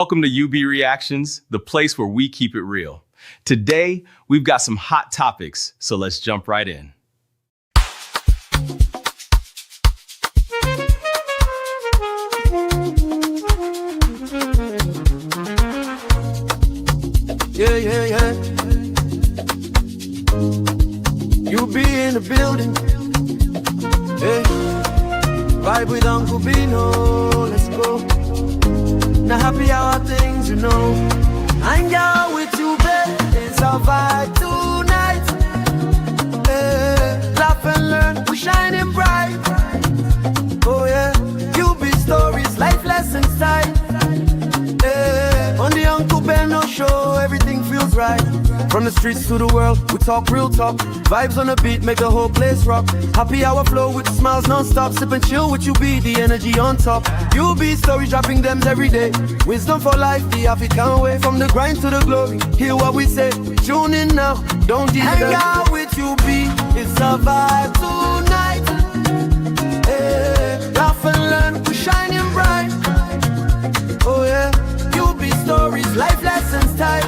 Welcome to UB Reactions, the place where we keep it real. Today, we've got some hot topics, so let's jump right in. Yeah. You be in the building. Hey, vibe with Uncle Beno. Let's go. Now happy hour things, you know. Hang out with you, babe. It's our vibe tonight. Hey, laugh and learn. We're shining bright. Oh yeah. You be stories, life lessons tight. Hey, on the Uncle Beno show, everything feels right. From the streets to the world, we talk real talk. Vibes on the beat make the whole place rock. Happy hour flow with smiles non-stop. Sip and chill with you, be the energy on top. You be stories dropping them every day. Wisdom for life, the African way. From the grind to the glory, hear what we say. Tune in now, don't delay. Hang out with you, be it's a vibe tonight. Hey, laugh and learn, we're shining bright. Oh yeah, you be stories, life lessons tight.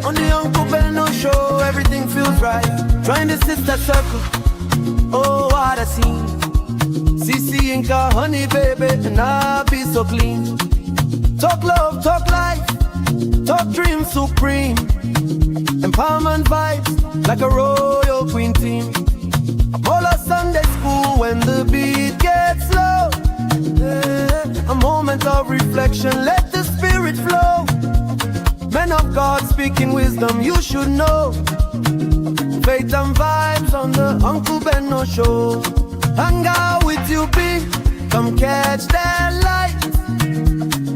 On the Uncle Beno show, everything feels right. Join the sister circle. Oh, what a scene. CC Inca, honey baby, and I'll be so clean. Talk love, talk life, talk dream supreme. Empowerment vibes, like a royal queen team. Apollo Sunday school when the beat gets low. Yeah, a moment of reflection, let the spirit flow. Men of God speaking wisdom, you should know. Faith and vibes on the Uncle Beno show. Hang out with you, be come catch that light.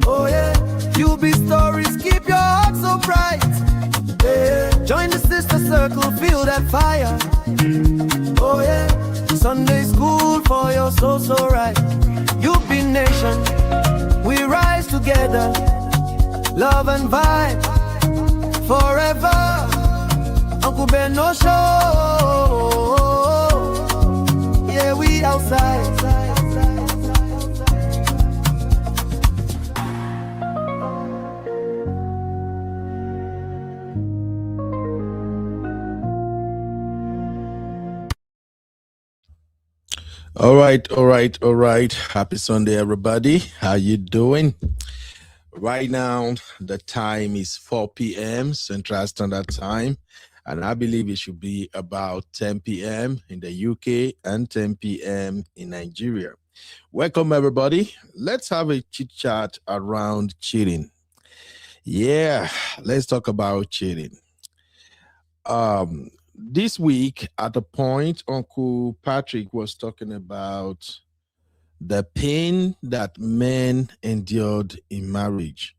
Oh yeah, you be stories, keep your heart so bright. Yeah, join the sister circle, feel that fire. Oh yeah, Sunday school for your soul so right. You be nation, we rise together. Love and vibe forever. Uncle Beno show. Yeah, we outside. All right. Happy Sunday, everybody. How you doing? Right now, the time is 4 p.m. Central Standard Time, and I believe it should be about 10 p.m. in the UK and 10 p.m. in Nigeria. Welcome, everybody. Let's have a chit-chat around cheating. Yeah, let's talk about cheating. This week, at a point, Uncle Patrick was talking about the pain that men endured in marriage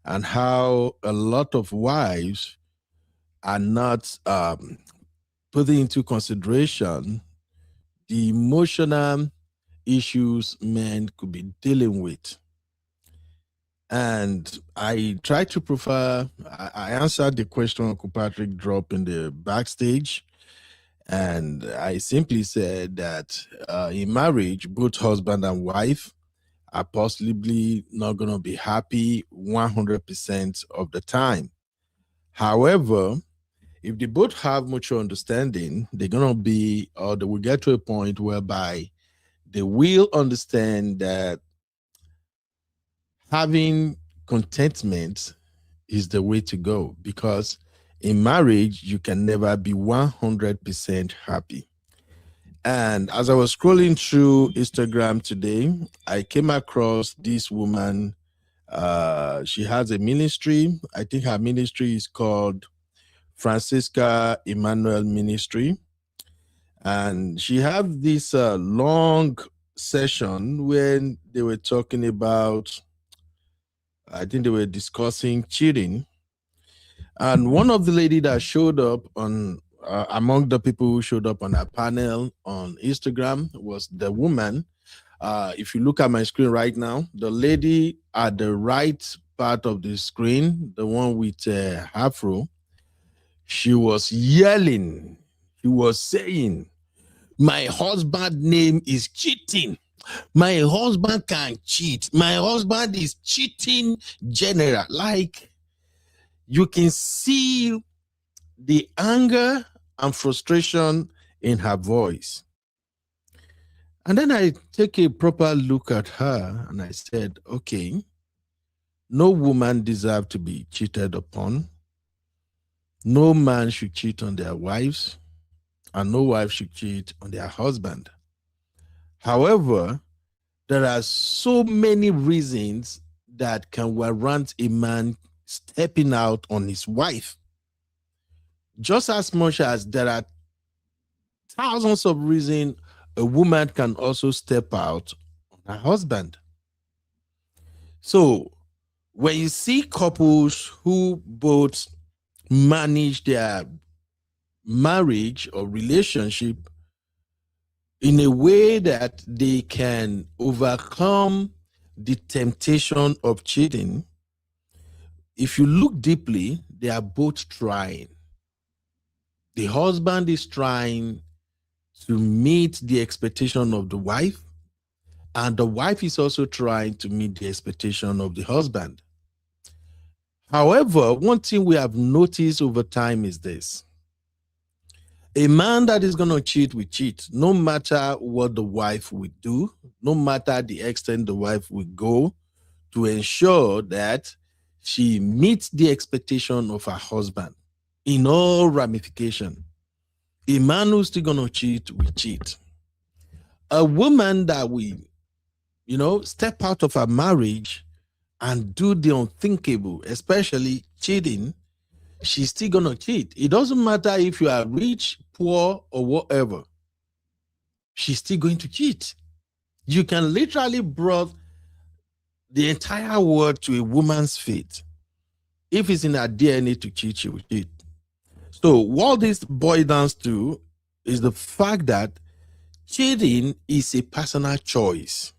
and how a lot of wives are not putting into consideration the emotional issues men could be dealing with. And I tried to prefer, I answered the question Uncle Patrick dropped in the backstage. And I simply said that in marriage, both husband and wife are possibly not going to be happy 100% of the time. However, if they both have mutual understanding, they're going to be, or they will get to a point whereby they will understand that having contentment is the way to go, because in marriage, you can never be 100% happy. And as I was scrolling through Instagram today, I came across this woman. She has a ministry. I think her ministry is called Francisca Emmanuel Ministry. And she had this long session when they were talking about, I think they were discussing cheating. And one of the lady that showed up on among the people who showed up on our panel on Instagram was the woman. If you look at my screen right now, the lady at the right part of the screen, the one with afro, she was yelling. She was saying, "My husband's name is cheating. My husband can cheat. My husband is cheating general. Like, you can see the anger and frustration in her voice. And then I take a proper look at her and I said, okay, no woman deserves to be cheated upon. No man should cheat on their wives, and no wife should cheat on their husband. However, there are so many reasons that can warrant a man stepping out on his wife. Just as much as there are thousands of reasons a woman can also step out on her husband. So when you see couples who both manage their marriage or relationship in a way that they can overcome the temptation of cheating, if you look deeply, they are both trying. The husband is trying to meet the expectation of the wife, and the wife is also trying to meet the expectation of the husband. However, one thing we have noticed over time is this. A man that is going to cheat will cheat, no matter what the wife will do, no matter the extent the wife will go to ensure that she meets the expectation of her husband in all ramifications. A man who's still going to cheat will cheat. A woman that will, step out of her marriage and do the unthinkable, especially cheating, she's still going to cheat. It doesn't matter if you are rich, poor, or whatever. She's still going to cheat. You can literally bring the entire world to a woman's fate. If it's in her DNA to cheat, she will cheat. So what this boils down to is the fact that cheating is a personal choice.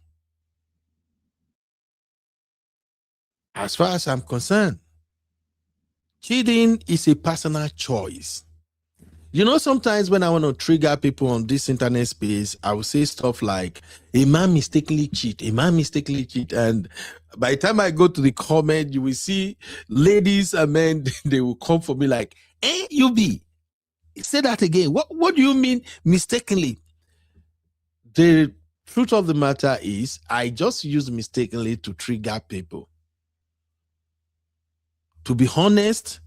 As far as I'm concerned, cheating is a personal choice. Sometimes when I want to trigger people on this internet space, I will say stuff like, a man mistakenly cheat, a man mistakenly cheat. And by the time I go to the comment, you will see ladies and men, they will come for me like, you be, say that again. What do you mean mistakenly? The truth of the matter is, I just use mistakenly to trigger people. To be honest,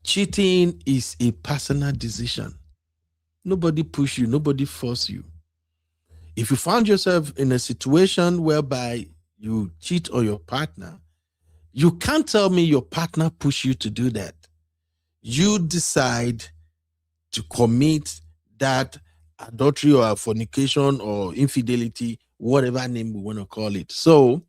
cheating is a personal decision. Nobody push you, nobody force you. If you found yourself in a situation whereby you cheat on your partner, you can't tell me your partner pushed you to do that. You decide to commit that adultery or fornication or infidelity, whatever name we want to call it. So,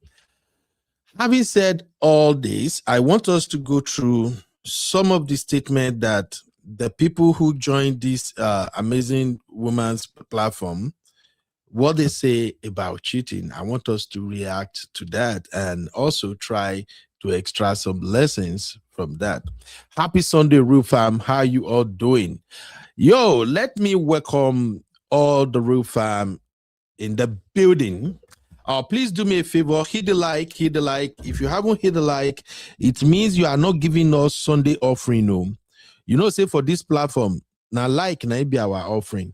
having said all this, I want us to go through some of the statements that the people who joined this amazing woman's platform, what they say about cheating. I want us to react to that and also try to extract some lessons from that. Happy Sunday, Real Fam. How you all doing? Yo, let me welcome all the Real Fam in the building. Please do me a favor, hit the like, hit the like. If you haven't hit the like, it means you are not giving us Sunday offering. No. Say for this platform, now like na be our offering.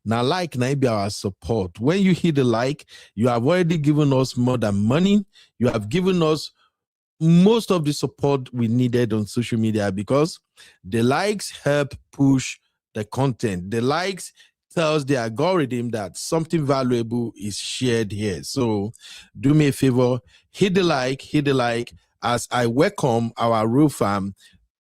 Now like na be our support. When you hit the like, you have already given us more than money. You have given us most of the support we needed on social media, because the likes help push the content. The likes tells the algorithm that something valuable is shared here. So do me a favor, hit the like as I welcome our Real Fam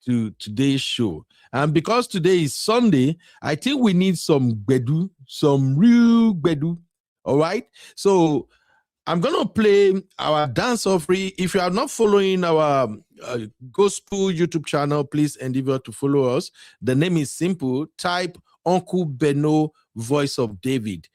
to today's show. And because today is Sunday, I think we need some gbedu, some real gbedu. All right. So I'm going to play our dance offering. If you are not following our gospel YouTube channel, please endeavor to follow us. The name is simple. Type Uncle Beno Voice of David.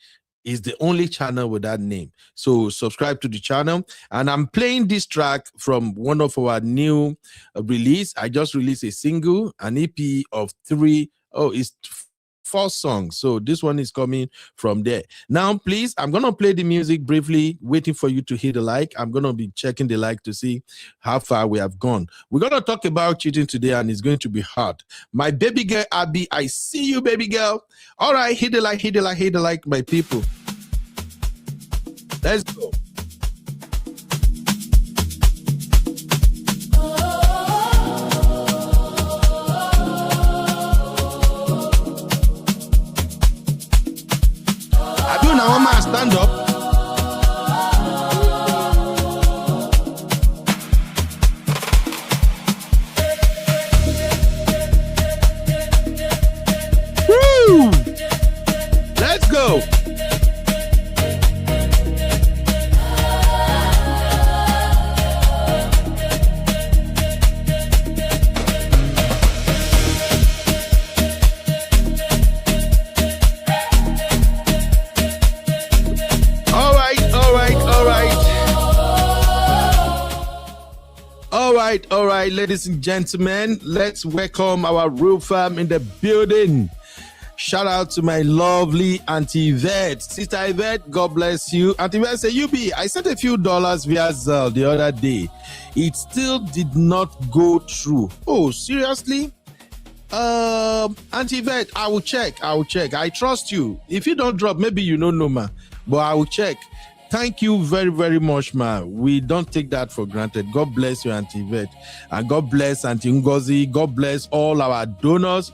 Is the only channel with that name. So subscribe to the channel. And I'm playing this track from one of our new release. I just released a single, an EP of 3. Oh, it's 4 songs. So this one is coming from there. Now, please, I'm going to play the music briefly, waiting for you to hit the like. I'm going to be checking the like to see how far we have gone. We're going to talk about cheating today, and it's going to be hard. My baby girl, Abby, I see you, baby girl. All right, hit the like, hit the like, hit the like, my people. Let's go. Now, one man stand up. Woo! Let's go. All right, ladies and gentlemen, let's welcome our Real Fam in the building. Shout out to my lovely Auntie Yvette. Sister Yvette, God bless you. Auntie Yvette said, UB, I sent a few dollars via Zelle the other day. It still did not go through. Oh, seriously? Auntie Yvette, I will check. I trust you. If you don't drop, maybe you don't know, ma. But I will check. Thank you very, very much, ma. We don't take that for granted. God bless you, Auntie Yvette. And God bless Auntie Ngozi. God bless all our donors.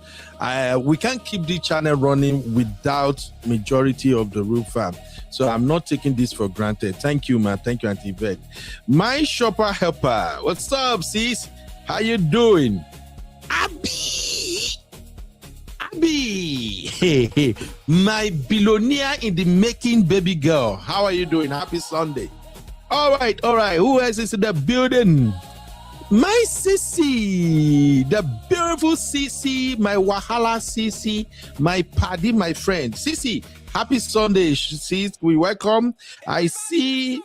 We can't keep the channel running without majority of the Real Fam. So I'm not taking this for granted. Thank you, ma. Thank you, Auntie Yvette. My shopper helper. What's up, sis? How you doing? Abby, hey, my billionaire in the making baby girl. How are you doing? Happy Sunday. All right. Who else is in the building? My Sissy, the beautiful Sissy, my Wahala Sissy, my paddy, my friend. Sissy, happy Sunday, sis. We welcome. I see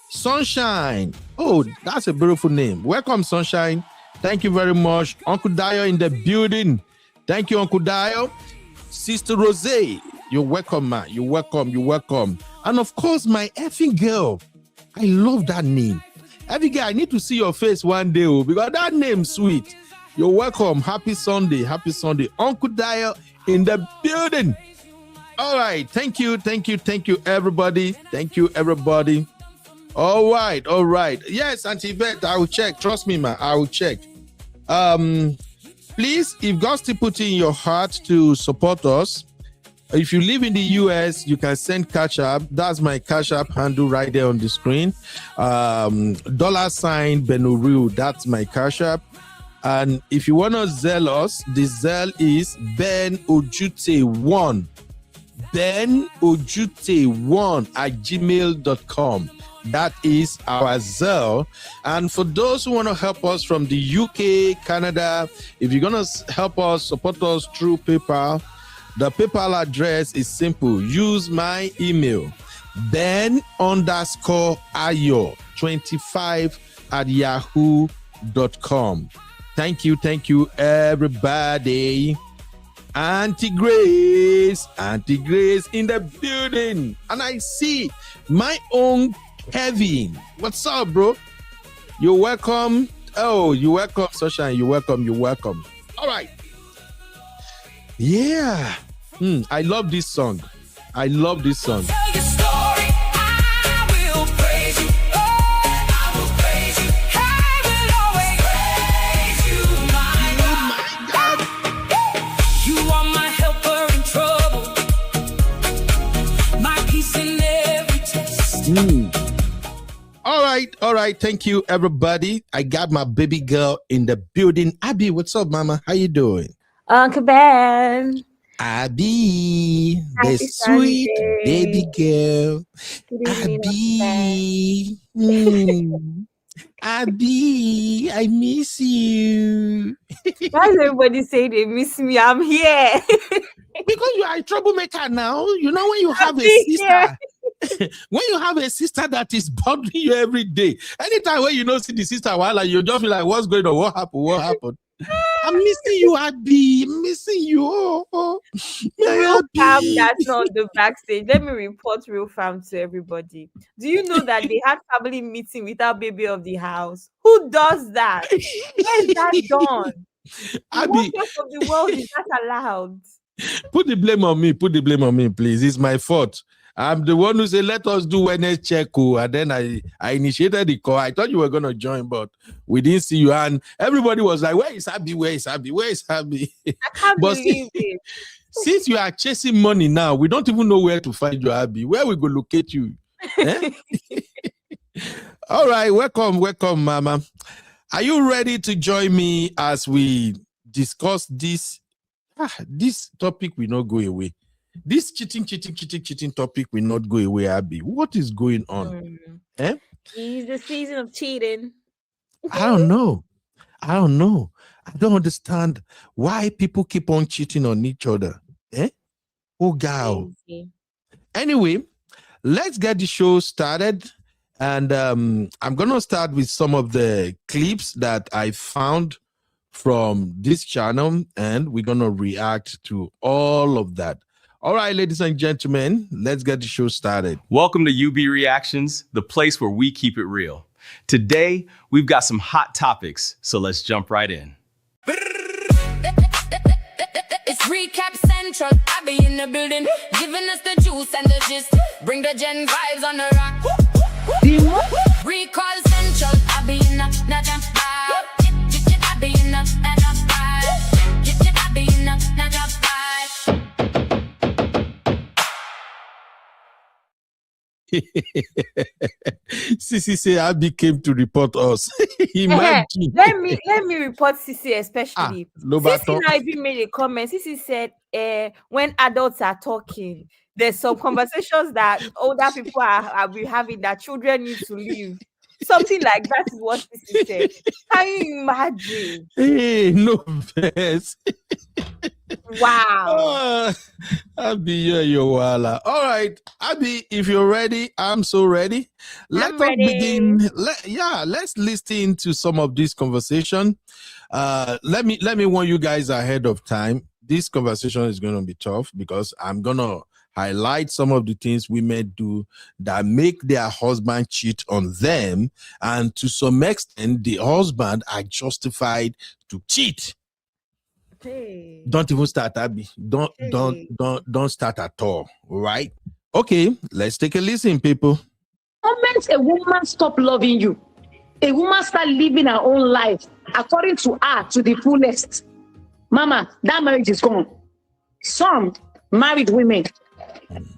Sunshine. Oh, that's a beautiful name. Welcome, Sunshine. Thank you very much. Uncle Dio in the building. Thank you, Uncle Dio. Sister Rose, you're welcome, man. You're welcome. And of course, my effing girl. I love that name. Effing girl, I need to see your face one day, because that name's sweet. You're welcome. Happy Sunday. Uncle Dio in the building. All right. Thank you, everybody. All right. Yes, Auntie Yvette, I will check. Trust me, man. I will check. Please, if God still put in your heart to support us, if you live in the US, you can send Cash App. That's my Cash App handle right there on the screen. $Beno. That's my Cash App. And if you want to Zelle us, the Zelle is Ben Ojute1. Ben Ojute1 at gmail.com. That is our Zelle. And for those who want to help us from the UK, Canada, if you're going to help us, support us through PayPal, the PayPal address is simple. Use my email, ben_ayo25@yahoo.com. Thank you, everybody. Auntie Grace in the building. And I see my own Kevin. What's up, bro? You're welcome. Oh, you're welcome, Sunshine. You're welcome. All right. Yeah. I love this song. All right. Thank you, everybody. I got my baby girl in the building. Abby, what's up, mama? How you doing? Uncle Ben. Abby, the sweet baby girl. Abby. Abby, I miss you. Why is everybody saying they miss me? I'm here. Because you are a troublemaker now. You know, when you have a sister. When you have a sister that is bothering you every day, anytime when you don't see the sister, while you just feel like, what's going on? What happened? I'm missing you, Abby. I'm missing you. My Real fam Abby. that's not the backstage. Let me report real fam to everybody. Do you know that they had family meeting without baby of the house? Who does that? Where is that done? In what Abby, part of the world is that allowed? put the blame on me. Put the blame on me, please. It's my fault. I'm the one who said, let us do wellness check. And then I initiated the call. I thought you were going to join, but we didn't see you. And everybody was like, where is Abby? Where is Abby? Where is Abby? I can't But believe it. since you are chasing money now, we don't even know where to find you, Abby. Where we go locate you? Eh? All right. Welcome, Mama. Are you ready to join me as we discuss this? This topic will not go away. This cheating topic will not go away, Abby. What is going on? It's the season of cheating. I don't know. I don't understand why people keep on cheating on each other. Oh, God. Anyway, let's get the show started. And I'm going to start with some of the clips that I found from this channel, and we're going to react to all of that. All right, ladies and gentlemen, let's get the show started. Welcome to UB Reactions, the place where we keep it real. Today, we've got some hot topics, so let's jump right in. It's Recap Central, I be in the building, giving us the juice and the gist. Bring the gen vibes on the rock. Recall Central, I be in the jam vibe. I be in the jam vibe. I be in the jam vibe. Sissy say Abby came to report us. Imagine. Let me report Sissy especially. Sissy now even made a comment. Sissy said, when adults are talking, there's some conversations that older people are having that children need to leave. Something like that is what Sissy said. Can you imagine? Hey, no best. Wow. Abby, you're wala. All right, Abby, if you're ready, I'm so ready. Let's begin. Let's listen to some of this conversation. Let me warn you guys ahead of time. This conversation is going to be tough because I'm going to highlight some of the things women do that make their husband cheat on them, and to some extent, the husband are justified to cheat. Hey. Don't even start, Abby. Don't start at all. Right? Okay, let's take a listen, people. The moment a woman stop loving you, a woman start living her own life according to her to the fullest, Mama, that marriage is gone. Some married women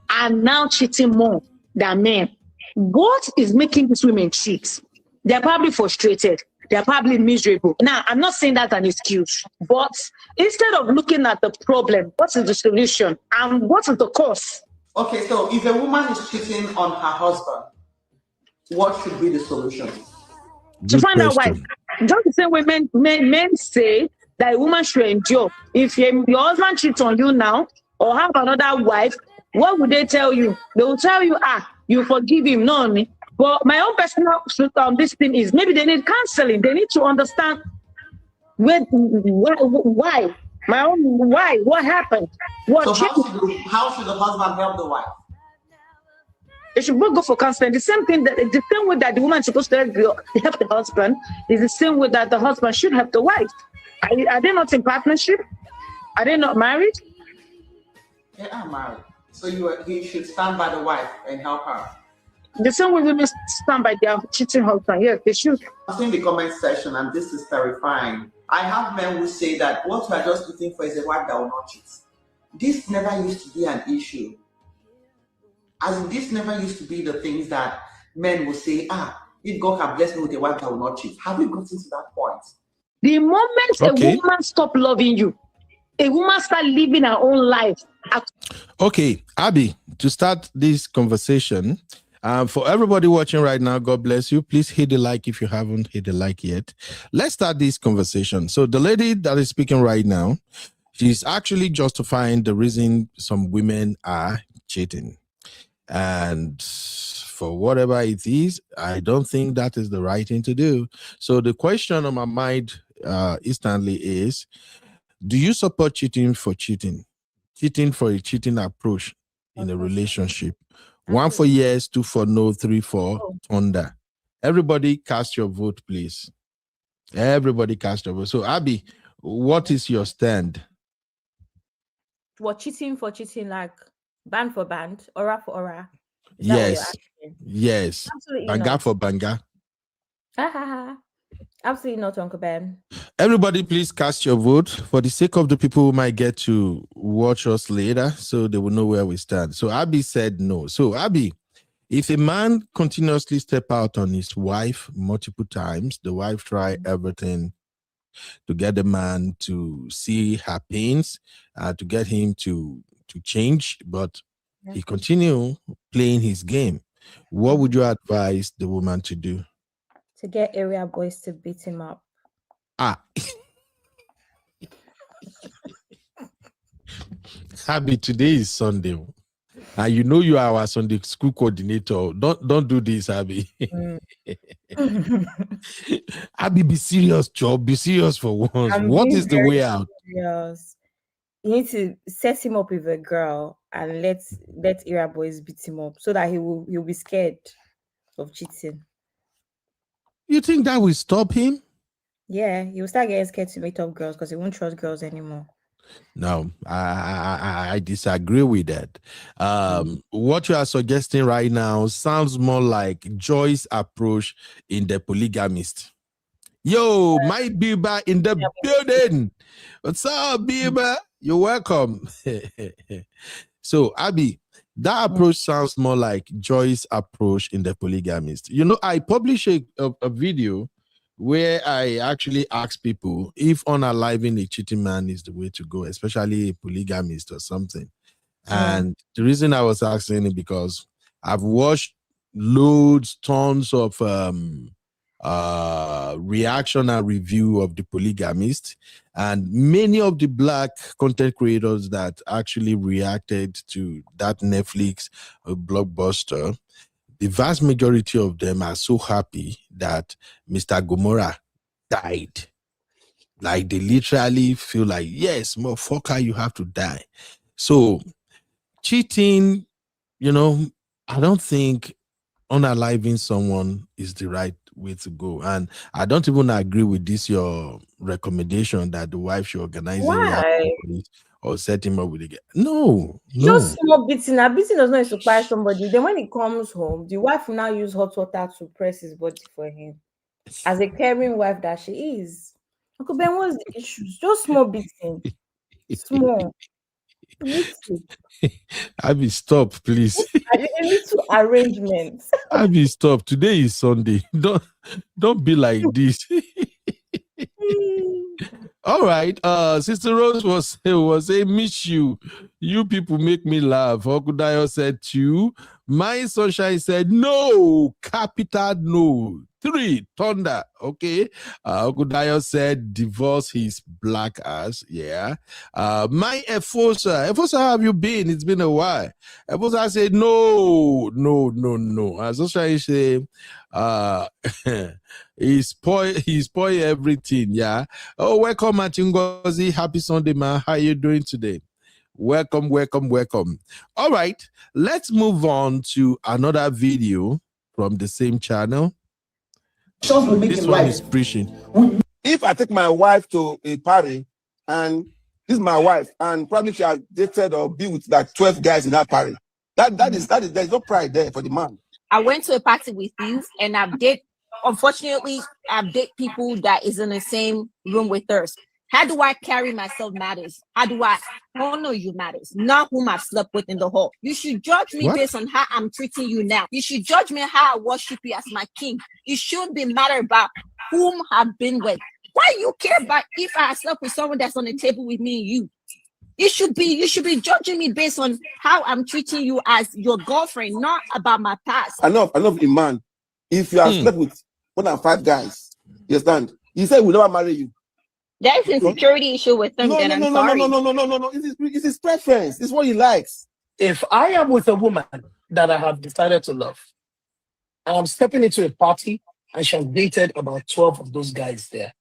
are now cheating more than men. What is making these women cheat? They're probably frustrated. They're probably miserable. Now, I'm not saying that's an excuse, but instead of looking at the problem, what is the solution and what is the cause? Okay, so if a woman is cheating on her husband, what should be the solution? To find out why. Just the same way men say that a woman should endure. If your husband cheats on you now or have another wife, what would they tell you? They will tell you, you forgive him, no. But my own personal this thing is maybe they need counseling. They need to understand why. Why? What happened? So how should the husband help the wife? They should both go for counseling. The same way that the woman is supposed to help the husband is the same way that the husband should help the wife. Are they not in partnership? Are they not married? They are married. So he should stand by the wife and help her. The same way women stand by their cheating husband. Yes, they should. I was in the comment section, and this is terrifying. I have men who say that what we are just looking for is a wife that will not cheat. This never used to be an issue. As in, this never used to be the things that men will say, if God can bless me with a wife that will not cheat. Have we gotten to that point? The moment a woman stop loving you, a woman start living her own life. Okay, Abby, to start this conversation, for everybody watching right now, God bless you. Please hit the like if you haven't hit the like yet. Let's start this conversation. So the lady that is speaking right now, she's actually justifying the reason some women are cheating. And for whatever it is, I don't think that is the right thing to do. So the question on my mind instantly is, do you support cheating for cheating? Cheating for a cheating approach in a relationship? 1 for yes, 2 for no, 3 for thunder. Everybody cast your vote, please. Everybody cast your vote. So Abby, what is your stand? What, cheating for cheating, like band for band, aura for aura? Yes. Yes. Absolutely banga not. for banga. Absolutely not, Uncle Ben. Everybody, please cast your vote for the sake of the people who might get to watch us later, so they will know where we stand. So Abby said no. So Abby, if a man continuously step out on his wife multiple times, the wife try everything to get the man to see her pains, to get him to change, but he continue playing his game, what would you advise the woman to do? To get area boys to beat him up. Abby, today is Sunday. And you know you are our Sunday school coordinator. Don't do this, Abby. Abby, be serious, job. Be serious for once. What is the way out? Serious. You need to set him up with a girl and let area boys beat him up so that he'll be scared of cheating. You think that will stop him? Yeah, he will start getting scared to meet up girls because he won't trust girls anymore. No, I disagree with that. What you are suggesting right now sounds more like Joy's approach in The Polygamist. Yo, my Biba in the building. What's up, Biba? You're welcome. So, Abby, that approach sounds more like Joy's approach in The Polygamist. You know, I published a video where I actually ask people if unaliving a cheating man is the way to go, especially a polygamist or something. And the reason I was asking it because I've watched tons of reaction and review of The Polygamist, and many of the Black content creators that actually reacted to that Netflix blockbuster, the vast majority of them are so happy that Mr. Gomorrah died. Like they literally feel like, yes, motherfucker, you have to die. So cheating, you know, I don't think unaliving someone is the right way to go. And I don't even agree with this, your recommendation that the wife should organize it or set him up with a guy. No. Just small beating. A beating does not inspire somebody. Then when he comes home, the wife will now use hot water to press his body for him. As a caring wife that she is. Uncle Ben, what's the issue? Just small beating. Small. Abby, stop, please. A little arrangement. Abby, stop. Today is Sunday. Don't be like this. All right. Sister Rose was saying, miss you. You people make me laugh. Okudayo said 2. My sunshine said no. Capital no. 3. Thunder. Okay. Okudayo said divorce his black ass. Yeah. My Efosa, how have you been? It's been a while. Efosa said no. Sunshine said he's spoil everything. Yeah. Oh, welcome, Machingozi. Happy Sunday, man. How are you doing today? Welcome. All right, let's move on to another video from the same channel. This one is preaching. If I take my wife to a party and this is my wife, and probably she has dated or be with like 12 guys in that party, that is there's no pride there for the man. I went to a party with you, and I've dated people that is in the same room with us. How do I carry myself matters. How do I honor you matters, not whom I've slept with in the hall. You should judge me based on how I'm treating you now. You should judge me how I worship you as my king. You should be matter about whom I've been with. Why you care about if I slept with someone that's on the table with me and you? You should be judging me based on how I'm treating you as your girlfriend, not about my past. Enough, a man. If you have slept with more than 5 guys, you understand? He said we'll never marry you. That's a security issue with them. No. It's his preference. It's what he likes. If I am with a woman that I have decided to love. And I'm stepping into a party and she has dated about 12 of those guys there.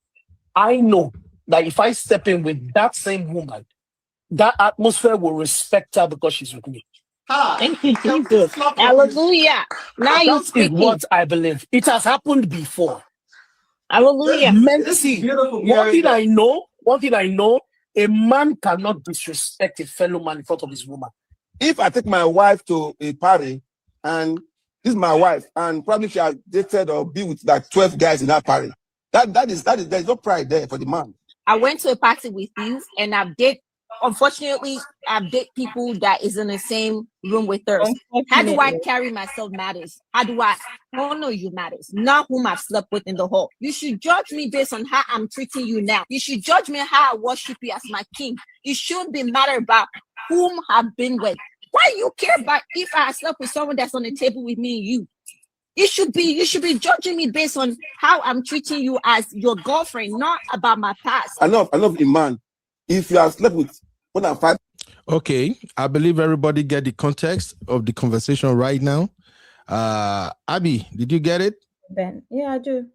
I know that if I step in with that same woman, that atmosphere will respect her because she's with me. Thank you, Jesus. Hallelujah. Now you That is speaking. what I believe. It has happened before. Hallelujah. See, one thing I know, a man cannot disrespect a fellow man in front of his woman. If I take my wife to a party and this is my wife, and probably she has dated or be with like 12 guys in that party, that is there's no pride there for the man. I went to a party with you and unfortunately, I've dated people that is in the same room with us. How do I carry myself matters? How do I honor you matters? Not whom I've slept with in the hall. You should judge me based on how I'm treating you now. You should judge me how I worship you as my king. You shouldn't be matter about whom I've been with. Why you care about if I slept with someone that's on the table with me and you? You should be judging me based on how I'm treating you as your girlfriend, not about my past. I love a man. If you have slept with more than 5. Okay, I believe everybody get the context of the conversation right now. Abby, did you get it? Ben, yeah, I do.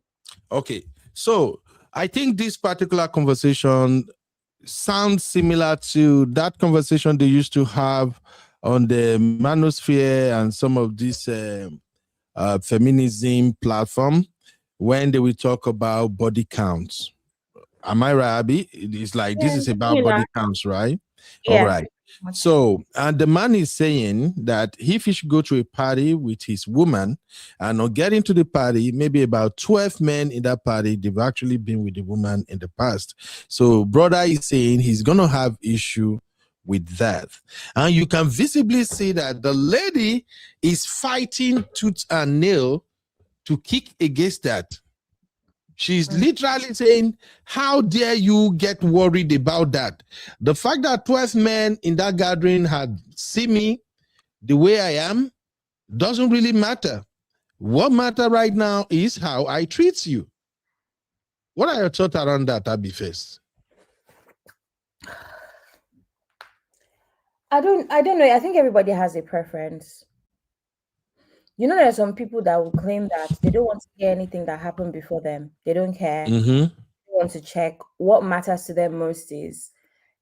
Okay, so I think this particular conversation sounds similar to that conversation they used to have on the manosphere and some of these feminism platform when they will talk about body counts. Am I right, Abby? It's like this is about body counts, right? Yeah. All right. So, the man is saying that if he should go to a party with his woman and on getting to the party, maybe about 12 men in that party, they've actually been with the woman in the past. So, brother is saying he's going to have issue with that. And you can visibly see that the lady is fighting tooth and nail to kick against that. She's literally saying, how dare you get worried about that? The fact that 12 men in that gathering had seen me the way I am doesn't really matter. What matters right now is how I treat you. What are your thoughts around that, Abby, first? I don't know. I think everybody has a preference. You know, there are some people that will claim that they don't want to hear anything that happened before them. They don't care. They want to check. What matters to them most is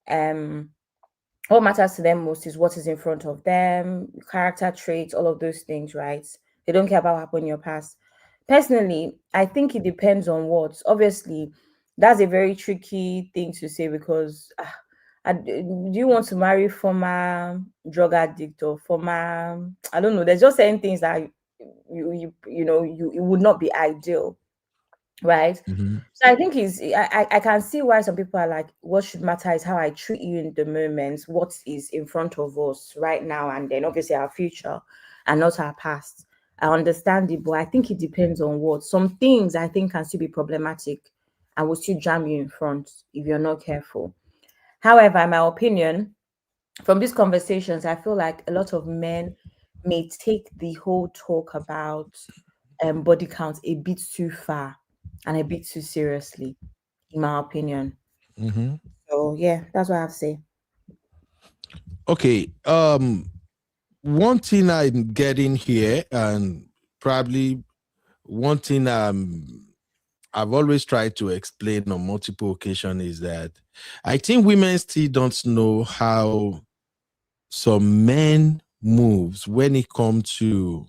what is in front of them, character traits, all of those things, right? They don't care about what happened in your past. Personally, I think it depends on what. Obviously, that's a very tricky thing to say because do you want to marry former drug addict or former, I don't know, there's just certain things that you it would not be ideal, right? So I think I can see why some people are like, what should matter is how I treat you in the moment, what is in front of us right now, and then obviously our future and not our past. I understand it, but I think it depends on what. Some things I think can still be problematic and will still jam you in front if you're not careful. However, in my opinion, from these conversations, I feel like a lot of men may take the whole talk about body count a bit too far and a bit too seriously, in my opinion. So yeah, that's what I have to say. Okay. One thing I'm getting here, and probably one thing I've always tried to explain on multiple occasions is that I think women still don't know how some men moves when it comes to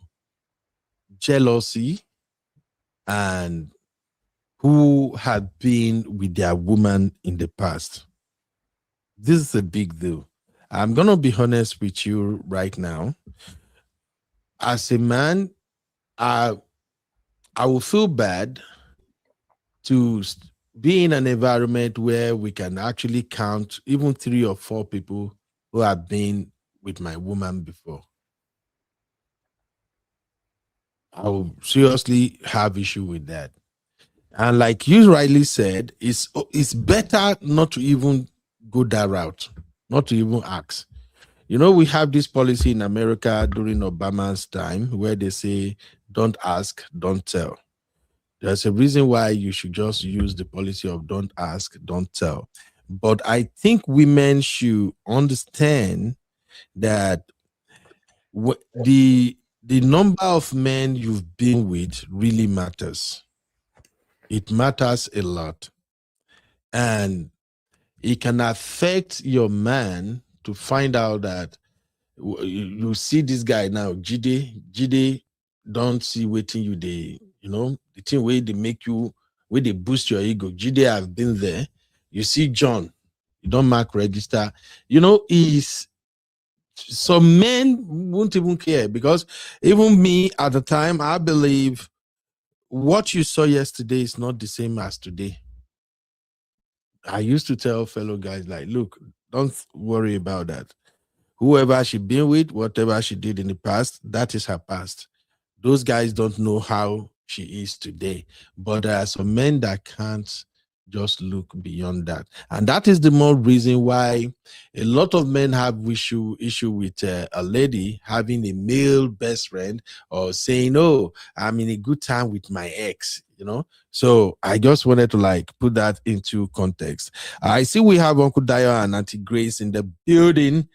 jealousy and who had been with their woman in the past. This is a big deal. I'm going to be honest with you right now. As a man, I will feel bad to be in an environment where we can actually count even 3 or 4 people who have been with my woman before. I will seriously have issue with that. And like you rightly said, it's better not to even go that route, not to even ask. You know, we have this policy in America during Obama's time where they say, don't ask, don't tell. There's a reason why you should just use the policy of don't ask, don't tell. But I think women should understand that the number of men you've been with really matters. It matters a lot. And it can affect your man to find out that you see this guy now, Jide don't see waiting you they, the thing where they make you, where they boost your ego. Jide have been there. You see John, you don't mark register. Is some men won't even care, because even me at the time, I believe what you saw yesterday is not the same as today. I used to tell fellow guys, like, look, don't worry about that. Whoever she been with, whatever she did in the past, that is her past. Those guys don't know how she is today. But there are some men that can't just look beyond that. And that is the more reason why a lot of men have issue with a lady having a male best friend, or saying, oh, I'm in a good time with my ex, So I just wanted to put that into context. I see we have Uncle Dio and Auntie Grace in the building.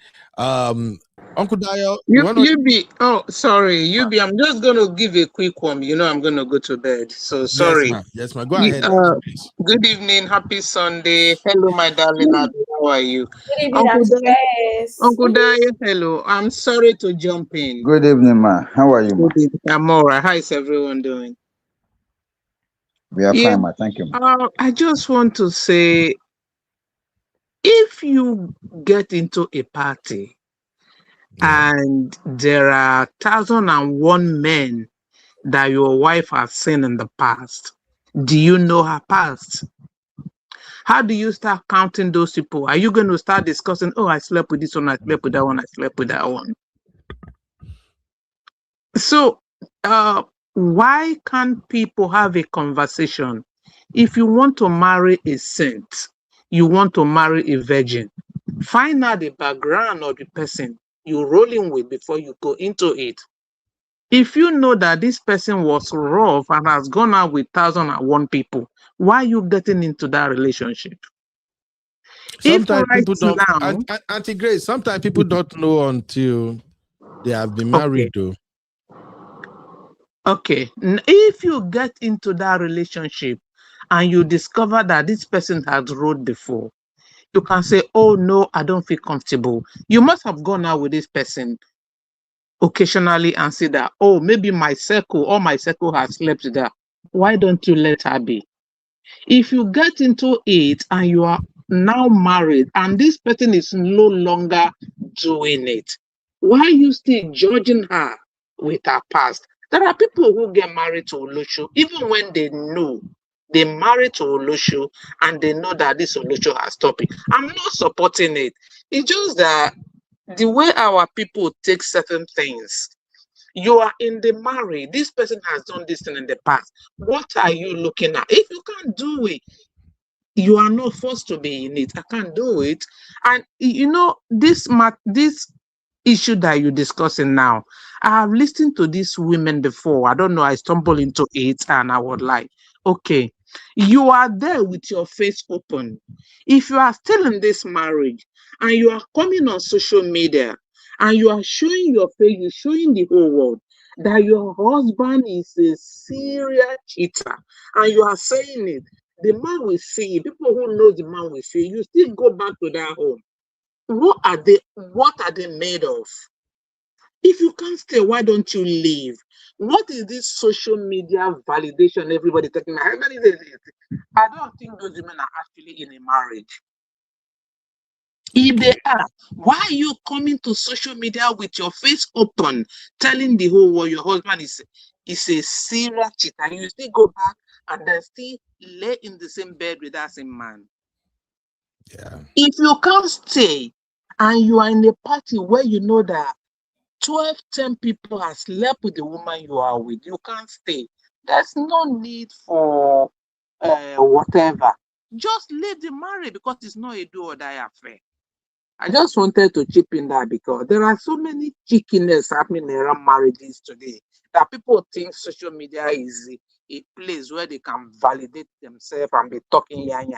Uncle Dio, I'm just gonna give a quick one. I'm gonna go to bed. So sorry. Yes, ma'am. Go ahead. Please. Good evening, happy Sunday. Hello, my darling Abby. How are you? Good evening, Uncle Dayo, hello. I'm sorry to jump in. Good evening, ma. How are you, ma? I'm all right. How is everyone doing? We are fine, ma. Thank you, ma. I just want to say, if you get into a party and there are 1,001 men that your wife has seen in the past, do you know her past? How do you start counting those people? Are you going to start discussing, oh, I slept with this one, I slept with that one, I slept with that one? So, why can't people have a conversation? If you want to marry a saint, you want to marry a virgin, find out the background of the person you're rolling with before you go into it. If you know that this person was rough and has gone out with 1,001 people, why are you getting into that relationship? Sometimes people don't, Auntie Grace, sometimes people don't know until they have been married, though. Okay, if you get into that relationship and you discover that this person has rode before, you can say, oh no, I don't feel comfortable. You must have gone out with this person occasionally and say that, oh, maybe my circle has slept with her. Why don't you let her be? If you get into it and you are now married and this person is no longer doing it, why are you still judging her with her past? There are people who get married to Olusho even when they know they married to Olusho and they know that this Olusho has stopped it. I'm not supporting it. It's just that the way our people take certain things, you are in the marriage, this person has done this thing in the past. What are you looking at? If you can't do it, you are not forced to be in it. I can't do it. And this issue that you're discussing now, I have listened to these women before. I don't know, I stumbled into it and I would like, okay, you are there with your face open. If you are still in this marriage and you are coming on social media and you are showing your face, you're showing the whole world that your husband is a serial cheater, and you are saying it, the man will see, people who know the man will see, you still go back to that home. What are they made of? If you can't stay, why don't you leave? What is this social media validation everybody taking? I don't think those women are actually in a marriage. If they are, why are you coming to social media with your face open, telling the whole world your husband is a serial cheater, and you still go back and then still lay in the same bed with that same man? Yeah. If you can't stay and you are in a party where you know that 10 people have slept with the woman you are with, you can't stay. There's no need for whatever. Just leave the marriage, because it's not a do or die affair. I just wanted to chip in that because there are so many chickiness happening around marriages today that people think social media is a place where they can validate themselves and be talking ya. I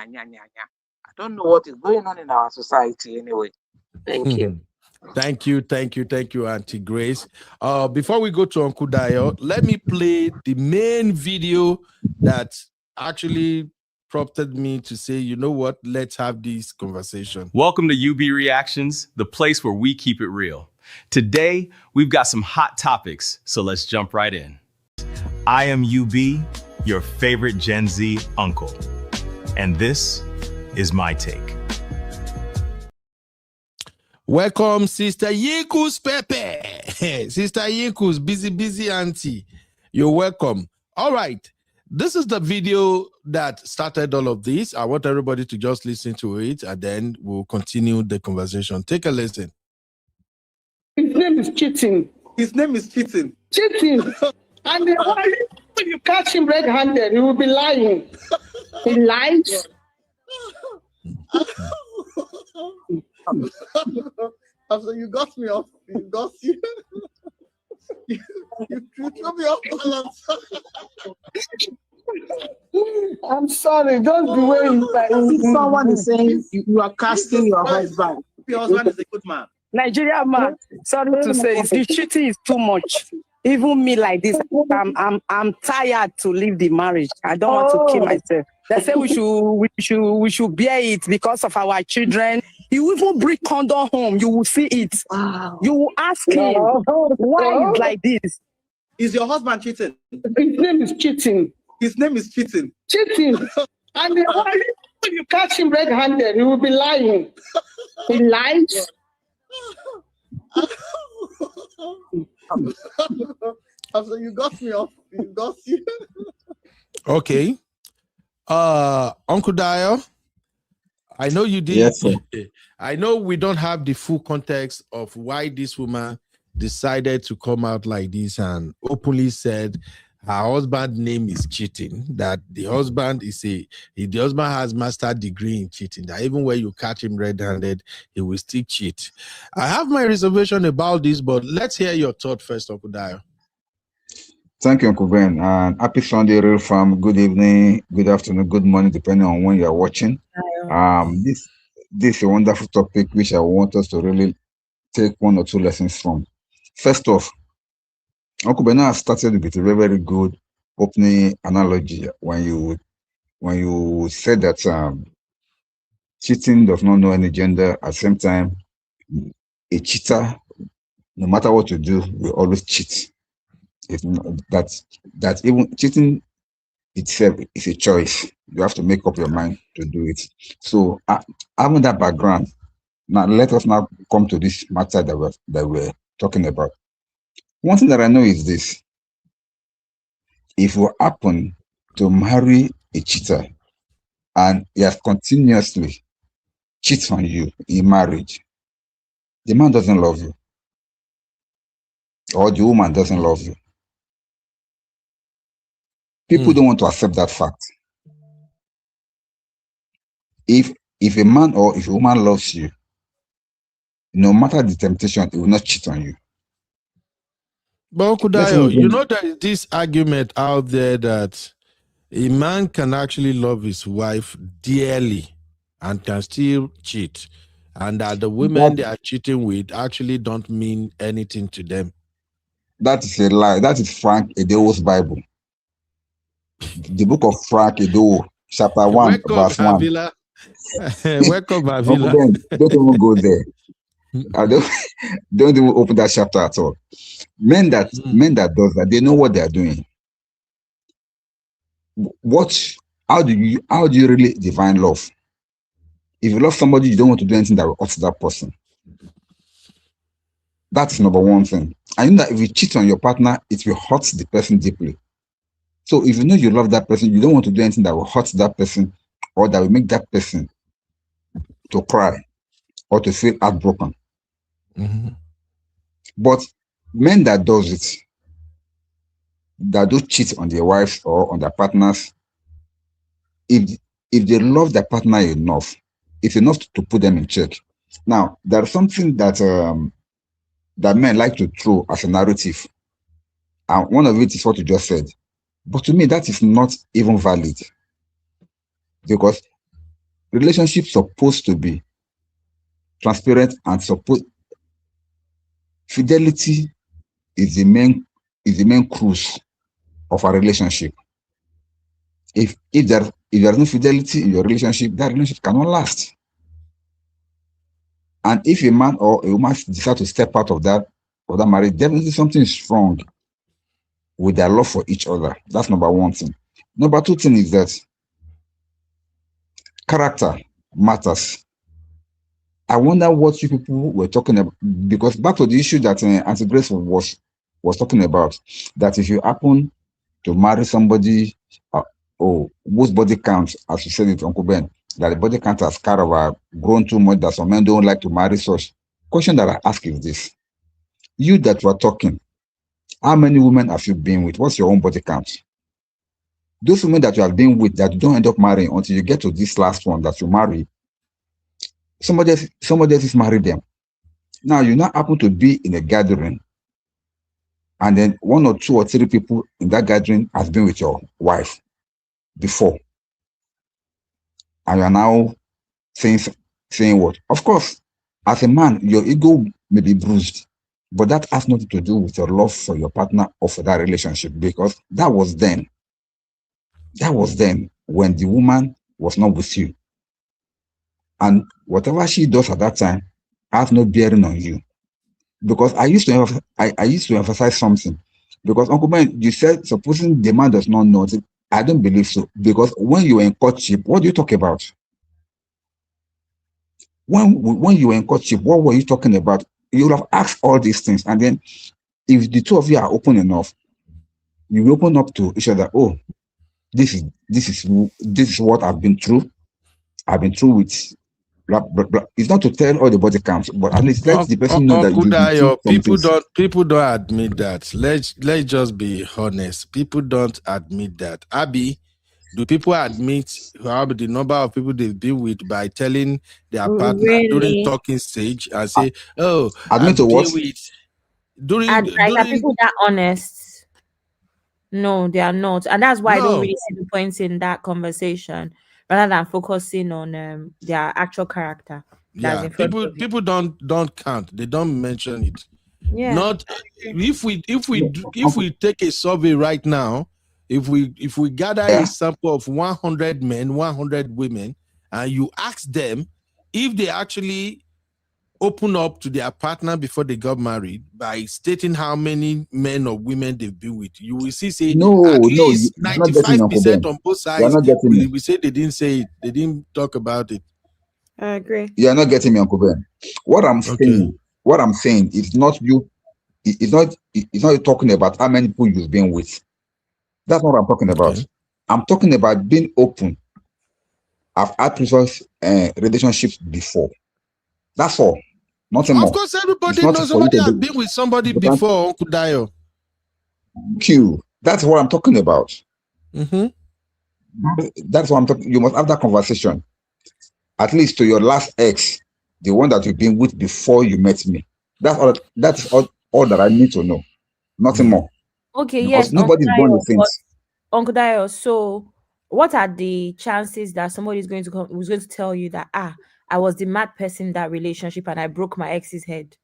don't know what is going on in our society anyway. Thank you. Thank you, Auntie Grace. Before we go to Uncle Dayo, let me play the main video that actually prompted me to say, you know what, let's have this conversation. Welcome to UB Reactions, the place where we keep it real. Today, we've got some hot topics, so let's jump right in. I am UB, your favorite Gen Z uncle, and this is my take. Welcome, Sister Yinkus Pepe. Sister Yinkus, busy auntie. You're welcome. All right. This is the video that started all of this. I want everybody to just listen to it, and then we'll continue the conversation. Take a listen. His name is cheating. His name is cheating. Cheating. And when you catch him red-handed, he will be lying. He lies. After you got me off, you threw me off balance. I'm sorry, don't the way Someone is saying you are casting your husband. Your husband is a good man. Nigerian man, sorry to say, the cheating is too much. Even me like this, I'm tired to leave the marriage. I don't want to kill myself. They say we should bear it because of our children. You even bring condom home, you will see it. Wow. You will ask him why it's like this. Is your husband cheating? His name is cheating. His name is cheating. Cheating. And when you catch him red-handed, he will be lying. He lies. After you got me off, Okay. Uncle Dayo, I know you did. Yes, sir. I know we don't have the full context of why this woman decided to come out like this and openly said her husband's name is cheating, that the husband has master's degree in cheating, that even when you catch him red-handed, he will still cheat. I have my reservation about this, but let's hear your thought first, Uncle Dayo. Thank you, Uncle Ben. And happy Sunday, Real Farm. Good evening, good afternoon, good morning, depending on when you are watching. This is a wonderful topic which I want us to really take one or two lessons from. First off, Uncle Ben has started with a very, very good opening analogy when you said that cheating does not know any gender. At the same time, a cheater, no matter what you do, will always cheat. That even cheating itself is a choice. You have to make up your mind to do it. So having that background, now let us now come to this matter that we're talking about. One thing that I know is this: if you happen to marry a cheater and he has continuously cheats on you in marriage, the man doesn't love you, or the woman doesn't love you. People don't want to accept that fact. If a man or if a woman loves you, no matter the temptation, it will not cheat on you. But Uncle Dayo, you know there is this argument out there that a man can actually love his wife dearly and can still cheat, and that the women they are cheating with actually don't mean anything to them. That is a lie. That is Frank Edeo's Bible. The book of Frank Edo, chapter 1, verse 1. Welcome, Avila. Don't even go there. Don't even open that chapter at all. Men that does that, they know what they are doing. How do you really define love? If you love somebody, you don't want to do anything that will hurt that person. That's number one thing. I know that if you cheat on your partner, it will hurt the person deeply. So if you know you love that person, you don't want to do anything that will hurt that person or that will make that person to cry or to feel heartbroken. But men that does it, that do cheat on their wives or on their partners, if they love their partner enough, it's enough to put them in check. Now, there's something that that men like to throw as a narrative, and one of it is what you just said. But to me, that is not even valid, because relationships supposed to be transparent and fidelity is the main cruise of a relationship. If there's no fidelity in your relationship, that relationship cannot last. And if a man or a woman decide to step out of that marriage, definitely something is wrong with their love for each other. That's number one thing. Number two thing is that character matters. I wonder what you people were talking about, because back to the issue that Auntie Grace was talking about, that if you happen to marry somebody, whose body count, as you said it, Uncle Ben, that the body count has kind of grown too much, that some men don't like to marry such. Question that I ask is this: you that were talking, how many women have you been with? What's your own body count? Those women that you have been with that you don't end up marrying until you get to this last one that you marry, somebody else is married them. Now you now happen to be in a gathering, and then 1 or 2 or 3 people in that gathering has been with your wife before, and you are now saying what? Of course, as a man, your ego may be bruised, but that has nothing to do with your love for your partner or for that relationship, because that was then. That was then when the woman was not with you. And whatever she does at that time has no bearing on you. Because I used to emphasize something. Because Uncle Ben, you said supposing the man does not know, I don't believe so. Because when you were in courtship, what do you talk about? When you were in courtship, what were you talking about? You would have asked all these things. And then if the two of you are open enough, you will open up to each other. Oh, this is what I've been through. I've been through with blah, blah, blah. It's not to tell all the body counts, but at least let the person know that people don't admit that. Let's just be honest. People don't admit that. Abby, do people admit how the number of people they've been with by telling their partner during talking stage and say, "Oh, admit to what?" Are people that honest? No, they are not, and that's why I don't really see the point in that conversation, rather than focusing on their actual character. Yeah, people don't count. They don't mention it. Yeah. Not if we take a survey right now, if we gather a sample of 100 men, 100 women, and you ask them if they actually open up to their partner before they got married by stating how many men or women they've been with, you will see at least 95% on both sides. We say they didn't say it, they didn't talk about it. I agree. You are not getting me, Uncle Ben. What I'm saying is not you. It's not you talking about how many people you've been with. That's what I'm talking about. I'm talking about being open. I've had previous relationships before. That's all. Nothing more. Of course, everybody knows somebody has been with somebody before, Uncle Dio. Q. That's what I'm talking about. Mm-hmm. That's what I'm talking. You must have that conversation. At least to your last ex, the one that you've been with before you met me. That's all that I need to know. Nothing more. Okay, because yes. nobody's born with things. Uncle Dio, so what are the chances that somebody is going to come, who's going to tell you that I was the mad person in that relationship and I broke my ex's head?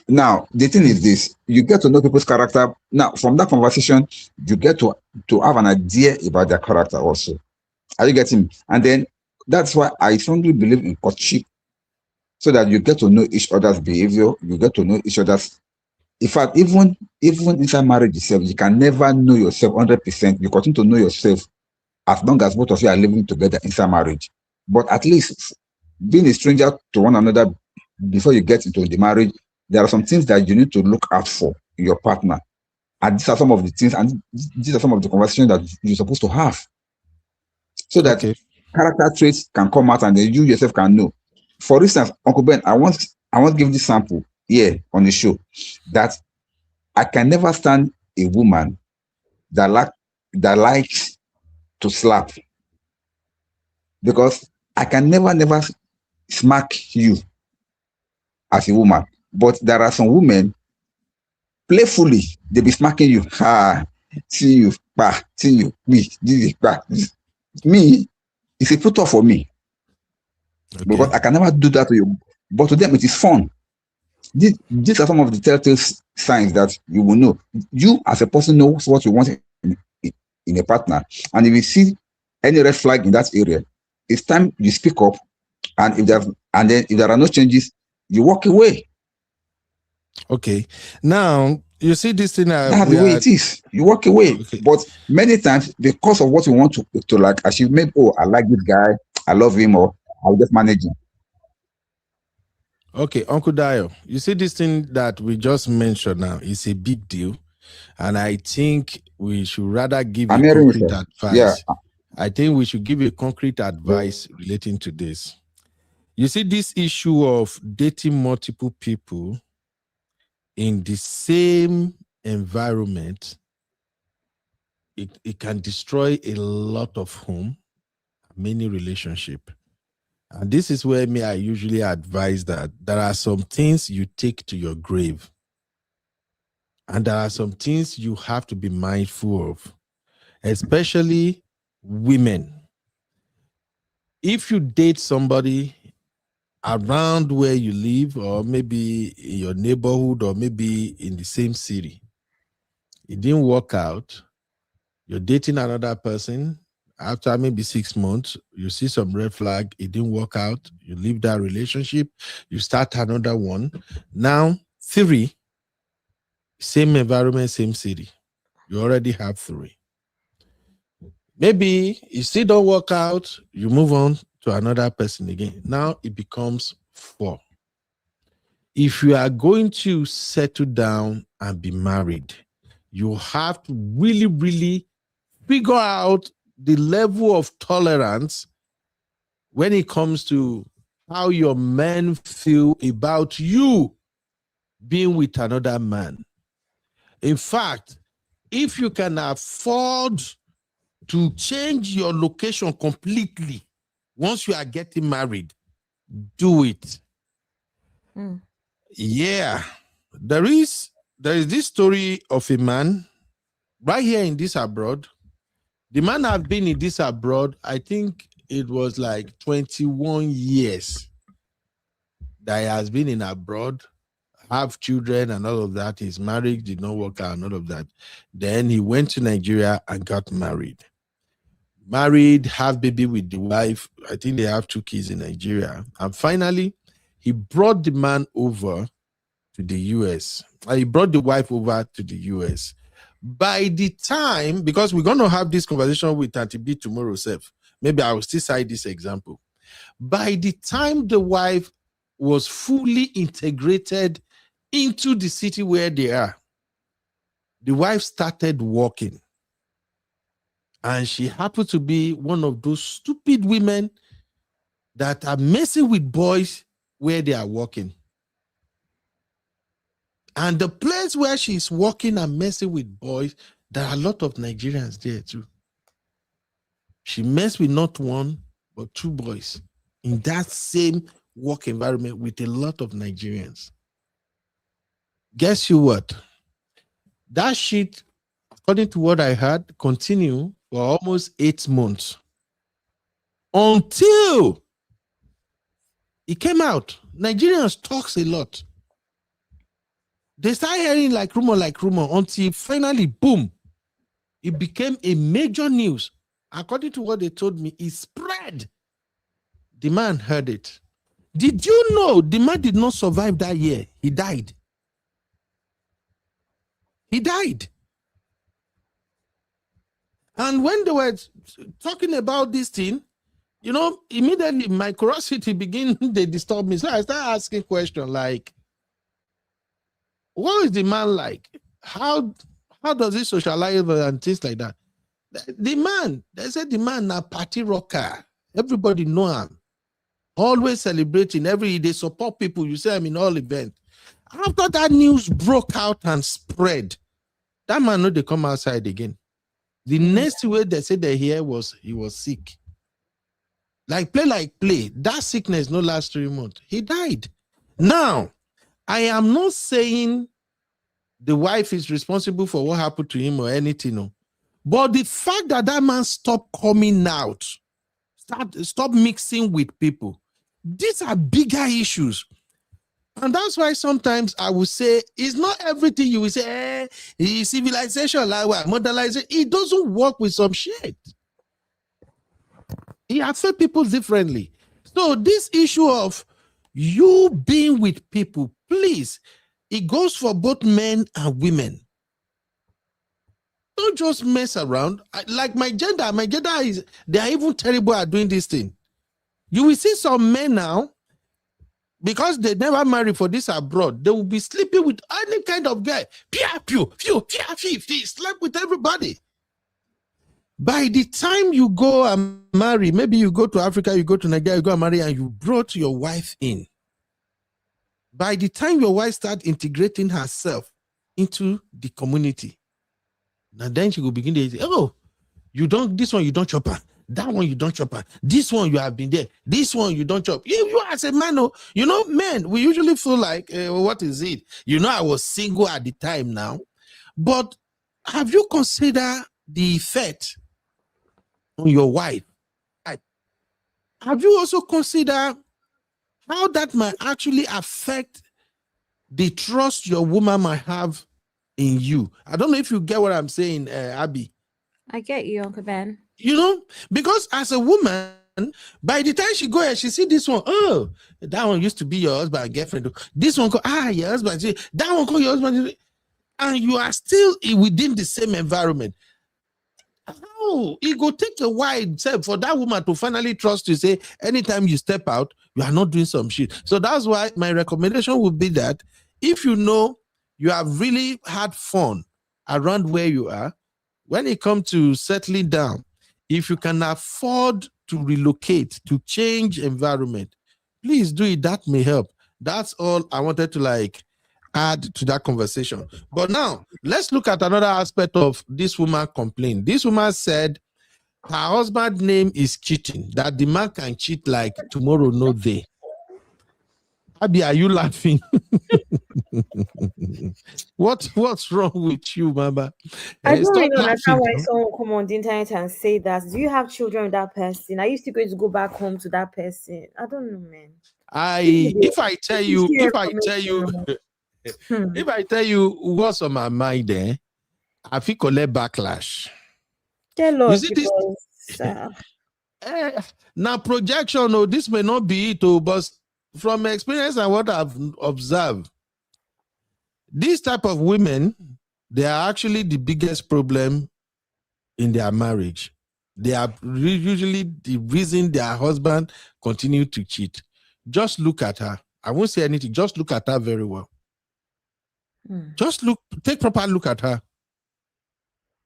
Now, the thing is this: you get to know people's character. Now, from that conversation, you get to have an idea about their character also. Are you getting me? And then that's why I strongly believe in courtship, so that you get to know each other's behavior, you get to know each other's. In fact, even inside marriage itself, you can never know yourself 100%. You continue to know yourself as long as both of you are living together inside marriage. But at least being a stranger to one another before you get into the marriage, there are some things that you need to look out for in your partner. And these are some of the things, and these are some of the conversations that you're supposed to have. So that character traits can come out and then you yourself can know. For instance, Uncle Ben, I want to give this sample here on the show, that I can never stand a woman that likes to slap, because I can never smack you as a woman. But there are some women, playfully, they be smacking you. See you, see you, me, it's a put off for me. Because I can never do that to you. But to them, it is fun. These are some of the telltale signs that you will know. You as a person knows what you want in a partner, and if you see any red flag in that area, it's time you speak up. And if there are no changes, you walk away. Okay. Now you see this thing. That's the way it is. You walk away. Okay. But many times, because of what you want to like achieve, maybe, oh, I like this guy, I love him, or I'll just manage him. Okay, Uncle Dio, you see this thing that we just mentioned now is a big deal, and I think we should rather give a concrete advice. Yeah. I think we should give a concrete advice relating to this. You see, this issue of dating multiple people in the same environment, it can destroy a lot of home, many relationship. And this is where I usually advise that there are some things you take to your grave. And there are some things you have to be mindful of, especially women. If you date somebody around where you live, or maybe in your neighborhood, or maybe in the same city, it didn't work out, you're dating another person, after maybe 6 months, you see some red flag, it didn't work out, you leave that relationship, you start another one. Now, 3, same environment, same city. You already have 3. Maybe it still don't work out, you move on to another person again. Now it becomes 4. If you are going to settle down and be married, you have to really, really figure out the level of tolerance when it comes to how your men feel about you being with another man. In fact, if you can afford to change your location completely once you are getting married, do it. Yeah. There is this story of a man right here in this abroad. The man have been in this abroad, I think it was like 21 years that he has been in abroad, have children and all of that. His marriage did not work out and all of that. Then he went to Nigeria and got married. Married, have baby with the wife. I think they have 2 kids in Nigeria. And finally, he brought the man over to the US. He brought the wife over to the US. By the time, because we're going to have this conversation with Auntie B tomorrow, maybe I will still cite this example. By the time the wife was fully integrated into the city where they are, the wife started walking. And she happened to be one of those stupid women that are messing with boys where they are walking. And the place where she's walking and messing with boys, there are a lot of Nigerians there too. She messed with not 1, but 2 boys in that same work environment with a lot of Nigerians. Guess you what? That shit, according to what I heard, continued for almost 8 months. Until it came out. Nigerians talks a lot. They start hearing like rumor, until finally, boom, it became a major news. According to what they told me, it spread. The man heard it. Did you know the man did not survive that year? He died. He died. And when they were talking about this thing, immediately my curiosity began to disturb me. So I started asking questions like, what is the man like? How does he socialize and things like that? The man, they said the man a party rocker. Everybody know him. Always celebrating. They support people. You say I'm in all events. After that news broke out and spread, that man know they come outside again. The next way they said they hear was he was sick. Like play. That sickness no last 3 months. He died. Now, I am not saying the wife is responsible for what happened to him or anything, no. But the fact that man stopped coming out, stop mixing with people, these are bigger issues. And that's why sometimes I would say it's not everything you will say, civilization, like what, modernization. It doesn't work with some shit. It affects people differently. So this issue of you being with people, please, it goes for both men and women. Don't just mess around. Like my gender is, they are even terrible at doing this thing. You will see some men now, because they never marry for this abroad, they will be sleeping with any kind of guy. Sleep with everybody. By the time you go and marry, maybe you go to Africa, you go to Nigeria, you go and marry, and you brought your wife in. By the time your wife starts integrating herself into the community, and then she will begin to say, oh, you don't, this one you don't chop her. That one you don't chop her. This one you have been there. This one you don't chop. You as a man, men, we usually feel like, what is it? I was single at the time now. But have you considered the effect on your wife? Have you also considered how that might actually affect the trust your woman might have in you? I don't know if you get what I'm saying, Abby. I get you, Uncle Ben. Because as a woman, by the time she go ahead, she see this one, oh, that one used to be your husband, girlfriend. This one, your husband. That one, your husband. And you are still within the same environment. How? It go take a while for that woman to finally trust you, say, anytime you step out, you are not doing some shit. So that's why my recommendation would be that if you know you have really had fun around where you are, when it comes to settling down, if you can afford to relocate, to change environment, please do it. That may help. That's all I wanted to add to that conversation. But now let's look at another aspect of this woman complaint. This woman said her husband's name is cheating, that the man can cheat like tomorrow, no day. Abby, are you laughing? What's wrong with you, Mama? I don't really understand why someone come on the internet and say that. Do you have children with that person? Are you still going to go back home to that person? I don't know, man. If I tell you what's on my mind, I feel collect backlash. Tell us, now projection, this may not be it, but from experience and what I've observed, this type of women, they are actually the biggest problem in their marriage. They are usually the reason their husband continue to cheat. Just look at her. I won't say anything. Just look at her very well. Just take proper look at her.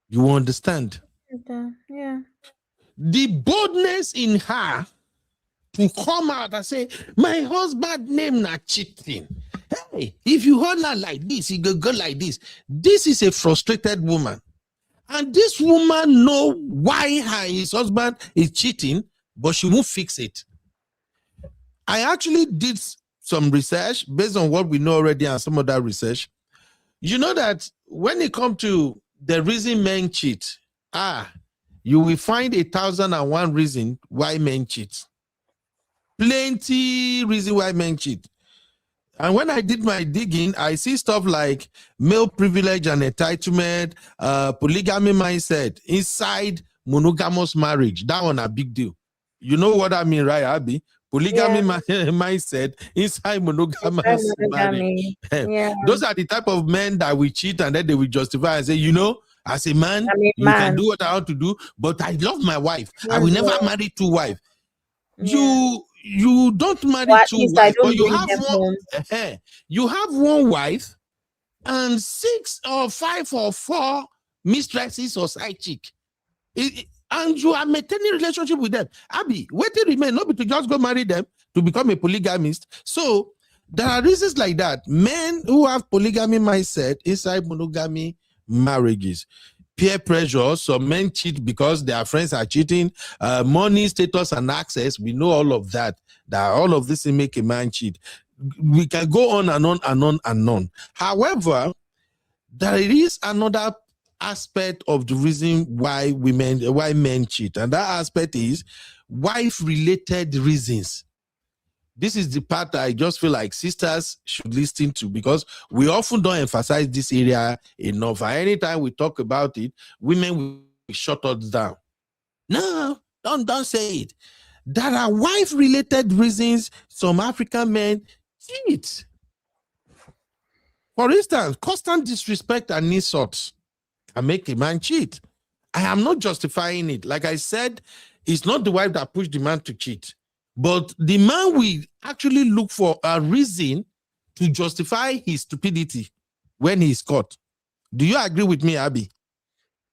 You will understand. Yeah. The boldness in her to come out and say, my husband name not cheating. Hey, if you hold her like this, you go like this. This is a frustrated woman. And this woman know why his husband is cheating, but she won't fix it. I actually did some research based on what we know already and some other research. You know that when it comes to the reason men cheat, you will find 1,001 reasons why men cheat. Plenty reason why men cheat. And when I did my digging, I see stuff like male privilege and entitlement, polygamy mindset inside monogamous marriage. That one a big deal. You know what I mean, right, Abby? Polygamy mindset inside monogamous marriage. Those are the type of men that will cheat and then they will justify and say, as a man, you can do what I want to do, but I love my wife. I will never marry two wives. You don't marry two wives, but you have one. You have one wife and 6 or 5 or 4 mistresses or side chick, and you are maintaining relationship with them. Abby, waiting remain not be to just go marry them to become a polygamist. So there are reasons like that. Men who have polygamy mindset inside monogamy marriages. Peer pressure, some men cheat because their friends are cheating, money, status, and access. We know all of that. That all of this will make a man cheat. We can go on and on and on and on. However, there is another aspect of the reason why men cheat, and that aspect is wife-related reasons. This is the part I just feel like sisters should listen to, because we often don't emphasize this area enough. And anytime we talk about it, women will shut us down. No, don't say it. There are wife-related reasons some African men cheat. For instance, constant disrespect and insults can make a man cheat. I am not justifying it. Like I said, it's not the wife that pushed the man to cheat, but the man will actually look for a reason to justify his stupidity when he's caught. Do you agree with me, Abby?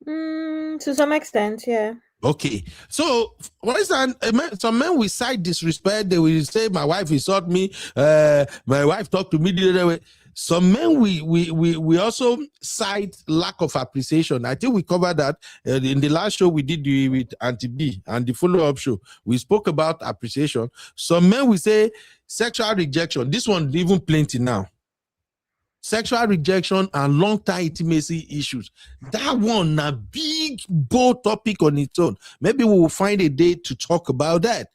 To some extent, yeah. Okay. So, for instance, some men will cite disrespect. They will say, my wife insulted me. My wife talked to me the other way. Some men we also cite lack of appreciation. I think we covered that in the last show we did with Auntie B and the follow-up show. We spoke about appreciation. Some men will say sexual rejection. This one even plenty now. Sexual rejection and long-term intimacy issues. That one a big, bold topic on its own. Maybe we will find a day to talk about that.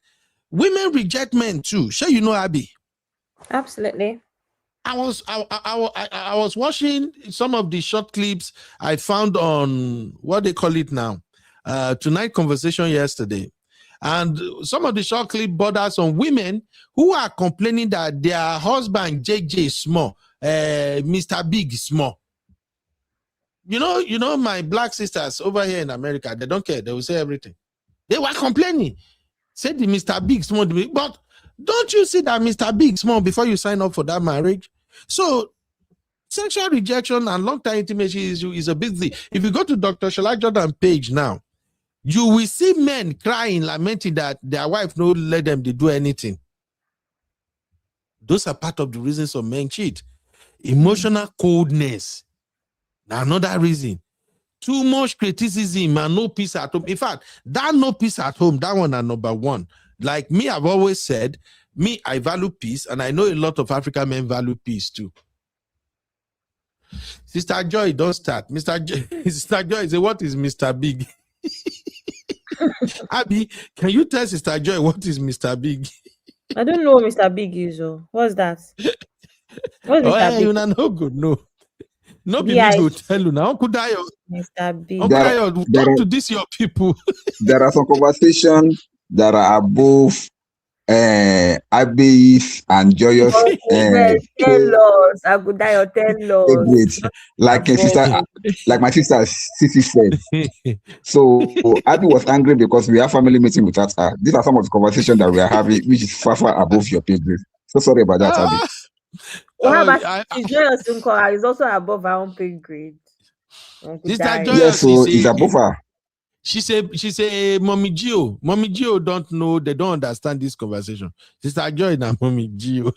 Women reject men too. Sure, you know, Abby. Absolutely. I was watching some of the short clips I found on what they call it now, Tonight Conversation yesterday. And some of the short clip borders on women who are complaining that their husband JJ is small, Mr. Big is small. You know, my black sisters over here in America, they don't care. They will say everything. They were complaining. Said the Mr. Big small, but don't you see that Mr. Big small before you sign up for that marriage? So sexual rejection and long-term intimacy is a big thing. If you go to Dr. Shalai Jordan page now, you will see men crying, lamenting that their wife don't let them do anything. Those are part of the reasons some men cheat. Emotional coldness. Now, another reason. Too much criticism and no peace at home. In fact, that no peace at home, that one are number one. Like me, I've always said, I value peace, and I know a lot of African men value peace too. Sister Joy, don't start. Sister Joy say, what is Mr. Big? Abby, can you tell Sister Joy what is Mr. Big? I don't know what Mr. Big is. What's that? What's Mr. Big? You know good, no. No be me go tell you now. Uncle Dayo. Mr. Big. Uncle Dayo, talk to this your people. There are some conversations that are above Abby's and Joyous. Tell us. Uncle Dayo, tell us. Like my sister Sissy said. So Abby was angry because we have family meeting without her. These are some of the conversations that we are having, which is far above your pay grade. So sorry about that, Abby. Well, how about Joyous Unko is also above our own pay grade? Yes, so it's above her. She say, Mommy Gio. Mommy Gio don't know, they don't understand this conversation. Sister Joy and Mommy Gio.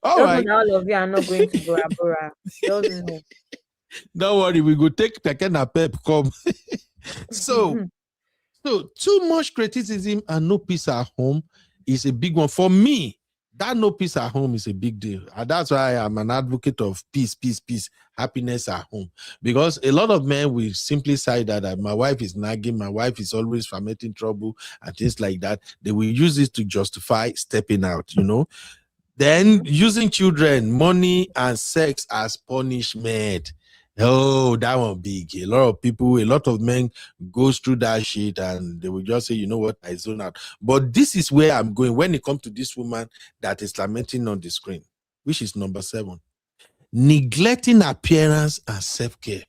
All right. All of you are not going to Bora Bora. Don't worry, we go take Tekena Pep, come. So too much criticism and no peace at home is a big one. For me, that no peace at home is a big deal. And that's why I am an advocate of peace, happiness at home. Because a lot of men will simply say that my wife is nagging, my wife is always fomenting trouble and things like that. They will use it to justify stepping out, you know. Then using children, money, and sex as punishment. Oh, that one big. A lot of men goes through that shit and they will just say, you know what, I zone out. But this is where I'm going when it comes to this woman that is lamenting on the screen, which is number 7. Neglecting appearance and self-care.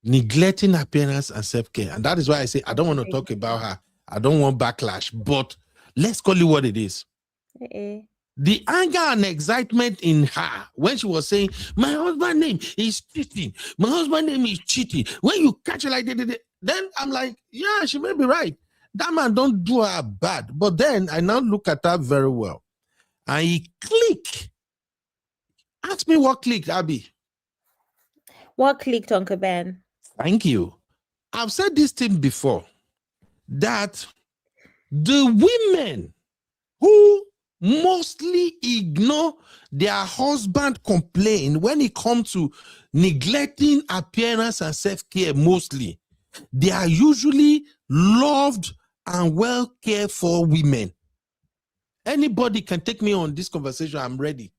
Neglecting appearance and self-care. And that is why I say I don't want to talk about her. I don't want backlash, but let's call it what it is. The anger and excitement in her when she was saying, my husband's name is cheating. My husband's name is cheating. When you catch her like that, then I'm like, yeah, she may be right. That man don't do her bad. But then I now look at her very well. And he clicked. Ask me what clicked, Abby. What clicked, Uncle Ben? Thank you. I've said this thing before, that the women who mostly ignore their husband complaint when it comes to neglecting appearance and self-care, mostly, they are usually loved and well cared for women. Anybody can take me on this conversation. I'm ready.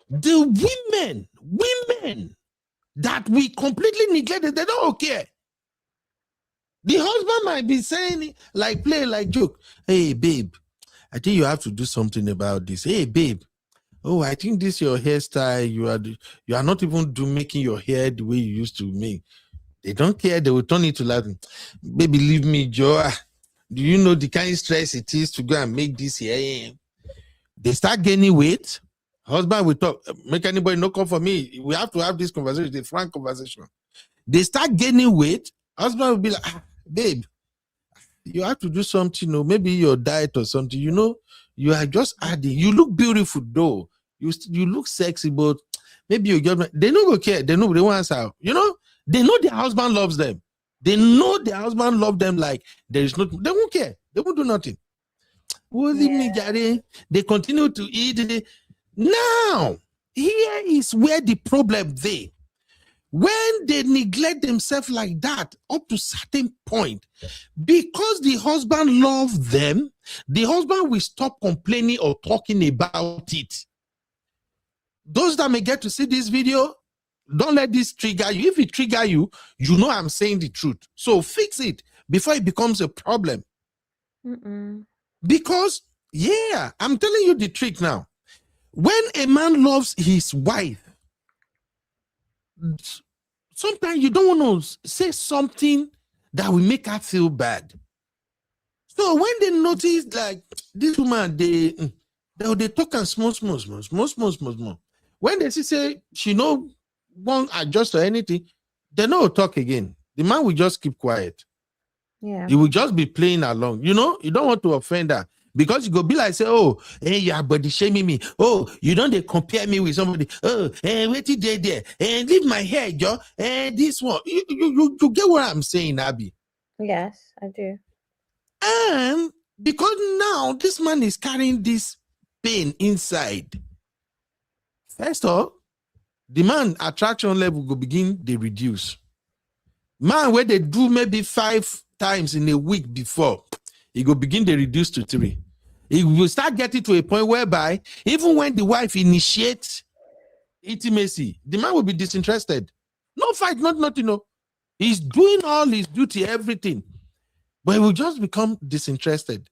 The women that we completely neglected, they don't care. The husband might be saying, like play, like joke. Hey, babe, I think you have to do something about this. Hey, babe. Oh, I think this your hairstyle. You are not even making your hair the way you used to make. They don't care. They will turn it to Latin. Baby, leave me, Joe. Do you know the kind of stress it is to go and make this hair? They start gaining weight. Husband will talk. Make anybody no come for me. We have to have this conversation, the frank conversation. They start gaining weight. Husband will be like, babe, you have to do something, maybe your diet or something. You are just adding. You look beautiful though. You look sexy, but maybe you get. They don't go care. They know they want answer. They know their husband loves them. They know their husband loves them. Like there is no. They won't care. They won't do nothing. They continue to eat. Now, here is where the problem they. When they neglect themselves like that, up to a certain point, because the husband loves them, the husband will stop complaining or talking about it. Those that may get to see this video, don't let this trigger you. If it trigger you, you know I'm saying the truth. So fix it before it becomes a problem. Because, I'm telling you the trick now. When a man loves his wife, sometimes you don't want to say something that will make her feel bad. So when they notice like this woman, they talk and small. When they say she won't adjust or anything, they don't talk again. The man will just keep quiet. Yeah. He will just be playing along. You don't want to offend her. Because you go be like, say, oh, hey, you are body shaming me. Oh, you don't they compare me with somebody. Oh, wait till they there. And leave my hair, Joe. And this one. You get what I'm saying, Abby? Yes, I do. And because now this man is carrying this pain inside. First of all, the man attraction level will begin to reduce. Man, where they do maybe 5 times in a week before, it will begin to reduce to 3. It will start getting to a point whereby even when the wife initiates intimacy, the man will be disinterested. No fight, nothing. He's doing all his duty, everything, but he will just become disinterested.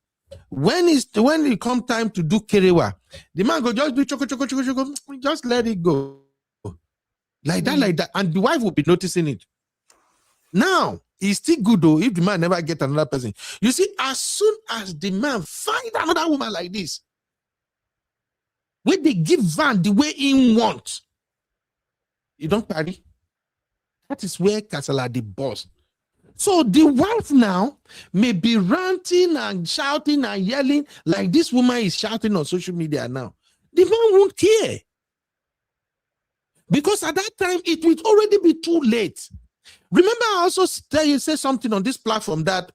When it comes time to do kerewa, the man go just do choco, just let it go. Like that, and the wife will be noticing it. Now, it's still good though if the man never get another person. You see, as soon as the man find another woman like this, when they give Van the way he wants, you don't party. That is where Kasala the boss. So the wife now may be ranting and shouting and yelling like this woman is shouting on social media now. The man won't care. Because at that time, it will already be too late. Remember, I also say something on this platform that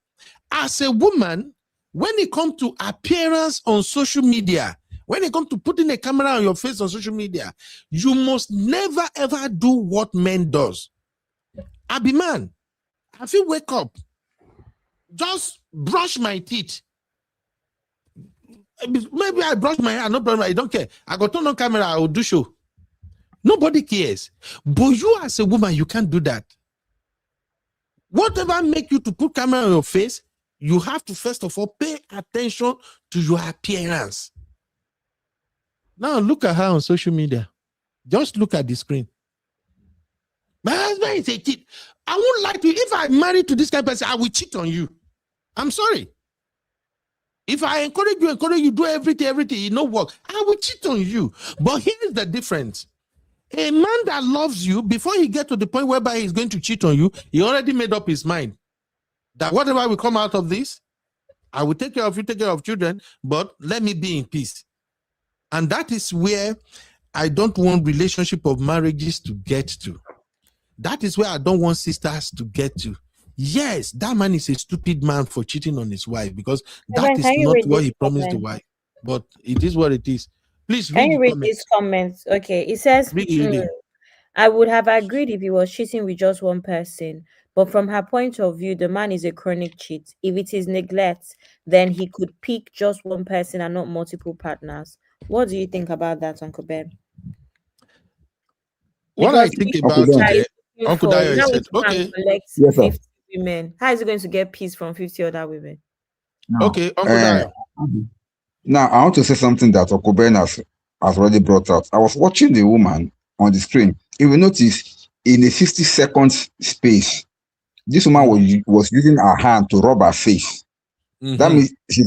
as a woman, when it comes to appearance on social media, when it comes to putting a camera on your face on social media, you must never ever do what men does. I be man. If you wake up, just brush my teeth. Maybe I brush my hair, no problem. I don't care. I go turn on camera, I will do show. Nobody cares. But you as a woman, you can't do that. Whatever make you to put camera on your face, you have to first of all pay attention to your appearance. Now look at her on social media. Just look at the screen. My husband is a cheat. I won't lie to you. If I'm married to this kind of person, I will cheat on you. I'm sorry. If I encourage you, do everything, you know what? I will cheat on you. But here's the difference. A man that loves you, before he gets to the point whereby he's going to cheat on you, he already made up his mind that whatever will come out of this, I will take care of you, take care of children, but let me be in peace. And that is where I don't want relationship of marriages to get to. That is where I don't want sisters to get to. Yes, that man is a stupid man for cheating on his wife because that is not what he promised the wife. But it is what it is. Please read, can you read these comments? Okay, it says, I would have agreed if he was cheating with just one person, But from her point of view, the man is a chronic cheat. If it is neglect, then he could pick just one person and not multiple partners. What do you think about that, Uncle Ben? What I Because think if about this it, guy is looking Uncle for, Dayo now said, to go and okay, collect Yes, sir. 50 women, how is he going to get peace from 50 other women? Now, okay, Uncle Dayo. now I want to say something that Okuben has already brought out. I was watching the woman on the screen. If you notice, in a 60 seconds space, this woman was using her hand to rub her face. That means she's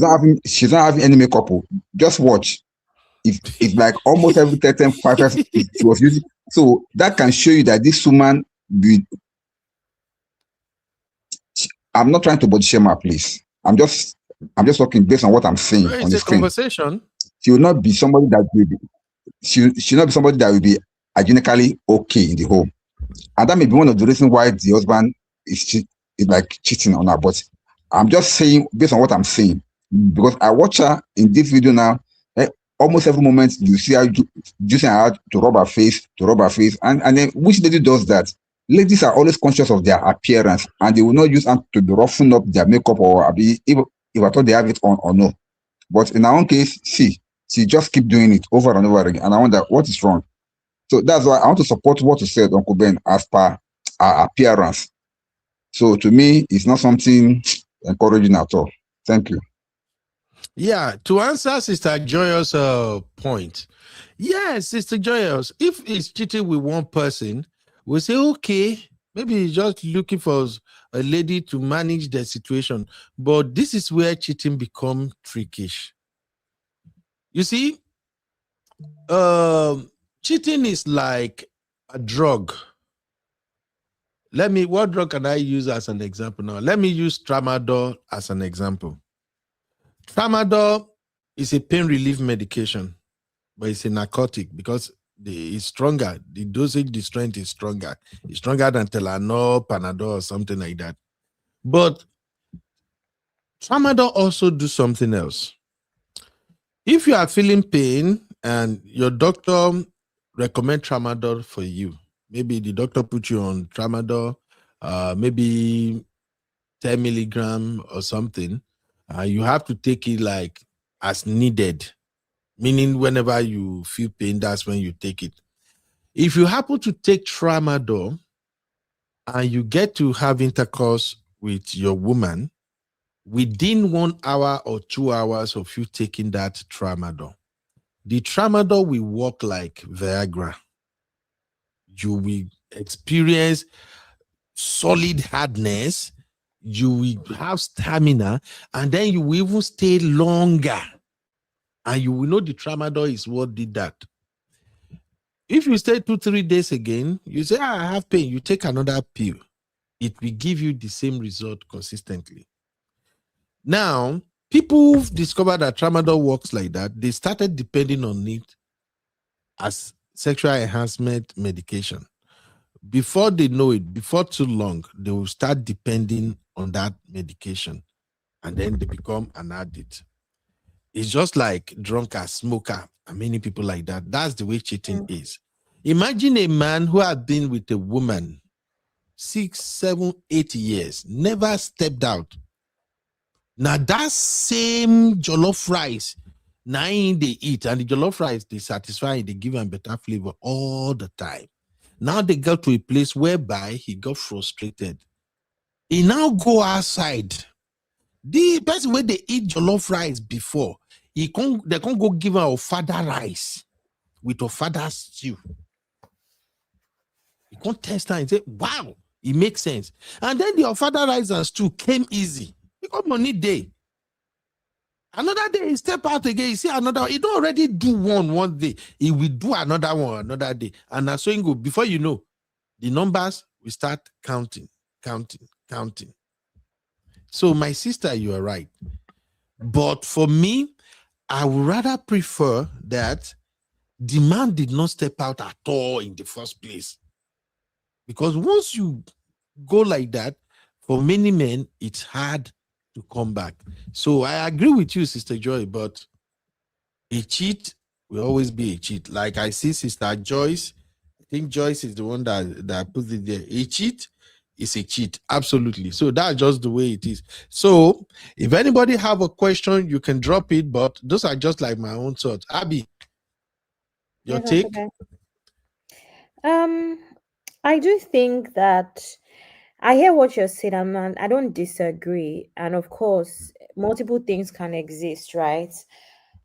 not having any makeup. Just watch. It's like almost every 10 she was using. So that can show you that this woman I'm not trying to body shame her, please. I'm just talking based on what I'm seeing Well, on it's the a screen. conversation. She will not be somebody that will be she'll not be somebody that will be hygienically okay in the home. And that may be one of the reasons why the husband is like cheating on her. But I'm just saying based on what I'm seeing. Because I watch her in this video now, almost every moment you see her using her hand to rub her face, and then which lady does that? Ladies are always conscious of their appearance, and they will not use hand to be roughing up their makeup or if I thought they have it on or no. But in our own case, she just keep doing it over and over again, and I wonder what is wrong. So that's why I want to support what you said, Uncle Ben, as per our appearance. So to me, it's not something encouraging at all. Thank you. Yeah, to answer Sister Joyous' point, yes, Sister Joyous, if he's cheating with one person, we say, okay, maybe he's just looking for a lady to manage the situation. But this is where cheating becomes trickish. You see, cheating is like a drug. What drug can I use as an example now? Let me use tramadol as an example. Tramadol is a pain relief medication, but it's a narcotic because it's stronger. The dosage, the strength is stronger. It's stronger than Tylenol, Panadol, or something like that. But tramadol also do something else. If you are feeling pain and your doctor recommend tramadol for you, maybe the doctor put you on tramadol, maybe 10 milligram or something, you have to take it like as needed, meaning whenever you feel pain, that's when you take it. If you happen to take tramadol and you get to have intercourse with your woman within 1 hour or 2 hours of you taking that tramadol, the tramadol will work like Viagra. You will experience solid hardness, you will have stamina, and then you will even stay longer. And you will know the tramadol is what did that. If you stay 2-3 days again, you say, I have pain, you take another pill. It will give you the same result consistently. Now, people who've discovered that tramadol works like that, they started depending on it as sexual enhancement medication. Before they know it, before too long, they will start depending on that medication, and then they become an addict. It's just like drunker, smoker, and many people like that. That's the way cheating is. Imagine a man who had been with a woman 6, 7, 8 years, never stepped out. Now that same jollof rice, now they eat, and the jollof rice, they satisfy, they give him better flavor all the time. Now they got to a place whereby he got frustrated. He now go outside. The person where they eat jollof rice before, they can't go give her a father rice with a father stew. You can't test her and say, wow, it makes sense. And then the father rice and stew came easy because money day. Another day, he step out again, you see another, he don't already do one day. He will do another one another day. And that's so you go, before you know, the numbers will start counting. So my sister, you are right. But for me, I would rather prefer that the man did not step out at all in the first place. Because once you go like that, for many men, it's hard to come back. So I agree with you, Sister Joy, but a cheat will always be a cheat. Like I see Sister Joyce, I think Joyce is the one that puts it there. A cheat it's a cheat. Absolutely. So that's just the way it is. So if anybody have a question, you can drop it, but those are just like my own thoughts. Abby, your Yes, Uncle take? Ben. I do think that I hear what you're saying, and I don't disagree. And of course, multiple things can exist, right?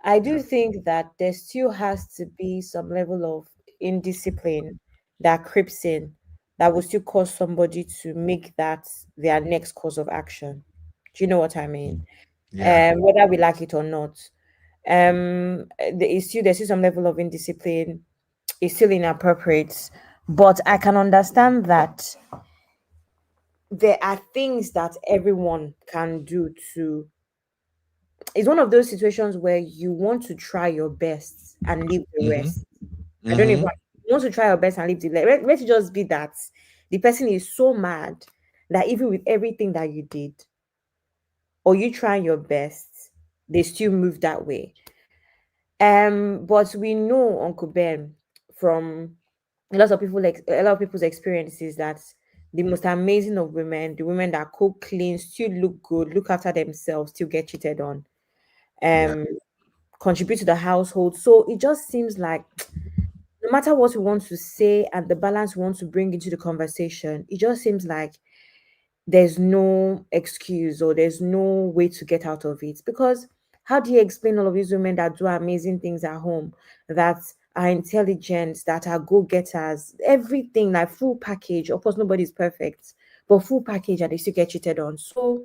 I do think that there still has to be some level of indiscipline that creeps in that will still cause somebody to make that their next course of action. Do you know what I mean? Yeah. Whether we like it or not. There's still some level of indiscipline. It's still inappropriate, but I can understand that there are things that everyone can do to. It's one of those situations where you want to try your best and leave the Mm-hmm. rest. I don't even Mm-hmm. you want to try your best and leave the let it just be that the person is so mad that even with everything that you did or you trying your best, they still move that way. But we know, Uncle Ben, from a lot of people's experiences, that the most amazing of women, the women that cook, clean, still look good, look after themselves, still get cheated on, Yeah. um, contribute to the household. So it just seems like no matter what we want to say and the balance we want to bring into the conversation, it just seems like there's no excuse or there's no way to get out of it. Because how do you explain all of these women that do amazing things at home, that are intelligent, that are go-getters, everything like full package? Of course, nobody's perfect, but full package, and they still get cheated on. So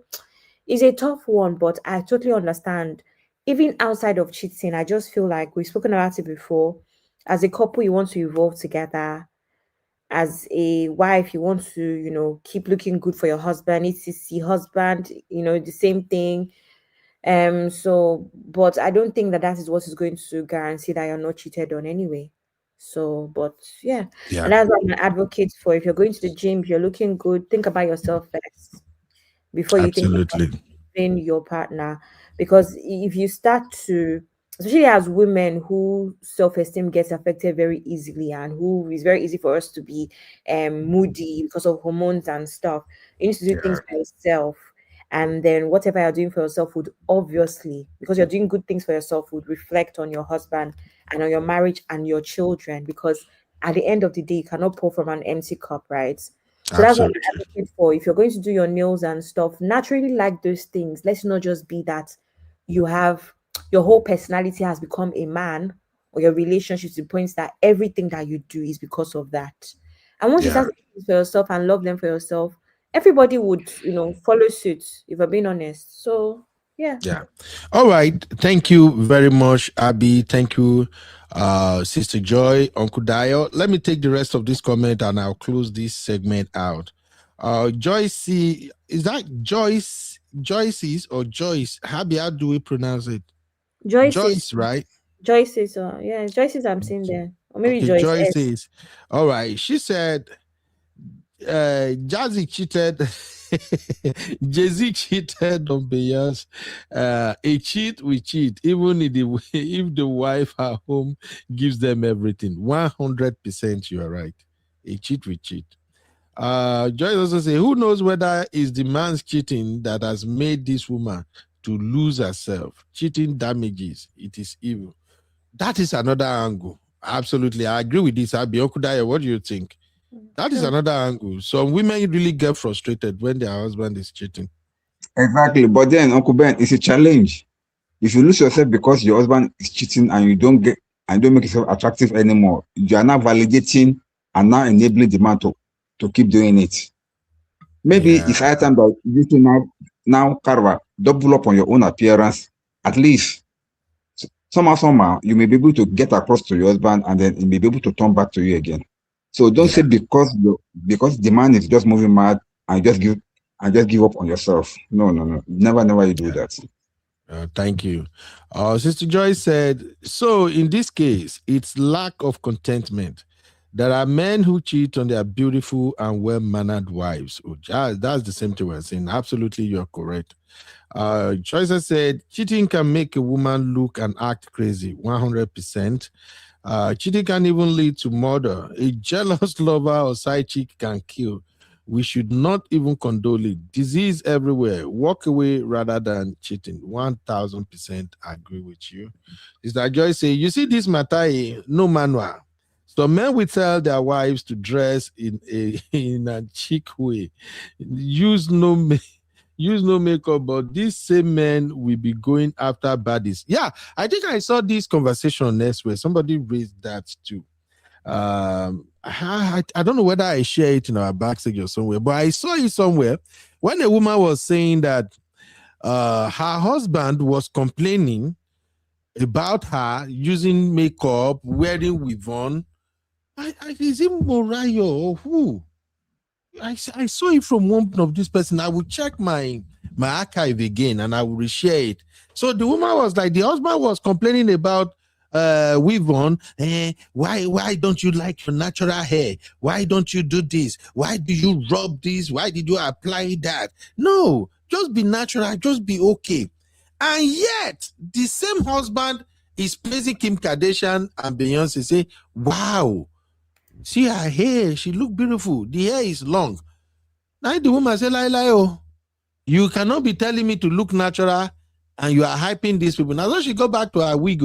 it's a tough one, but I totally understand. Even outside of cheating, I just feel like we've spoken about it before. As a couple, you want to evolve together. As a wife, you want to, keep looking good for your husband, etc. Husband, the same thing. So, but I don't think that that is what is going to guarantee that you're not cheated on anyway. So, but yeah, Yeah. and that's what I'm an advocate for. If you're going to the gym, if you're looking good, think about yourself first before you think about Absolutely. in your partner. Because if you start to, especially as women who self-esteem gets affected very easily and who is very easy for us to be moody because of hormones and stuff, you need to do Yeah. things by yourself. And then whatever you're doing for yourself would obviously, because you're doing good things for yourself, would reflect on your husband and on your marriage and your children. Because at the end of the day, you cannot pour from an empty cup, right? So that's what I'm Absolutely. advocating for. If you're going to do your nails and stuff, naturally like those things. Let's not just be that you have your whole personality has become a man, or your relationship to the point that everything that you do is because of that. And once you Yeah. start to do things for yourself and love them for yourself, everybody would, follow suit, if I'm being honest. So yeah. Yeah. All right. Thank you very much, Abby. Thank you, Sister Joy, Uncle Dio. Let me take the rest of this comment and I'll close this segment out. Joyce, is that Joyce? Joyce's or Joyce? How do we pronounce it? Joyce's Joyce, right? Joyce's yeah, Joyce's I'm seeing there. Or maybe Okay, Joyce Joyce S. is all right. She said Jazzy cheated. Jay-Z cheated on Beyonce. A cheat, we cheat, even if the wife at home gives them everything. 100% you are right. A cheat, we cheat. Joyce also say, who knows whether it's the man's cheating that has made this woman to lose herself. Cheating damages. It is evil. That is another angle. Absolutely. I agree with this. Abi Okudaya, what do you think? That is Sure. another angle. Some women really get frustrated when their husband is cheating. Exactly. But then, Uncle Ben, it's a challenge. If you lose yourself because your husband is cheating and you don't make yourself attractive anymore, you are now validating and now enabling the man to keep doing it. Maybe Yeah. it's high time that you two now Carver, double up on your own appearance. At least somehow, you may be able to get across to your husband and then he may be able to turn back to you again. So don't say because the man is just moving mad and just give up on yourself. No. Never you do that. Thank you. Sister Joyce said, so in this case, it's lack of contentment. There are men who cheat on their beautiful and well-mannered wives. Oh, that's the same thing we're saying. Absolutely, you're correct. Joyce said, cheating can make a woman look and act crazy. 100%. Cheating can even lead to murder. A jealous lover or side chick can kill. We should not even condone it. Disease everywhere. Walk away rather than cheating. 1000% agree with you. Is that Joy say, you see this matter, no manual. So men will tell their wives to dress in a chic way. Use no makeup, but these same men will be going after baddies. Yeah, I think I saw this conversation next where somebody raised that too. I don't know whether I share it in our backstage or somewhere, but I saw it somewhere when a woman was saying that her husband was complaining about her using makeup, wearing weave on. Is it Morayo or who? I saw it from one of this person. I will check my archive again and I will reshare it. So the woman was like, the husband was complaining about weave on. Why don't you like your natural hair? Why don't you do this? Why do you rub this? Why did you apply that? No, just be natural, just be okay. And yet the same husband is praising Kim Kardashian and Beyonce, say, wow, see her hair, she look beautiful, the hair is long. Now the woman say, oh, you cannot be telling me to look natural and you are hyping these people. Now she go back to her wig,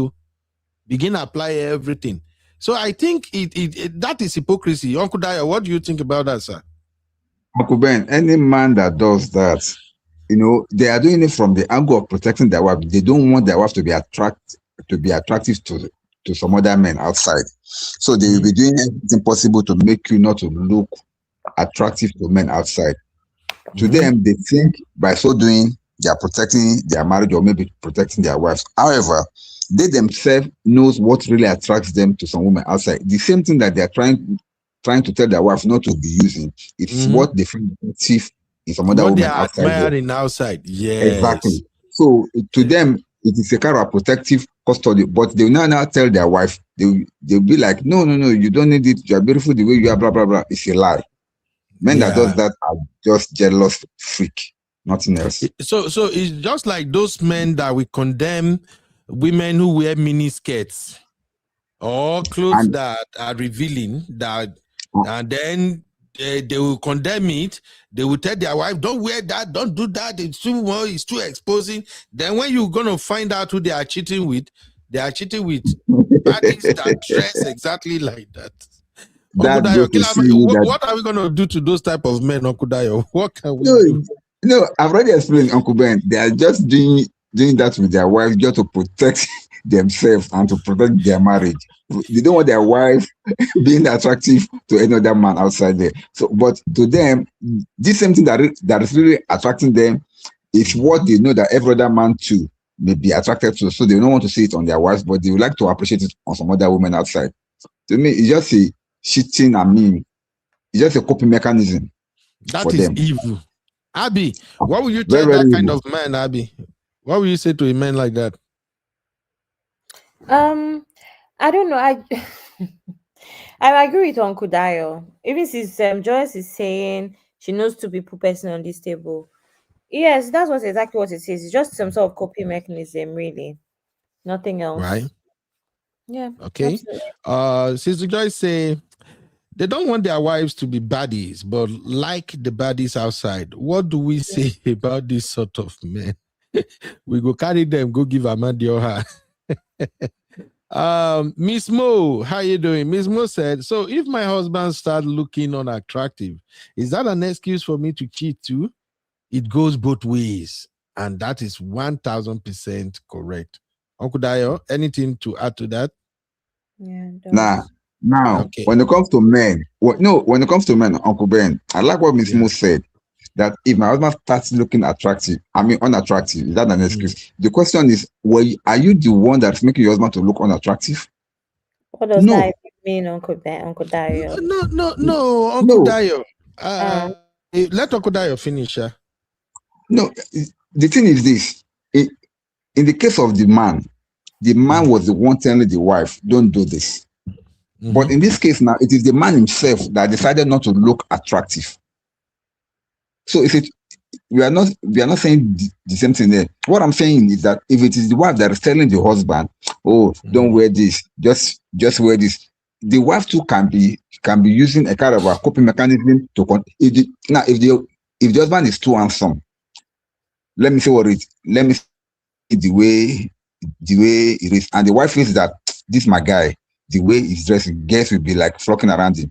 begin apply everything. So I think that is hypocrisy. Uncle Daya, what do you think about that, sir? Uncle Ben, any man that does that, they are doing it from the angle of protecting their wife. They don't want their wife to be attractive to some other men outside. So they will be doing everything possible to make you not to look attractive to men outside. To them, they think by so doing, they are protecting their marriage or maybe protecting their wives. However, they themselves knows what really attracts them to some women outside. The same thing that they are trying to tell their wife not to be using. It's what they find attractive in some other women outside. They are admiring outside. Yes. Exactly. So to them, it is a kind of protective custody, but they will now tell their wife, they'll be like, no, you don't need it. You are beautiful the way you are, blah, blah, blah. It's a lie. Men that does that are just jealous freak, nothing else. So it's just like those men that we condemn women who wear mini skirts or clothes that are revealing that, and then they will condemn it. They will tell their wife, don't wear that, don't do that, it's too exposing. Then when you're gonna find out who they are cheating with baddies that dress exactly like that. What are we gonna do to those type of men, Uncle Dayo? What can we do? No, I've already explained, Uncle Ben. They are just doing that with their wife just to protect themselves and to protect their marriage. They don't want their wife being attractive to any other man outside there. So, but to them, this same thing that is really attracting them is what they know that every other man too may be attracted to. So they don't want to see it on their wives, but they would like to appreciate it on some other women outside. To me, it's just a cheating. It's just a coping mechanism. That is them. Evil. Abby, what will you tell that kind of man, Abby? What will you say to a man like that? I don't know. I agree with Uncle Dayo. Even since Joyce is saying she knows two people person on this table. Yes, that's exactly what it is. It's just some sort of coping mechanism, really. Nothing else. Right. Yeah. Okay. Sister Joyce say they don't want their wives to be baddies, but like the baddies outside. What do we say about this sort of men? We go carry them, go give Amandi or her. Miss Mo, how you doing? Miss Mo said, so if my husband starts looking unattractive, is that an excuse for me to cheat too? It goes both ways, and that is 1000% correct. Uncle Dayo, anything to add to that? Yeah. Now, okay. When it comes to men, Uncle Ben, I like what Miss Mo said, that if my husband starts looking unattractive, is that an excuse? The question is, are you the one that's making your husband to look unattractive? What does that mean, Uncle Dayo? No, Uncle Dayo. Let Uncle Dayo finish. No, the thing is this. In the case of the man was the one telling the wife, don't do this. But in this case now, it is the man himself that decided not to look attractive. So we are not saying the same thing there. What I'm saying is that if it is the wife that is telling the husband, oh, don't wear this, just wear this, the wife too can be using a kind of a coping mechanism to if the husband is too handsome, let me see the way it is, and the wife feels that this my guy, the way he's dressing, guests will be like flocking around him.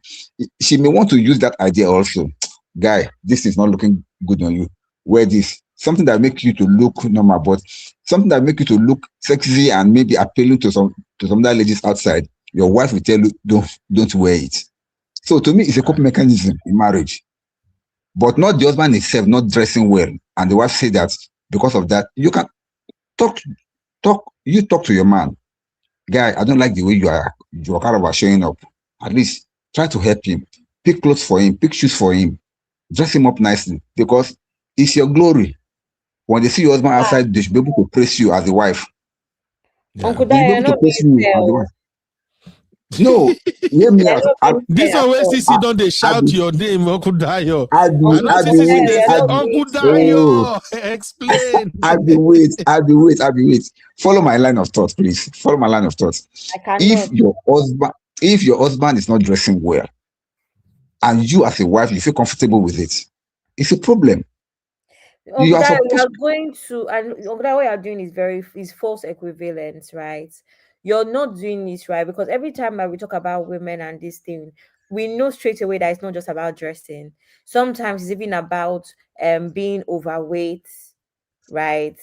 She may want to use that idea also. Guy, this is not looking good on you. Wear this. Something that makes you to look normal, but something that makes you to look sexy and maybe appealing to some other ladies outside. Your wife will tell you, don't wear it. So to me, it's a coping mechanism in marriage. But not the husband himself not dressing well. And the wife say that because of that, you can talk to your man. Guy, I don't like the way you are kind of showing up. At least try to help him. Pick clothes for him, pick shoes for him, dress him up nicely, because it's your glory. When they see your husband outside, they should be able to praise you as a wife. Uncle Daya, not no, hear me out. This always CC don't they shout your name, Uncle Dayo. Uncle Dayo, explain. I'll be wait. Follow my line of thought, please. Follow my line of thought. If your husband is not dressing well, and you as a wife you feel comfortable with it, it's a problem. You are going to, and what you're doing is false equivalence, right? You're not doing this right, because every time we talk about women and this thing, we know straight away that it's not just about dressing. Sometimes it's even about being overweight, right?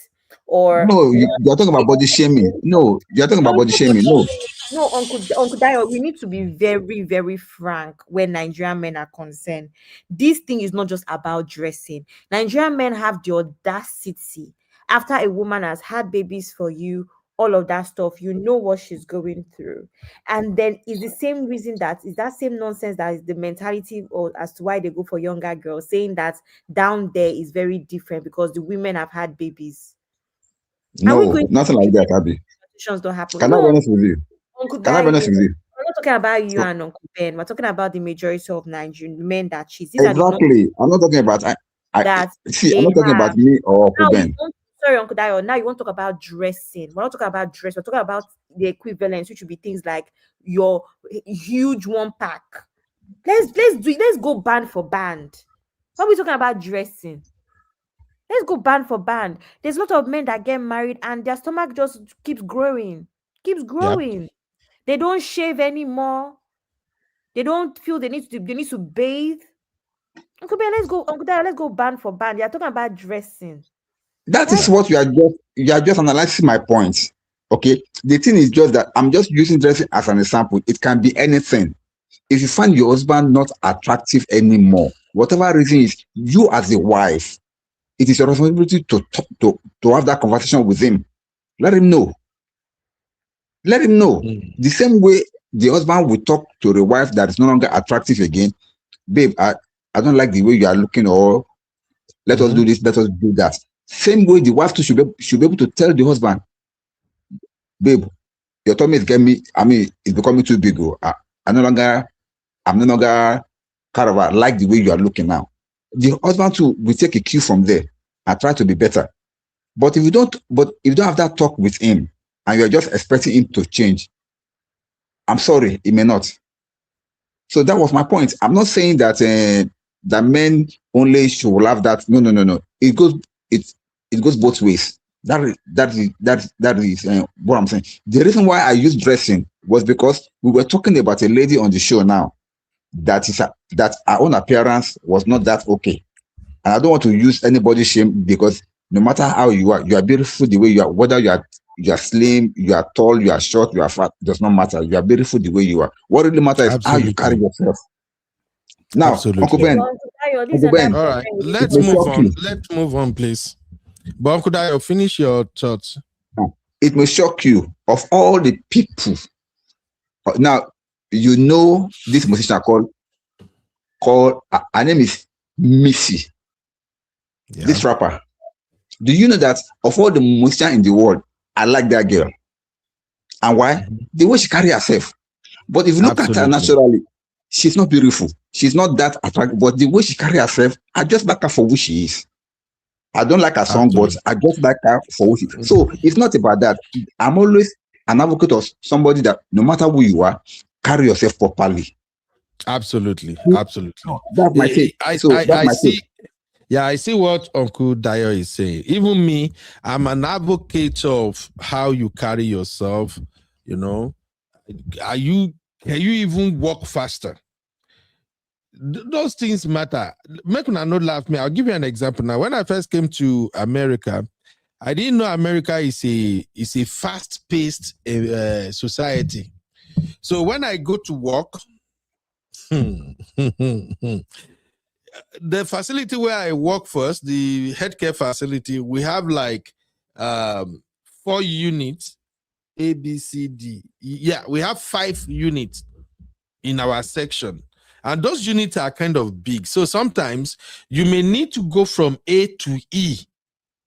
Or no, you're talking about body shaming. No, you're talking about body shaming. No, Uncle Dayo, we need to be very, very frank when Nigerian men are concerned. This thing is not just about dressing. Nigerian men have the audacity, after a woman has had babies for you, all of that stuff, you know what she's going through. And then it's the same reason that same nonsense that is the mentality as to why they go for younger girls, saying that down there is very different because the women have had babies. No, nothing like that, Abby. Don't happen. Can I be honest with you? Uncle Can I be honest with you? We're not talking about you and Uncle Ben. We're talking about the majority of Nigerian men that cheat. Exactly. I'm not talking about I'm not talking about me or Uncle Ben. Sorry, Uncle Dayo. Now you want to talk about dressing. We're not talking about dress. We're talking about the equivalence, which would be things like your huge one pack. Let's go band for band. When we're talking about dressing, let's go band for band. There's a lot of men that get married and their stomach just keeps growing. Yep. They don't shave anymore. They don't feel they need to bathe. Uncle Ben, let's go band for band. You're talking about dressing. That is what you are just analyzing my points. Okay. The thing is just that I'm just using dressing as an example. It can be anything. If you find your husband not attractive anymore, whatever reason is, you as a wife, it is your responsibility to have that conversation with him. Let him know. The same way the husband will talk to the wife that is no longer attractive again. Babe, I don't like the way you are looking, or let us do this, let us do that. Same way the wife too should be able to tell the husband, babe, your tummy is getting me, it's becoming too big. I'm no longer kind of like the way you are looking now. The husband too will take a cue from there and try to be better. But if you don't have that talk with him and you're just expecting him to change, I'm sorry, he may not. So that was my point. I'm not saying that that men only should have that. No. It goes both ways. That is what I'm saying. The reason why I used dressing was because we were talking about a lady on the show now that her own appearance was not that okay. And I don't want to use anybody's shame, because no matter how you are beautiful the way you are, whether you are slim, you are tall, you are short, you are fat, does not matter. You are beautiful the way you are. What really matters is how you carry yourself. Now, Uncle Ben. All right, let's move on. Let's move on, please. But Uncle Dayo, finish your thoughts. It may shock you, of all the people. Now, you know this musician called her name is Missy. Yeah. This rapper. Do you know that of all the musicians in the world, I like that girl? And why? The way she carry herself. But if you look at her naturally, she's not beautiful. She's not that attractive. But the way she carry herself, I just like her for who she is. I don't like her song, but I just like her for who she is. So it's not about that. I'm always an advocate of somebody that no matter who you are, carry yourself properly. Absolutely. That's my take. I see. Yeah, I see what Uncle Dio is saying. Even me, I'm an advocate of how you carry yourself. You know, can you even walk faster? Those things matter. Make una not laugh me. I'll give you an example. Now, when I first came to America, I didn't know America is a fast-paced society. So when I go to work, the facility where I work first, the healthcare facility, we have like 4 units, A, B, C, D. Yeah, we have 5 units in our section. And those units are kind of big. So sometimes you may need to go from A to E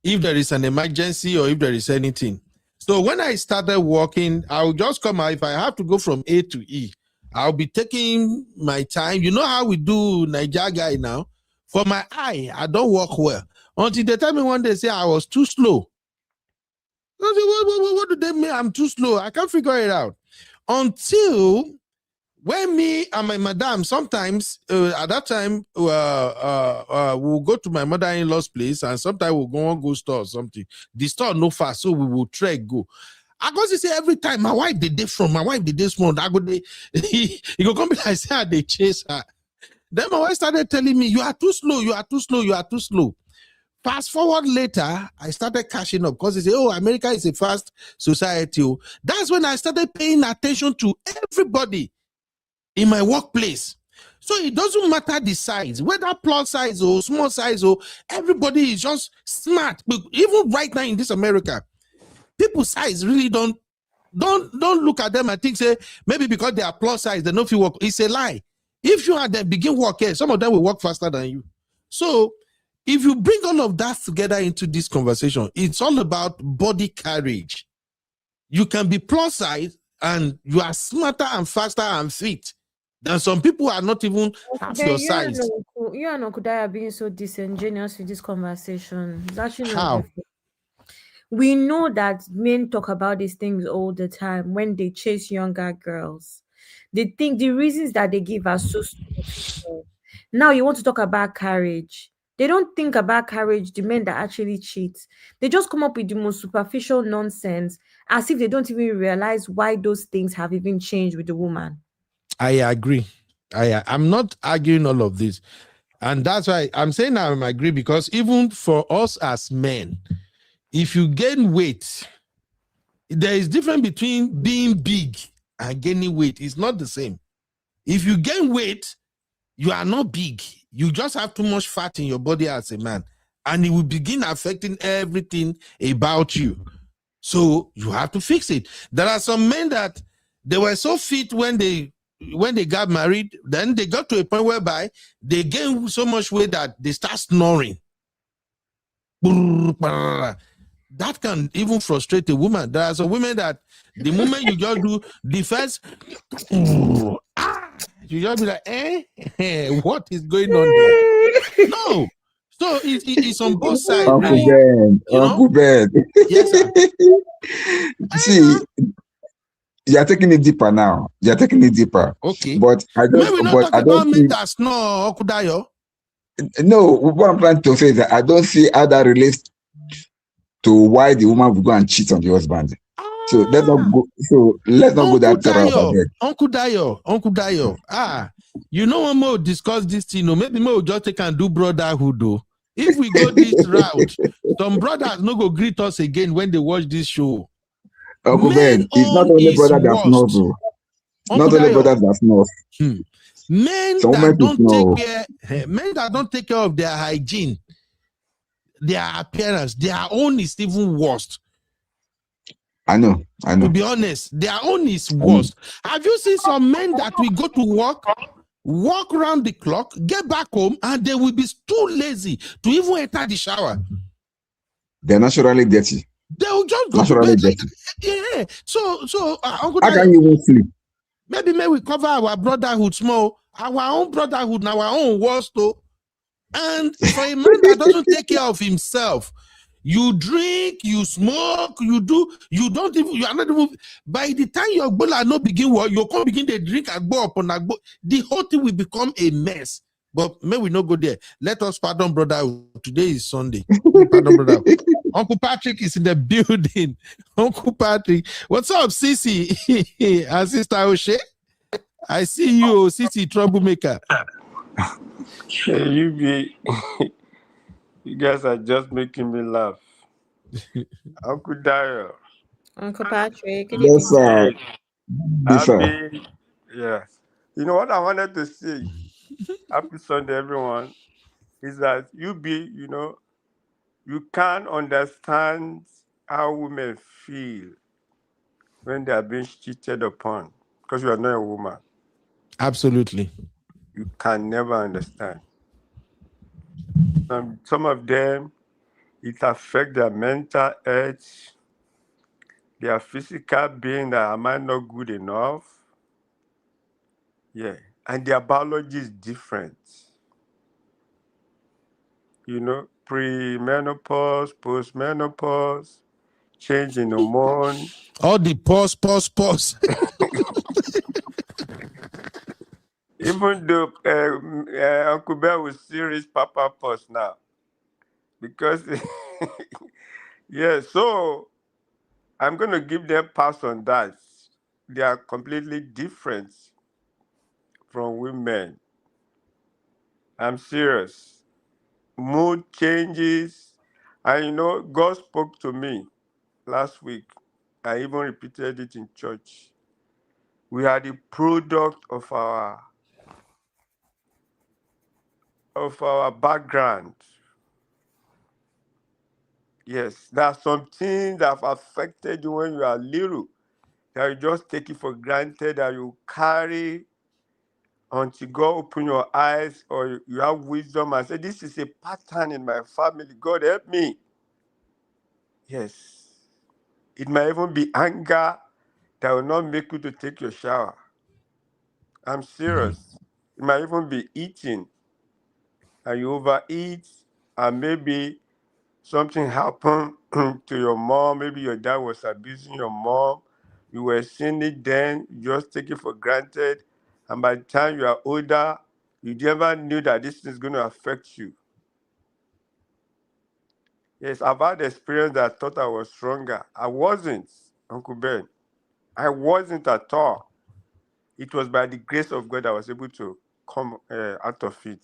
if there is an emergency or if there is anything. So when I started working, I'll just come out. If I have to go from A to E, I'll be taking my time. You know how we do Nigerian guy now? For my eye, I don't work well. Until they tell me one day, say I was too slow. I say, what do they mean I'm too slow? I can't figure it out. Until when me and my madam, sometimes at that time, we'll go to my mother-in-law's place and sometimes we'll go store or something. The store no far, so we will trek go. I go to say every time my wife did this from, my wife did this one. I go he go come be like say they chase her. Then my wife started telling me, you are too slow, you are too slow, you are too slow. Fast forward later, I started catching up because they say, oh, America is a fast society. That's when I started paying attention to everybody in my workplace. So it doesn't matter the size, whether plus size or small size or everybody is just smart. But even right now in this America, people's size really don't look at them and think, say, maybe because they are plus size, they don't feel work. It's a lie. If you are them begin work here, some of them will work faster than you. So if you bring all of that together into this conversation, it's all about body carriage. You can be plus size and you are smarter and faster and fit than some people are not even half your size. You and Okudai are being so disingenuous with this conversation. It's actually not How? different. We know that men talk about these things all the time when they chase younger girls. They think the reasons that they give are so superficial. Now you want to talk about courage. They don't think about courage, the men that actually cheat. They just come up with the most superficial nonsense as if they don't even realize why those things have even changed with the woman. I agree. I'm not arguing all of this. And that's why I'm saying I agree, because even for us as men, if you gain weight, there is difference between being big and gaining weight. It's not the same. If you gain weight, you are not big. You just have too much fat in your body as a man, and it will begin affecting everything about you. So you have to fix it. There are some men that they were so fit when they got married, then they got to a point whereby they gain so much weight that they start snoring. That can even frustrate a woman. There are some women that the moment you just do the first, you just be like, what is going on here? No. So it's on both sides. Uncle really. Ben, Uncle Ben. Yes, sir. See, you are taking it deeper now. You are taking it deeper. Okay. But I don't. Maybe not But talk I about don't men see. that snore, Okudayo. No, what I'm trying to say is that I don't see how that relates to why the woman would go and cheat on the husband. So let's not go. So let's not go that route. Uncle Dayo. You know when we'll discuss this thing, maybe we'll just take and do brotherhood though. If we go this route, some brothers no go greet us again when they watch this show. Uncle Ben, it's not only brother that snores, though. Not only brothers that snores. Men that don't take care of their hygiene, their appearance, their own is even worse. I know. To be honest, their own is worse. Have you seen some men that will go to work, walk around the clock, get back home, and they will be too lazy to even enter the shower? They're naturally dirty. They will just go naturally to bed. dirty. Yeah. So Uncle how can you even sleep? Maybe we cover our brotherhood small, our own brotherhood, and our own worst though. And for a man that doesn't take care of himself, You drink, you smoke, you are not even, by the time your bola no begin work, you can't begin to drink and go up on a go. The whole thing will become a mess. But may we not go there. Let us pardon, brother. Today is Sunday. Pardon, brother. Uncle Patrick is in the building. Uncle Patrick. What's up, Sissy? And Sister Oshe? I see you, Sissy, troublemaker. You guys are just making me laugh. Uncle Dario. Uncle Patrick. Good Yes, sir. Yes, sir. Happy, yes. You know what I wanted to say? Happy Sunday, everyone. Is that you can't understand how women feel when they are being cheated upon because you are not a woman. Absolutely. You can never understand. Some of them, it affects their mental health, their physical being, that am I not good enough? Yeah. And their biology is different. Pre-menopause, post-menopause, change in hormone. All the pause. Even though Uncle Bear will serious Papa pause now. Because, yeah, so I'm going to give them pass on that. They are completely different from women. I'm serious. Mood changes. And God spoke to me last week. I even repeated it in church. We are the product of our background. Yes, there are some things that have affected you when you are little, that you just take it for granted, that you carry until God open your eyes or you have wisdom and say, this is a pattern in my family. God help me. Yes. It might even be anger that will not make you to take your shower. I'm serious. It might even be eating and you overeat and maybe something happened to your mom. Maybe your dad was abusing your mom. You were seeing it then. You just take it for granted. And by the time you are older, you never knew that this is going to affect you. Yes, I've had experience that I thought I was stronger. I wasn't, Uncle Ben. I wasn't at all. It was by the grace of God I was able to come out of it.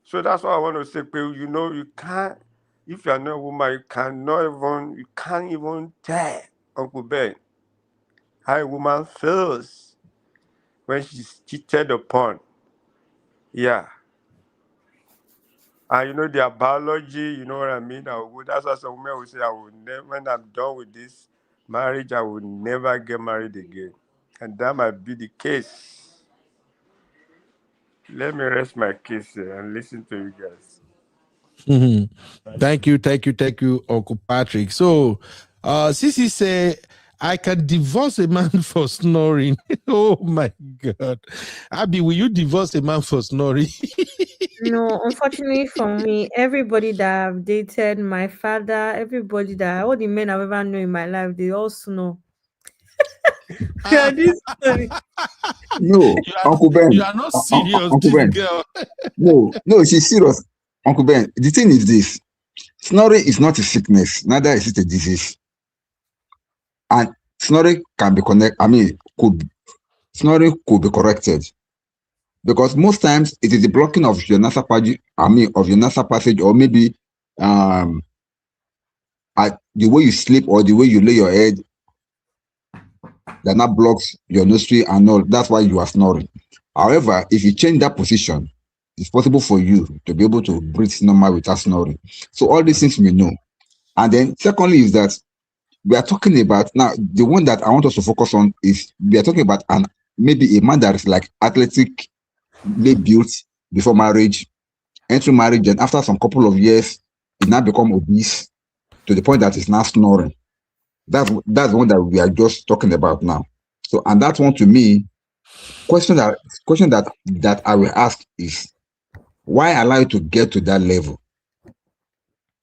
So that's what I want to say. You can't, if you're not a woman, you can't even tell, Uncle Ben, how a woman feels when she's cheated upon. Yeah. And their biology, you know what I mean? That's why some women will say, when I'm done with this marriage, I will never get married again. And that might be the case. Let me rest my case here and listen to you guys. Thank you, Uncle Patrick. So, Sissy say, I can divorce a man for snoring. Oh my God. Abby, will you divorce a man for snoring? No, unfortunately for me, everybody that I've dated, my father, all the men I've ever known in my life, they all snore. No, Uncle Ben. You are not serious, Uncle Ben. girl. No, she's serious. Uncle Ben, the thing is this. Snoring is not a sickness, neither is it a disease. And snoring can be snoring could be corrected. Because most times it is the blocking of your nasal passage, or maybe at the way you sleep or the way you lay your head that now blocks your nostril and all. That's why you are snoring. However, if you change that position, it's possible for you to be able to breathe normal without snoring. So all these things we know. And then secondly is that we are talking about, now the one that I want us to focus on is we are talking about maybe a man that is like athletically built before marriage, entering marriage, and after some couple of years, he now become obese to the point that he's now snoring. That's the one that we are just talking about now. So, and that one to me, question that I will ask is, why allow you to get to that level?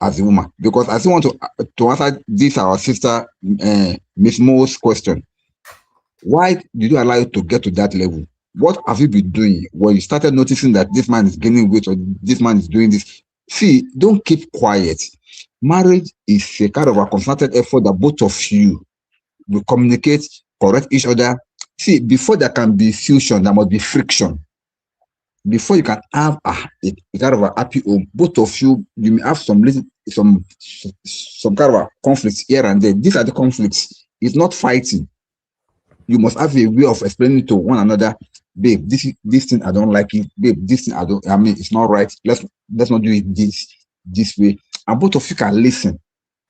as a woman? Because I still want to answer this our sister Miss Mo's question. Why did you allow it to get to that level? What have you been doing when you started noticing that this man is gaining weight or this man is doing this? See, don't keep quiet. Marriage is a kind of a concerted effort that both of you will communicate, correct each other. See, before there can be fusion, there must be friction. Before you can have a kind of a happy home, both of you may have some kind of a conflicts here and there. These are the conflicts. It's not fighting. You must have a way of explaining to one another, babe, this thing I don't like it, babe, this thing it's not right. Let's not do it this way. And both of you can listen.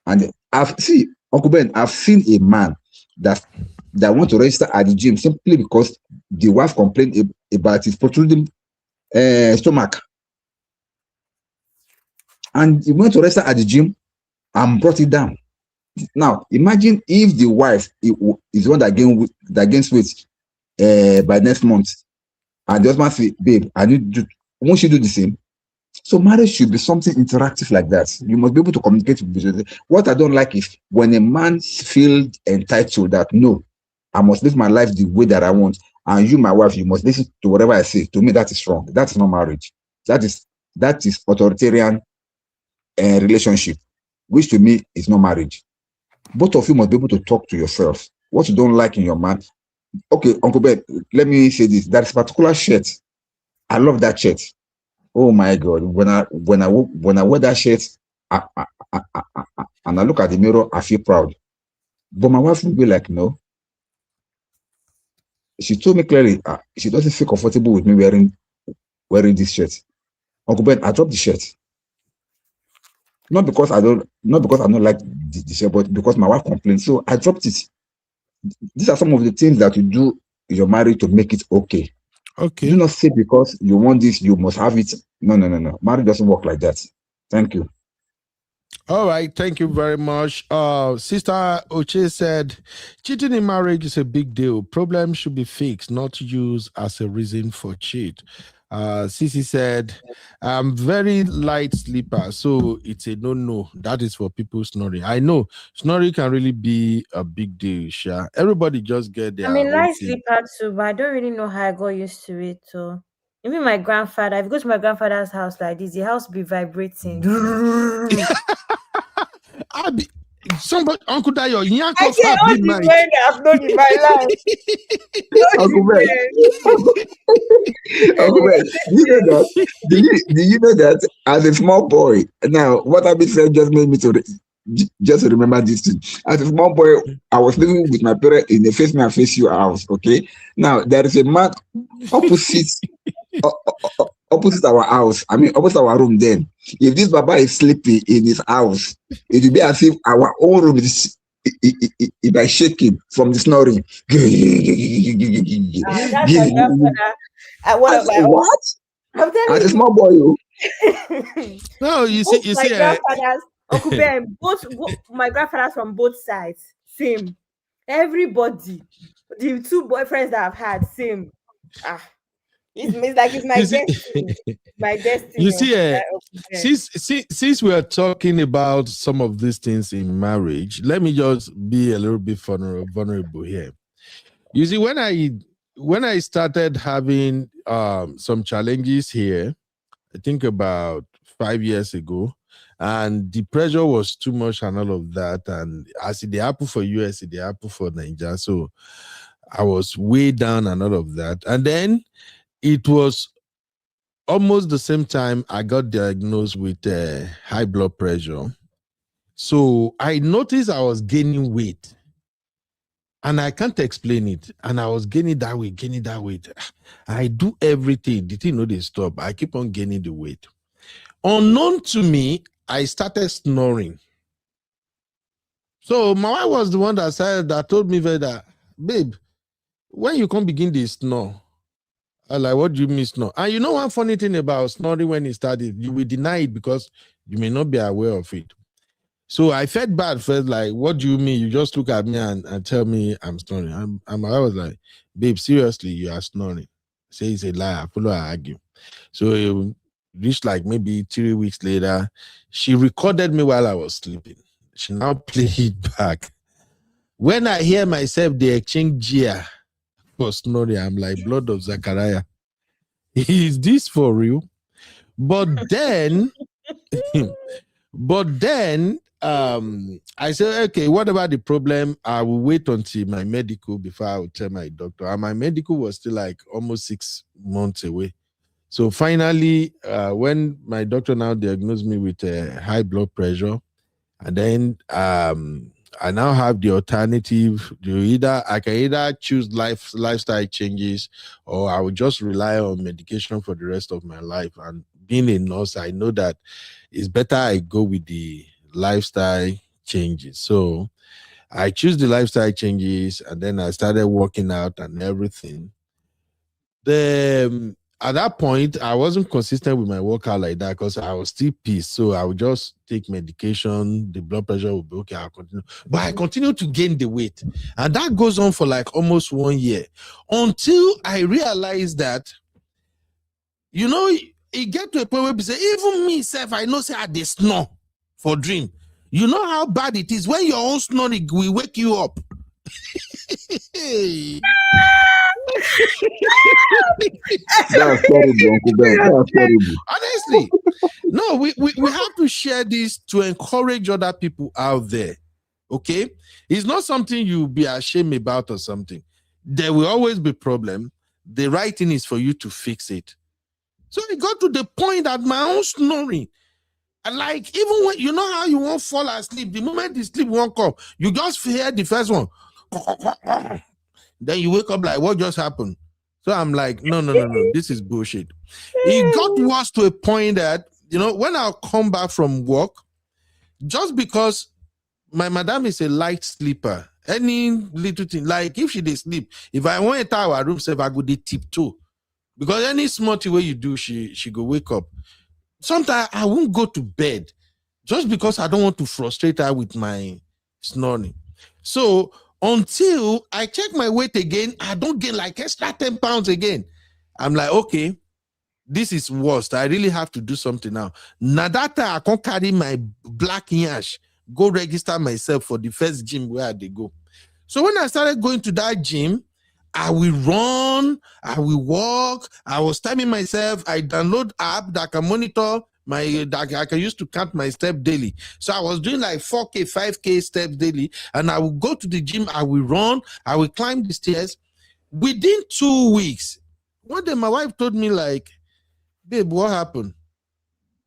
And Uncle Ben, I've seen a man that want to register at the gym simply because the wife complained about his protruding stomach. And he went to register at the gym and brought it down. Now, imagine if the wife is the one that gains weight by next month, and the husband say, babe, won't she do the same? So marriage should be something interactive like that. You must be able to communicate with each other. What I don't like is when a man feels entitled that, no, I must live my life the way that I want, and you, my wife, you must listen to whatever I say. To me, that is wrong. That is not marriage. That is authoritarian relationship, which to me is not marriage. Both of you must be able to talk to yourself. What you don't like in your man. Okay, Uncle Ben, let me say this. That is a particular shirt. I love that shirt. Oh my God! When I wear that shirt, and I look at the mirror, I feel proud. But my wife will be like, no. She told me clearly she doesn't feel comfortable with me wearing this shirt. Uncle Ben, I dropped the shirt. Not because I don't like the shirt, but because my wife complained. So I dropped it. These are some of the things that you do in your marriage to make it okay. Okay. Do not say because you want this, you must have it. No. Marriage doesn't work like that. Thank you. All right. Thank you very much. Sister Oche said, cheating in marriage is a big deal. Problems should be fixed, not used as a reason for cheat. Sisi said, I'm very light sleeper, so it's a no. That is for people snoring. I know snoring can really be a big deal, Sha. Everybody just get their light sleeper too, but I don't really know how I got used to it. So even my grandfather, if you go to my grandfather's house like this, the house be vibrating. Somebody, Uncle Dayo, I can't all the men I've known in my life. Uncle Ben, do you know that as a small boy, now what I've been saying just made me to just remember this thing. As a small boy, I was living with my parents in the face me and face you house. Okay, now there is a man opposite our house. Opposite our room. Then, if this Baba is sleeping in his house, it will be as if our own room is shaking from the snoring. That's my grandfather. What? I'm telling as a small boy. No, you see, grandfathers, Uncle Ben, both my grandfathers from both sides, same. Everybody, the two boyfriends that I've had, same. It's like it's my destiny. My destiny. You see, since we are talking about some of these things in marriage, let me just be a little bit vulnerable here. You see, when I started having some challenges here, I think about 5 years ago, and the pressure was too much and all of that, and I see the apple for US, the apple for Nigeria, so I was way down and all of that, and then it was almost the same time I got diagnosed with high blood pressure. So I noticed I was gaining weight. And I can't explain it. And I was gaining that weight. I do everything. The thing they stop. I keep on gaining the weight. Unknown to me, I started snoring. So my wife was the one that told me that, babe, when you come begin this snore, I like, what do you mean snore? And you know one funny thing about snoring when it started, you will deny it because you may not be aware of it. So I felt bad first, like, what do you mean? You just look at me and tell me I'm snoring. I was like, babe, seriously, you are snoring. Say it's a lie. I follow her argue. So reached like maybe 3 weeks later. She recorded me while I was sleeping. She now played it back. When I hear myself, they exchange gear for snoring. I'm like, blood of Zachariah. Is this for real? But then, I said, okay, what about the problem? I will wait until my medical before I will tell my doctor. And my medical was still like almost 6 months away. So finally, when my doctor now diagnosed me with high blood pressure, and then I now have the alternative. I can either choose lifestyle changes, or I will just rely on medication for the rest of my life. And being a nurse, I know that it's better I go with the lifestyle changes. So I choose the lifestyle changes, and then I started working out and everything. At that point, I wasn't consistent with my workout like that because I was still pissed. So I would just take medication, the blood pressure will be okay, I'll continue. But I continued to gain the weight. And that goes on for like almost 1 year until I realized that, you know, it get to a point where people say, even me, self, I know say I dey snore for dream. You know how bad it is when your own snoring will wake you up. That's terrible, Uncle Ben. That's terrible. Honestly, no, we have to share this to encourage other people out there. Okay, it's not something you'll be ashamed about or something. There will always be problem. The right thing is for you to fix it. So it got to the point that my own snoring, like even when you know how you won't fall asleep, the moment the sleep won't come, you just hear the first one. Then you wake up like, what just happened? So I'm like, no, this is bullshit. It got worse to a point that, you know, when I'll come back from work, just because my madam is a light sleeper, any little thing, like if she did sleep, if I want to our room, I go dey tiptoe. Because any small thing where you do, she go wake up. Sometimes I won't go to bed just because I don't want to frustrate her with my snoring. So until I check my weight again, I don't gain like extra 10 pounds again. I'm like, okay, this is worst. I really have to do something now. Now that I can't carry my black yash, go register myself for the first gym where they go. So when I started going to that gym, I will run, I will walk, I was timing myself. I download app that can monitor that I can use to count my step daily. So I was doing like 4K, 5K steps daily, and I will go to the gym, I will run, I will climb the stairs. Within 2 weeks, one day my wife told me like, babe, what happened?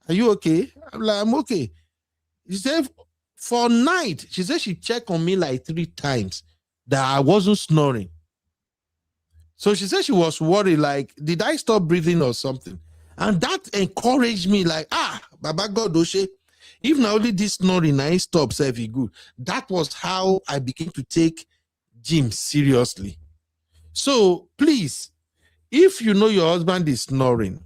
Are you okay? I'm like, I'm okay. She said, for night, she said she checked on me like 3 times that I wasn't snoring. So she said she was worried, like, did I stop breathing or something? And that encouraged me, like, Baba God, Oshe, if not only this snoring, I stop, self good. That was how I began to take gym seriously. So please, if you know your husband is snoring,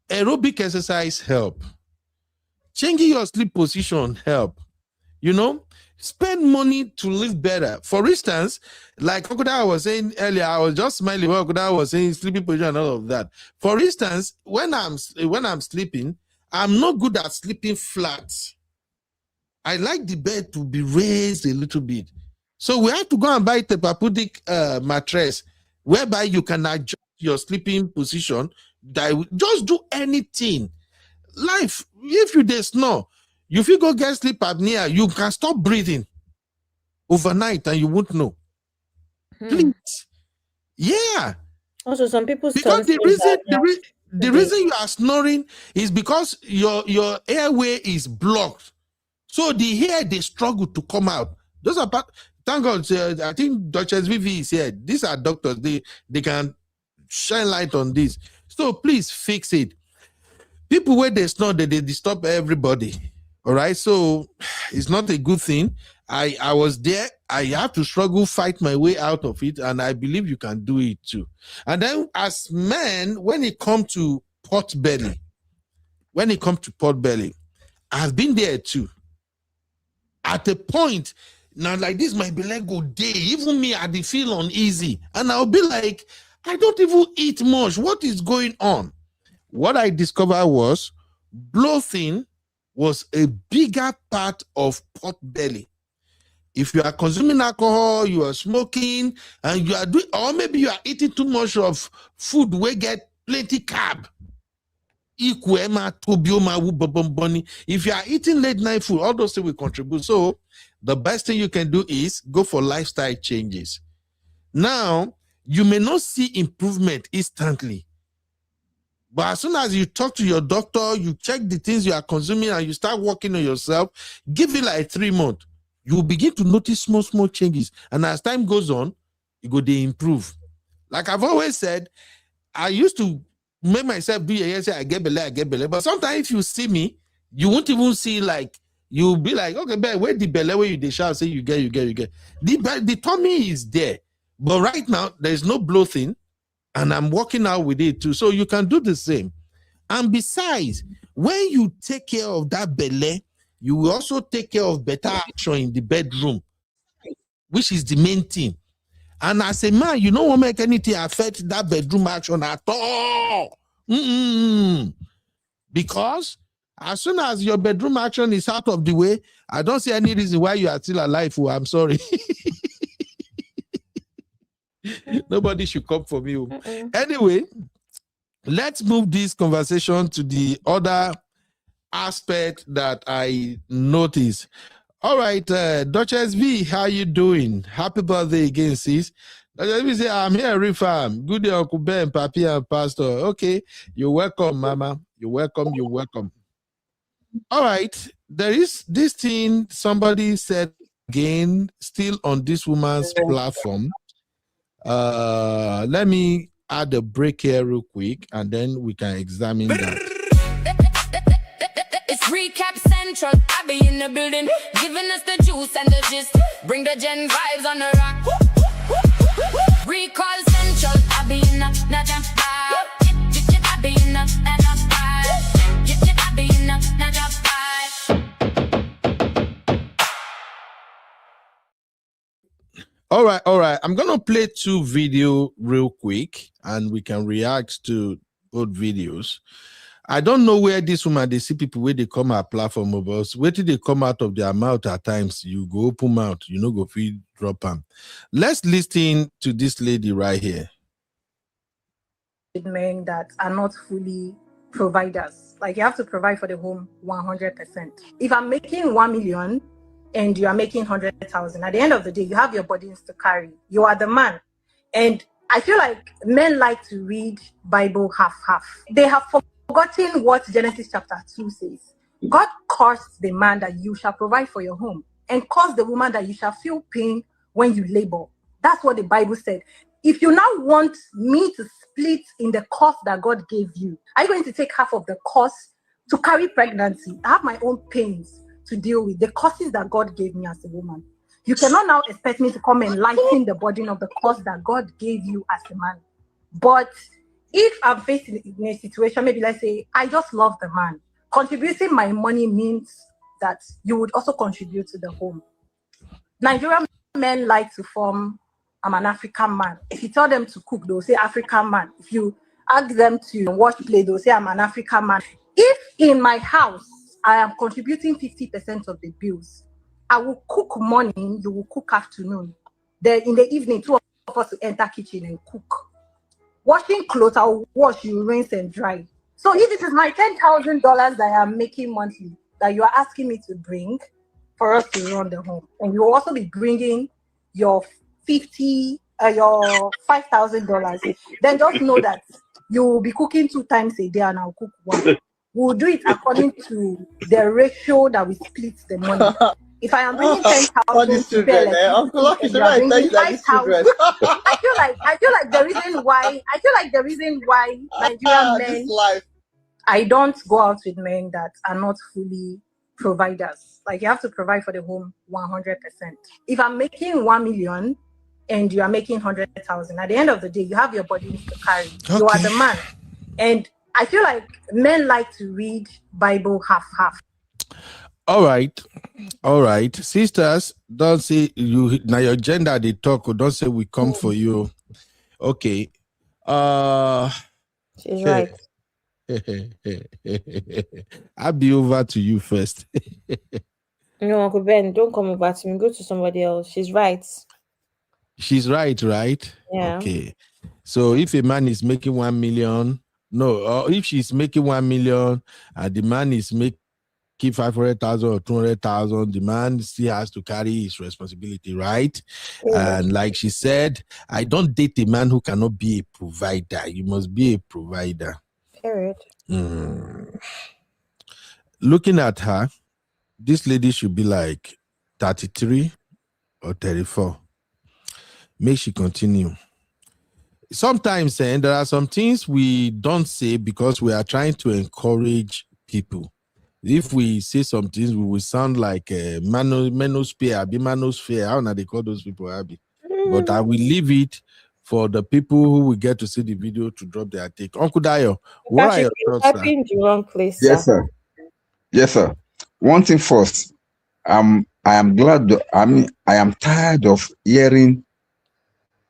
aerobic exercise help. Changing your sleep position help. You know, spend money to live better. For instance, like Okuda was saying earlier, I was just smiling when Okuda was saying sleeping position and all of that. For instance, when I'm sleeping, I'm not good at sleeping flat. I like the bed to be raised a little bit. So we have to go and buy a therapeutic mattress whereby you can adjust your sleeping position. Just do anything. Life, if you snore, if you go get sleep apnea, you can stop breathing overnight and you won't know. Please. Yeah. Also, some people because the reason you are snoring is because your airway is blocked. So the air they struggle to come out. Those are thank God. I think Dr. Vivi is here. These are doctors. They can shine light on this. So please fix it. People where they snore, they disturb everybody. All right, so it's not a good thing. I was there. I have to struggle, fight my way out of it, and I believe you can do it too. And then as men, when it comes to pot belly, I've been there too. At a point, now like this, my belly go day. Even me, I feel uneasy. And I'll be like, I don't even eat much. What is going on? what I discovered was bloating was a bigger part of pot belly. If you are consuming alcohol, you are smoking, and you are doing, or maybe you are eating too much of food where get plenty carb. If you are eating late night food, all those things will contribute. So the best thing you can do is go for lifestyle changes. Now, you may not see improvement instantly, but as soon as you talk to your doctor, you check the things you are consuming, and you start working on yourself, give it like 3 months. You will begin to notice small changes. And as time goes on, you go to improve. Like I've always said, I used to make myself do say I get belly. But sometimes if you see me, you won't even see, like, you'll be like, okay, but where the belly, where you shall say you get. The tummy is there. But right now, there's no bloating, and I'm working out with it too. So you can do the same. And besides, when you take care of that belly, you will also take care of better action in the bedroom, which is the main thing. And as a man, you don't want to make anything affect that bedroom action at all. Because as soon as your bedroom action is out of the way, I don't see any reason why you are still alive. Oh, I'm sorry. Nobody should come for me. Anyway, let's move this conversation to the other aspect that I noticed. All right, Duchess V, how you doing? Happy birthday again, sis. Duchess V say, I'm here, Rifam. Good day, Uncle Ben, Papi, and Pastor. Okay, you're welcome, Mama. You're welcome. All right, there is this thing somebody said again, still on this woman's platform. Let me add a break here real quick, and then we can examine that. Recap Central, I be in the building, giving us the juice and the gist. Bring the gen vibes on the rock. Recall Central, I be in the jam vibe. I be in the vibe. I be in the vibe. All right. I'm gonna play 2 videos real quick, and we can react to both videos. I don't know where this woman, they see people where they come our platform, but where did they come out of their mouth at times? You go open mouth, you know, go feed drop them. Let's listen to this lady right here. Men that are not fully providers. Like, you have to provide for the home 100%. If I'm making 1 million and you are making 100,000, at the end of the day, you have your burdens to carry. You are the man. And I feel like men like to read Bible half-half. They have forgotten what Genesis chapter 2 says. God cursed the man that you shall provide for your home, and cursed the woman that you shall feel pain when you labor. That's what the Bible said. If you now want me to split in the cost that God gave you, are you going to take half of the cost to carry pregnancy? I have my own pains to deal with, the causes that God gave me as a woman. You cannot now expect me to come and lighten the burden of the cost that God gave you as a man. But if I'm facing in a situation, maybe let's say, I just love the man. Contributing my money means that you would also contribute to the home. Nigerian men like to form, I'm an African man. If you tell them to cook, they'll say African man. If you ask them to wash plate, they'll say I'm an African man. If in my house, I am contributing 50% of the bills, I will cook morning, you will cook afternoon. Then in the evening, 2 of us will enter kitchen and cook. Washing clothes, I'll wash, you rinse and dry. So if it is my $10,000 that I am making monthly that you are asking me to bring for us to run the home, and you will also be bringing your your $5,000, then just know that you will be cooking 2 times a day and I'll cook 1. We'll do it according to the ratio that we split the money. If I am bringing 10,000 to pay Uncle Lucky, so I tell you that these children. I feel like the reason why Nigerian men, I don't go out with men that are not fully providers. Like, you have to provide for the home 100%. If I'm making 1 million and you are making 100,000, at the end of the day, you have your burdens to carry. Okay. You are the man. And I feel like men like to read Bible half-half. All right. Sisters, don't say you now your gender they talk, or don't say we come for you. Okay. She's right. I'll be over to you first. No, Uncle Ben, don't come over to me. Go to somebody else. She's right. She's right? Yeah. Okay. So if a man is making 1 million, no, or if she's making 1 million and the man is making 500,000 or 200,000, the man still has to carry his responsibility, right? Yeah. And like she said, I don't date a man who cannot be a provider. You must be a provider. Period. Looking at her, this lady should be like 33 or 34. Make she continue. Sometimes there are some things we don't say because we are trying to encourage people. If we say some things, we will sound like manosphere, manosphere. How now they call those people, Abby? But I will leave it for the people who will get to see the video to drop their take. Uncle Dayo, what are your thoughts? Typing the wrong place, Yes, sir. Yes, sir. One thing first. I am glad. I am tired of hearing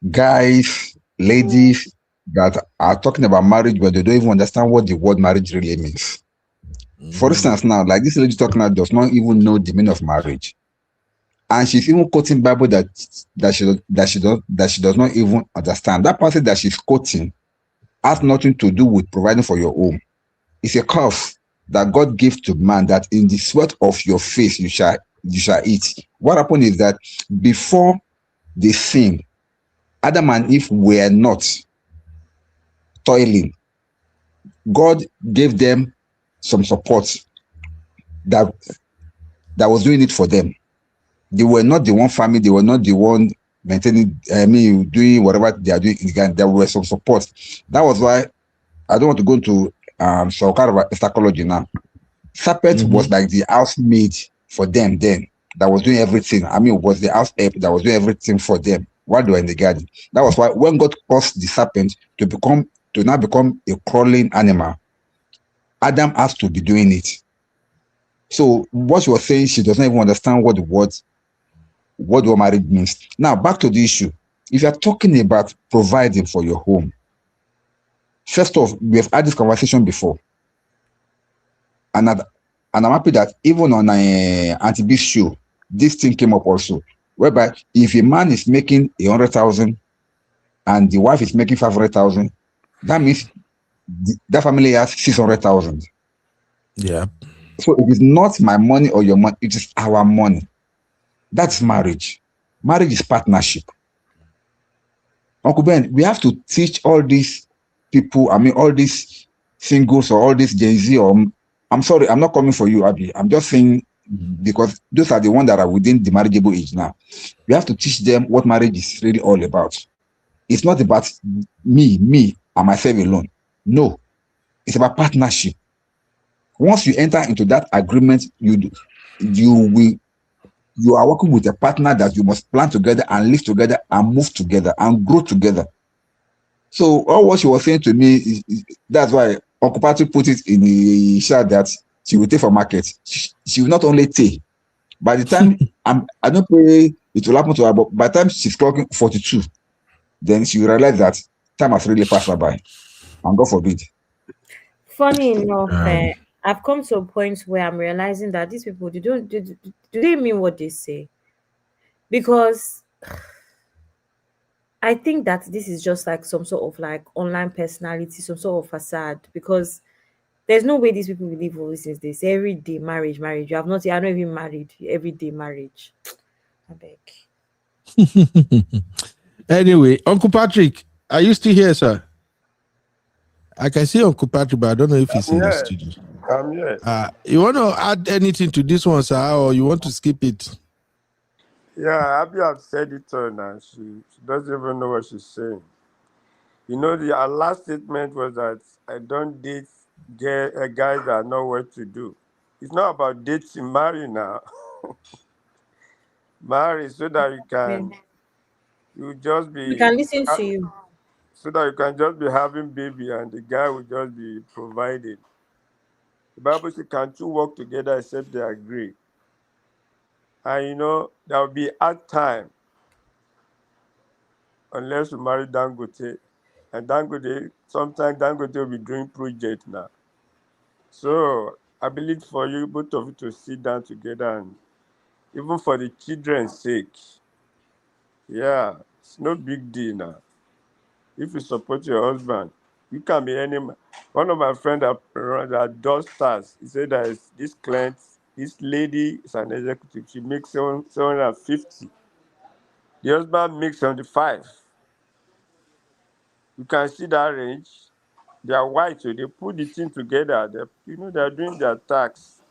guys, ladies that are talking about marriage, but they don't even understand what the word marriage really means. For instance, now, like this lady talking about does not even know the meaning of marriage, and she's even quoting Bible that she does not even understand. That passage that she's quoting has nothing to do with providing for your home. It's a curse that God gives to man, that in the sweat of your face you shall eat. What happened is that before they sinned, Adam and Eve were not toiling. God gave them some support that was doing it for them. They were not the one family, they were not the one maintaining, doing whatever they are doing. There were some support. That was why I don't want to go into some kind of psychology now. Serpent was like the housemaid for them then, that was doing everything. It was the house help that was doing everything for them while they were in the garden. That was why when God caused the serpent to now become a crawling animal, Adam has to be doing it. So what she was saying, she does not even understand what the word marriage means. Now back to the issue. If you're talking about providing for your home, first off, we have had this conversation before. And I'm happy that even on Auntie B's show, this thing came up also, whereby if a man is making 100,000 and the wife is making 500,000, that means that family has 600,000. Yeah. So it is not my money or your money; it is our money. That's marriage. Marriage is partnership. Uncle Ben, we have to teach all these people. All these singles or all these Gen Z. Or I'm sorry, I'm not coming for you, Abby. I'm just saying because those are the ones that are within the marriageable age now. We have to teach them what marriage is really all about. It's not about me, and myself alone. No, it's about partnership. Once you enter into that agreement, you are working with a partner that you must plan together and live together and move together and grow together. So all what she was saying to me that's why Uncle Patrick put it in the chat that she will take for market. She will not only take. By the time I don't pray it will happen to her, but by the time she's clocking 42, then she will realize that time has really passed her by. And God forbid. Funny enough, I've come to a point where I'm realizing that these people do they mean what they say? Because I think that this is just like some sort of like online personality, some sort of facade. Because there's no way these people believe all this is this everyday marriage. You have not, you're not even married. Everyday marriage. I beg. Anyway, Uncle Patrick, are you still here, sir? I can see Uncle Patrick, but I don't know if he's in the studio. I'm here. You want to add anything to this one, sir, or you want to skip it? Yeah, Abby have said it all now. She doesn't even know what she's saying. Her last statement was that I don't date guys that know what to do. It's not about dating, marry now. Marry so that you can just be. We can listen to you. So that you can just be having baby and the guy will just be providing. The Bible says, can two work together except they agree? And there will be hard time unless you marry Dangote. And sometimes Dangote will be doing project now. So I believe for you, both of you, to sit down together, and even for the children's sake, yeah, it's no big deal now. If you support your husband, you can be any man. One of my friends that does stars, he said that this client, this lady is an executive. She makes 750. The husband makes 75. You can see that range. They are white, so they put the thing together. They're doing their tax.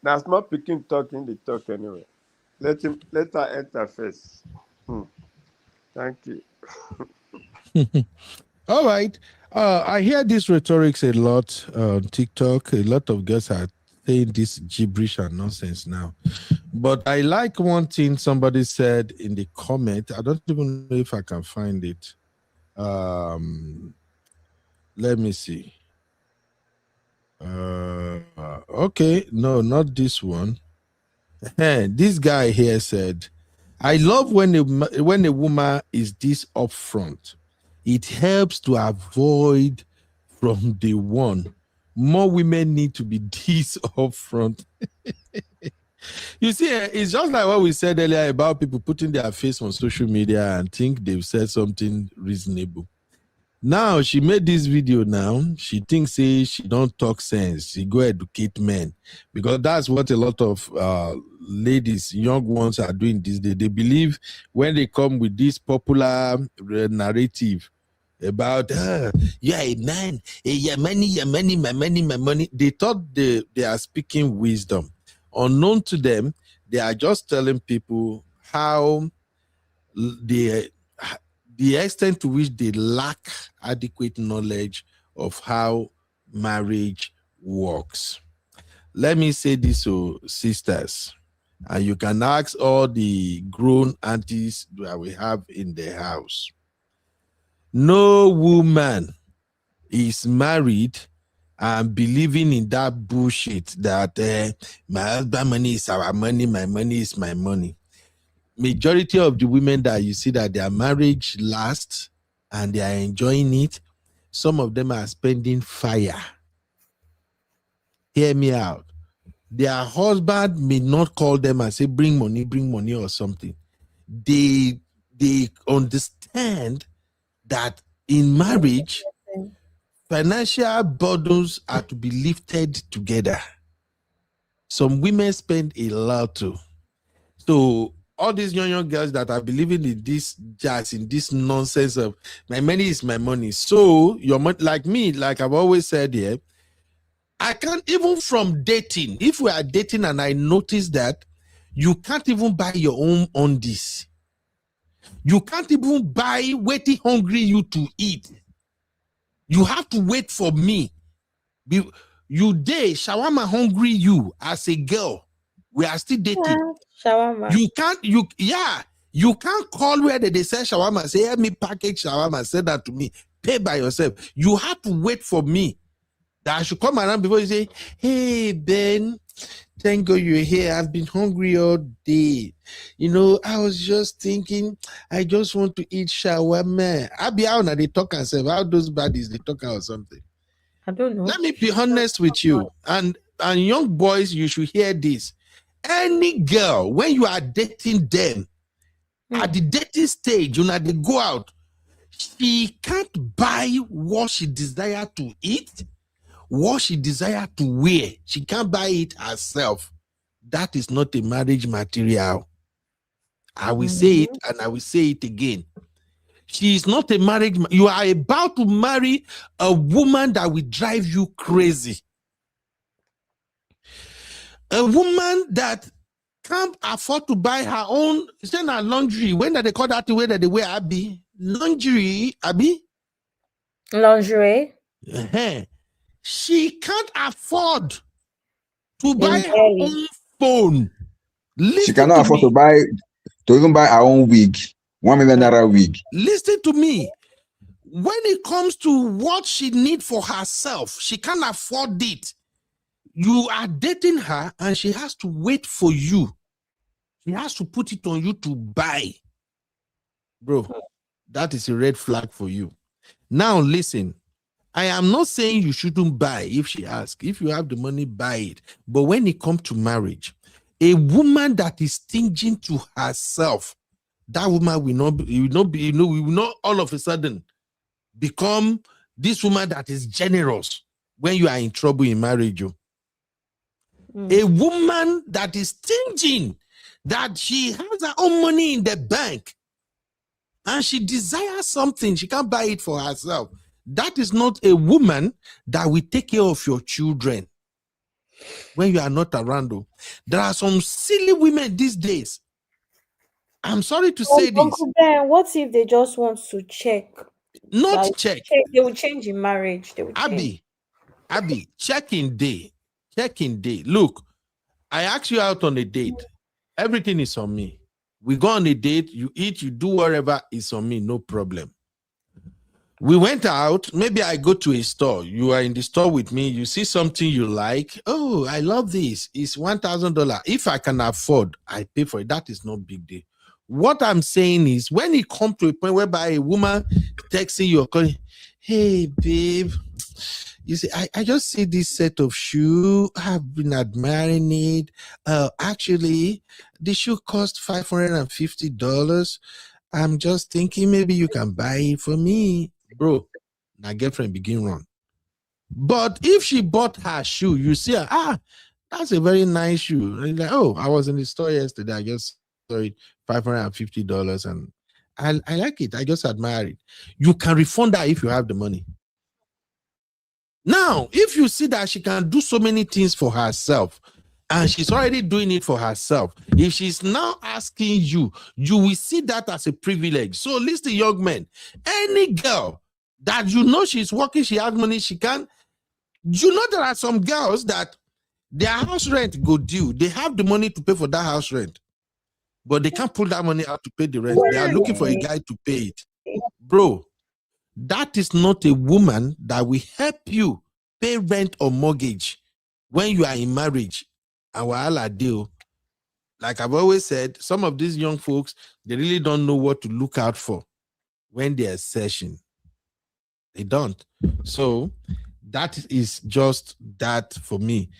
Now, small picking talking the talk anyway. Let her enter first. Thank you. All right. I hear this rhetorics a lot on TikTok. A lot of girls are saying this gibberish and nonsense now. But I like one thing somebody said in the comment. I don't even know if I can find it. Let me see. Okay. No, not this one. This guy here said, I love when a woman is this upfront. It helps to avoid from day one. More women need to be this upfront. You see, it's just like what we said earlier about people putting their face on social media and think they've said something reasonable. Now she made this video now. She thinks she don't talk sense. She go educate men. Because that's what a lot of ladies, young ones are doing these days. They believe when they come with this popular narrative about you're a man, your money, my money. They thought they are speaking wisdom. Unknown to them, they are just telling people how the extent to which they lack adequate knowledge of how marriage works. Let me say this, sisters, and you can ask all the grown aunties that we have in the house. No woman is married and believing in that bullshit that my husband money is our money, my money is my money. Majority of the women that you see that their marriage lasts and they are enjoying it, some of them are spending fire. Hear me out. Their husband may not call them and say, bring money or something. They understand that in marriage, financial burdens are to be lifted together. Some women spend a lot too. So all these young girls that are believing in this jazz, in this nonsense of my money is my money. So your money, like me, like I've always said here, I can't even from dating. If we are dating and I notice that you can't even buy your own on this. You can't even buy waiting hungry you to eat. You have to wait for me. You day shawarma hungry you as a girl. We are still dating. Shawarma. You can't call where they sell shawarma. Say, help me package shawarma. Say that to me. Pay by yourself. You have to wait for me. That I should come around before you say, hey, Ben, thank God you're here. I've been hungry all day. I was just thinking, I just want to eat shawarma. I'll be out and they talk and say, how those baddies, they talk or something. I don't know. Let me be honest with you. And young boys, you should hear this. Any girl, when you are dating them, at the dating stage, they go out, she can't buy what she desire to eat, what she desire to wear. She can't buy it herself. That is not a marriage material. I will say it and I will say it again. She is not a marriage. You are about to marry a woman that will drive you crazy. A woman that can't afford to buy her own lingerie. When they call that the way that they wear Abby? Lingerie, Abby? Lingerie. She can't afford to buy her own phone. She cannot afford to even buy her own wig. 1 million naira wig. Listen to me. When it comes to what she needs for herself, she can't afford it. You are dating her and she has to wait for you. She has to put it on you to buy. Bro, that is a red flag for you. Now listen, I am not saying you shouldn't buy if she asks. If you have the money, buy it. But when it comes to marriage, a woman that is stingy to herself, that woman will not all of a sudden become this woman that is generous when you are in trouble in marriage. A woman that is stingy, that she has her own money in the bank and she desires something, she can't buy it for herself. That is not a woman that will take care of your children when you are not around. There are some silly women these days. I'm sorry to say this. Uncle Ben, what if they just want to check? Not check. They will change in marriage. They will change. Abby, check-in day. Look, I ask you out on a date. Everything is on me. We go on a date, you eat, you do whatever, is on me, no problem. We went out, maybe I go to a store. You are in the store with me, you see something you like. Oh, I love this. It's $1,000. If I can afford, I pay for it. That is not big deal. What I'm saying is, when it comes to a point whereby a woman texting you or calling, hey, babe, you see, I just see this set of shoe. I've been admiring it. Actually, the shoe cost $550. I'm just thinking maybe you can buy it for me. Bro, my girlfriend begin run. But if she bought her shoe, you see her, that's a very nice shoe. And you're like, oh, I was in the store yesterday. I just saw it, $550, and I like it. I just admire it. You can refund her if you have the money. Now, if you see that she can do so many things for herself, and she's already doing it for herself, if she's now asking you, you will see that as a privilege. So listen, young men, any girl that you know she's working, she has money, she can. You know there are some girls that their house rent go due. They have the money to pay for that house rent, but they can't pull that money out to pay the rent. They are looking for a guy to pay it. Bro, that is not a woman that will help you pay rent or mortgage when you are in marriage. And while deal, like I've always said, some of these young folks, they really don't know what to look out for when they are searching. They don't. So that is just that for me.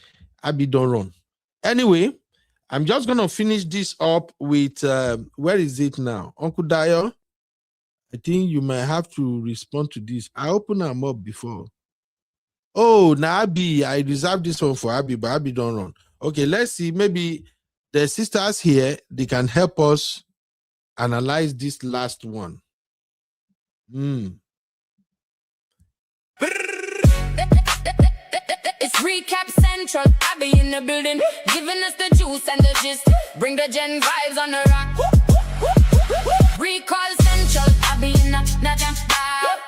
Abby, don't run. Anyway, I'm just going to finish this up with, where is it now? Uncle Dio, I think you might have to respond to this. I opened them up before. Oh, now Abby, I reserved this one for Abby, but Abby don't run. Okay, let's see. Maybe the sisters here, they can help us analyze this last one. It's Recap Central. I be in the building, giving us the juice and the gist. Bring the gen vibes on the rock. Recall Central. I be in the jam vibe.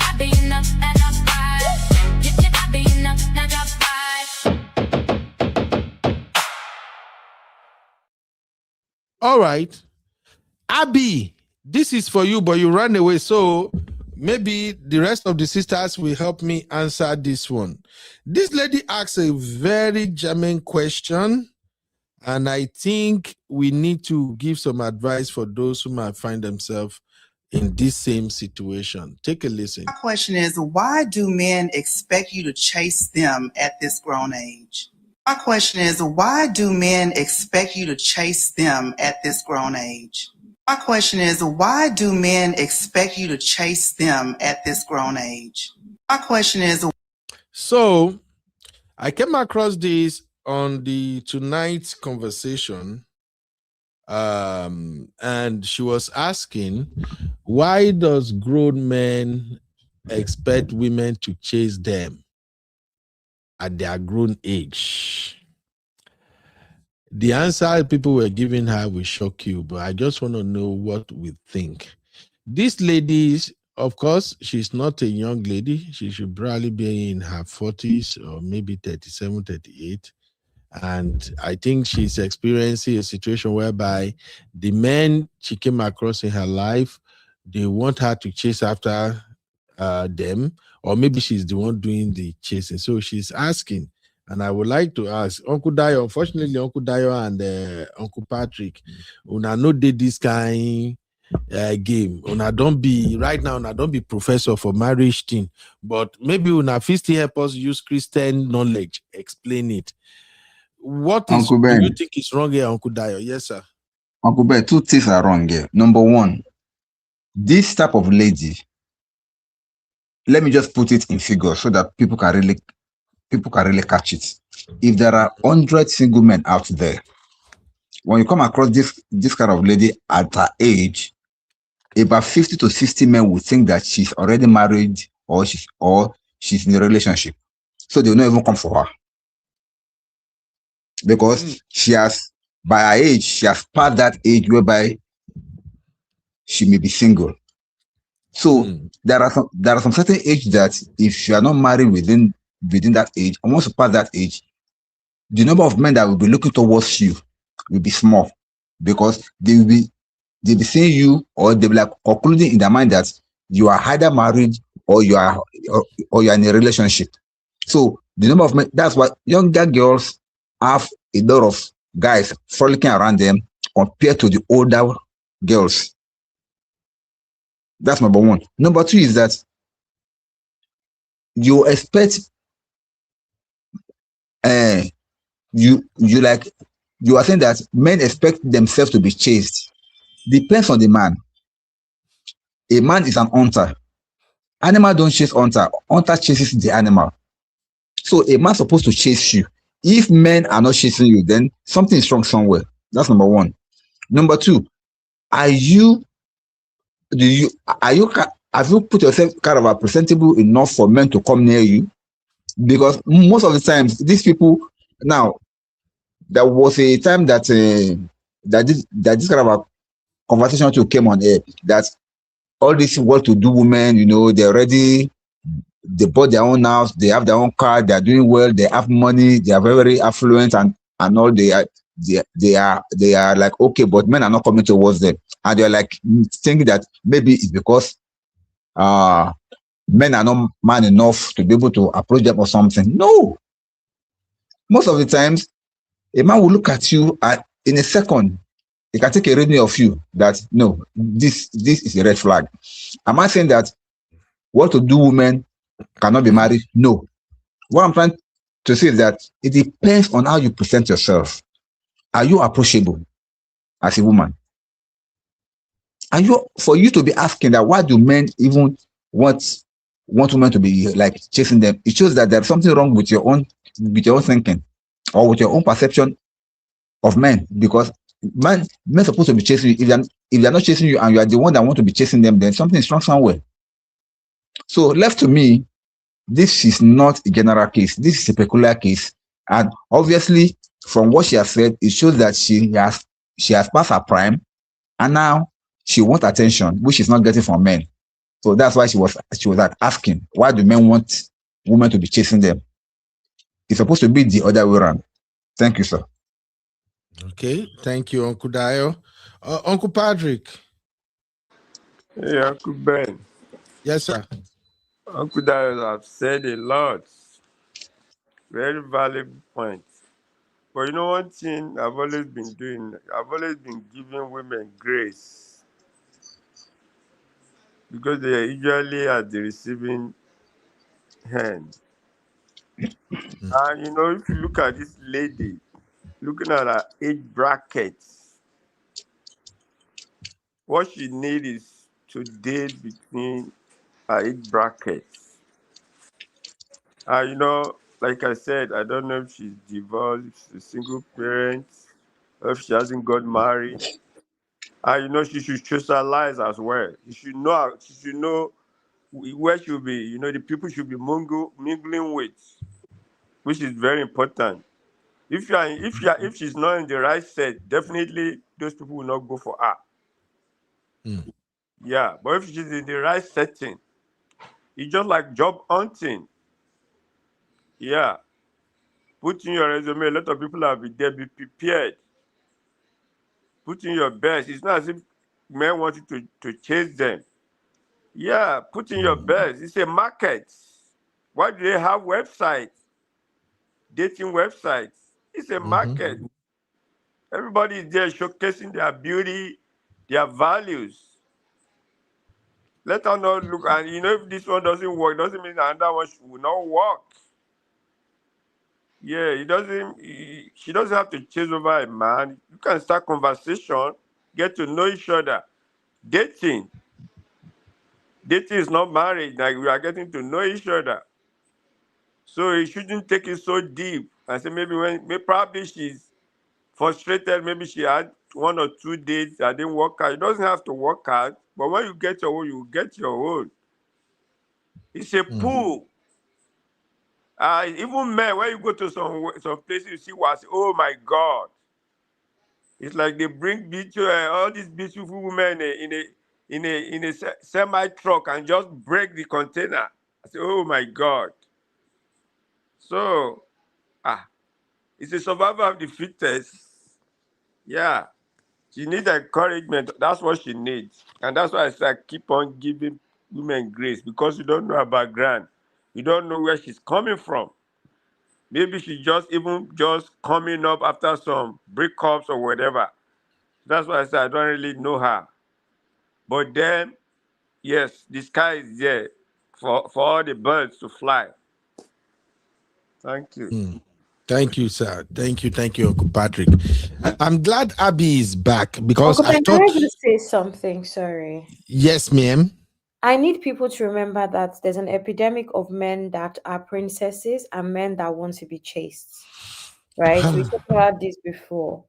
I be in the vibe. I be in the vibe. All right. Abby, this is for you, but you ran away. So maybe the rest of the sisters will help me answer this one. This lady asks a very german question, and I think we need to give some advice for those who might find themselves in this same situation. Take a listen. My question is, why do men expect you to chase them at this grown age? My question is, why do men expect you to chase them at this grown age? My question is, why do men expect you to chase them at this grown age? My question is... So, I came across this on the tonight's conversation, and she was asking, why does grown men expect women to chase them at their grown age? The answer people were giving her will shock you, but I just want to know what we think. This lady, of course, she's not a young lady. She should probably be in her 40s or maybe 37, 38. And I think she's experiencing a situation whereby the men she came across in her life, they want her to chase after them, or maybe she's the one doing the chasing. So she's asking, and I would like to ask Uncle Dio. Unfortunately, Uncle Dio and Uncle Patrick, when I know they this kind, game. Una don't be right now. Una don't be professor for marriage thing, but maybe una fit still help us use Christian knowledge. Explain it. What is Uncle do you Ben, think is wrong here, Uncle Dayo? Yes, sir. Uncle Ben, two things are wrong here. Number one, this type of lady, let me just put it in figures so that people can really catch it. If there are 100 single men out there, when you come across this kind of lady at her age, about 50 to 60 men will think that she's already married or she's in a relationship. So they will not even come for her. Because she has, by her age, she has passed that age whereby she may be single. So there are some certain age that if you are not married within that age, and once you pass that age, the number of men that will be looking towards you will be small, because they'll be seeing you, or they'll be like concluding in their mind that you are either married or you are in a relationship. So the number of men, that's why younger girls have a lot of guys frolicking around them compared to the older girls. That's number one. Number two is that you expect you are saying that men expect themselves to be chased. Depends on the man. A man is an hunter. Animal don't chase hunter. Hunter chases the animal. So a man supposed to chase you. If men are not chasing you, then something is wrong somewhere. That's number one. Number two, have you put yourself kind of presentable enough for men to come near you? Because most of the times, these people, now, there was a time that this kind of a conversation too came on air, that all these well-to-do women, they bought their own house, they have their own car, they are doing well, they have money, they are very, very affluent, and all they are like, okay, but men are not coming towards them, and they're like thinking that maybe it's because men are not man enough to be able to approach them or something. No, most of the times a man will look at you in a second. He can take a reading of you that no, this is a red flag. Am I saying that well-to-do women cannot be married? No. What I'm trying to say is that it depends on how you present yourself. Are you approachable as a woman? For you to be asking that, why do men even want women to be like chasing them? It shows that there's something wrong with your own thinking, or with your own perception of men, because men are supposed to be chasing you. If they're not chasing you and you are the one that want to be chasing them, then something is wrong somewhere. So left to me, this is not a general case. This is a peculiar case. And obviously, from what she has said, it shows that she has passed her prime, and now she wants attention, which she's not getting from men. So that's why she was like asking, why do men want women to be chasing them? It's supposed to be the other way around. Thank you, sir. Okay, thank you, Uncle Dayo. Uncle Patrick. Hey, Uncle Ben. Yes, sir. Uncle Dayo have said a lot. Very valuable points. But you know one thing I've always been doing? I've always been giving women grace, because they are usually at the receiving hand. And if you look at this lady, looking at her age brackets, what she needs is to date between her age brackets. And like I said, I don't know if she's divorced, if she's a single parent, or if she hasn't got married. And she should socialize as well. She should know where she'll be, the people should be mingling with, which is very important. If she's not in the right set, definitely those people will not go for her. Yeah, but if she's in the right setting, it's just like job hunting. Yeah, put in your resume. A lot of people have been there. Be prepared. Put in your best. It's not as if men want you to chase them. Yeah, put in your best. It's a market. Why do they have websites? Dating websites. It's a market. Everybody is there showcasing their beauty, their values. Let her not look. And if this one doesn't work, doesn't mean another one will not work. Yeah, she doesn't have to chase over a man. You can start conversation, get to know each other. Dating is not marriage. Like, we are getting to know each other. So you shouldn't take it so deep and say maybe probably she's frustrated. Maybe she had 1 or 2 dates that didn't work out. It doesn't have to work out. But when you get your own, you get your own. It's a pool. Even men, when you go to some places, you see what? Oh my God! It's like they bring all these beautiful women in a semi truck and just break the container. I say, oh my God! So, it's a survival of the fittest. Yeah, she needs encouragement. That's what she needs, and that's why I say I keep on giving women grace, because you don't know her background, you don't know where she's coming from. Maybe she's just coming up after some breakups or whatever. That's why I said I don't really know her. But then, yes, the sky is there for all the birds to fly. Thank you. Thank you, sir. Thank you, Uncle Patrick. I'm glad Abby is back, because Uncle I Ben, thought. can I just say something? Sorry. Yes, ma'am. I need people to remember that there's an epidemic of men that are princesses and men that want to be chased. Right? We talked about this before.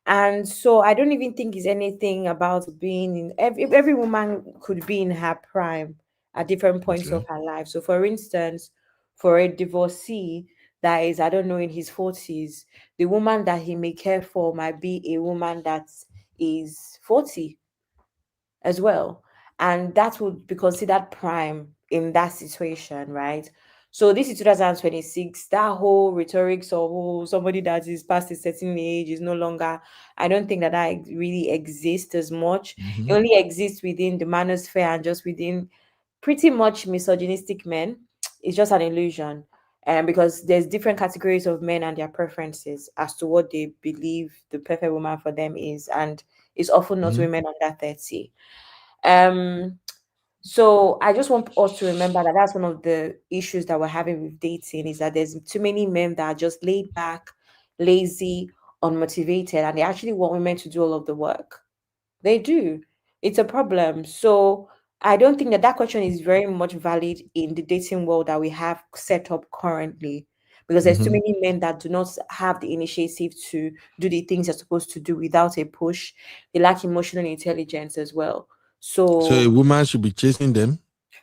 And so I don't even think it's anything about being in every woman could be in her prime at different points of her life. So for instance, for a divorcee that is, I don't know, in his 40s, the woman that he may care for might be a woman that is 40 as well. And that would be considered prime in that situation, right? So this is 2026. That whole rhetorics of somebody that is past a certain age is no longer, I don't think that really exists as much. It only exists within the manosphere and just within pretty much misogynistic men. It's just an illusion. Because there's different categories of men and their preferences as to what they believe the perfect woman for them is. And it's often not women under 30. So I just want us to remember that that's one of the issues that we're having with dating, is that there's too many men that are just laid back, lazy, unmotivated, and they actually want women to do all of the work. They do. It's a problem. So I don't think that question is very much valid in the dating world that we have set up currently, because there's too many men that do not have the initiative to do the things they're supposed to do without a push. They lack emotional intelligence as well. So a woman should be chasing them?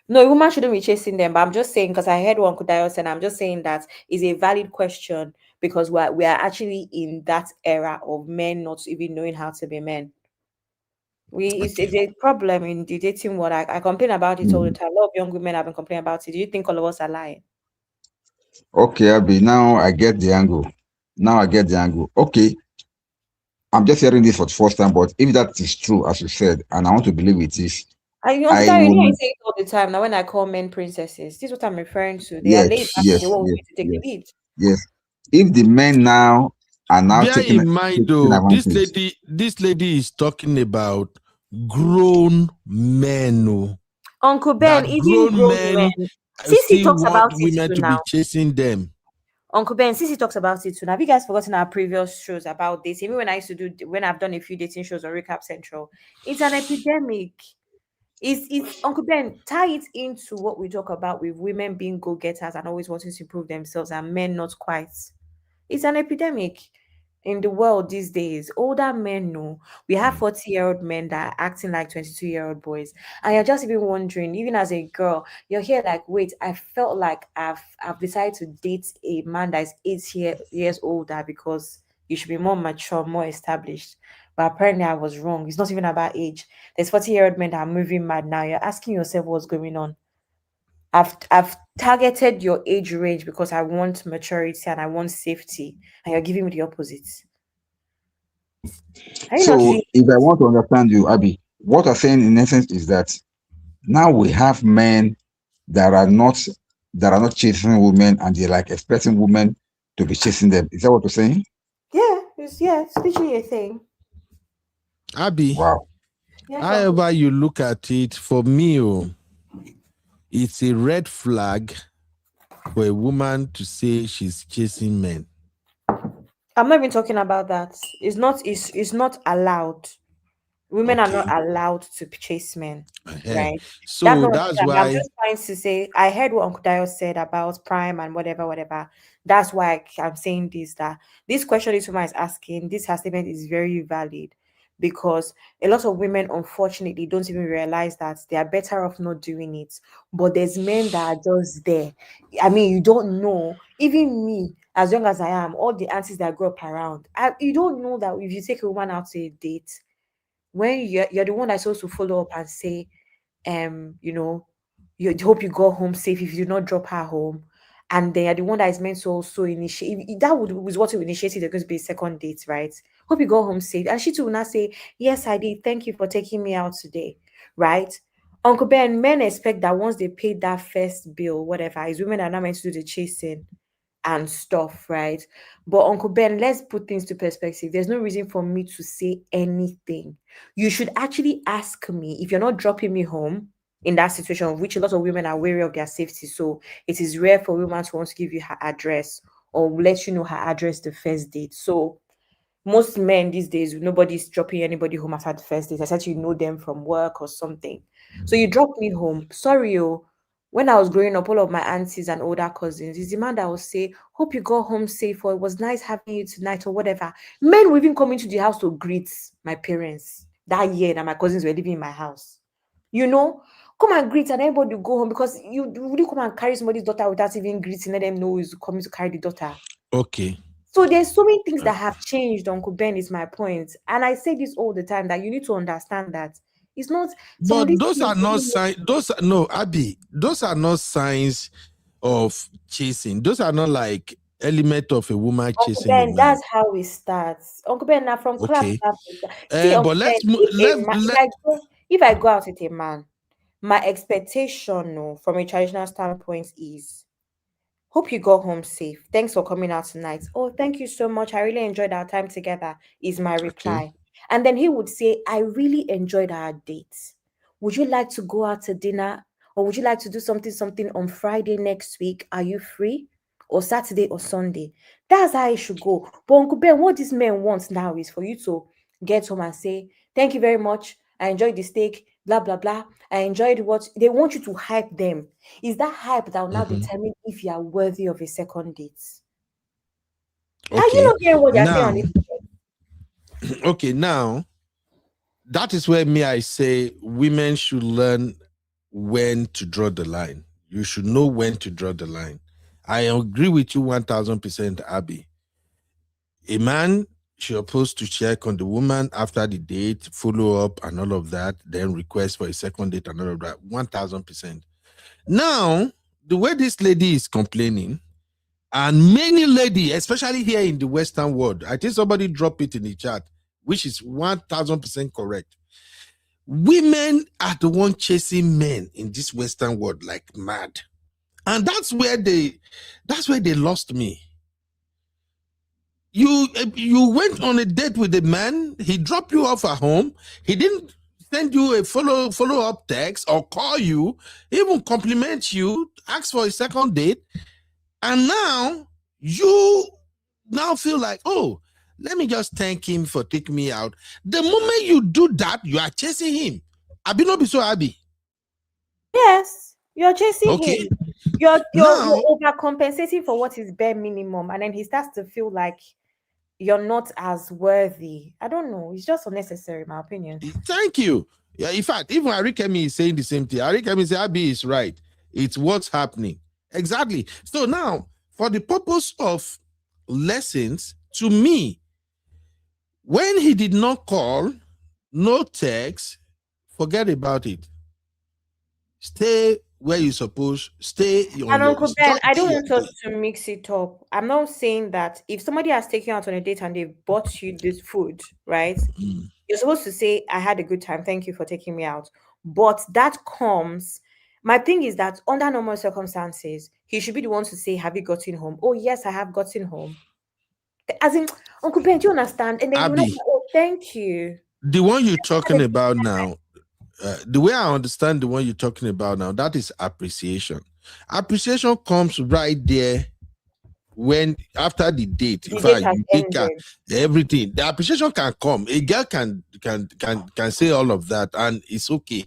No, a woman shouldn't be chasing them. But I'm just saying, because I heard one Kudayo, and I'm just saying that is a valid question, because we are actually in that era of men not even knowing how to be men. It's a problem in the dating world. I complain about it all the time. A lot of young women have been complaining about it. Do you think all of us are lying? Okay, Abby, now I get the angle. Okay. I'm just hearing this for the first time, but if that is true, as you said, and I want to believe it is, I say it all the time. Now, when I call men princesses, this is what I'm referring to. They are laid back. They want to take the lead. Yes. If the men now are now Bear taking in mind, though, this lady is talking about grown men. Uncle Ben, even grown men. Sissy talks about women it to now. be chasing them. Uncle Ben, Sissy talks about it too. Now, have you guys forgotten our previous shows about this? Even when I've done a few dating shows on Recap Central, it's an epidemic. It's Uncle Ben, tie it into what we talk about with women being go-getters and always wanting to improve themselves, and men not quite. It's an epidemic in the world these days. Older men know. We have 40-year-old men that are acting like 22-year-old boys. And you're just even wondering, even as a girl, you're here like, wait, I felt like I've decided to date a man that is 8 years older because you should be more mature, more established. But apparently I was wrong. It's not even about age. There's 40-year-old men that are moving mad now. You're asking yourself what's going on. I've targeted your age range because I want maturity and I want safety, and you're giving me the opposite. So if I want to understand you, Abby, what I'm saying in essence is that now we have men that are not chasing women, and they're like expecting women to be chasing them. Is that what you're saying? Yeah, it's literally a thing. Abby. Wow. However you look at it, for me, it's a red flag for a woman to say she's chasing men. I'm not even talking about that. It's not allowed. Women are not allowed to chase men, right? That's So not what that's I'm saying. I'm why. just trying to say, I heard what Uncle Dio said about Prime and whatever. That's why I'm saying this, that this question this woman is asking, this her statement is very valid, because a lot of women unfortunately don't even realize that they are better off not doing it. But there's men that are just there. I mean, you don't know. Even me, as young as I am, all the aunties that I grew up around, you don't know that if you take a woman out to a date, when you're the one that's supposed to follow up and say, you hope you go home safe if you do not drop her home. And they are the one that is meant to also initiate. That was what you initiated. There's going to be a second date, right? Hope you go home safe. And she too will not say, yes, I did. Thank you for taking me out today, right? Uncle Ben, men expect that once they paid that first bill, whatever, is women are not meant to do the chasing and stuff, right? But Uncle Ben, let's put things to perspective. There's no reason for me to say anything. You should actually ask me if you're not dropping me home in that situation, of which a lot of women are wary of their safety. So it is rare for women to want to give you her address or let you know her address the first date. So most men these days, nobody's dropping anybody home after the first date, except you know them from work or something. So you drop me home. Sorry, when I was growing up, all of my aunties and older cousins, it's the man that will say, hope you got home safe, or it was nice having you tonight, or whatever. Men will even come into the house to greet my parents that year that my cousins were living in my house. Come and greet, and everybody will go home, because you really come and carry somebody's daughter without even greeting, let them know who's coming to carry the daughter. Okay. So there's so many things that have changed, Uncle Ben, is my point. And I say this all the time, that you need to understand that it's not. But those are not signs. Abby, those are not signs of chasing. Those are not like element of a woman Uncle chasing a Ben, man. that's how it starts. Uncle Ben, now from clap. See, Uncle But Ben, if I go out with a man, my expectation from a traditional standpoint is, hope you got home safe. Thanks for coming out tonight. Oh, thank you so much. I really enjoyed our time together, is my reply. And then he would say, I really enjoyed our date. Would you like to go out to dinner? Or would you like to do something on Friday next week? Are you free? Or Saturday or Sunday? That's how it should go. But Uncle Ben, what this man wants now is for you to get home and say, thank you very much. I enjoyed the steak, blah, blah, blah. I enjoyed what they want you to hype them. Is that hype that will now determine if you are worthy of a second date? Are you not hearing what they're saying on this? Okay, now that is where I say women should learn when to draw the line. You should know when to draw the line. I agree with you 1000%, Abby. A man should supposed to check on the woman after the date, follow up and all of that, then request for a second date and all of that, 1000%. Now, the way this lady is complaining, and many ladies, especially here in the Western world, I think somebody dropped it in the chat, which is 1000% correct. Women are the one chasing men in this Western world like mad. And that's where they lost me. You went on a date with a man, he dropped you off at home, he didn't send you a follow-up text or call you, even compliment you, ask for a second date, and now you feel like, oh, let me just thank him for taking me out. The moment you do that, you are chasing him. Abi no be so Abby. Yes, you're chasing him. You're overcompensating for what is bare minimum, and then he starts to feel like you're not as worthy. I don't know. It's just unnecessary, in my opinion. Thank you. Yeah, in fact, even Arikemi is saying the same thing. Arikemi says Abby is right. It's what's happening. Exactly. So now, for the purpose of lessons, to me, when he did not call, no text, forget about it. Stay where you're supposed. Stay on and your. Uncle Ben, I don't want us to mix it up. I'm not saying that if somebody has taken you out on a date and they've bought you this food, right? You're supposed to say, I had a good time. Thank you for taking me out. But that comes. My thing is that under normal circumstances, he should be the one to say, have you gotten home? Oh, yes, I have gotten home. As in, Uncle Ben, do you understand? And then you know, oh, thank you. the one you're talking about now, the way I understand the one you're talking about now, that is appreciation. Appreciation comes right there when after the date. The In date fact, has you take ended. everything. The appreciation can come. A girl can say all of that, and it's okay.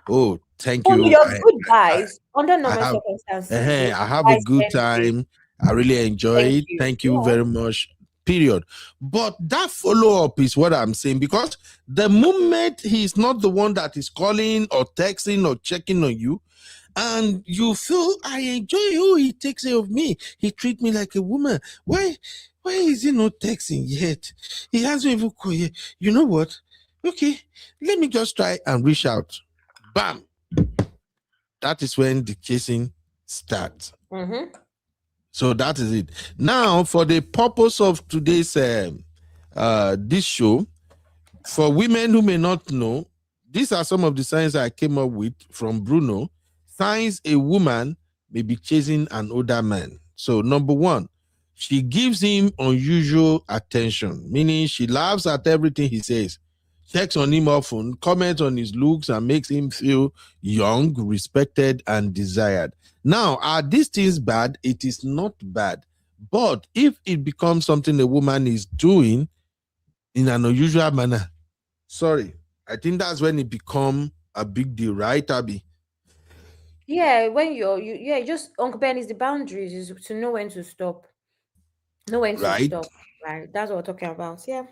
Oh, thank Oh, you. you're good guys. Under I normal have circumstances, your I have a guys good can say time. I really enjoy thank it. you. Thank you Yeah. very much. Period. But that follow-up is what I'm saying, because the moment he's not the one that is calling or texting or checking on you, and you feel I enjoy who he takes care of me. He treats me like a woman. Why is he not texting yet? He hasn't even called yet. You know what? Okay, let me just try and reach out. Bam. That is when the chasing starts. Mm-hmm. So that is it. Now, for the purpose of today's this show, for women who may not know, these are some of the signs I came up with from Bruno. Signs a woman may be chasing an older man. So, number one, she gives him unusual attention, meaning she laughs at everything he says, checks on him often, comments on his looks, and makes him feel young, respected, and desired. Now, are these things bad? It is not bad. But if it becomes something a woman is doing in an unusual manner, sorry, I think that's when it become a big deal, right, Abby? Yeah, when just Uncle Ben is the boundaries, is to know when to stop. Know when to Right? stop. Right. That's what we're talking about. Yeah.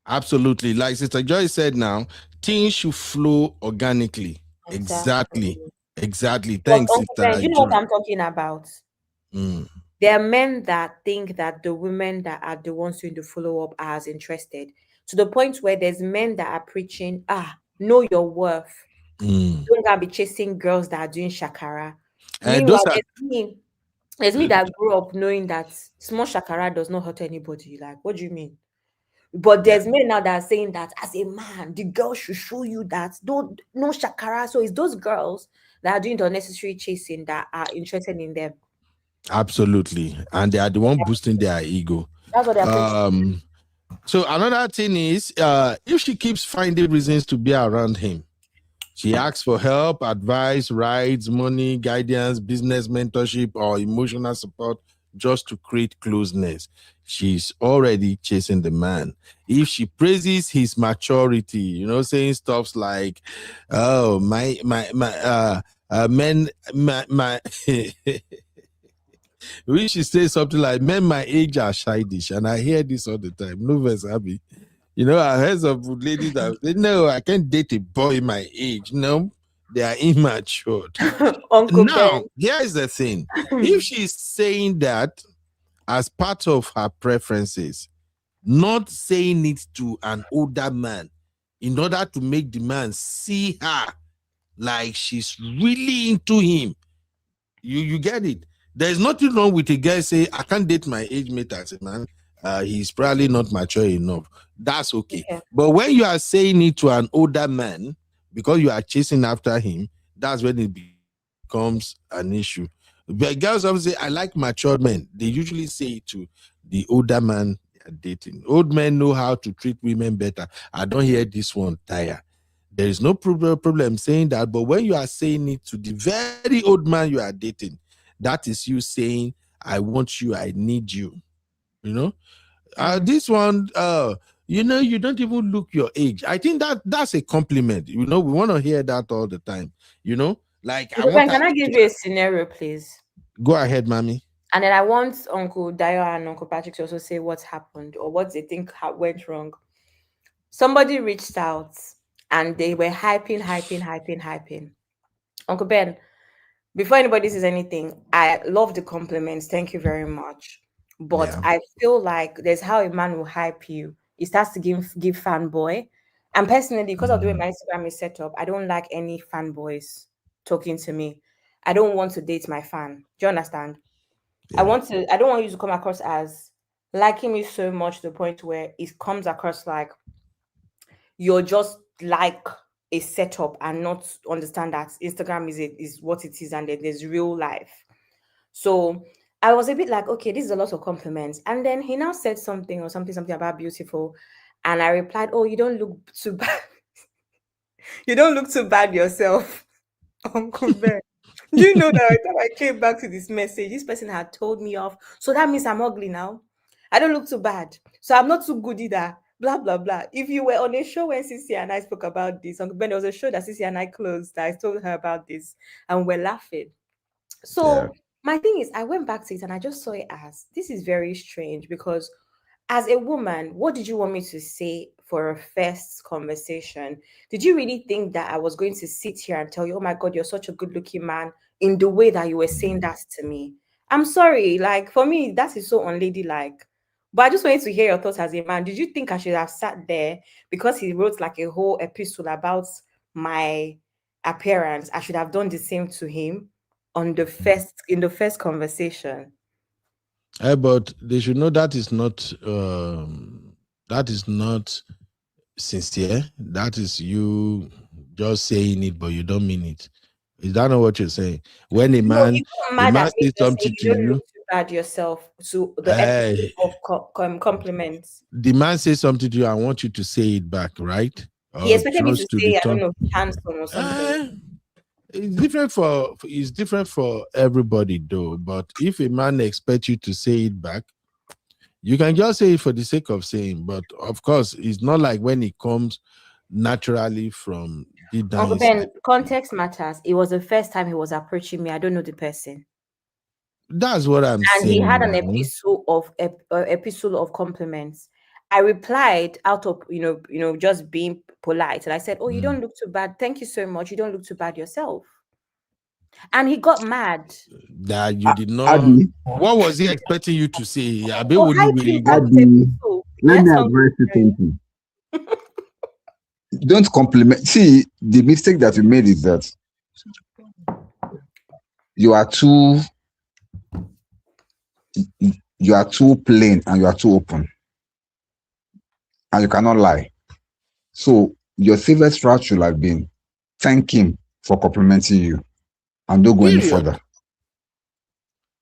Absolutely. Like Sister Joy said now, things should flow organically. Exactly. Exactly. Exactly. But Thanks, Uncle Sister Ben, you know what Joy. I'm talking about? Mm. There are men that think that the women that are the ones doing the follow-up are as interested, to the point where there's men that are preaching, know your worth. Don't gotta be chasing girls that are doing shakara. Meanwhile, Those are there's me that grew up knowing that small shakara does not hurt anybody. Like, what do you mean? But yeah, there's men now that are saying that as a man, the girl should show you that don't no shakara. So it's those girls that are doing the unnecessary chasing that are interested in them. absolutely. And they are the one boosting their ego. That's what they're preaching. So another thing is, if she keeps finding reasons to be around him, she asks for help, advice, rides, money, guidance, business mentorship, or emotional support just to create closeness, she's already chasing the man. If she praises his maturity, saying stuff like, "Oh, my men, my." We should say something like, "Men my age are childish," and I hear this all the time. No verse, Abby. I heard some ladies that say, "No, I can't date a boy my age." No, they are immature. Uncle Now, Ben. here is the thing. If she's saying that as part of her preferences, not saying it to an older man in order to make the man see her like she's really into him, you get it. There's nothing wrong with a guy say, "I can't date my age mate as a man. He's probably not mature enough." That's okay. But when you are saying it to an older man because you are chasing after him, that's when it becomes an issue. But girls always say, "I like matured men." They usually say it to the older man they are dating. Old men know how to treat women better. I don't hear this one tire. There is no problem saying that, but when you are saying it to the very old man you are dating, that is you saying, "I want you, I need you." This one, you don't even look your age. I think that's a compliment. We want to hear that all the time. Like I Uncle want. Ben, can I give you a scenario, please? Go ahead, mommy. And then I want Uncle Dio and Uncle Patrick to also say what happened or what they think went wrong. Somebody reached out and they were hyping. Uncle Ben, before anybody says anything, I love the compliments. Thank you very much. But I feel like there's how a man will hype you. He starts to give fanboy. And personally, because of the way my Instagram is set up, I don't like any fanboys talking to me. I don't want to date my fan. Do you understand? I don't want you to come across as liking me so much to the point where it comes across like you're just like a setup and not understand that Instagram is what it is and there's real life. So I was a bit like, okay, this is a lot of compliments. And then he now said something about beautiful. And I replied, oh, you don't look too bad. You don't look too bad yourself, Uncle Ben. Do you know that by the time I came back to this message, this person had told me off. So that means I'm ugly now. I don't look too bad. So I'm not too good either. Blah, blah, blah. If you were on a show when Sissy and I spoke about this, Uncle Ben, there was a show that Sissy and I closed that I told her about this and we're laughing. So my thing is, I went back to it and I just saw it as, this is very strange because as a woman, what did you want me to say for a first conversation? Did you really think that I was going to sit here and tell you, oh my God, you're such a good looking man in the way that you were saying that to me? I'm sorry. Like, for me, that is so unladylike. But I just wanted to hear your thoughts as a man. Did you think I should have sat there because he wrote like a whole epistle about my appearance? I should have done the same to him in the first conversation. But they should know that is not sincere. That is you just saying it, but you don't mean it. Is that not what you're saying? When a man says something to you, look too bad yourself to the episode of compliments. The man says something to you, I want you to say it back, right? He expected me to say, I don't know, handsome or something. It's different for everybody though. But if a man expects you to say it back, you can just say it for the sake of saying. But of course, it's not like when it comes naturally from deep down. Uncle Ben, context matters. It was the first time he was approaching me. I don't know the person. That's what I'm saying. And he had an episode of compliments. I replied out of just being polite, and I said, "Oh, you don't look too bad. Thank you so much. You don't look too bad yourself." And he got mad. That you did not. What was he expecting you to say? Let me advise you something. Don't compliment. See, the mistake that you made is that you are too plain and you are too open. And you cannot lie. So your safest route should have been thank him for complimenting you and don't go any further.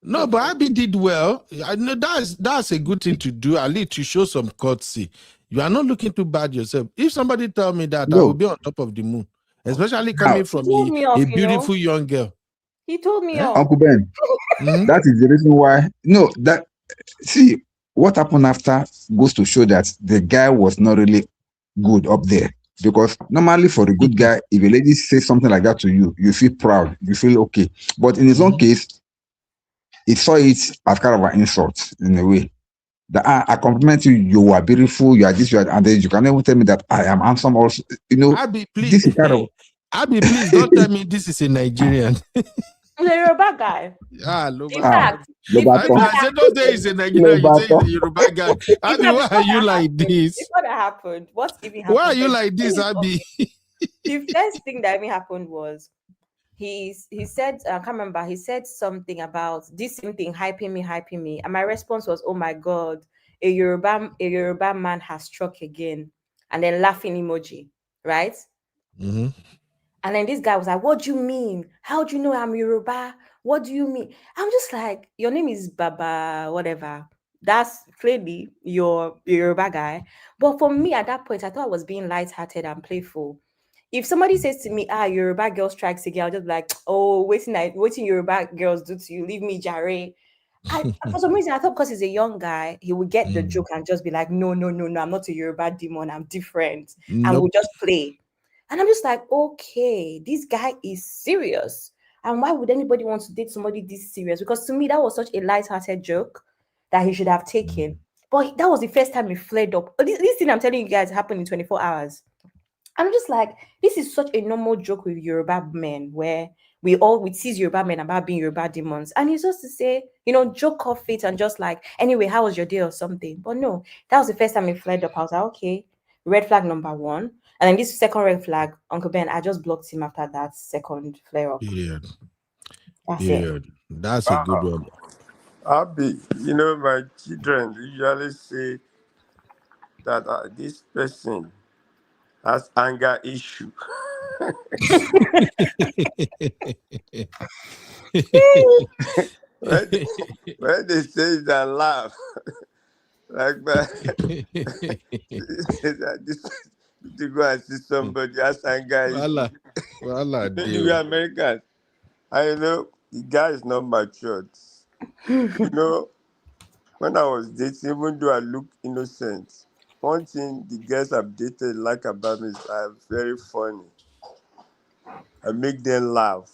No, but Abby did well. I know that's a good thing to do, at least to show some courtesy. You are not looking too bad yourself. If somebody tell me that, I will be on top of the moon, especially coming from a beautiful young girl. He told me off. Uncle Ben, that is the reason why. No, see, what happened after goes to show that the guy was not really good up there. Because normally for a good guy, if a lady says something like that to you, you feel proud, you feel okay. But in his own case, he saw it as kind of an insult in a way. That I compliment you, you are beautiful, you are this, you are, and then you can even tell me that I am handsome also. Abby, please. Abby, please don't tell me this is a Nigerian. The Yoruba guy. In fact, I said those days in Nigeria, you say the Yoruba guy. Abby, why are you like this? Before that happened, what even happened? Why are you like this, Abby? The first thing that even happened was he said, I can't remember, he said something about this same thing, hyping me. And my response was, oh my God, a Yoruba man has struck again. And then laughing emoji, right? Mm-hmm. And then this guy was like, what do you mean? How do you know I'm Yoruba? What do you mean? I'm just like, your name is Baba, whatever. That's clearly your Yoruba guy. But for me at that point, I thought I was being lighthearted and playful. If somebody says to me, Yoruba girl strikes again, I'll just be like, oh, waiting Yoruba girls do to you, leave me jare. For some reason, I thought because he's a young guy, he would get the joke and just be like, no, I'm not a Yoruba demon, I'm different. Nope. And we'll just play. And I'm just like, okay, this guy is serious. And why would anybody want to date somebody this serious? Because to me, that was such a light-hearted joke that he should have taken. But that was the first time he flared up. This thing I'm telling you guys happened in 24 hours. I'm just like, this is such a normal joke with Yoruba men where we tease Yoruba men about being Yoruba demons. And he's just to say, joke off it and just like, anyway, how was your day or something? But no, that was the first time he flared up. I was like, okay, red flag number 1. And then this second red flag, Uncle Ben, I just blocked him after that second flare up. That's it. That's a good one. Abby, my children usually say that this person has anger issue. when they say it and laugh, Like that. To go and see somebody, ask and guys. Voila, You are American. I know the guy is not matured. You know, when I was dating, even though I look innocent, one thing the girls I've dated like about me is I'm very funny. I make them laugh.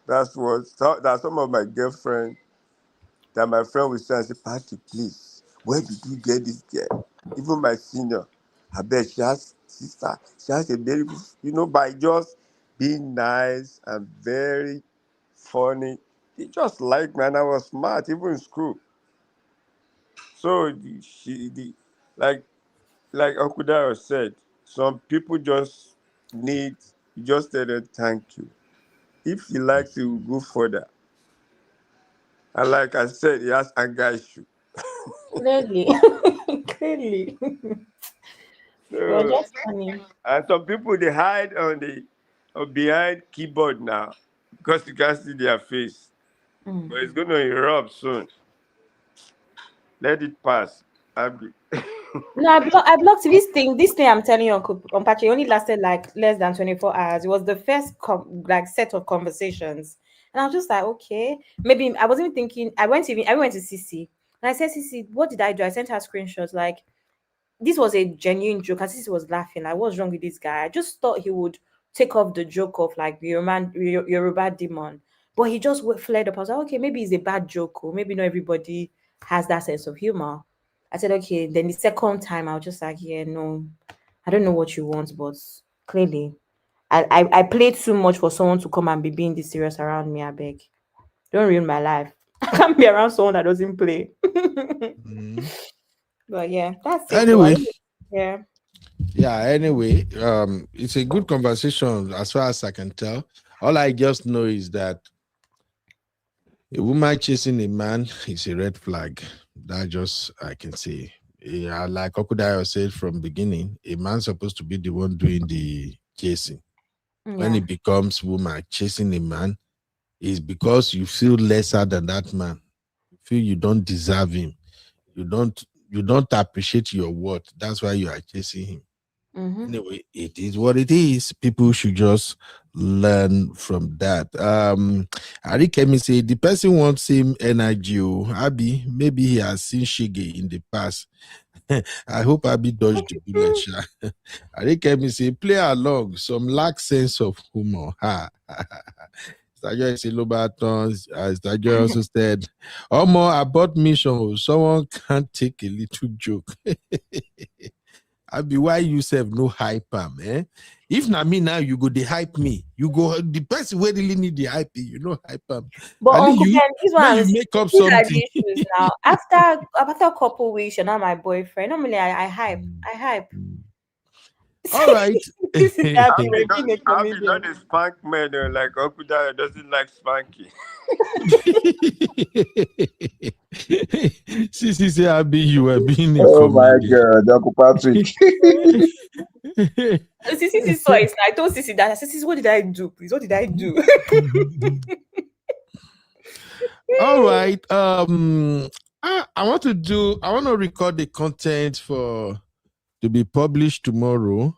That's some of my girlfriends that my friend will say and say, Patrick, please, where did you get this girl? Even my senior, I bet she has sister, she has a very, by just being nice and very funny. He just liked me and I was smart, even in school. So like Uncle Dayo said, some people just need, you just tell them thank you. If he likes you, will go further. And like I said, he has anger issue. Clearly. Clearly. You're So, just funny. and some people they hide behind keyboard now because you can't see their face. Mm. But it's gonna erupt soon. Let it pass. Abby. No, I blocked this thing. This thing I'm telling you, Uncle Patrick, only lasted like less than 24 hours. It was the first set of conversations, and I was just like, okay, maybe I wasn't even thinking. I went to CC, and I said, CC, what did I do? I sent her screenshots. Like, this was a genuine joke. And CC was laughing. Like, what's wrong with this guy? I just thought he would take off the joke of like Yoruba demon, but he just flared up. I was like, okay, maybe it's a bad joke, or maybe not everybody has that sense of humor. I said, okay. Then the second time, I was just like, yeah, no, I don't know what you want, but clearly, I played too much for someone to come and be being this serious around me. I beg, don't ruin my life. I can't be around someone that doesn't play. But yeah, that's it. Though. Anyway, Yeah. Anyway, it's a good conversation as far as I can tell. All I just know is that a woman chasing a man is a red flag. That just I can say. Yeah, like Okudayo said from beginning, a man's supposed to be the one doing the chasing. When it becomes woman chasing a man, is because you feel lesser than that man. You feel you don't deserve him. You don't appreciate your worth. That's why you are chasing him. Anyway, it is what it is. People should just learn from that. Ari Kemi say the person wants same energy. Abi, maybe he has seen Shige in the past. I hope Abi dodged the bullet. Ari Kemi say play along. Some lack sense of humor. Ha. Stajo also said, Omo about mission. Someone can't take a little joke. Abi, why you self no hype am, eh? If na me now, you go the hype me. You go the person where really need the hype, you know hype am. But And Uncle Ben, this one you make up these are the something. issues now. After a couple weeks, you're not my boyfriend. Normally, I hype. I hype. All right. This is Abby not a spank man like Uncle Dayo doesn't like spanking. Sisi say Abi, you are being a Oh my comedian. God, Uncle Patrick. Sisi saw it. I told Sisi that. Sisi, what did I do? Please, what did I do? All right. I want to record the content to be published tomorrow.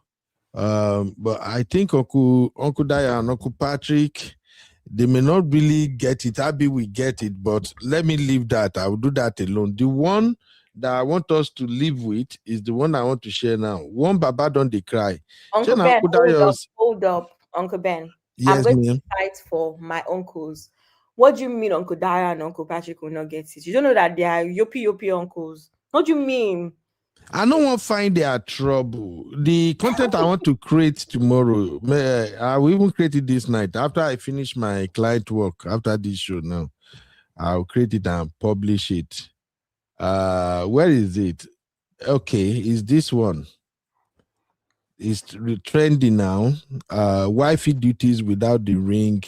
But I think Uncle Daya and Uncle Patrick, they may not really get it. Abby will get it, but let me leave that. I will do that alone. The one that I want us to live with is the one I want to share now. One Baba don't they cry. Uncle Ben, hold up, Uncle Ben. Yes, I'm going ma'am. to fight for my uncles. What do you mean Uncle Daya and Uncle Patrick will not get it? You don't know that they are yopi uncles. What do you mean? I don't want to find their trouble. The content I want to create tomorrow, I will even create it this night. After I finish my client work, after this show now, I'll create it and publish it. Where is it? Okay, is this one. It's trending now. Wifey duties without the ring.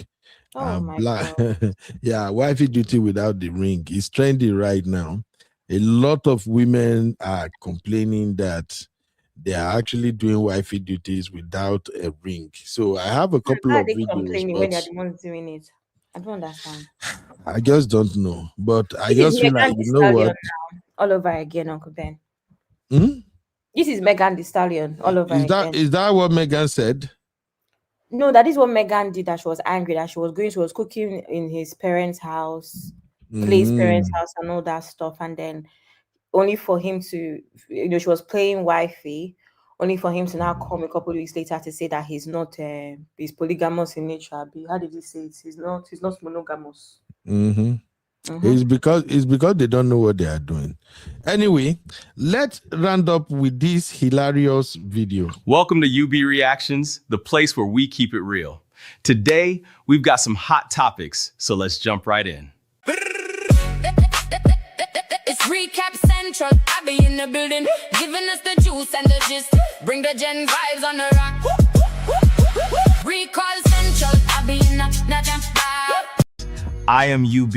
Oh my God. Yeah, wifey duty without the ring is trending right now. A lot of women are complaining that they are actually doing wifey duties without a ring. So I have a couple Why are of they videos. complaining when they're the ones doing it? I don't understand. I just don't know. But I This is just feel like, Megan Thee you know what? Stallion now. all over again, Uncle Ben. Hmm? This is Megan Thee Stallion all over again. Is that what Megan said? No, that is what Megan did. That she was angry that she was cooking in his parents' house, Clay's parents' house, and all that stuff, and then only for him to, she was playing wifey, only for him to now come a couple of weeks later to say that he's not, he's polygamous in nature. How did he say it? He's not monogamous. It's because they don't know what they are doing. Anyway, let's round up with this hilarious video. Welcome to UB Reactions, the place where we keep it real. Today, we've got some hot topics, so let's jump right in. It's Recap Central. I be in the building, giving us the juice and the gist. Bring the gen vibes on the rock. Recall Central. I be in the jam. I am UB,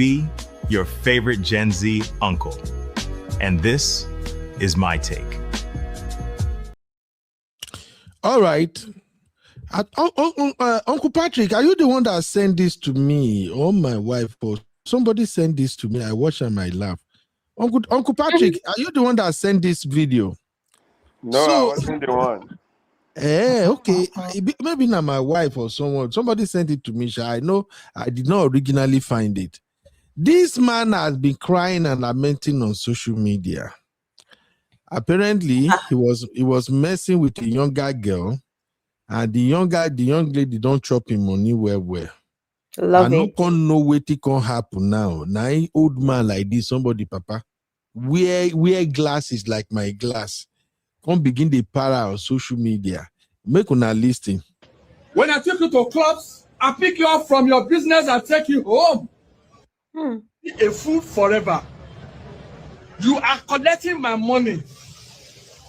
your favorite Gen Z uncle. And this is my take. All right. Uncle Patrick, are you the one that sent this to me or my wife? Or somebody sent this to me. I watch and I laugh. Uncle Patrick, are you the one that sent this video? No, I wasn't the one. Okay. Maybe not my wife or someone. Somebody sent it to me. I know I did not originally find it. This man has been crying and lamenting on social media. Apparently, he was messing with a younger girl, and the young lady don't chop him money well. Love it. I don't know what it can happen now. Now, old man like this, somebody, Papa, wear glasses like my glass. Come begin the para on social media. Make una listing. When I take you to clubs, I pick you up from your business and take you home. Be a fool forever. You are collecting my money.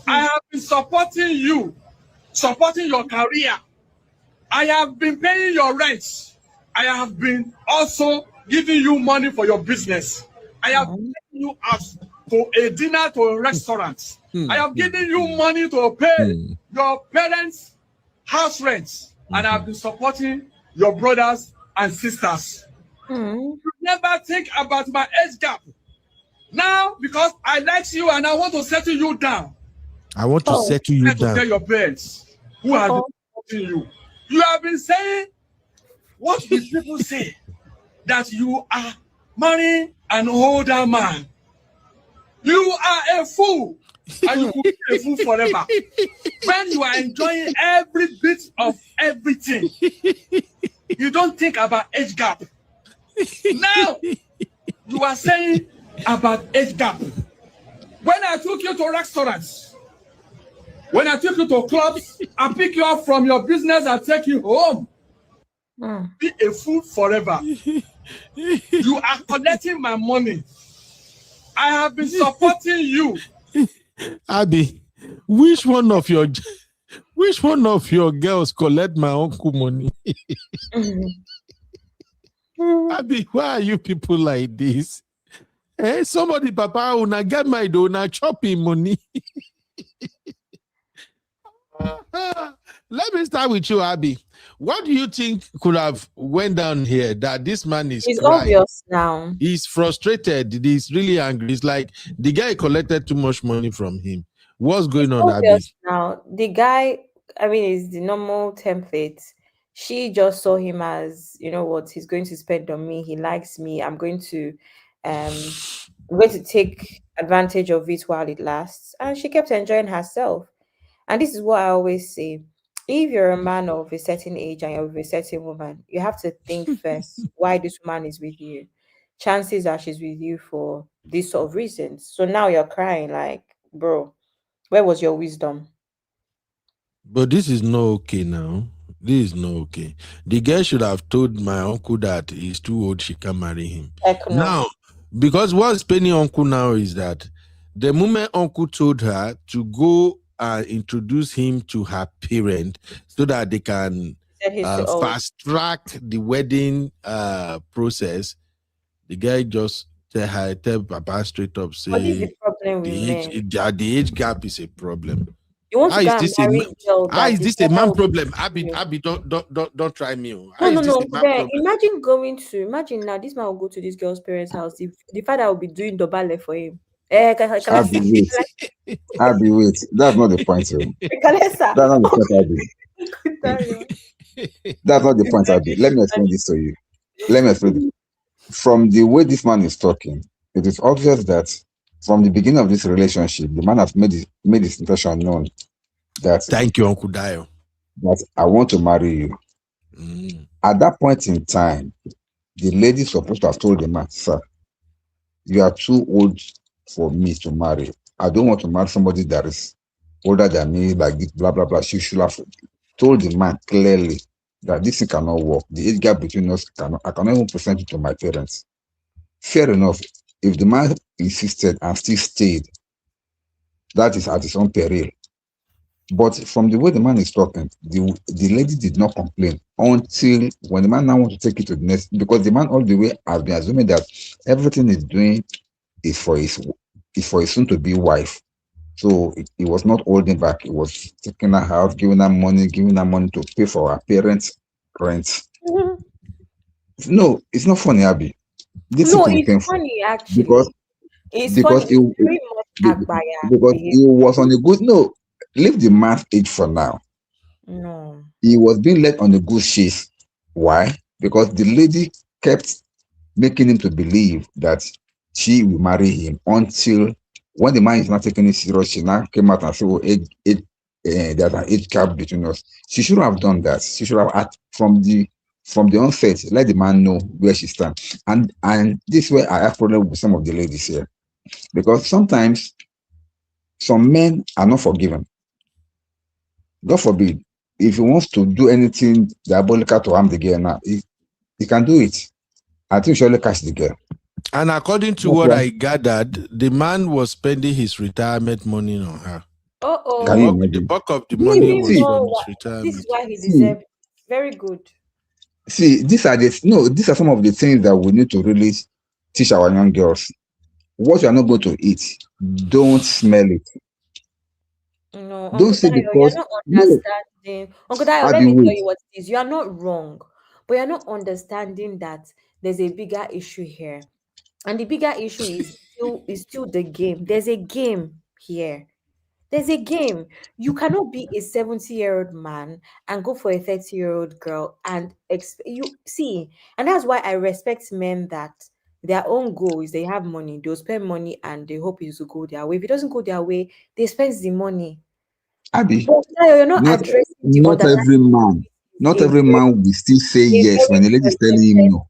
I have been supporting you, supporting your career. I have been paying your rent. I have been also giving you money for your business. I have taken you out to a dinner, to a restaurant. I have given you money to pay your parents' house rents. And I have been supporting your brothers and sisters. You never think about my age gap. Now, because I like you and I want to settle you down. I want to settle you down. To tell your parents who have been supporting you. You have been saying what the people say, that you are marrying an older man. You are a fool, and you will be a fool forever. When you are enjoying every bit of everything, you don't think about age gap. Now, you are saying about age gap. When I took you to restaurants, when I took you to clubs, I pick you up from your business and take you home. Be a fool forever. You are collecting my money. I have been supporting you. Abby, which one of your girls collect my uncle money? Abby, why are you people like this? Somebody, Papa, una get my donor chopping money. Let me start with you, Abby. What do you think could have went down here that this man is It's crying? obvious now. He's frustrated. He's really angry. It's like the guy collected too much money from him. What's going on, Abby? Now, the guy, I mean, is the normal template. She just saw him as, you know what, he's going to spend on me. He likes me. I'm going to take advantage of it while it lasts. And she kept enjoying herself. And this is what I always say. If you're a man of a certain age and you're with a certain woman, you have to think first why this woman is with you. Chances are she's with you for these sort of reasons. So now you're crying like, bro, where was your wisdom? But this is not okay now. This is not okay. The girl should have told my uncle that he's too old, she can't marry him. Now, because what's paining uncle now is that the moment uncle told her to go introduce him to her parent so that they can fast track the wedding process, the guy just tell Papa straight up, say the problem the age gap is a problem. You want How is this a man problem? Abby, don't try me. No. Imagine now this man will go to this girl's parents' house. The father will be doing dobale for him. Abby, wait. Abby, wait. That's not the point, oh. That's not the point, Abby. That's not the point, Abby. Let me explain this to you. Let me explain. From the way this man is talking, it is obvious that from the beginning of this relationship, the man has made his intention known that thank you, Uncle Dio. That I want to marry you. At that point in time, the lady is supposed to have told the man, sir, you are too old for me to marry. I don't want to marry somebody that is older than me, like this, blah, blah, blah. She should have told the man clearly that this thing cannot work. The age gap between us I cannot even present it to my parents. Fair enough. If the man insisted and still stayed, that is at his own peril. But from the way the man is talking, the lady did not complain until when the man now wants to take it to the next, because the man all the way has been assuming that everything he's doing is for his soon-to-be wife. So he was not holding back. He was taking her house, giving her money to pay for her parents' rent. No, it's not funny, Abby. This No, is it's funny actually. because It's funny. Because he was on a good leave the man's age for now. No. He was being led on a good chase. Why? Because the lady kept making him to believe that she will marry him until when the man is not taking it serious, she now came out and said, oh, there's an age gap between us. She shouldn't have done that. She should have asked from the onset, let the man know where she stands. And this is where I have problem with some of the ladies here. Because sometimes some men are not forgiven. God forbid, if he wants to do anything diabolical to harm the girl now, he can do it. I think she'll only catch the girl. And according to what I gathered, the man was spending his retirement money on her. The bulk of the money was from his retirement. This is why he deserves. Very good. See, these are some of the things that we need to really teach our young girls. What you are not going to eat, don't smell it. No, don't say Dayo, because you're not understanding. Uncle Dayo, let me tell you what it is. You are not wrong, but you're not understanding that there's a bigger issue here. And the bigger issue is still the game. There's a game here. There's a game. You cannot be a 70-year-old man and go for a 30-year-old girl and you see, and that's why I respect men that their own goal is they have money, they'll spend money and they hope it will go their way. If it doesn't go their way, they spend the money. Abby, but you're not addressing not every man will still say yes when the lady is telling him no.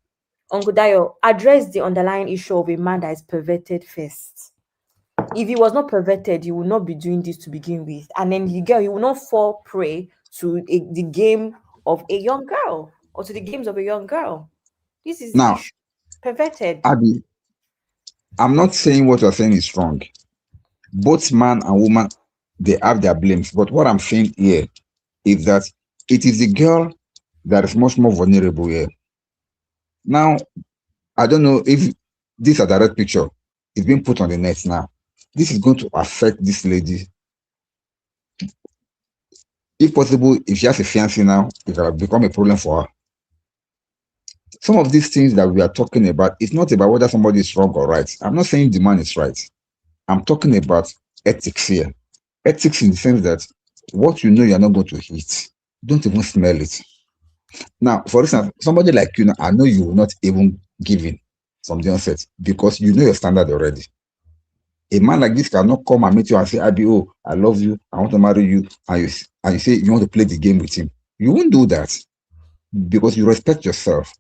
Uncle Dayo, address the underlying issue of a man that is perverted first. If he was not perverted, he would not be doing this to begin with. And then he will not fall prey to the game of a young girl or to the games of a young girl. This is the issue. Perverted. Abby, I'm not saying what you're saying is wrong. Both man and woman, they have their blames. But what I'm saying here is that it is the girl that is much more vulnerable here. Now, I don't know if this is a direct picture. It's being put on the net now. This is going to affect this lady. If possible, if she has a fiancé now, it will become a problem for her. Some of these things that we are talking about, it's not about whether somebody is wrong or right. I'm not saying the man is right. I'm talking about ethics here. Ethics in the sense that what you know you're not going to eat, don't even smell it. Now, for instance, somebody like you, I know you will not even give in from the onset because you know your standard already. A man like this cannot come and meet you and say, Abby, oh, I love you, I want to marry you, and you say you want to play the game with him. You won't do that because you respect yourself.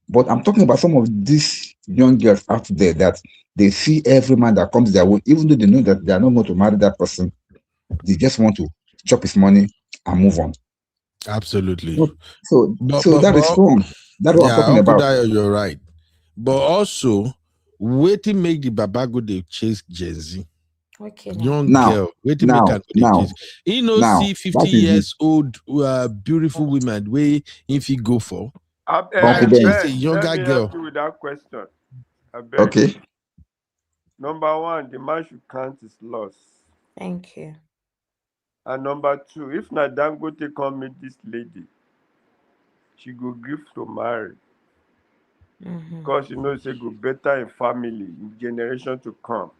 But I'm talking about some of these young girls out there that they see every man that comes their way, even though they know that they are not going to marry that person, they just want to chop his money and move on. Absolutely. So that is wrong. That's what I'm talking about. Dayo, you're right. But also, waiting make the Babago they chase Gen Z. Okay. Young girl. Waiting make her chase. You know, see 50 years old beautiful women where if you go for. Chase a younger girl. Help you with that question. Okay. Number one, the man should count his loss. Thank you. And number two, if Dangote come meet this lady, she go give to marry. Because it's a good better in family, in generation to come.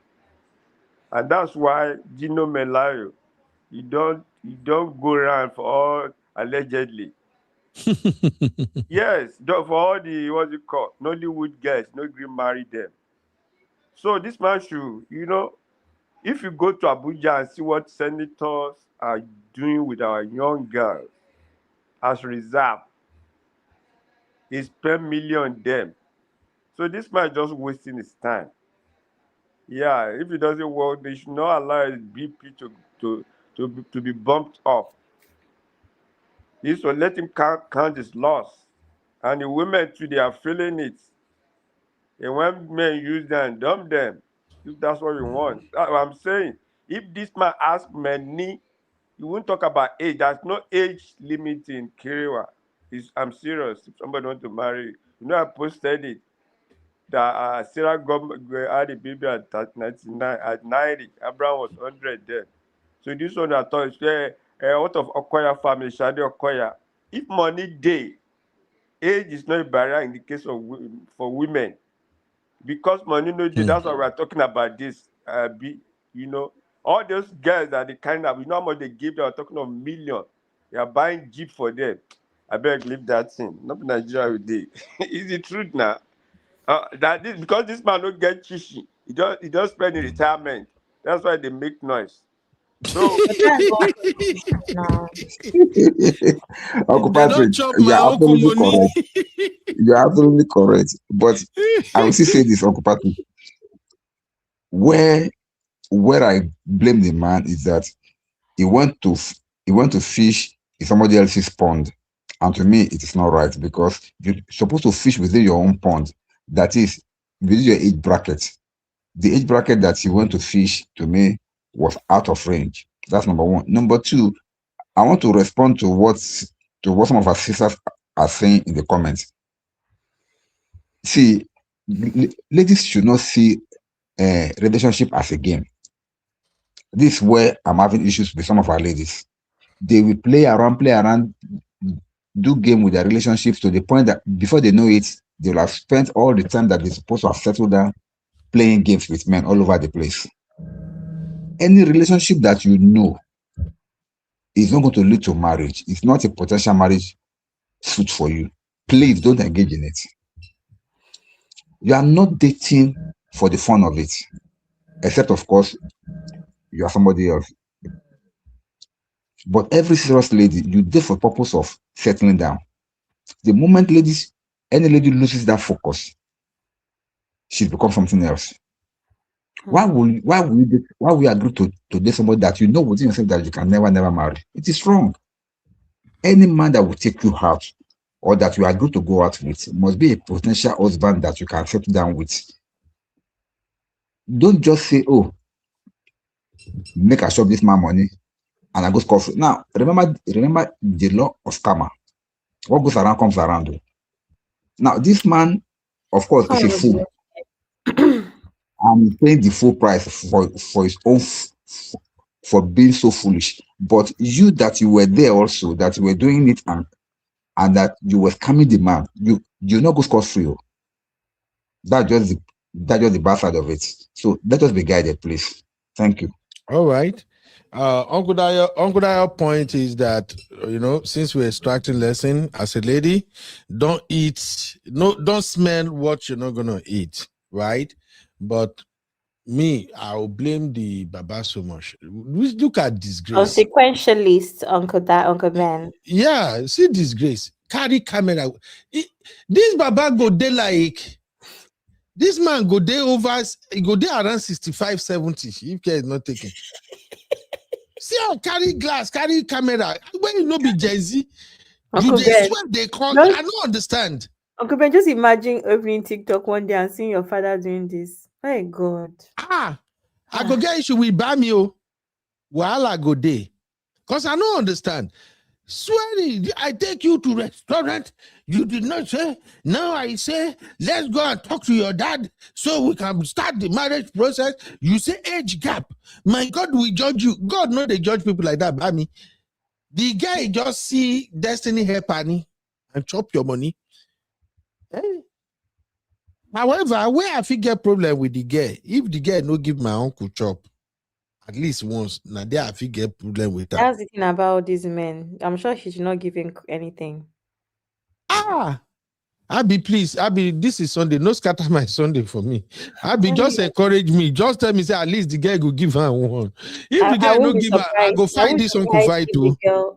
And that's why Gino Melayo, you don't go around for all allegedly. Yes, for all the what's it called, Nollywood girls, no green marry them. So this man should, if you go to Abuja and see what senators are doing with our young girls as reserve, he spend million them. So this man just wasting his time. Yeah, if he doesn't work, they should not allow his BP to be bumped up. He should let him count his loss. And the women too, they are feeling it. And when men use them and dump them, if that's what you want. That's what I'm saying. If this man asks money, you won't talk about age. There's no age limit in Kiriwa. I'm serious. If somebody wants to marry, I posted it. That Sarah had a baby at 99, at 90. Abraham was 100 then. So this one I thought is out of Okoya family, Shadi Okoya. If money day, age is not a barrier in the case of for women. Because money no day, that's why we're talking about this. All those girls that they kind of, how much they give, they are talking of million. They are buying Jeep for them. I beg leave that thing. Not Nigeria with it. Is the truth now? Because this man don't get chichi. He don't spend in retirement. That's why they make noise. So Uncle Patrick, you are absolutely correct. You are absolutely correct. But I will still say this, Uncle Patrick. Where I blame the man is that he went to fish in somebody else's pond, and to me it is not right, because you're supposed to fish within your own pond. That is within your age bracket. The age bracket that you went to fish, to me, was out of range. That's number one. Number two, I want to respond to what some of our sisters are saying in the comments. See, ladies should not see a relationship as a game. This is where I'm having issues with some of our ladies. They will play around, do game with their relationships to the point that before they know it, they will have spent all the time that they're supposed to have settled down playing games with men all over the place. Any relationship that you know is not going to lead to marriage, it's not a potential marriage suit for you, please don't engage in it. You are not dating for the fun of it, except of course you are somebody else. But every serious lady, you date for the purpose of settling down. The moment any lady loses that focus, she becomes something else. Why will you agree to date somebody that you know within yourself that you can never marry? It is wrong. Any man that will take you out or that you agree to go out with must be a potential husband that you can settle down with. Don't just say, oh, make I shop this man money and I go score free. Now, remember the law of karma. What goes around comes around. Now, this man, of course, is a fool. And paying the full price for his own for being so foolish. But you that you were there also, that you were doing it and that you were scamming the man, you're not go scot free. That's just the bad side of it. So let us be guided, please. Thank you. All right. Uncle Dayo point is that, since we're extracting lesson as a lady, don't smell what you're not gonna eat, right? But me, I'll blame the Baba so much. Look at disgrace. Consequentialist, Uncle Ben. Yeah, see disgrace. Carry camera. This Baba go there like this man go there around 65, 70. If care is not taken. See how carry glass, carry camera. When you know be Jay-Z, you just what they call. I don't understand. Uncle Ben, just imagine opening TikTok one day and seeing your father doing this. My God. I go get issue with Bamio. While I go there. Because I don't understand. Swearing, I take you to restaurant. You did not say. Now I say, let's go and talk to your dad so we can start the marriage process. You say age gap. My God, we judge you. God, no, they judge people like that, Bami. The guy just see Destiny hair panny and chop your money. Hey. However, where I fit get problem with the girl, if the girl no give my uncle chop at least once, now there I fit get problem with her. That's the thing about these men. I'm sure she should not give him anything. Abi, please, Abi, this is Sunday. No scatter my Sunday for me. Abi, just encourage me. Just tell me, say at least the guy go give her one. If the guy no give her, I go fight this uncle fight too.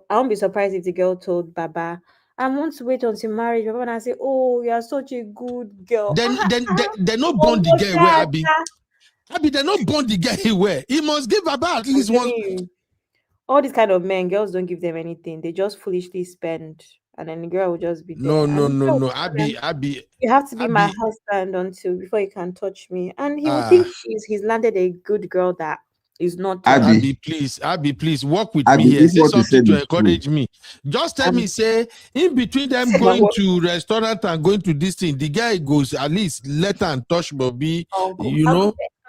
I won't be surprised if the girl told Baba, I want to wait until marriage. Baba and I say, oh, you are such a good girl. Then they no bond the guy where Abi. Abi, they no bond the guy where. He must give Baba at least one. All these kind of men, girls don't give them anything. They just foolishly spend. And then the girl will just be there. No. Abi. You have to be my husband before you can touch me. And he will think he's landed a good girl that is not. Abi, please work with me here. Say something to encourage me. Just tell me, say, in between them going to restaurant and going to this thing, the guy goes at least let her touch Bobby.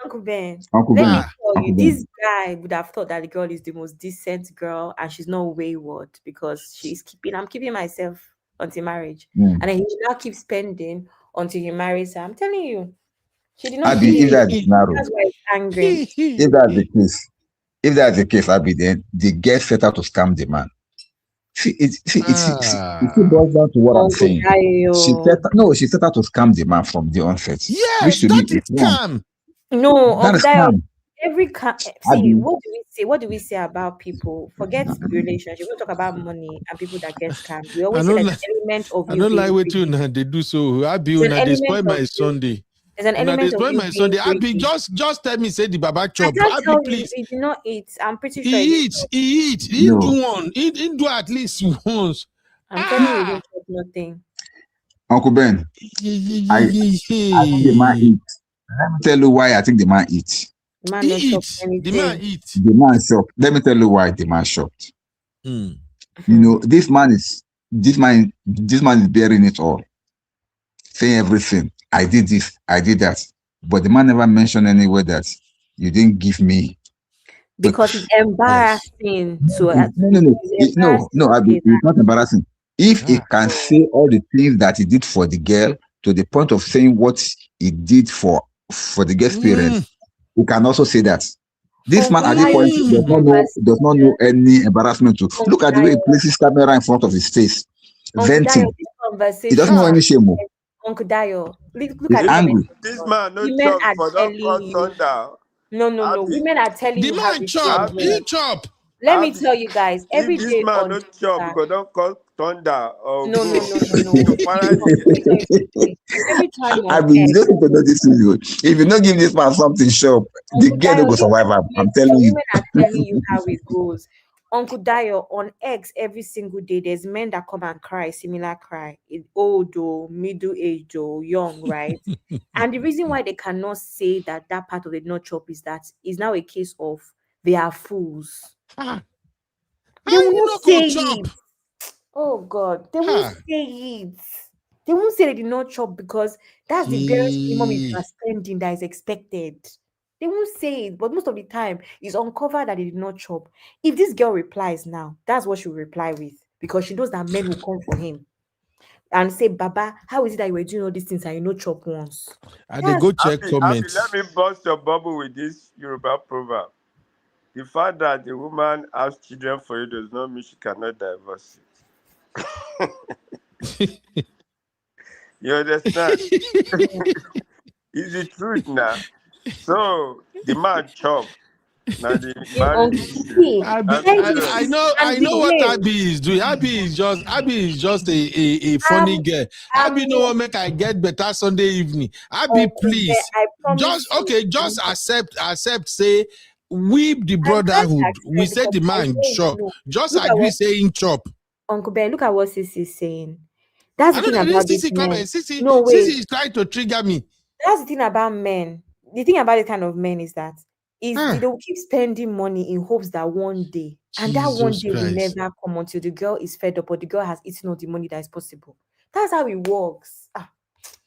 Uncle Ben. Let me tell you, this guy would have thought that the girl is the most decent girl and she's not wayward because I'm keeping myself until marriage. And then he should now keep spending until he marries her. I'm telling you. She did not Abi, if that's narrow, that's why he's angry. if that's the case, Abi, then the girl set out to scam the man. It boils down to what I'm saying. She set out to scam the man from the onset. Yes, that is scam. No, scam. What do we say about people? Forget relationship. We talk about money and people that get scammed. We always say there's an element of I don't like what you they do so. Abi, they destroy my Sunday. There's an element of my Sunday. Abi, just tell me, say the Baba chop. Abi, please. He did not eat. I'm pretty sure he eats. He do one. He do at least once. I'm telling you, he don't chop nothing. Uncle Ben, I think the man eats. Let me tell you why I think the man eats. The man eats. The man shocked. Let me tell you why the man shocked. You know, this man is bearing it all, saying everything. I did this, I did that, but the man never mentioned anywhere that you didn't give me. Because it's embarrassing. No, Abi, it's not embarrassing. If he can say all the things that he did for the girl to the point of saying what he did for the girl's parents, he can also say that. This man at this point does not know any embarrassment to look at the way he places camera in front of his face, venting. He doesn't know any shame. Uncle Dayo, look he's at angry. This man no chop for that thunder. No. Women are telling you how to chop. He chop. Let me tell you guys, every day this man on no chop because don't call thunder. No. Every time I mean, you don't need to know this video. If you don't give this man something sharp, the girl don't go survive. I'm telling you. Women are telling you how it goes. Uncle Dayo, on X every single day, there's men that come and cry, similar cry, old or middle-aged or young, right? And the reason why they cannot say that part of the no chop is that it's now a case of they are fools. They will not say it. Oh God, they won't say it. They won't say they did not chop because that's the bare minimum you are spending that is expected. They won't say it, but most of the time it's uncovered that they did not chop. If this girl replies now, that's what she will reply with because she knows that men will come for him and say, Baba, how is it that you were doing all these things and you know chop once? And they go check comments. Let me bust your bubble with this Yoruba proverb. The fact that the woman has children for you does not mean she cannot divorce it. You understand? It's the truth now. So the man chop. Now the I know what Abby is doing. Abby is just a funny girl. Abby know what make I get better Sunday evening. Abby, please. Just accept, say we the brotherhood. We say the man chop. Just agree saying chop. Uncle Ben, look at what Sissy is saying. That's the thing about this men. Sissy is trying to trigger me. That's the thing about men. The thing about this kind of men is that they don't keep spending money in hopes that one day, and that one day will never come until the girl is fed up or the girl has eaten all the money that is possible. That's how it works.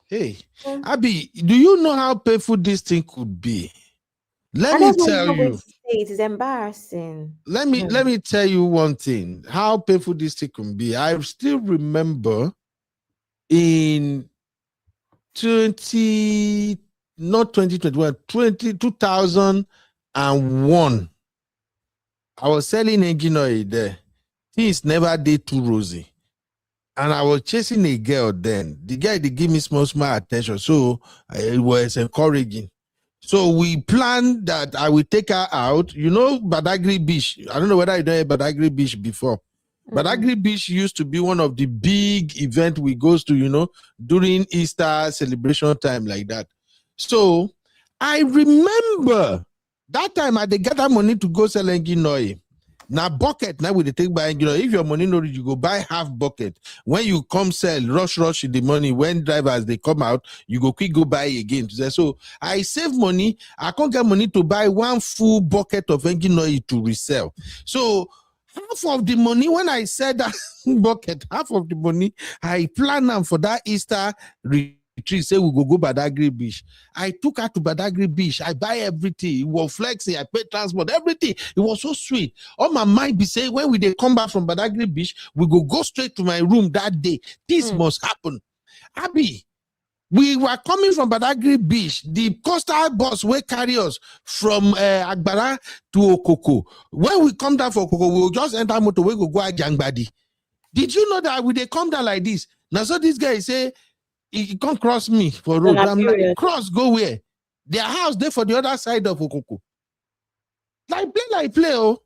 Hey, Abby, do you know how painful this thing could be? Let me tell you. It is embarrassing. Let me tell you one thing. How painful this thing can be. I still remember in not 2021, 2001. I was selling engine oil there. Things never did too rosy. And I was chasing a girl then. The guy, they give me small attention. So it was encouraging. So we planned that I will take her out. You know, Badagry Beach. I don't know whether you know Badagry Beach before. Badagry Beach used to be one of the big events we goes to, you know, during Easter celebration time like that. So I remember that time I gather money to go sell engine oil. Now bucket, now we take by, you know, if your money no reach, you go buy half bucket. When you come sell, rush the money. When drivers, they come out, you go quick go buy again. So I save money. I can't get money to buy one full bucket of engine oil to resell. So half of the money, when I said that bucket, half of the money, I plan them for that Easter retreat. Say we go Badagry Beach. I took her to Badagry Beach. I buy everything. It was flexing. I pay transport, everything. It was so sweet. On my mind be saying, when they come back from Badagry Beach, we go straight to my room that day. This must happen. Abby, we were coming from Badagry Beach. The coastal bus will carry us from Agbara to Okoko. When we come down for Okoko, we will just enter motor. We go Ajangbadi. Did you know that when they come down like this? Now, so this guy say, he can't cross me for road. I'm like, cross, go where? Their house there for the other side of Okoko. Like play, oh.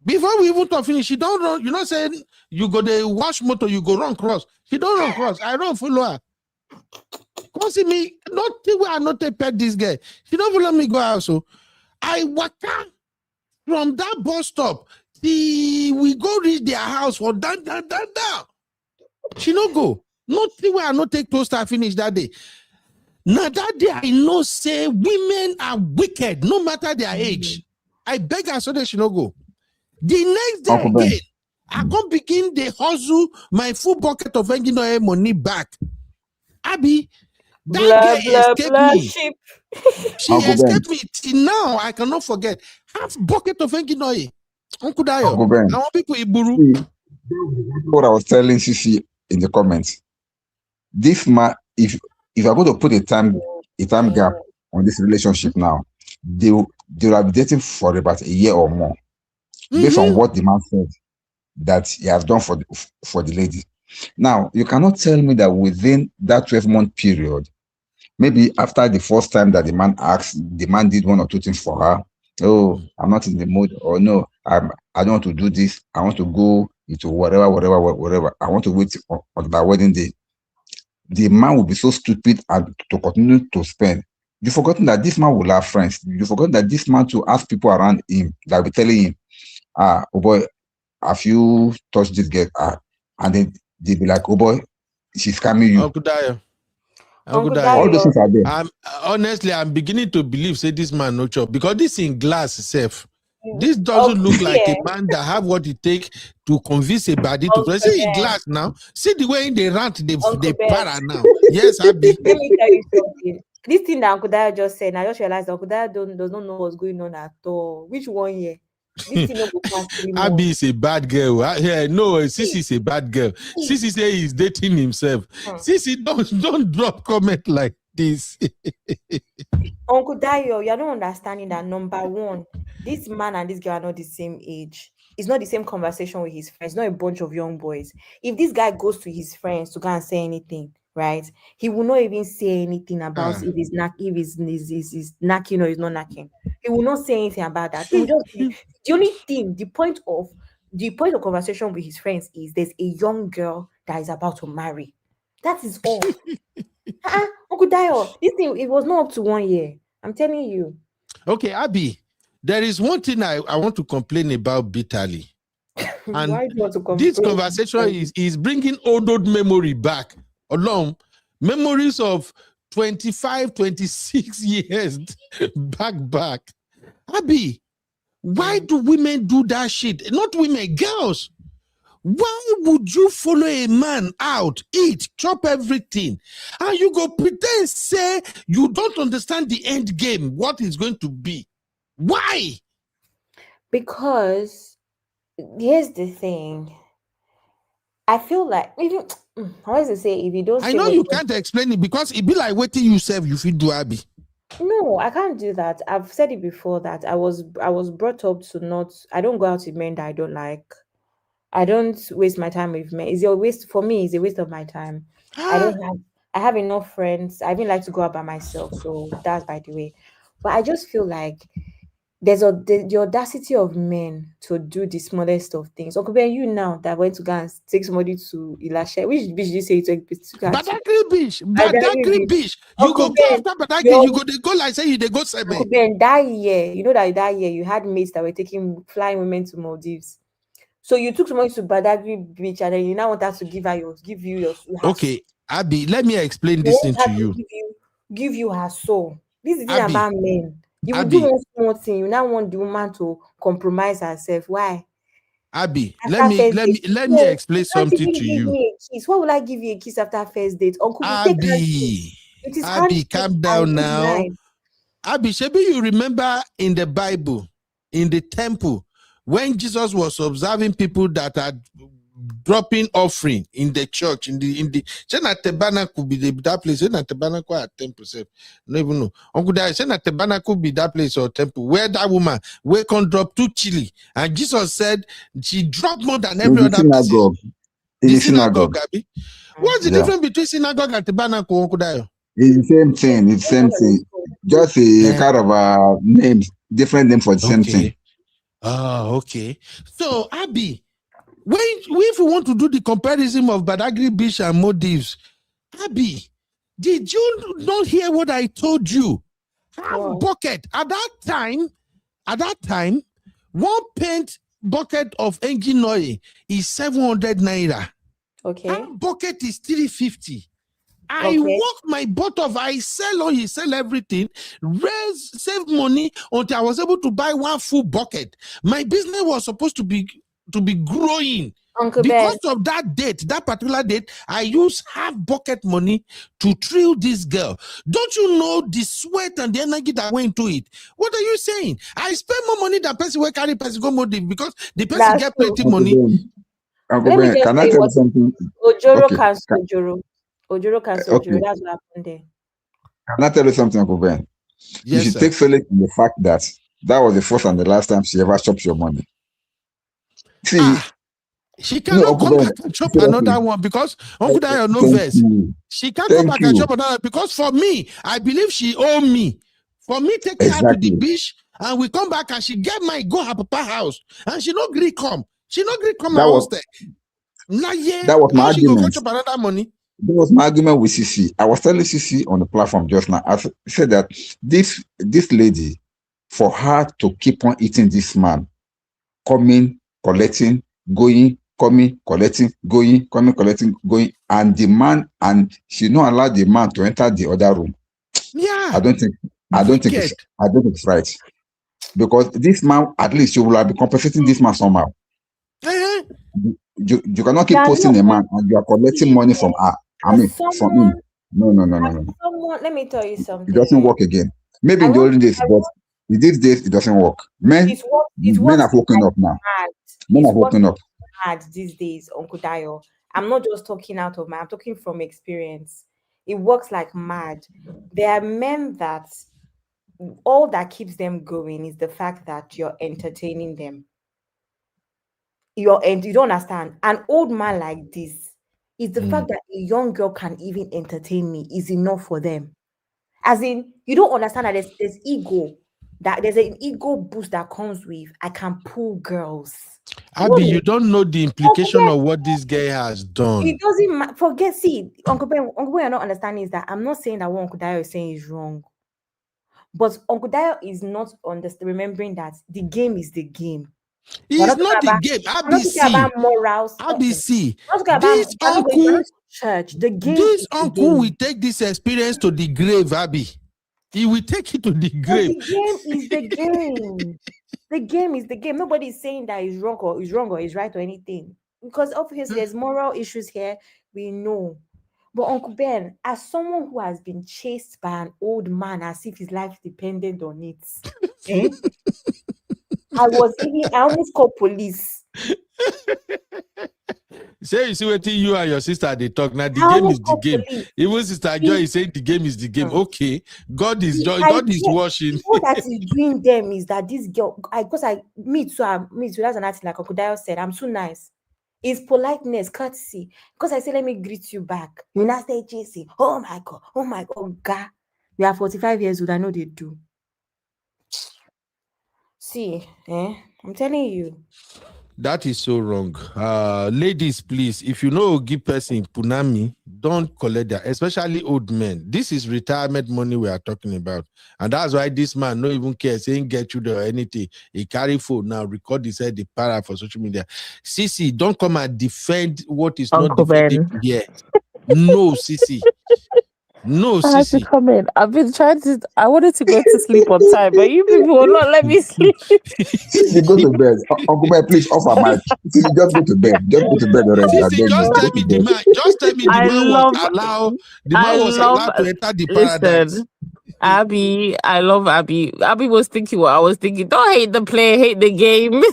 Before we even to finish, she don't run. You know, saying you go the wash motor, you go run cross. She don't run cross. I run follow her. Come see me, not where I not pet this guy. She don't follow me go out. So I waka from that bus stop. We go reach their house for down. She no go. Nothing where I not take toaster finish that day. Now that day I know say women are wicked no matter their age. I beg her so that she no go. The next day again, I come begin the hustle my full bucket of engine oil money back. Abby, that girl escaped me. She escaped me till now. I cannot forget. Half bucket of engine oil. Uncle Dayo. I want people Iburu. What I was telling Sisi in the comments. This man, if I'm going to put a time gap on this relationship now, they will be dating for about a year or more, based on what the man said that he has done for the lady. Now, you cannot tell me that within that 12-month period, maybe after the first time that the man asked, the man did one or two things for her. Oh, I'm not in the mood, or no, I don't want to do this. I want to go into whatever. I want to wait on my wedding day. The man will be so stupid and to continue to spend. You've forgotten that this man will have friends. You've forgotten that this man to ask people around him that will be telling him, oh boy, have you touched this girl? And then they'll be like, oh boy, she's scamming you. Uncle Dayo. All those things are there. Honestly, I'm beginning to believe say this man no chop because this in glass itself. This doesn't look like a man that have what it takes to convince a body to see in glass now. See the way they rant, they para now. Yes, Abby. Let me tell you something. This thing that Uncle Dayo just said, I just realized Uncle Dayo does not know what's going on at all. Which one here? This thing no go pass 3 months. Abby is a bad girl. Yeah, no, Sisi is a bad girl. Sisi say he's dating himself. Sisi, don't drop comment like this. Uncle Dayo, you're not understanding that number one, this man and this girl are not the same age. It's not the same conversation with his friends. It's not a bunch of young boys. If this guy goes to his friends to go and say anything, right, he will not even say anything about if he's knacking or he's not knacking. He will not say anything about that. He will just the only thing, the point of conversation with his friends is there's a young girl that is about to marry. That is all. Uncle Dayo, this thing, it was not up to 1 year. I'm telling you. Okay, Abby, there is one thing I want to complain about bitterly. And Why do you want to complain? This conversation is bringing old memory back. Along memories of 25, 26 years back. Abby, why do women do that shit? Not women, girls. Why would you follow a man out, eat, chop everything, and you go pretend say you don't understand the end game, what is going to be? Why? Because here's the thing. I feel like I always say, if you don't I say know what you can't explain it because it be like waiting yourself, you feel do Abby. No, I can't do that. I've said it before that I was brought up to not. I don't go out with men that I don't like. I don't waste my time with men. It's a waste for me. It's a waste of my time. I have enough friends. I even like to go out by myself. So that's by the way. But I just feel like there's the audacity of men to do the smallest of things. Uncle Ben, you now that went to go and take somebody to Ilashe. Which beach did you say you took? Badagry Beach. You Uncle go Ben, after Badagry, you go like say you they go seven. Uncle Ben, that year, you know that year you had mates that were flying women to Maldives. So you took somebody to Badagry Beach and then you now want us to give you your Okay, Abby, let me explain this thing to you. Give you her soul. This is Abby, about men. You will Abby, do one small thing. You now want the woman to compromise herself. Why? Abby, After let me explain something to give you. me a kiss. Why will I give you a kiss after first date? Uncle, we take Abby, it is Abby, calm down now. Night. Abby, Shebi, you remember in the Bible, in the temple, when Jesus was observing people that are dropping offering in the church, in the tabernacle be that place, tabernacle at 10%. No even know. Uncle Dad, tabernacle be that place or temple where that woman can drop 2 chili. And Jesus said she dropped more than every other person. In the synagogue. Abby. What's the difference between synagogue and tabernacle, Uncle Dad? It's the same thing. It's the same thing. Just a kind of names, different name for the same thing. Oh, okay. So, Abby, if we want to do the comparison of Badagry Beach and Maldives, Abby, did you not hear what I told you? Half bucket at that time, 1 paint bucket of engine oil is 700 naira. Okay. Half bucket is 350. I work my butt off. I sell oil, sell everything, save money until I was able to buy 1 full bucket. My business was supposed to be growing. Uncle because Ben. of that particular date, I used half bucket money to thrill this girl. Don't you know the sweat and the energy that went into it? What are you saying? I spend more money than person will carry person go Maldives because the person get plenty money. Uncle Ben, can I tell you something? Ojoro cancel Ojoro. Ojoro cancel Ojoro. That's what happened there. Can I tell you something, Uncle Ben? Yes, you should take solace in the fact that was the first and the last time she ever chopped your money. See, she cannot come back and chop another one because Uncle Dayo no verse. She can't come back and chop another because for me, I believe she owe me. For me taking her to the beach and we come back and she get my go her papa house and she no agree come. She no agree come my hostel. That was my argument. Go chop another money. That was my argument with CC. I was telling CC on the platform just now. I said that this lady, for her to keep on eating this man, coming, collecting, going, coming, collecting, going, coming, collecting, going, and the man, and she not allowed the man to enter the other room. Yeah. I don't think it's right. Because this man, at least you will have been compensating this man somehow. You cannot keep posting a man and you are collecting money from her. From him. No. Let me tell you something. It doesn't work again. Maybe in the olden days, but in these days, it doesn't work. Men have woken up now. Men have woken up. Mad these days, Uncle Dayo. I'm not just talking out of I'm talking from experience. It works like mad. There are men that all that keeps them going is the fact that you're entertaining them. You don't understand. An old man like this is the fact that a young girl can even entertain me is enough for them. As in, you don't understand that there's ego, that there's an ego boost that comes with I can pull girls. Abby, you don't know the implication of what this guy has done. It doesn't forget. See, Uncle Ben, you're not understanding is that I'm not saying that what Uncle Dayo is saying is wrong, but Uncle Dayo is not remembering that the game is the game. It's not the game. About morals. ABC. This uncle, church. The game. This uncle will take this experience to the grave, Abby. He will take it to the grave. The game is the game. The game is the game. Nobody is saying that is wrong or is right or anything. Because obviously there's moral issues here. We know. But Uncle Ben, as someone who has been chased by an old man as if his life depended on it, I almost called police. Say you see what you and your sister they talk now. The game is the game. Even Sister Joy is saying the game is the game. Okay, God is watching. What that is doing them is that this girl, me too. That's an artist like Okudayo said. I'm too nice. It's politeness, courtesy. Because I say, let me greet you back. You not say, JC. Oh my God. We are 45 years old. I know they do. See, I'm telling you. That is so wrong. Ladies, please, if you know give person punami, don't collect that, especially old men. This is retirement money we are talking about. And that's why this man no even care, saying get you or anything. He carry phone now, record his head, the para for social media. Sisi, don't come and defend what is Uncle not defendable here. No, Sisi. No, I had to Sisi. come in. I've been trying to. I wanted to go to sleep on time, but you people will not let me sleep. Sisi, go to bed. Uncle Ben, please off our mic. Sisi, just go to bed. Just go to bed already. Sisi, just tell me the man. Just tell me the man was allowed to enter the paradise. Abby, I love Abby. Abby was thinking what I was thinking. Don't hate the player, hate the game.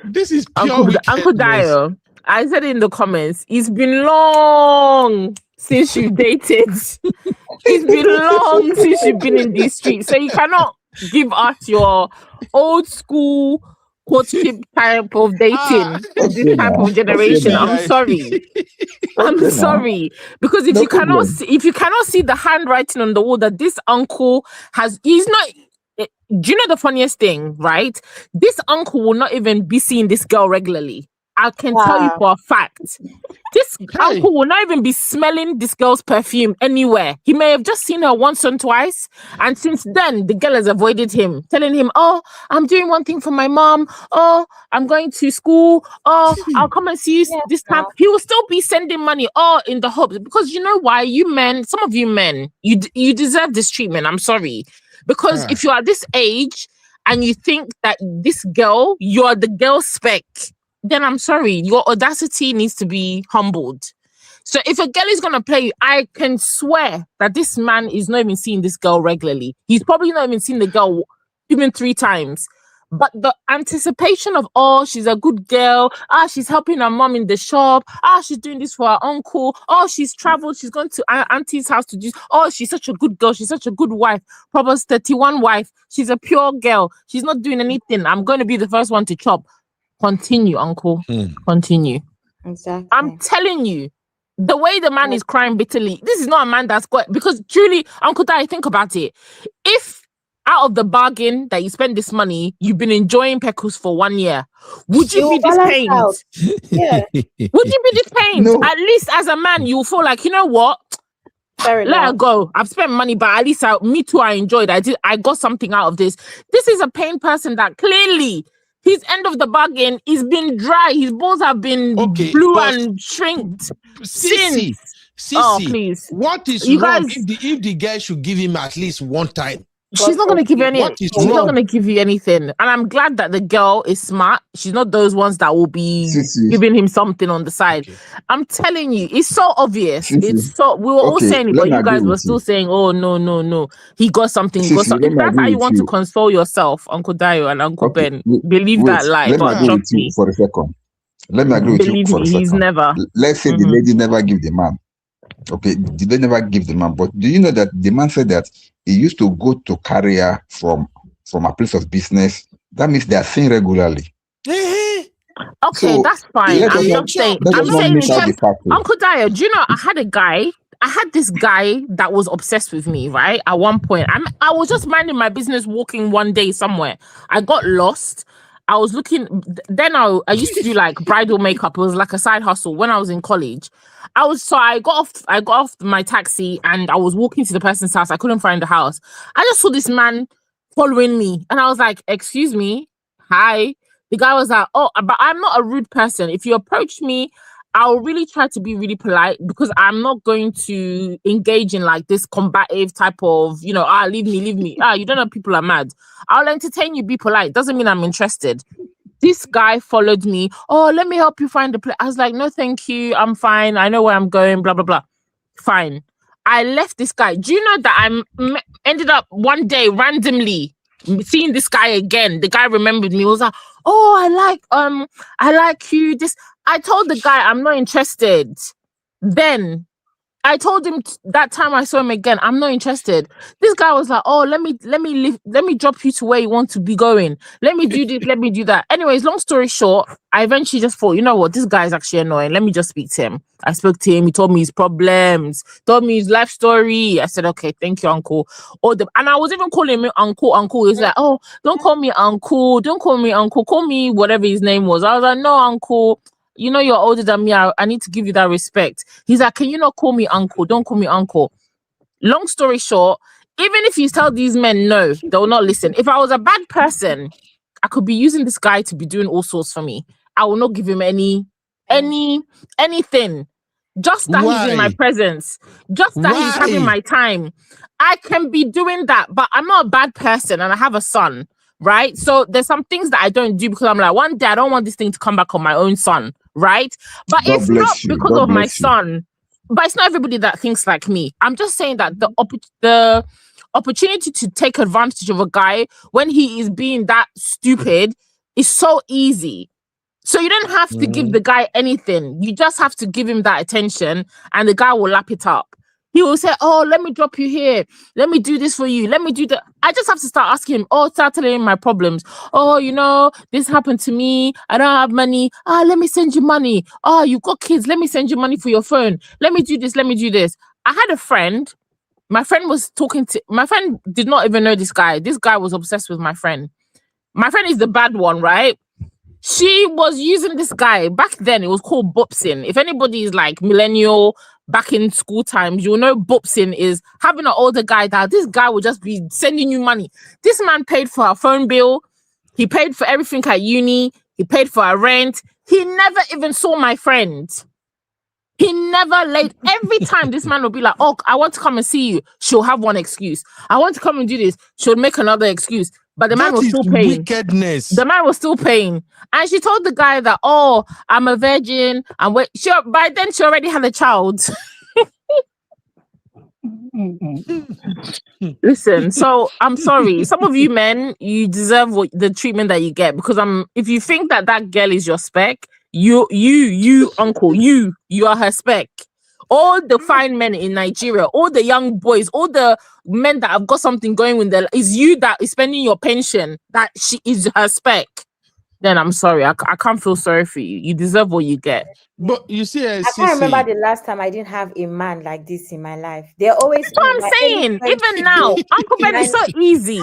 This is pure Uncle Dio. I said in the comments, it's been long since you've dated. It's been long since you've been in these streets. So you cannot give us your old school courtship type of dating this type of generation. I'm sorry. I'm sorry. Because if you cannot see the handwriting on the wall that this uncle he's not. Do you know the funniest thing, right? This uncle will not even be seeing this girl regularly. I can tell you for a fact. This uncle will not even be smelling this girl's perfume anywhere. He may have just seen her once or twice. And since then, the girl has avoided him, telling him, oh, I'm doing one thing for my mom. Oh, I'm going to school. Oh, I'll come and see you this time. He will still be sending money, in the hopes. Because you know why? You men, some of you men, you deserve this treatment. I'm sorry. Because if you are this age and you think that this girl, you're the girl spec, then I'm sorry, your audacity needs to be humbled. So if a girl is going to play you, I can swear that this man is not even seeing this girl regularly. He's probably not even seen the girl even 3 times. But the anticipation of, oh, she's a good girl. She's helping her mom in the shop. She's doing this for her uncle. Oh, she's traveled. She's gone to auntie's house to do. Oh, she's such a good girl. She's such a good wife. Proverbs 31 wife. She's a pure girl. She's not doing anything. I'm going to be the first one to chop. Continue, uncle. Continue. Exactly. I'm telling you, the way the man is crying bitterly, this is not a man that's got, because truly, Uncle Dai, think about it. If out of the bargain that you spend this money, you've been enjoying Pecos for 1 year, would you be this pained? Yeah. Would you be this pained? No. At least as a man, you'll feel like, you know what? Let her go. I've spent money, but at least me too, I enjoyed. I got something out of this. This is a pain person that clearly his end of the bargain is been dry. His balls have been blue and shrinked. Sisi, please. What is wrong if the guy should give him at least one time? She's not going to give any. She's not going to give you anything. And I'm glad that the girl is smart. She's not those ones that will be giving him something on the side. I'm telling you, it's so obvious. It's so. We were all saying it, but you guys were still saying, "Oh no, he got something." He got something. If that's how you want to console yourself, Uncle Dio and Uncle Ben, believe that lie. Let me agree with you for a second. Let me agree with you for a second. He's never. Let's say the lady never give the man. Okay, they never give the man. But do you know that the man said that he used to go to carrier from a place of business? That means they are seeing regularly. Okay, so, that's fine. I'm not saying. I'm saying, Uncle Dio, do you know I had this guy that was obsessed with me, right? At one point, I was just minding my business, walking one day somewhere. I got lost. I was looking. Then I used to do like bridal makeup. It was like a side hustle when I was in college. I got off my taxi and I was walking to the person's house. I couldn't find the house. I just saw this man following me, and I was like, "Excuse me, hi." The guy was like, "Oh, but I'm not a rude person. If you approach me, I'll really try to be really polite because I'm not going to engage in like this combative type of, leave me. You don't know people are mad. I'll entertain you, be polite. Doesn't mean I'm interested." This guy followed me. "Oh, let me help you find the place." I was like, "No, thank you. I'm fine. I know where I'm going, blah, blah, blah." Fine. I left this guy. Do you know that I ended up one day randomly seeing this guy again. The guy remembered me. He was like, oh, I like you. This. I told the guy I'm not interested. Then I told him that time I saw him again, I'm not interested. This guy was like, oh, let me drop you to where you want to be going. Let me do this, let me do that. Anyways, long story short, I eventually just thought, you know what, this guy is actually annoying. Let me just speak to him. I spoke to him, he told me his problems, told me his life story. I said, okay, thank you, uncle. And I was even calling him uncle. He's like, oh, don't call me uncle, call me whatever his name was. I was like, no, uncle. You know you're older than me. I need to give you that respect. He's like, can you not call me uncle? Don't call me uncle. Long story short, even if you tell these men no, they will not listen. If I was a bad person, I could be using this guy to be doing all sorts for me. I will not give him anything. Just that he's in my presence. Just that he's having my time. I can be doing that, but I'm not a bad person and I have a son, right? So there's some things that I don't do because I'm like, one day I don't want this thing to come back on my own son. Right, but God it's not bless you. because God of my bless you. son. But it's not everybody that thinks like me. I'm just saying that the opportunity to take advantage of a guy when he is being that stupid is so easy. So you don't have to give the guy anything. You just have to give him that attention, and the guy will lap it up. He will say, oh, let me drop you here. Let me do this for you. Let me do that. I just have to start asking him, start telling him my problems. Oh, you know, this happened to me. I don't have money. Let me send you money. Oh, you've got kids. Let me send you money for your phone. Let me do this. Let me do this. I had a friend. My friend did not even know this guy. This guy was obsessed with my friend. My friend is the bad one, right? She was using this guy. Back then, it was called bopsing. If anybody is like millennial, back in school times, you'll know bopsing is having an older guy that this guy will just be sending you money. This man paid for our phone bill. He paid for everything at uni. He paid for our rent. He never even saw my friend. He never laid. Every time this man will be like, oh, I want to come and see you. She'll have one excuse. I want to come and do this. She'll make another excuse. But the man was still paying. Wickedness. The man was still paying. And she told the guy that, oh, I'm a virgin. And by then she already had a child. Listen, so I'm sorry. Some of you men, you deserve the treatment that you get, because if you think that girl is your spec, you uncle, you are her spec. All the fine men in Nigeria, all the young boys, all the men that have got something going with them, is you that is spending your pension, that she is her spec. Then I'm sorry, I can't feel sorry for you. You deserve what you get. But you see, I can't remember the last time I didn't have a man like this in my life. They're always. That's what I'm saying. Even now, Uncle Ben is so easy.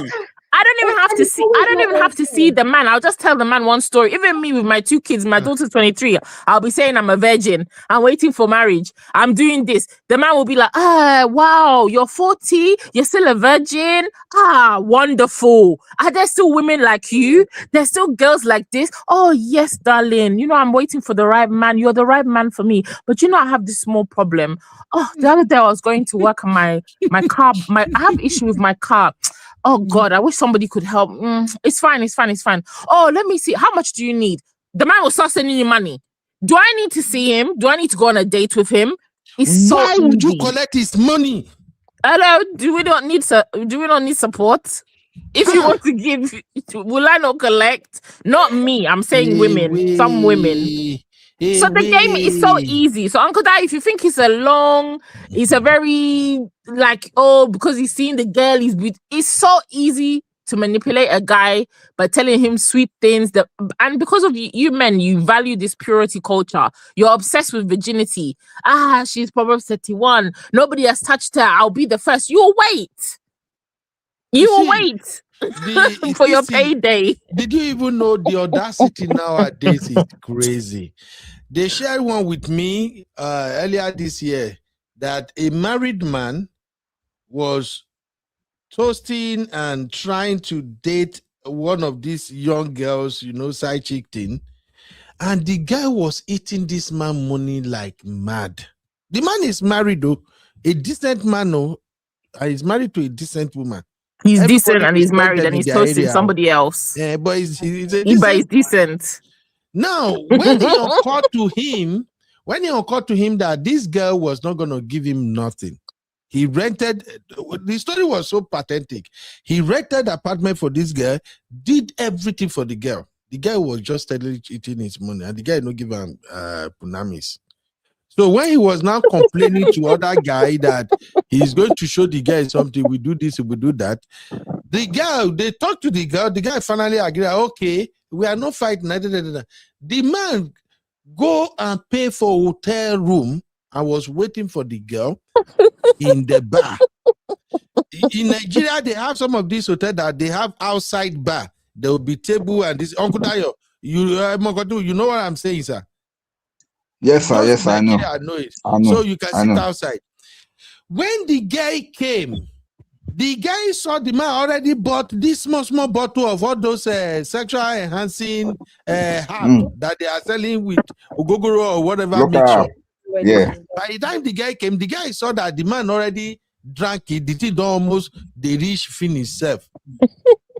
I don't even have to see the man. I'll just tell the man one story. Even me with my 2 kids, my daughter's 23, I'll be saying I'm a virgin. I'm waiting for marriage. I'm doing this. The man will be like, wow, you're 40. You're still a virgin. Wonderful. Are there still women like you? There's still girls like this? Oh, yes, darling. You know, I'm waiting for the right man. You're the right man for me. But you know, I have this small problem. Oh, the other day I was going to work on my car. I have issue with my car. Oh God, I wish somebody could help. It's fine. Oh, let me see. How much do you need? The man will start sending you money. Do I need to see him? Do I need to go on a date with him? Why would you collect his money? Hello, do we not need support? If you want to give, will I not collect? Not me. I'm saying women. Some women. So the game is so easy. So Uncle Dad, if you think it's a very because he's seeing the girl, it's so easy to manipulate a guy by telling him sweet things and because of you men, you value this purity culture. You're obsessed with virginity. She's Proverbs 31. Nobody has touched her. I'll be the first. You'll wait. For your payday. Did you even know the audacity nowadays is crazy? They shared one with me earlier this year that a married man was toasting and trying to date one of these young girls, side chick thing. And the guy was eating this man money like mad. The man is married though, a decent man, he's married to a decent woman. He's decent and he's married and he's toasting somebody else. Yeah, but he's decent. Now, when he occurred to him that this girl was not going to give him nothing, He rented, the story was so pathetic. He rented apartment for this girl, did everything for the girl. The guy was just steadily eating his money, and the guy no give him punamis. So when he was now complaining to other guy that he's going to show the guy something, we do this, we do that. The girl, they talked to the guy finally agreed, okay, we are not fighting. The man go and pay for hotel room. I was waiting for the girl in the bar. In Nigeria, they have some of these hotels that they have outside bar. There will be table and this. Uncle Dayo, you know what I'm saying, sir? Yes, sir. Yes, I know. I know it. So you can sit outside. When the guy came, the guy saw the man already bought this small bottle of all those sexual enhancing herb that they are selling with ogogoro or whatever mixture. Yeah. By the time the guy came, the guy saw that the man already drank it. The thing almost they reach finish self.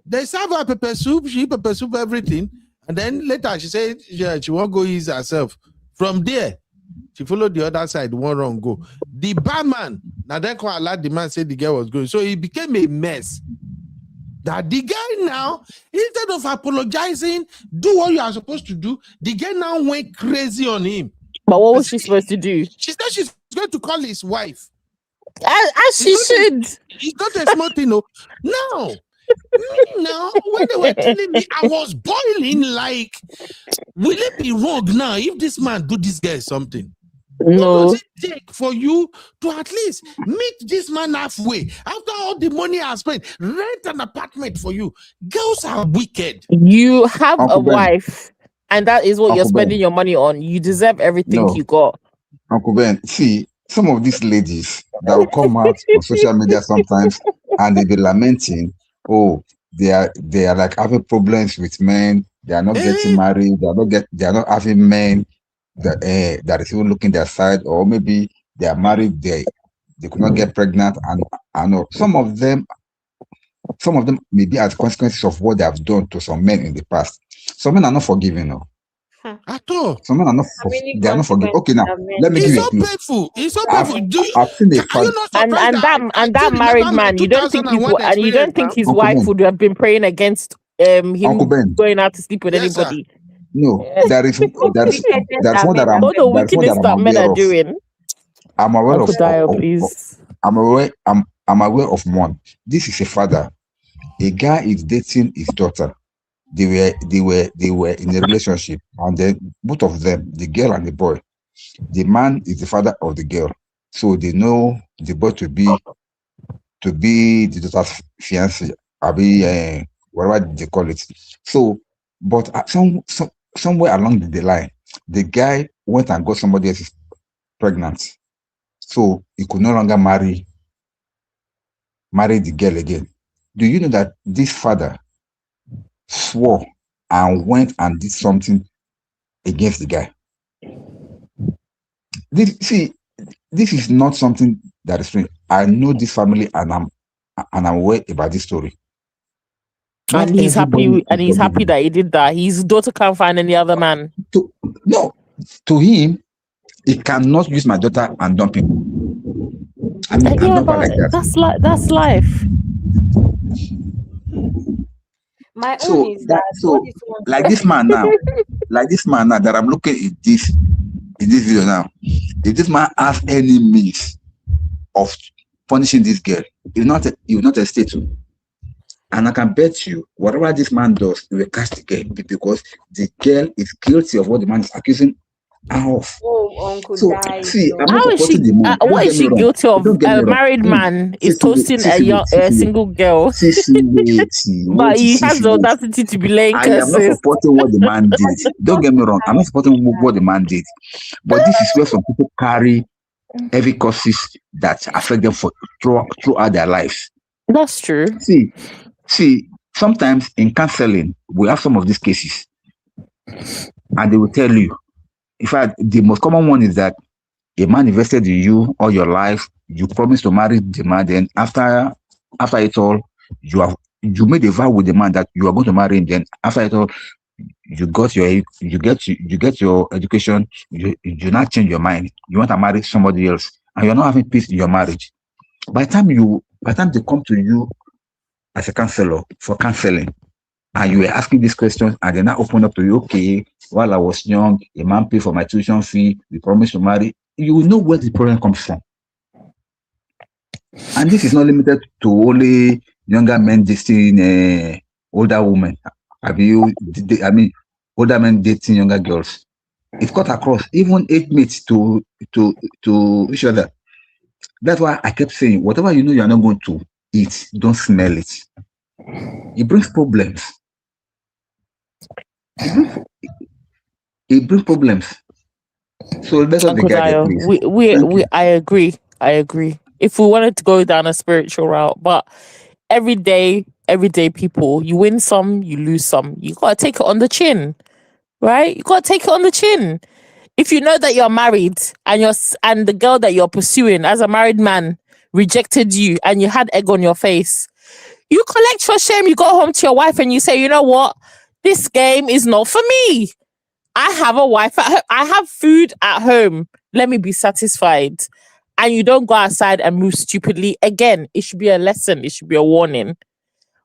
They serve her pepper soup, she eat pepper soup, everything. And then later she said she won't go ease herself. From there, she followed the other side, one wrong go. The barman, now then quite allowed the man say the girl was going. So it became a mess. That the guy now, instead of apologizing, do what you are supposed to do, the guy now went crazy on him. But what was she supposed to do? She said she's going to call his wife. As she should. It's not a small thing, no. Now, when they were telling me, I was boiling like, will it be wrong now if this man do this guy something? No. What does it take for you to at least meet this man halfway? After all the money I spent, rent an apartment for you. Girls are wicked. You have a wife, and that is what you're spending your money on. You deserve everything you got. Uncle Ben, see, some of these ladies that will come out on social media sometimes and they be lamenting, oh, they are like having problems with men, they are not getting married, they are not having men that is even looking their side, or maybe they are married, they could not get pregnant, and I know some of them may be as consequences of what they have done to some men in the past. Some men are not forgiving, no. At all. Some men are not. They are not forgiving. Okay, now let me give you a clue. It's so painful. I've seen a father. And that married man, you don't think his wife would have been praying against him going out to sleep with anybody? No, that's one that I'm. All the wickedness that men are doing. I'm aware of. Please. I'm aware of one. This is a father. A guy is dating his daughter. They were in a relationship, and then both of them, the girl and the boy, the man is the father of the girl, so they know the boy to be the daughter's fiancé, whatever they call it. So, but somewhere along the line, the guy went and got somebody else pregnant, so he could no longer marry the girl again. Do you know that this father swore and went and did something against the guy? This is not something that is strange. I know this family, and I'm aware about this story. And he's happy. And he's happy that he did that. His daughter can't find any other man. To him, he cannot use my daughter and dump him. I mean, yeah, but like that. That's life. My own is that like this man now that I'm looking at this video now, if this man has any means of punishing this girl, he will not hesitate to. And I can bet you, whatever this man does, he will catch the girl, because the girl is guilty of what the man is accusing her of. Oh, Uncle see, I'm how is she? What is she guilty of? A married man is toasting a single girl, but he has the audacity to be laying curses. I am not supporting what the man did. Don't get me wrong. I'm not supporting what the man did, but this is where some people carry heavy curses that affect them throughout their lives. That's true. See, sometimes in counseling, we have some of these cases, and they will tell you. In fact, the most common one is that a man invested in you all your life. You promised to marry the man. Then after it all, you made a vow with the man that you are going to marry him. Then after it all, you get your education. You not change your mind. You want to marry somebody else, and you're not having peace in your marriage. By the time they come to you as a counselor for counseling, and you were asking these questions, and they now open up to you, okay, while I was young, a man paid for my tuition fee, we promised to marry. You will know where the problem comes from. And this is not limited to only younger men dating older women. Older men dating younger girls. It cut across, even age mates to each other. That's why I kept saying, whatever you know you are not going to eat, don't smell it. It brings problems. It brings problems. So that's what the guy please. I agree. If we wanted to go down a spiritual route, but everyday people, you win some, you lose some. You gotta take it on the chin, right? You gotta take it on the chin. If you know that you're married and the girl that you're pursuing as a married man rejected you and you had egg on your face, you collect your shame. You go home to your wife and you say, you know what? This game is not for me. I have a wife at home. I have food at home. Let me be satisfied. And you don't go outside and move stupidly. Again, it should be a lesson. It should be a warning.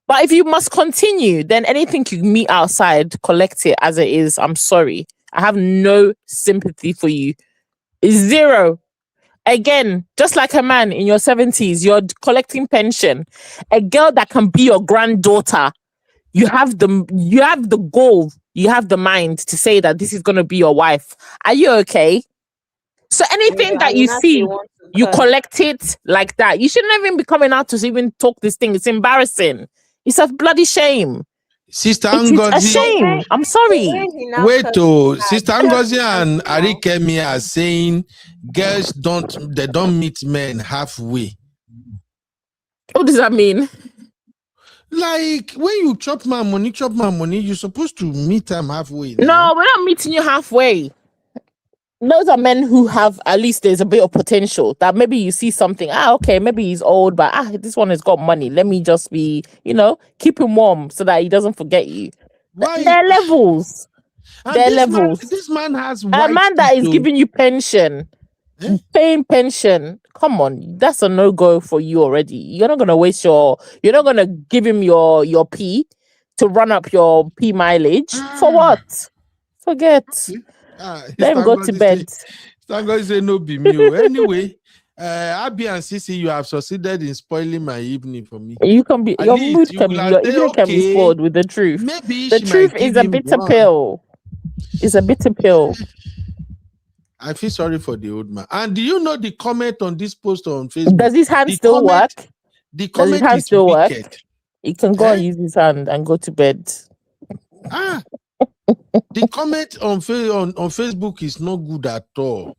But if you must continue, then anything you meet outside, collect it as it is. I'm sorry. I have no sympathy for you. It's zero. Again, just like a man in your 70s, you're collecting pension. A girl that can be your granddaughter, you have the goal, you have the mind to say that this is going to be your wife. Are you okay? So anything that you see, you collect it like that. You shouldn't even be coming out to even talk this thing. It's embarrassing. It's a bloody shame. Sister Ngozi, a shame. I'm sorry. Wait, Sister Ngozi and Arikemi are saying girls don't meet men halfway. What does that mean? Like when you chop my money, you're supposed to meet them halfway. No, we're not meeting you halfway. Those are men who have, at least there's a bit of potential that maybe you see something, okay, maybe he's old, but this one has got money. Let me just be, keep him warm so that he doesn't forget you. Right. There are levels. This man has a man that is giving you pension, paying pension. Come on, that's a no-go for you already. You're not gonna you're not gonna give him your P to run up your P mileage. For what? Forget. Let him go to bed. Stango say no be me. Anyway, Abi and Sisi, you have succeeded in spoiling my evening for me. You can be your mood can be spoiled with the truth. Maybe the truth is a bitter pill. It's a bitter pill. I feel sorry for the old man. And do you know the comment on this post on Facebook? Does his hand still work? The comment is still wicked. He can go and use his hand and go to bed. The comment on Facebook is not good at all.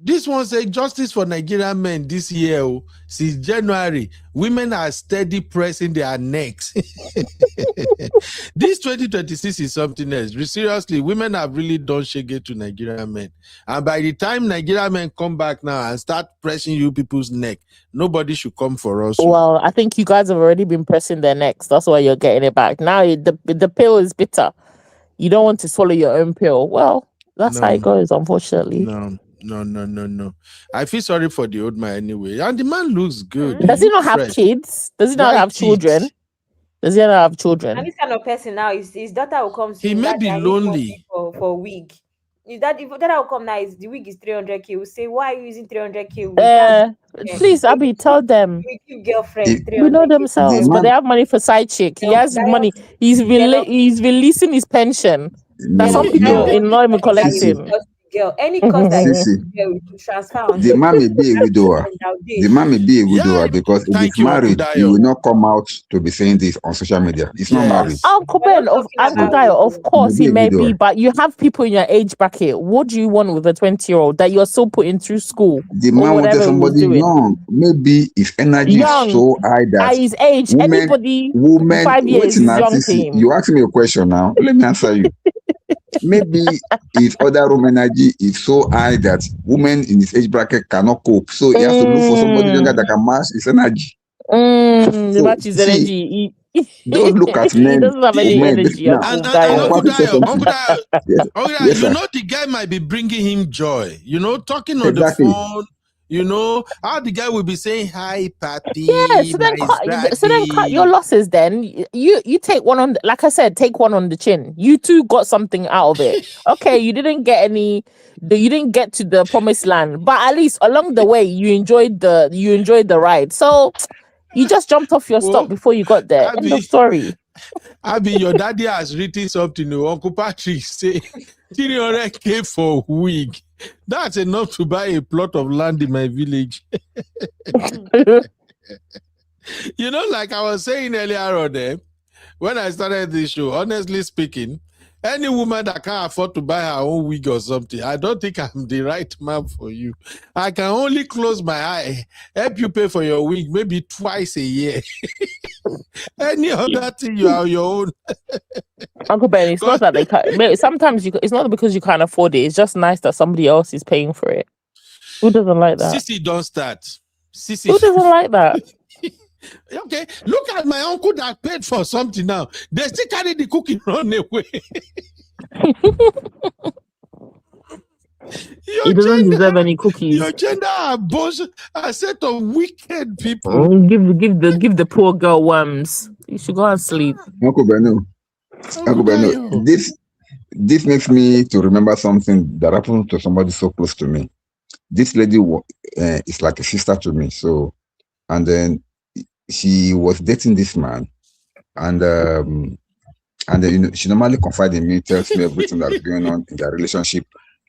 This one says justice for Nigerian men this year. Since January, women are steady pressing their necks. This 2026 is something else. Seriously, women have really done shege to Nigerian men. And by the time Nigerian men come back now and start pressing you people's neck, nobody should come for us. Well, I think you guys have already been pressing their necks. That's why you're getting it back. Now the pill is bitter. You don't want to swallow your own pill. Well, that's how it goes, unfortunately. No. I feel sorry for the old man anyway. And the man looks good. Does he not have kids? Does he not have children? Does he not have children? And this kind of person now, his daughter will come. He may be lonely for a wig. If daughter will come now, the wig is 300K. We'll say, why are you using 300K? Please, Abby, tell them. Girlfriend, we know themselves, but they have money for side chick. He has money. He's releasing his pension. That some people in not even collecting. Any cost that you transfer. The man may be a widower. The man may be a widower because if he's married, he will not come out to be saying this on social media. He's not married. Uncle Ben, of course he may be, but you have people in your age bracket. What do you want with a 20-year-old that you're still putting through school? The man wanted somebody young. Maybe his energy is so high that at his age, anybody 5 years is young to him. You ask me a question now. Let me answer you. Maybe his other room energy is so high that women in his age bracket cannot cope. So he has to look for somebody younger that can match his energy. Match his energy. Don't look at men. He doesn't have any energy. You know the guy might be bringing him joy. Talking on the phone how the guy will be saying, hi, papi, Yeah, so then cut your losses. Then you take one on, like I said, take one on the chin. You two got something out of it. Okay, you didn't get you didn't get to the promised land, but at least along the way you enjoyed the ride. So you just jumped off your stop before you got there. End of story. Abby, your daddy has written something. Uncle Patrick say 300K for a week. That's enough to buy a plot of land in my village. Like I was saying earlier on there, when I started this show, honestly speaking, any woman that can't afford to buy her own wig or something, I don't think I'm the right man for you. I can only close my eye, help you pay for your wig maybe twice a year. Any other thing, you are your own. Uncle Ben, it's not that they can't. Sometimes it's not because you can't afford it. It's just nice that somebody else is paying for it. Who doesn't like that? Sissy, don't start. Sissy. Who doesn't like that? Okay, look at my uncle that paid for something now. They still carry the cooking run away. He doesn't deserve any cookies. Your gender are both a set of wicked people. Give the poor girl worms. You should go and sleep. Uncle Beno, this makes me to remember something that happened to somebody so close to me. This lady is like a sister to me. So, and then she was dating this man, and then, she normally confides in me, tells me everything that's going on in their relationship.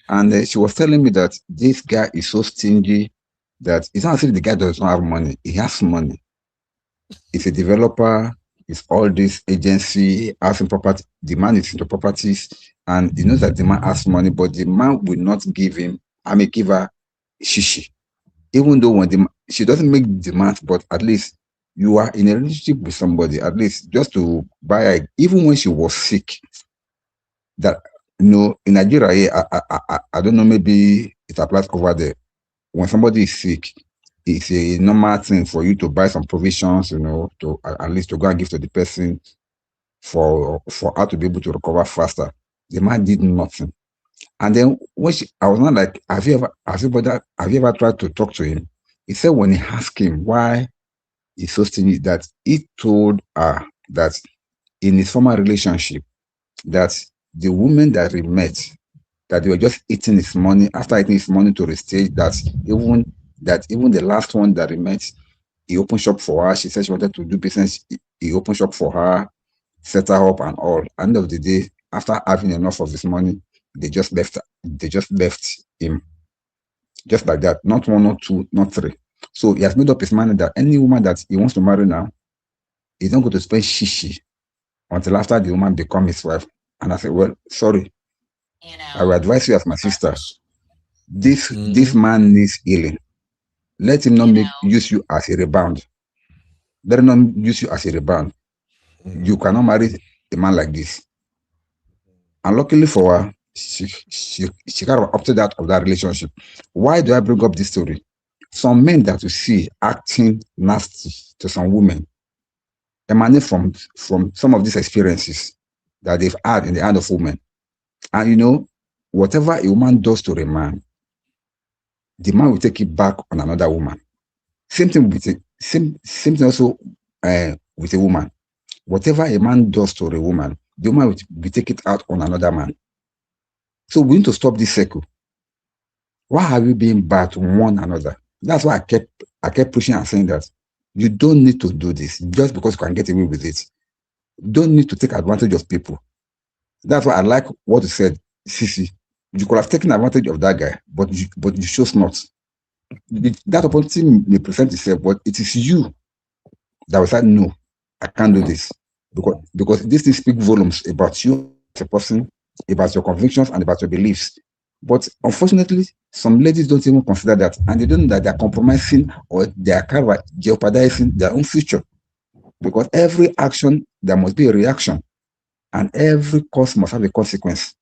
And she was telling me that this guy is so stingy that it's not as if the guy does not have money. He has money. He's a developer. It's all this agency, housing property. The man is into properties, and he knows that the man has money, but the man will not give him. Give her shishi, even though she doesn't make demands, but at least you are in a relationship with somebody, at least just to buy her, even when she was sick. That in Nigeria, I don't know, maybe it applies over there. When somebody is sick, it's a normal thing for you to buy some provisions, to at least to go and give to the person for her to be able to recover faster. The man did nothing. And then I was not like, have you ever tried to talk to him? He said when he asked him why he's so stingy, that he told her that in his former relationship, that the woman that he met, that they were just eating his money, after eating his money to the stage that even the last one that he met, he opened shop for her. She said she wanted to do business. He opened shop for her, set her up and all. At the end of the day, after having enough of his money, they just left him. Just like that. Not one, not two, not three. So he has made up his mind that any woman that he wants to marry now, he's not going to spend shishi until after the woman becomes his wife. And I said, well, sorry. I will advise you as my sister. This man needs healing. Let him not use you as a rebound. Let him not use you as a rebound. You cannot marry a man like this. And luckily for her, she kind of opted out of that relationship. Why do I bring up this story? Some men that you see acting nasty to some women emanate from some of these experiences that they've had in the hand of women. And whatever a woman does to a man, the man will take it back on another woman. Same thing also with a woman. Whatever a man does to a woman, the woman will take it out on another man. So we need to stop this cycle. Why are we being bad to one another? That's why I kept pushing and saying that you don't need to do this just because you can get away with it. You don't need to take advantage of people. That's why I like what you said, Sissy. You could have taken advantage of that guy, but you chose not. That opportunity may present itself, but it is you that will say, no, I can't do this. Because this thing speaks volumes about you as a person, about your convictions and about your beliefs. But unfortunately, some ladies don't even consider that, and they don't know that they're compromising or they're kind of jeopardizing their own future. Because every action, there must be a reaction, and every cause must have a consequence.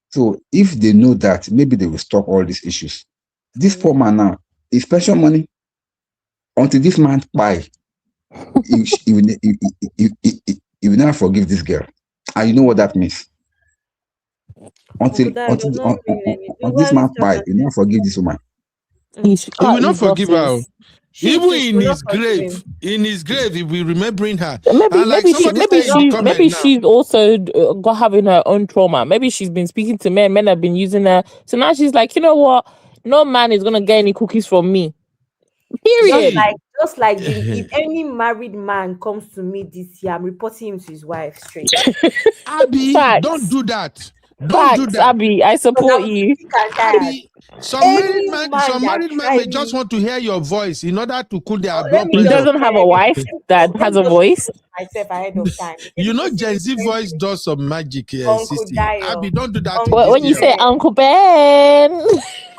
So if they know that, maybe they will stop all these issues. This poor man now, his pension money, until this man buy, he will never forgive this girl. And you know what that means? Until this man buy, he will never forgive this woman. He He will cut not his forgive her. losses. Even She in will not his forgive grave, him. he will remembering her. Maybe And like maybe she somebody said in the comment maybe now, she's also got having her own trauma. Maybe she's been speaking to men. Men have been using her. So now she's like, you know what? No man is gonna get any cookies from me. Period. Just like if any married man comes to me this year, I'm reporting him to his wife straight. Abby, Facts. don't do that. Don't do Facts, that. Abby. I support you. Abby, some married men may me, just want to hear your voice in order to cool their let blood me He pressure. doesn't have a wife that let has me a just voice. myself ahead of time. You know, If you see Gen me Z voice trending, does some magic, Uncle Sissy. Dio, Abby, don't do that in Uncle this When you year. say Ben, Uncle Ben,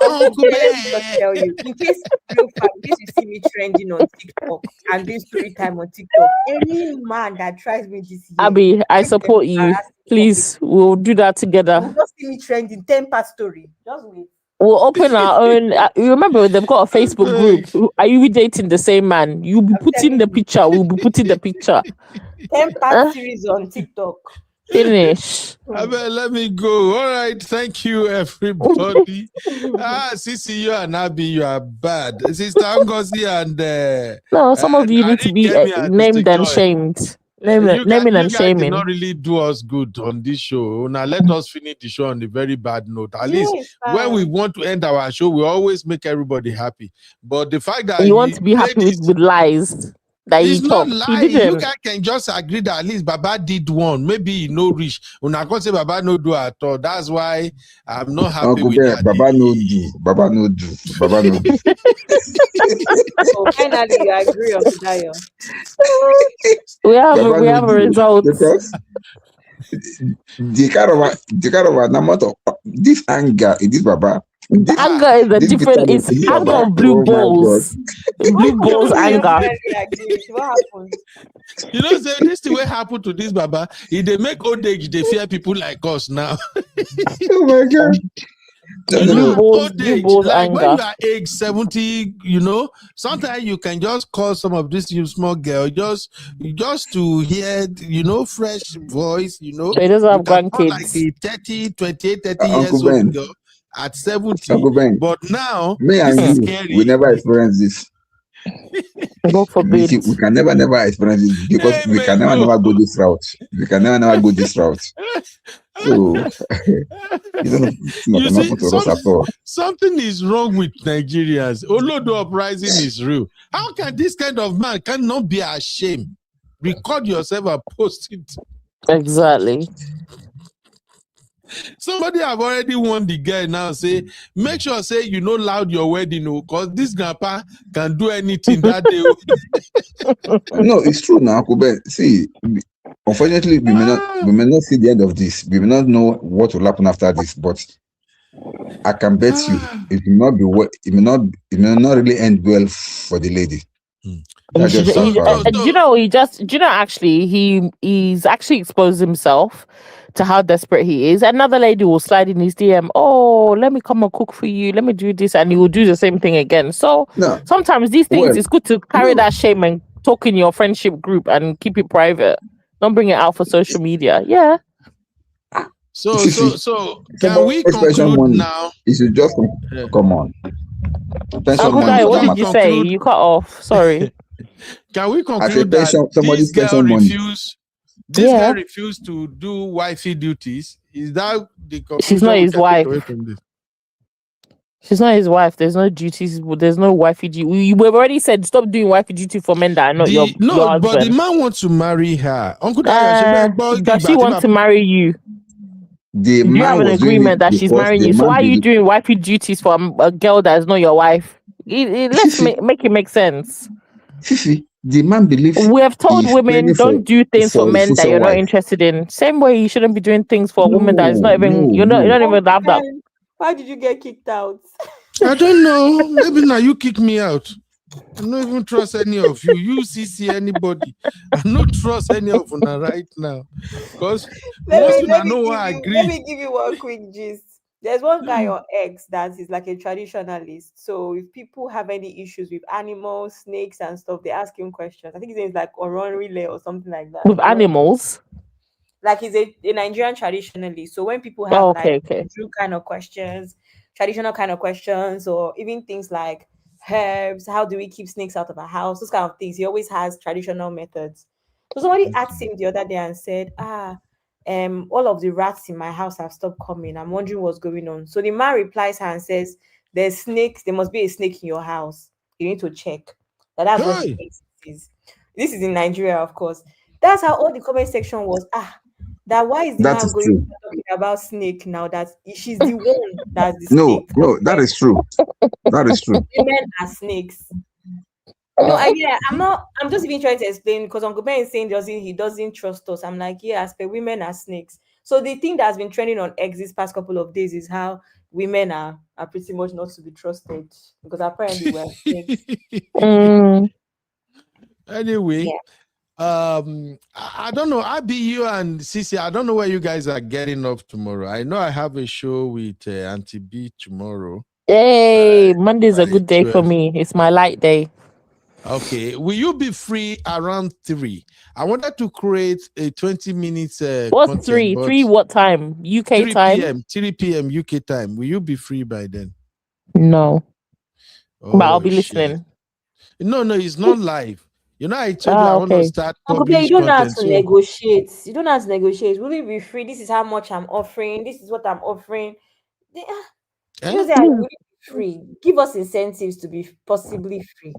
Uncle Ben, let me just tell you, in case in case you see me trending on TikTok and doing story time on TikTok, any man that tries me this year, Abby, I support you. Please, we'll do that you together. will just see me trending 10-part story. Just wait. We'll open our own. You remember they've got a Facebook group. Are you dating the same man? You'll be putting the picture. We'll be putting the picture. 10-part series on TikTok. Finish. Abby, let me go. All right, thank you, everybody. Sissy, you and Abby, you are bad. Sister Ngozi and No, some of you need to be Kemi and Mr. named and Joy. shamed. You Naming and guys did shaming. not really do us good on this show. Now let us finish the show on a very bad note. At least when we want to end our show, we always make everybody happy. But the fact that You want to be happy with lies that it's you not talked. lie. You You didn't. guys can just agree that at least Baba did one. Maybe he no reach. When I can't say Baba no do at all. That's why I'm not happy Uncle with Ben, that. Baba no do. Baba no do. Baba no do. So finally, you agree, Uncle Dio. We have Baba a no do. result. Because the kind of an amount of this anger in this Baba. This Anger is a this different. bitterness It's in this anger Baba. of blue Oh my God. balls. Blue balls anger. What happened? You know, say this the way happened to this Baba. If they make old age, they fear people like us now. Oh my God. You know, old Blue age, balls like when anger. you are age 70, you know, sometimes you can just call some of this you small girl just to hear, you know, fresh voice, you know. So he doesn't You have can call like grandkids. a 30, 28, 30 Uncle years old Ben. girl at 70. Uncle Ben. But now, Me and this is you, scary. we never experience this. God forbid. We can never experience it because we can never go this route. We can never go this route. So you don't know it's not You gonna see, happen to us at all. something is wrong with Nigerians. Olodo uprising is real. How can this kind of man cannot be ashamed? Record yourself and post it. Exactly. Somebody have already won the guy now. Say, make sure say you know loud your wedding, because this grandpa can do anything that day. No, it's true now, Uncle Ben. See, unfortunately, we may not see the end of this. We may not know what will happen after this, but I can bet you it will not be it may not really end well for the lady. That's just so far. Actually, he's actually exposed himself to how desperate he is. Another lady will slide in his DM, oh, let me come and cook for you, let me do this, and he will do the same thing again. So sometimes these things, it's good to carry that shame and talk in your friendship group and keep it private. Don't bring it out for social media. Yeah. So can we conclude now? You should just come on. Uncle Dio, what did you say? You cut off. Sorry. Can we conclude that this girl refused? This girl refused to do wifey duties. Is that the conclusion? She's not his wife. She's not his wife. There's no duties. There's no wifey duty. We've already said stop doing wifey duty for men that are not your husband. But the man wants to marry her. Uncle does she want to marry you? Do you have an agreement that she's marrying you? So why are you doing wifey duties for a girl that is not your wife? Let's make it make sense. Fifi, the man believes we have told women don't do things for men that you're not interested in. Same way you shouldn't be doing things for a woman that is not even you don't even have that. Why did you get kicked out? I don't know. Maybe now you kick me out. I don't even trust any of you. You see anybody. I don't trust any of them right now. Because let me give you one quick gist. There's one guy on X that is like a traditionalist. So if people have any issues with animals, snakes, and stuff, they ask him questions. I think his name is like Oron Relay or something like that. With animals? Like he's a Nigerian traditionalist. So when people have true kind of questions, traditional kind of questions, or even things like herbs. How do we keep snakes out of our house? Those kind of things. He always has traditional methods. So somebody asked him the other day and said, all of the rats in my house have stopped coming. I'm wondering what's going on. So the man replies her and says, there's snakes. There must be a snake in your house. You need to check. That's what she thinks it is. This is in Nigeria, of course. That's how all the comment section was. That why is the That man is going true. talking about snake now? That she's the one that's the snake. No, that is true. That is true. Women are snakes. No, I'm just even trying to explain, because Uncle Ben is saying he doesn't trust us. I'm like, yeah, as per women are snakes. So the thing that's been trending on X this past couple of days is how women are pretty much not to be trusted, because apparently we're snakes. Anyway, I don't know. I'll be you and Sisi. I don't know where you guys are getting off tomorrow. I know I have a show with Auntie B tomorrow. Hey, Monday's a good day for me. It's my light day. Okay, will you be free around 3? I wanted to create a 20 minutes What's 3? 3 what time? UK 3 time? PM, 3 p.m. UK time. Will you be free by then? No. But I'll be listening. No, it's not live. You know, I told you I want to start publishing You don't content. have to negotiate. You don't have to negotiate. Will you be free? This is how much I'm offering. This is what I'm offering. Just say, I will be free. Give us incentives to be possibly free.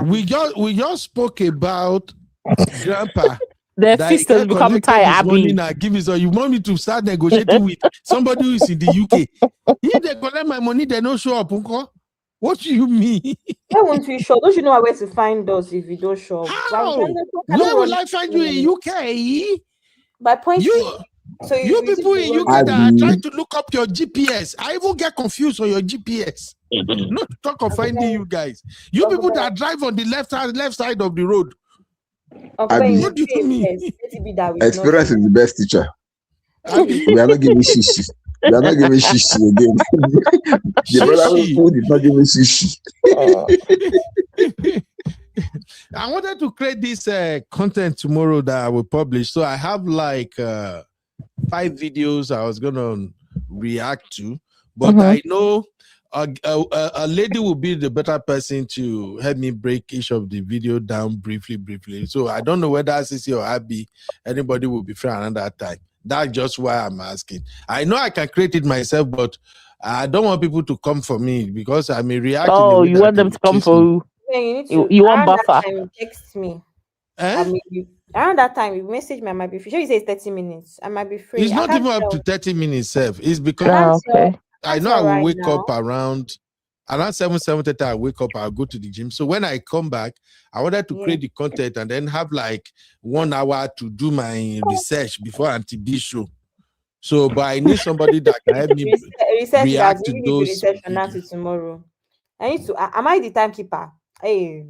We just spoke about Grandpa. Their sisters become tired, Abby. You want me to start negotiating with somebody who is in the UK? If they collect my money, they don't show up. What do you mean? Why won't we show? Don't you know where to find us if you don't show? How? Where will I find you in UK? By pointing. You people in UK that are trying to look up your GPS. I even get confused on your GPS. Not to talk of finding you guys. You people that drive on the left side of the road. What do you mean? Experience is the best teacher. We are not giving shishi. We are not giving shishi again. The brother who did not give me shishi. I wanted to create this content tomorrow that I will publish. So I have like 5 videos I was gonna react to, but I know a lady will be the better person to help me break each of the video down briefly. So I don't know whether Sisi or Abby, anybody will be free another time. That's just why I'm asking. I know I can create it myself, but I don't want people to come for me because I may react. Oh, you want them to come for you? You want buffer? Text me. Around that time, you message me. I might be free. Sure, you say it's 30 minutes. I might be free. It's not even up to 30 minutes, Seth. It's because I know I will wake up around 7:30. I wake up. I'll go to the gym. So when I come back, I wanted to create the content and then have like 1 hour to do my research before Auntie B show. So, but I need somebody that can help me react to those. Tomorrow, I need to. Am I the timekeeper? Hey,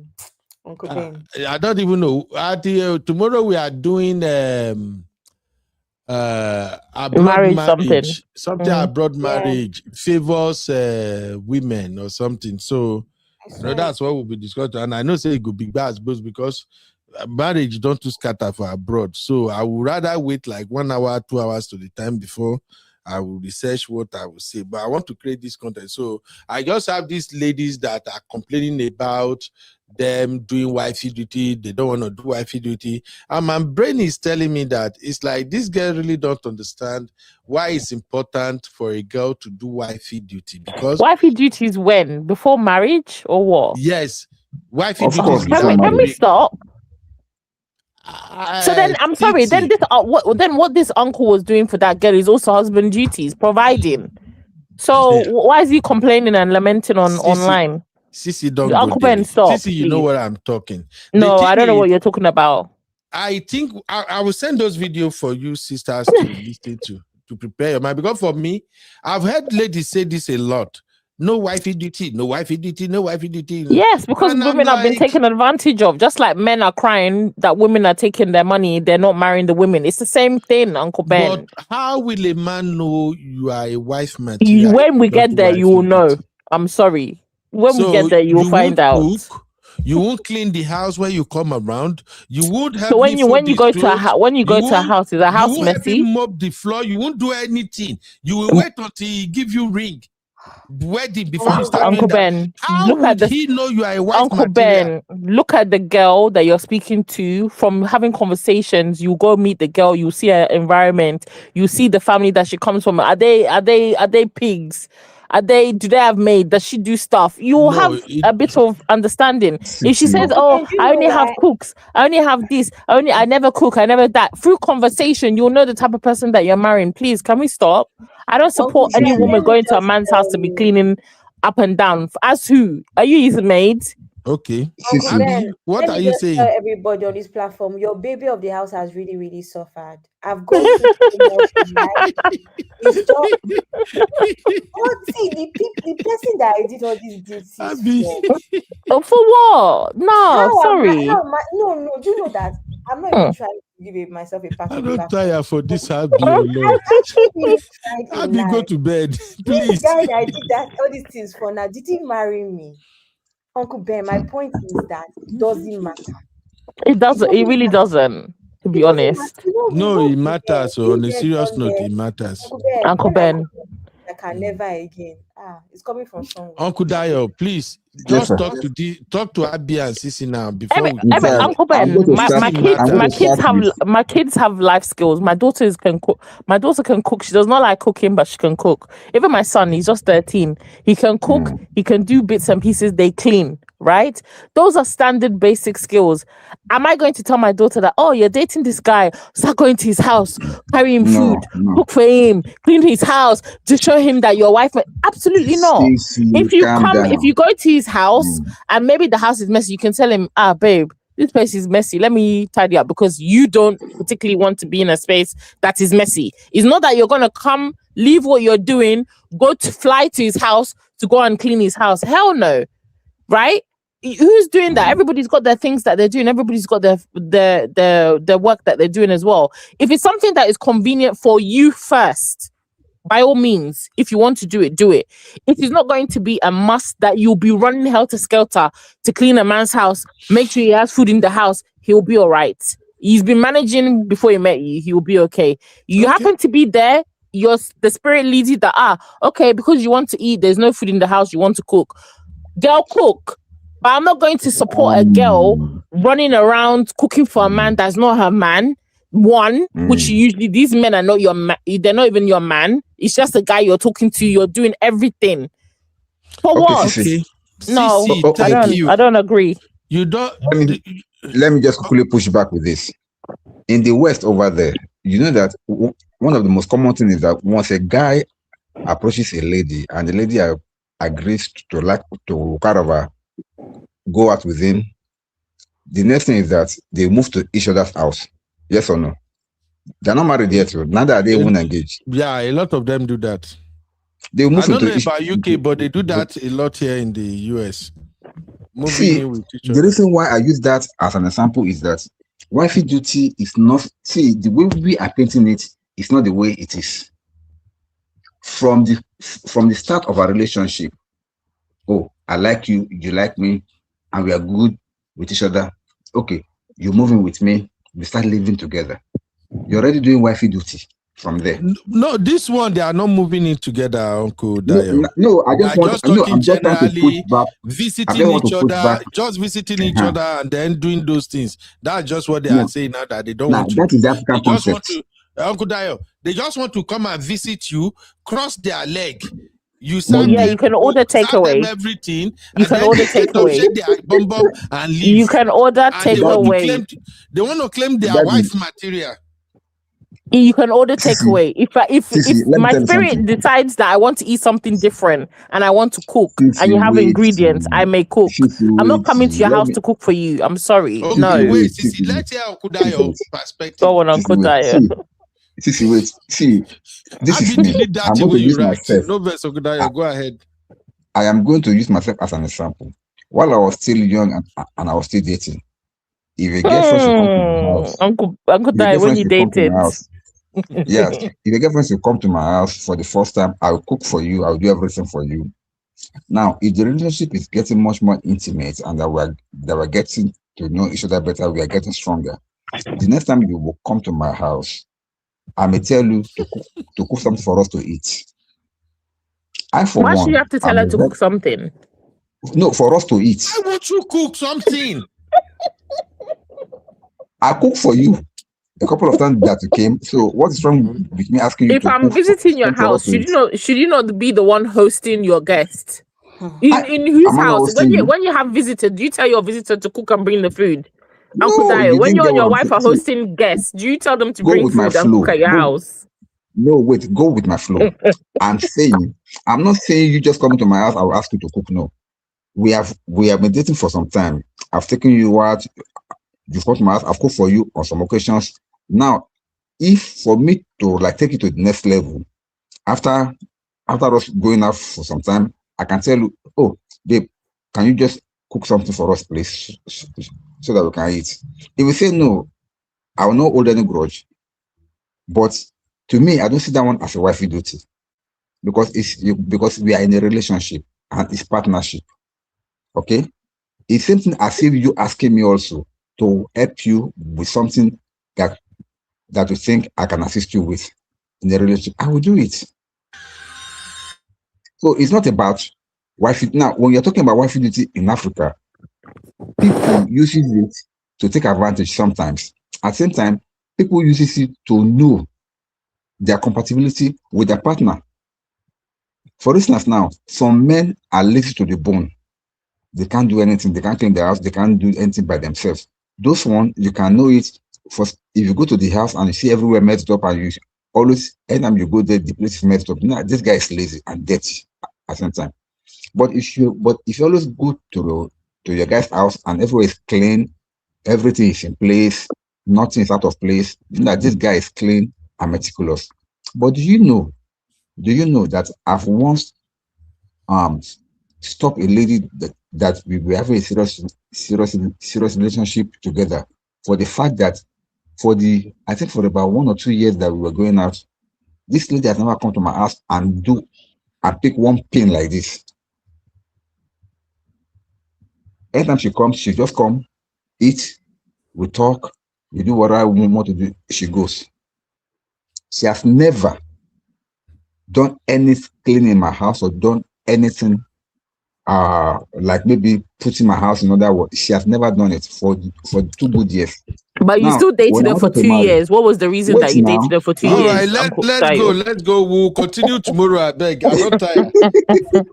Uncle Ben. I don't even know. Tomorrow we are doing abroad marriage. Something abroad marriage favors women or something. So that's what we'll be discussing. And I know say it could be bad because marriage don't too scatter for abroad. So I would rather wait like 1 hour, 2 hours to the time before I will research what I will say. But I want to create this content. So I just have these ladies that are complaining about them doing wifey duty. They don't want to do wifey duty. And my brain is telling me that it's like this girl really don't understand why it's important for a girl to do wifey duty. Because wifey duty is when? Before marriage or what? Yes. Wifey duty is can we stop? So then I'm sorry. Then this what this uncle was doing for that girl is also husband duties, providing. So why is he complaining and lamenting online? Sisi, don't Uncle Ben, stop. Sisi, you know what I'm talking. No, I don't know what you're talking about. I think I will send those videos for you sisters to listen to prepare your mind. Because for me, I've heard ladies say this a lot. No wifey duty, no wifey duty, no wifey duty. Yes, because women have been taken advantage of. Just like men are crying that women are taking their money, they're not marrying the women. It's the same thing, Uncle Ben. But how will a man know you are a wife material? When we get there, you will know. I'm sorry. When we get there, you will find out. Cook, you won't clean the house when you come around. You won't help. So when you go to a house, is a house messy? You won't mop the floor. You won't do anything. You will wait until he give you ring. wedding before you start Uncle doing that. Ben, How look at would the he know you are a wife Uncle material? Ben, look at the girl that you're speaking to. From having conversations, you go meet the girl, you see her environment, you see the family that she comes from. Are they pigs? Do they have maid? Does she do stuff? You have a bit of understanding. If she says, Uncle "Oh, Ben, do you I know only have why? cooks, I only have this, I never cook, I never that," through conversation, you'll know the type of person that you're marrying. Please, can we stop? I don't Uncle support any Ben, woman let me going to a just man's house tell to be you. cleaning up and down. As who? Are you his maid? Okay. Uncle Ben, What let are me you just tell saying? everybody on this platform, your baby of the house has really, really suffered. I've gone through so much in life. It's just the person that I did all these duties for. Oh, for what? No, How am I? sorry. No. Do you know that I'm not even trying to give myself a pat I on the don't back? tire for this Abby, oh Lord. I actually really tried in Abby, go life. to bed, This please. guy that I did all these things for now, did he marry me? Uncle Ben, my point is that it doesn't matter. It doesn't. It really doesn't. To be It doesn't matter. honest, You know, we No, go it to matters. So on been a there, serious done note, there. it matters. Uncle Ben, Uncle when I Ben. I can never again. It's coming from somewhere. Uncle Dio, please Yes, just sir. talk to Abby and Sissy now before we Every go. Uncle I'm Ben, going to start. my kids have life skills. My daughters can cook. My daughter can cook. She does not like cooking, but she can cook. Even my son, he's just 13. He can cook. He can do bits and pieces. They clean, right? Those are standard basic skills. Am I going to tell my daughter that, oh, you're dating this guy, start going to his house, carry him food, cook for him, clean his house to show him that your wife? Absolutely not. If you go to his house and maybe the house is messy, you can tell him, babe, this place is messy. Let me tidy up, because you don't particularly want to be in a space that is messy. It's not that you're gonna come, leave what you're doing, fly to his house to go and clean his house. Hell no, right? Who's doing that? Everybody's got their things that they're doing. Everybody's got their work that they're doing as well. If it's something that is convenient for you first, by all means, if you want to do it, do it. It is not going to be a must that you'll be running helter-skelter to clean a man's house, make sure he has food in the house. He'll be all right. He's been managing before he met you. He will be okay. You happen to be there. The spirit leads you that, okay, because you want to eat, there's no food in the house, you want to cook. Girl, cook. But I'm not going to support a girl running around cooking for a man that's not her man. Which usually these men are not your man. They're not even your man. It's just a guy you're talking to. You're doing everything. For what? Okay. No, Sissy, I don't agree. You don't. Let me just quickly push back with this. In the West over there, you know that one of the most common things is that once a guy approaches a lady and the lady agrees to kind of go out with him, the next thing is that they move to each other's house. Yes or no? They're not married yet, so neither are they even engaged. Yeah, a lot of them do that. They move I don't know into about UK, but they do that a lot here in the US. See, the reason why I use that as an example is that wifey duty is not, the way we are painting it is not the way it is. From the start of our relationship, oh, I like you, you like me, and we are good with each other. Okay, you're moving with me, we start living together. You're already doing wifey duty from there. No, this one, they are not moving in together, Uncle Dio. No, I just want talking generally, visiting each other, just visiting each other and then doing those things. That's just what they are saying now, that they don't want to. That is the African concept. Uncle Dio, they just want to come and visit you, cross their leg. You you can order takeaway. Everything. You can order takeaway. And leave. You can order takeaway. They want to claim their wife material. You can order takeaway. If my spirit decides that I want to eat something different and I want to cook and you have ingredients, I may cook. I'm not coming to your house to cook for you. I'm sorry. Okay, no. Wait, Sissy, let's hear Uncle Dio's perspective. Go on, Uncle Dio. Sissy, wait. See, this is me. I'm going to use myself. No verse, Uncle Dio. Go ahead. I am going to use myself as an example. While I was still young and I was still dating, if a girlfriend should come to my house, Uncle Dio, when you dated. Yes, if a girlfriend should come to my house for the first time, I'll cook for you, I'll do everything for you. Now, if the relationship is getting much more intimate and that we're getting to know each other better, we are getting stronger. The next time you will come to my house, I may tell you to cook something for us to eat. for Why should one, you have to tell her to cook something? No, for us to eat. Why won't you cook something? I cook for you a couple of times that you came. So what is wrong with me asking you If to I'm cook visiting your for us house, to eat? should you not be the one hosting your guest? In whose Am I not house? hosting you? When you have visitors, do you tell your visitor to cook and bring the food? Uncle No, Dio, you when didn't you get and what your I'm wife are saying. hosting guests, do you tell them to Go bring with my food and cook flow. at your house? No, wait, go with my flow. I'm not saying you just come to my house, I will ask you to cook. No. We have been dating for some time. I've taken you out, you've come to my house, I've cooked for you on some occasions. Now, if for me to like take you to the next level, after us going out for some time, I can tell you, oh, babe, can you just cook something for us, please, so that we can eat? If you say no, I will not hold any grudge. But to me, I don't see that one as a wifey duty, because because we are in a relationship and it's partnership. Okay, it's something as if you asking me also to help you with something that you think I can assist you with in a relationship. I will do it. So it's not about wifey. Now, when you're talking about wifey duty in Africa, people use it to take advantage sometimes. At the same time, people use it to know their compatibility with their partner. For instance, now, some men are lazy to the bone. They can't do anything. They can't clean their house. They can't do anything by themselves. Those ones, you can know it first if you go to the house and you see everywhere messed up, and you always, anytime you go there, the place is messed up. Nah, this guy is lazy and dirty at the same time. But if you always go to your guy's house and everywhere is clean, everything is in place, nothing is out of place, this guy is clean and meticulous. But do you know that I've once stopped a lady that we were having a serious relationship together, for the fact that I think for about 1 or 2 years that we were going out, this lady has never come to my house and pick one pin like this. Anytime she comes, she just come, eat, we talk, we do what I want to do, she goes. She has never done any cleaning in my house or done anything like maybe putting my house in order. She has never done it for 2 good years. But you still dated her for 2 years. What was the reason that you dated her for 2 years? All right, let's go. We'll continue tomorrow. I beg. I'm not tired.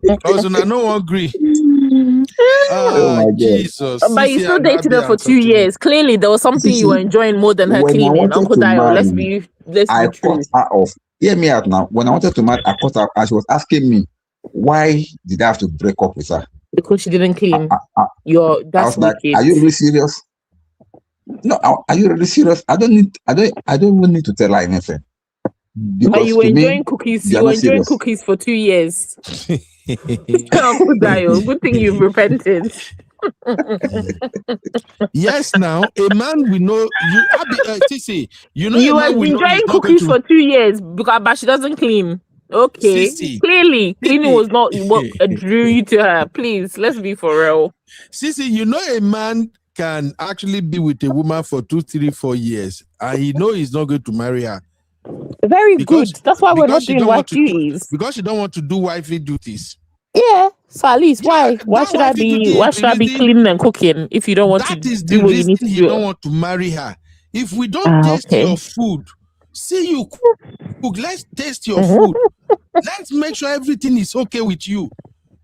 Because I no one agree. Jesus. But you still dated her for 2 years. Clearly, there was something you were enjoying more than her cleaning. Uncle Dio, let's be I true. cut her off. Hear me out now. When I wanted to marry, I cut her, and she was asking me, why did I have to break up with her? Because she didn't clean. I was like, are you really serious? No, are you really serious? I don't even need to tell her anything. But you were enjoying cookies. You were enjoying cookies for 2 years. Uncle Dio, good thing you've repented. Yes, now a man we know you. Tissy, you know you were enjoying cookies for 2 years but she doesn't clean. Okay, Sissy. clearly cleaning was not what drew you to her. Please, let's be for real. Sissy, you know a man can actually be with a woman for 2, 3, 4 years, and he know he's not going to marry her. Very good. That's why we're not doing wife duties. Because she don't want to do wifey duties. Yeah. So at least why should I be cleaning and cooking if you don't want to do what you need to do? You don't want to marry her. If we don't taste your food, see you cook. Let's taste your food. Let's make sure everything is okay with you.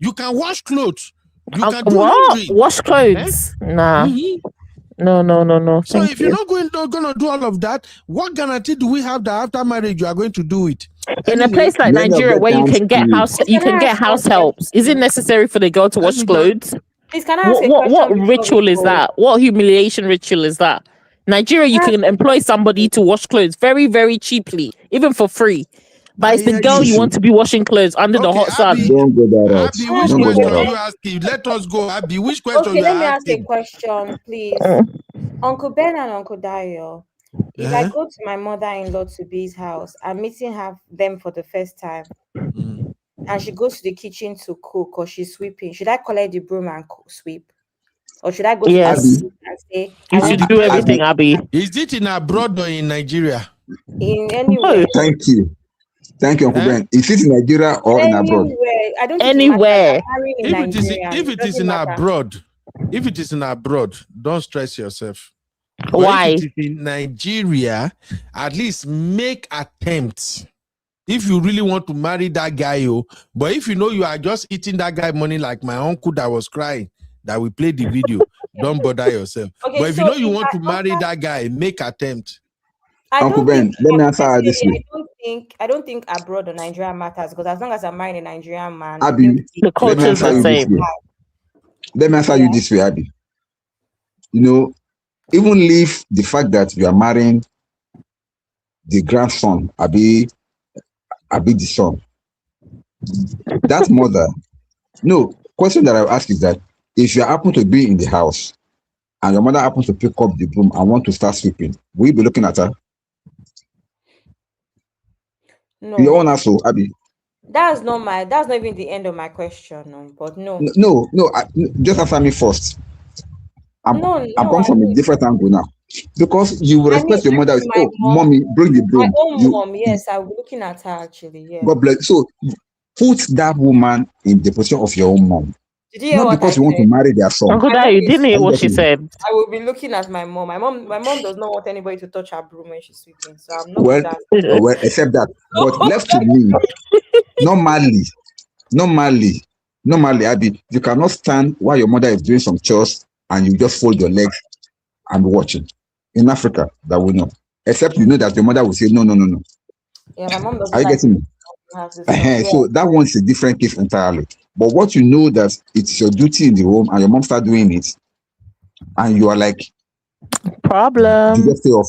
You can wash clothes. You can do laundry. Wash clothes? Eh? Nah. Mm-hmm. No. So if you're not gonna do all of that, what guarantee do we have that after marriage you are going to do it? In a place like Nigeria where you can get house helps, is it necessary for the girl to wash clothes? Please, can I ask what ritual is that? What humiliation ritual is that? Nigeria, you can employ somebody to wash clothes very, very cheaply, even for free. But it's the girl you want to be washing clothes under the hot sun. Don't go that route. Abby, which question are you asking? Let us go, Abby. Which question let me ask a question, please. Uncle Ben and Uncle Dio, if I go to my mother-in-law to B's house, I'm meeting them for the first time, and she goes to the kitchen to cook or she's sweeping, should I collect the broom and sweep? Or should I go to the kitchen and say, you should do everything, Abby? Is it in abroad or in Nigeria? In anywhere. Thank you. Thank you, Uncle Ben. Is it in Nigeria or in abroad? Anywhere. I don't think Anywhere. it matters. I'm marrying in Nigeria. If it is in abroad, don't stress yourself. But Why? if it is in Nigeria, at least make attempts. If you really want to marry that guy, but if you know you are just eating that guy money like my uncle that was crying, that we played the video, don't bother yourself. Okay, but if you know you want to marry that guy, make attempt. Uncle Ben, let me answer her this way. I don't think abroad or Nigeria matters, because as long as I'm marrying a Nigerian man, Abby, the culture is the same. Let me answer you this way, Abby. You know, even leave the fact that you are marrying the grandson, Abby the son. That mother. No, question that I will ask is that if you happen to be in the house and your mother happens to pick up the broom and want to start sweeping, will you be looking at her? No. Your own asshole, Abby. That's not even the end of my question, no. But no. No, just answer me first. I'm coming from a different angle now. Because you will respect your mother. Mommy, bring the broom. My own mom, yes, I'll be looking at her actually. Yeah. God bless. So put that woman in the position of your own mom. Did you hear Not because you want to marry their son. Uncle Dad, you didn't hear what she said. I will be looking at my mom. My mom does not want anybody to touch her broom when she's sweeping. So I'm not well, except that. But left to me, normally, Abby, you cannot stand while your mother is doing some chores and you just fold your legs and watching. In Africa, that we know. Except you know that your mother will say, no. Yeah, my mom doesn't. Are you getting me? So that one's a different case entirely. But what you know that it's your duty in the home and your mom start doing it, and you are like, problem. You just say off.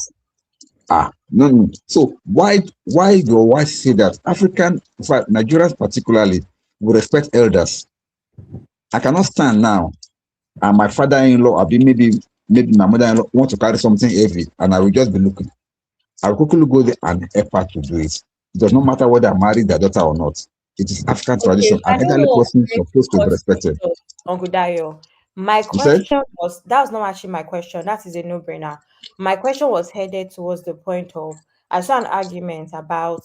No. So why your wife say that African, in fact, Nigerians particularly, will respect elders? I cannot stand now, and my father-in-law, or maybe my mother-in-law want to carry something heavy, and I will just be looking. I will quickly go there and help her to do it. It does not matter whether I married their daughter or not. It is African tradition. An elderly person is supposed to be respected. Uncle Dayo, my question that was not actually my question. That is a no-brainer. My question was headed towards the point of, I saw an argument about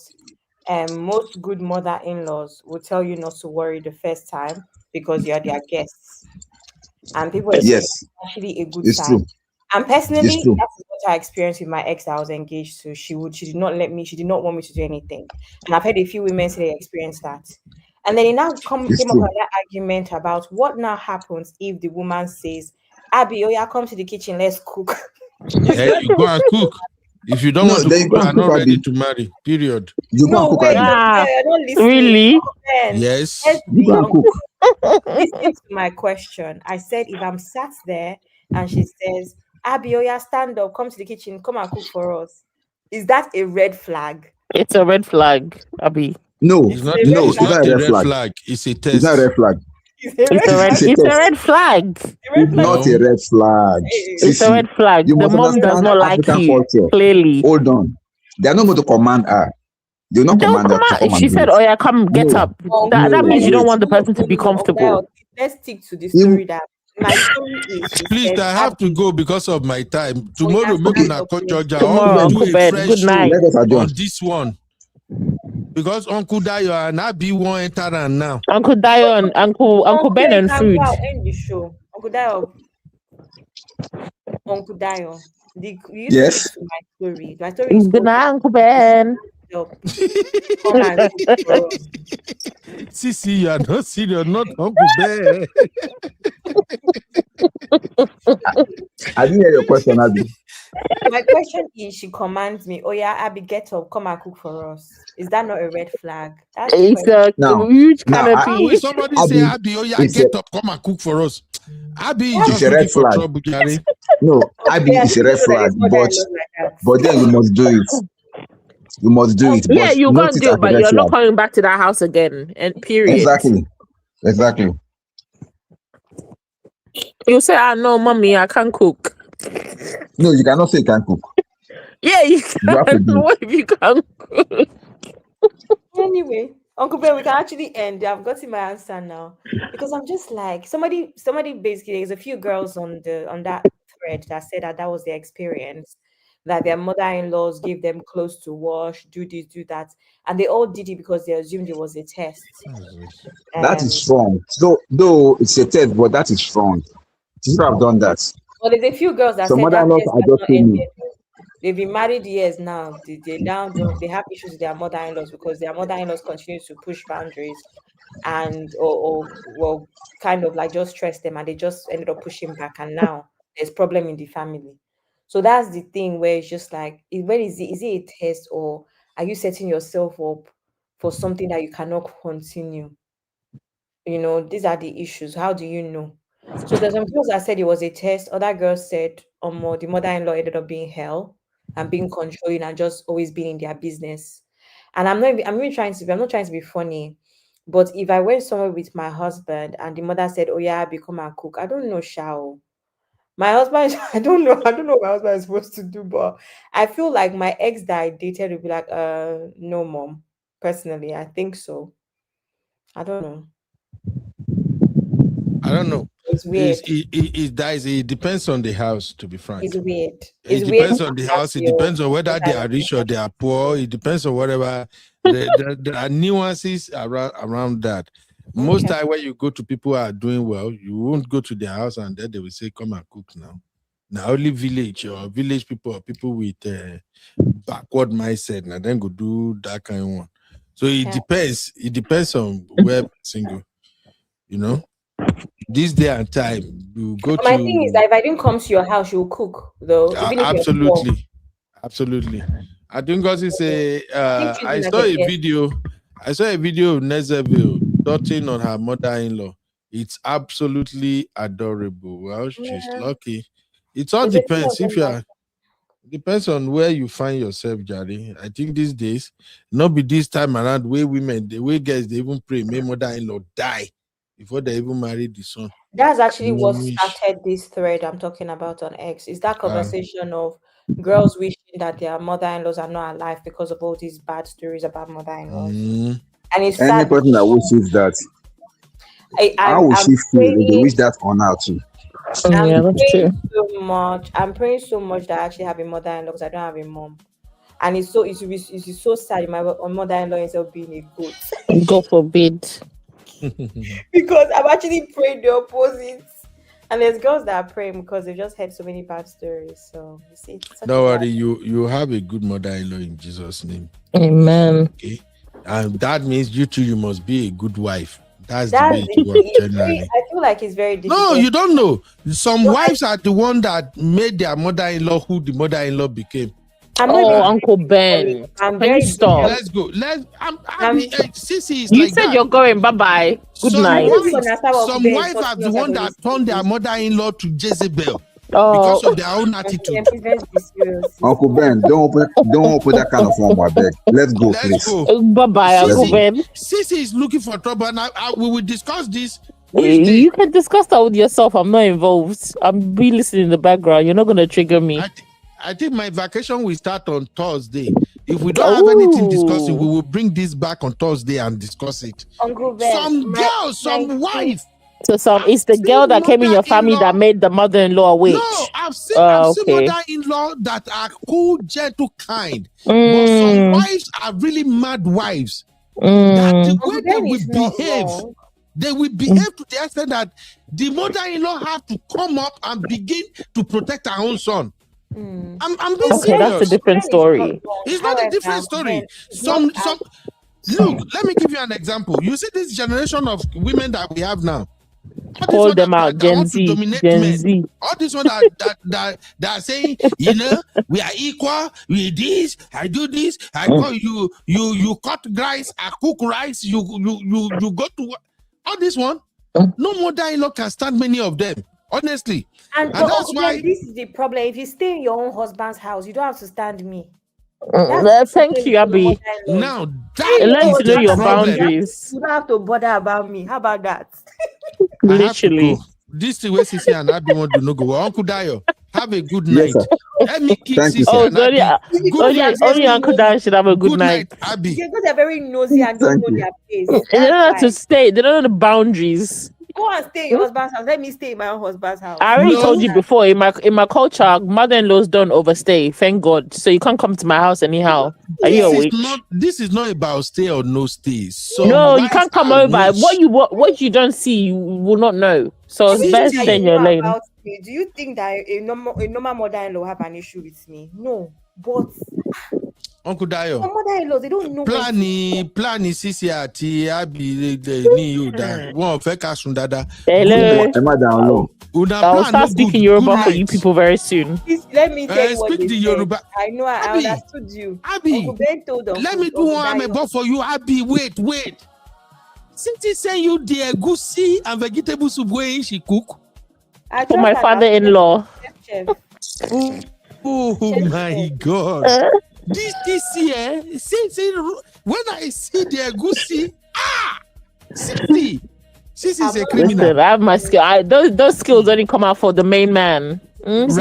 most good mother-in-laws will tell you not to worry the first time because you're their guests. And people are saying it's actually a good sign. True. And personally, that's what I experienced with my ex that I was engaged to. She did not want me to do anything. And I've heard a few women say they experienced that. And then it now came up with that argument about what now happens if the woman says, Abby, come to the kitchen, let's cook. Yeah, you go and cook. If you don't want to cook, you are not ready to marry. Period. You go and cook. Really? Yes. You go and cook. Listen to my question. I said, if I'm sat there and she says, Abby, stand up, come to the kitchen, come and cook for us. Is that a red flag? It's a red flag, Abby. No, it's not a red flag. It's a test. It's not a red flag. It's a red flag. It's not a red flag. It's a red flag. The mom does not like you. Clearly. Hold on. They are not going to command her. They will not command her. If she said, come get up. That means you don't want the person to be comfortable. Let's stick to the story that my story is. Please, I have to go because of my time. Tomorrow, maybe not Georgia. Tomorrow, good night. On this one. Because Uncle Dayo and Abby won't enter and now. Uncle Dayo and Uncle Ben and food. End the show. Uncle Dayo. Yes. My story is good night, Uncle Ben. See, you are not serious, not Uncle Ben. I didn't hear your question, Abby. My question is, she commands me, Abby, get up, come and cook for us. Is that not a red flag? It's a huge canopy. Somebody say, Abby, get up, come and cook for us. Abby is just a red flag. Trouble, Gary. No, Abby is a red flag, but then you must do it. You must do it. Yeah, you can't do it, but you're not coming back to that house again. And period. Exactly. You say, no, mommy, I can't cook. No, you cannot say you can't cook. Yeah, you can. What if you can't cook? Anyway, Uncle Ben, we can actually end. I've gotten my answer now. Because I'm just like, somebody basically, there's a few girls on that thread that said that was their experience. that their mother-in-laws gave them clothes to wash, do this, do that, and they all did it because they assumed it was a test. That is strong. So though it's a test, but that is strong. People have done that. Well, there's a few girls that Some said that mother-in-laws test are has just not saying ended. They've been married years now. They have issues with their mother-in-laws because their mother-in-laws continue to push boundaries and or well kind of like just stress them, and they just ended up pushing back, and now there's problem in the family. So that's the thing where it's just like when is it a test, or are you setting yourself up for something that you cannot continue? These are the issues. How do you know? So there's some girls that said it was a test. Other girls said, the mother-in-law ended up being hell and being controlling and just always being in their business. And I'm not trying to be funny, but if I went somewhere with my husband and the mother said, "Oh yeah, become a cook," I don't know, shall my husband, I don't know what my husband is supposed to do, but I feel like my ex that I dated would be like, no, mom. Personally, I think so. I don't know. I don't know. It's weird. It depends on the house, to be frank. It's weird. It depends on the house. It depends on whether they are rich or they are poor. It depends on whatever. There are nuances around that. Most time when you go to people who are doing well, you won't go to their house and then they will say, "Come and cook now." Now only village people or people with backward mindset, and then go do that kind of one. So it depends. It depends on where single, this day and time you go My thing is that if I didn't come to your house, you'll cook though. Even if you're poor. Absolutely. I think because it's I saw a video of Nezeville doting on her mother-in-law. It's absolutely adorable. Well, she's lucky. It all depends. Depends on where you find yourself, Jari. I think these days, not be this time around where girls they even pray, may mother-in-law die before they even marry the son. That's actually what started this thread I'm talking about on X. Is that conversation of girls wishing that their mother-in-laws are not alive because of all these bad stories about mother-in-laws. And it's any sad. person that wishes that, how will she feel if they wish that on her too? I'm praying so much that I actually have a mother-in-law because I don't have a mom. And it's so sad my mother-in-law ends up being a goat. God forbid. Because I've actually prayed the opposite. And there's girls that are praying because they've just heard so many bad stories. So you see, don't worry, you have a good mother-in-law in Jesus' name. Amen. Okay. And that means you too, you must be a good wife. That's the way it works generally. I feel like it's very difficult. No, you don't know. Some wives are the one that made their mother-in-law who the mother-in-law became. Uncle Ben. Can you stop? Let's go. Sissy is you like said that. You're going. Bye-bye. Good night. Some wives are the one that turned their mother-in-law to Jezebel because of their own attitude. Uncle Ben, don't open that kind of form, I beg. Let's go, please. Bye-bye, Uncle Ben. Sissy is looking for trouble, and we will discuss this. You can discuss that with yourself. I'm not involved. I'm be listening in the background. You're not going to trigger me. I think my vacation will start on Thursday. If we don't have anything discussing, we will bring this back on Thursday and discuss it. Uncle Ben, some wife. So it's the girl that came in your family that made the mother-in-law a witch. No, I've seen mother-in-law that are cool, gentle, kind. But some wives are really mad wives. That the way they will behave to the extent that the mother-in-law have to come up and begin to protect her own son. I'm being serious. That's a different story. It's not a different story. Look, let me give you an example. You see this generation of women that we have now. Call them out, Gen Z. All this one that are saying, we are equal. We this. I do this. I call you. You cut rice. I cook rice. You go to all this one. No mother-in-law can stand many of them. Honestly, and that's why this is the problem. If you stay in your own husband's house, you don't have to stand me. Thank you, Abby. Now that know your boundaries. You don't have to bother about me. How about that? Literally, this is where Sissy and Abby want to go. Uncle Dayo, have a good night. Let me kick Sissy. Only Uncle Dayo should have a good night. Abby, because they're very nosy and don't know their place. They don't have to stay. They don't know the boundaries. go and stay in your husband's house. Let me stay in my own husband's house. I already told you before, in my culture, mother-in-laws don't overstay, thank God. So you can't come to my house anyhow. Are you a witch? This is not about stay or no stay. So no, you can't come over. What you don't see, you will not know. So it's best stay in your lane. Do you think that a normal mother-in-law have an issue with me? No, but Uncle Dayo, mother-in-law, they don't know. Planning sisi ati abi ni you da. Wọ́n fẹ́ ká sùn dáadáa. Hello. I'll start speaking Yoruba for you people very soon. Please, let me tell you what speak they the said. Yoruba. I know, I understood you. Abi, Uncle Ben told us. Let me do one amebo for you. Abi, wait. Since he send you the egusi and vegetable soup where she cook. For my father-in-law. Oh my God. This year, when I see the egusi, Sissy is a criminal. Listen, I have my skill. Those skills only come out for the main man. It's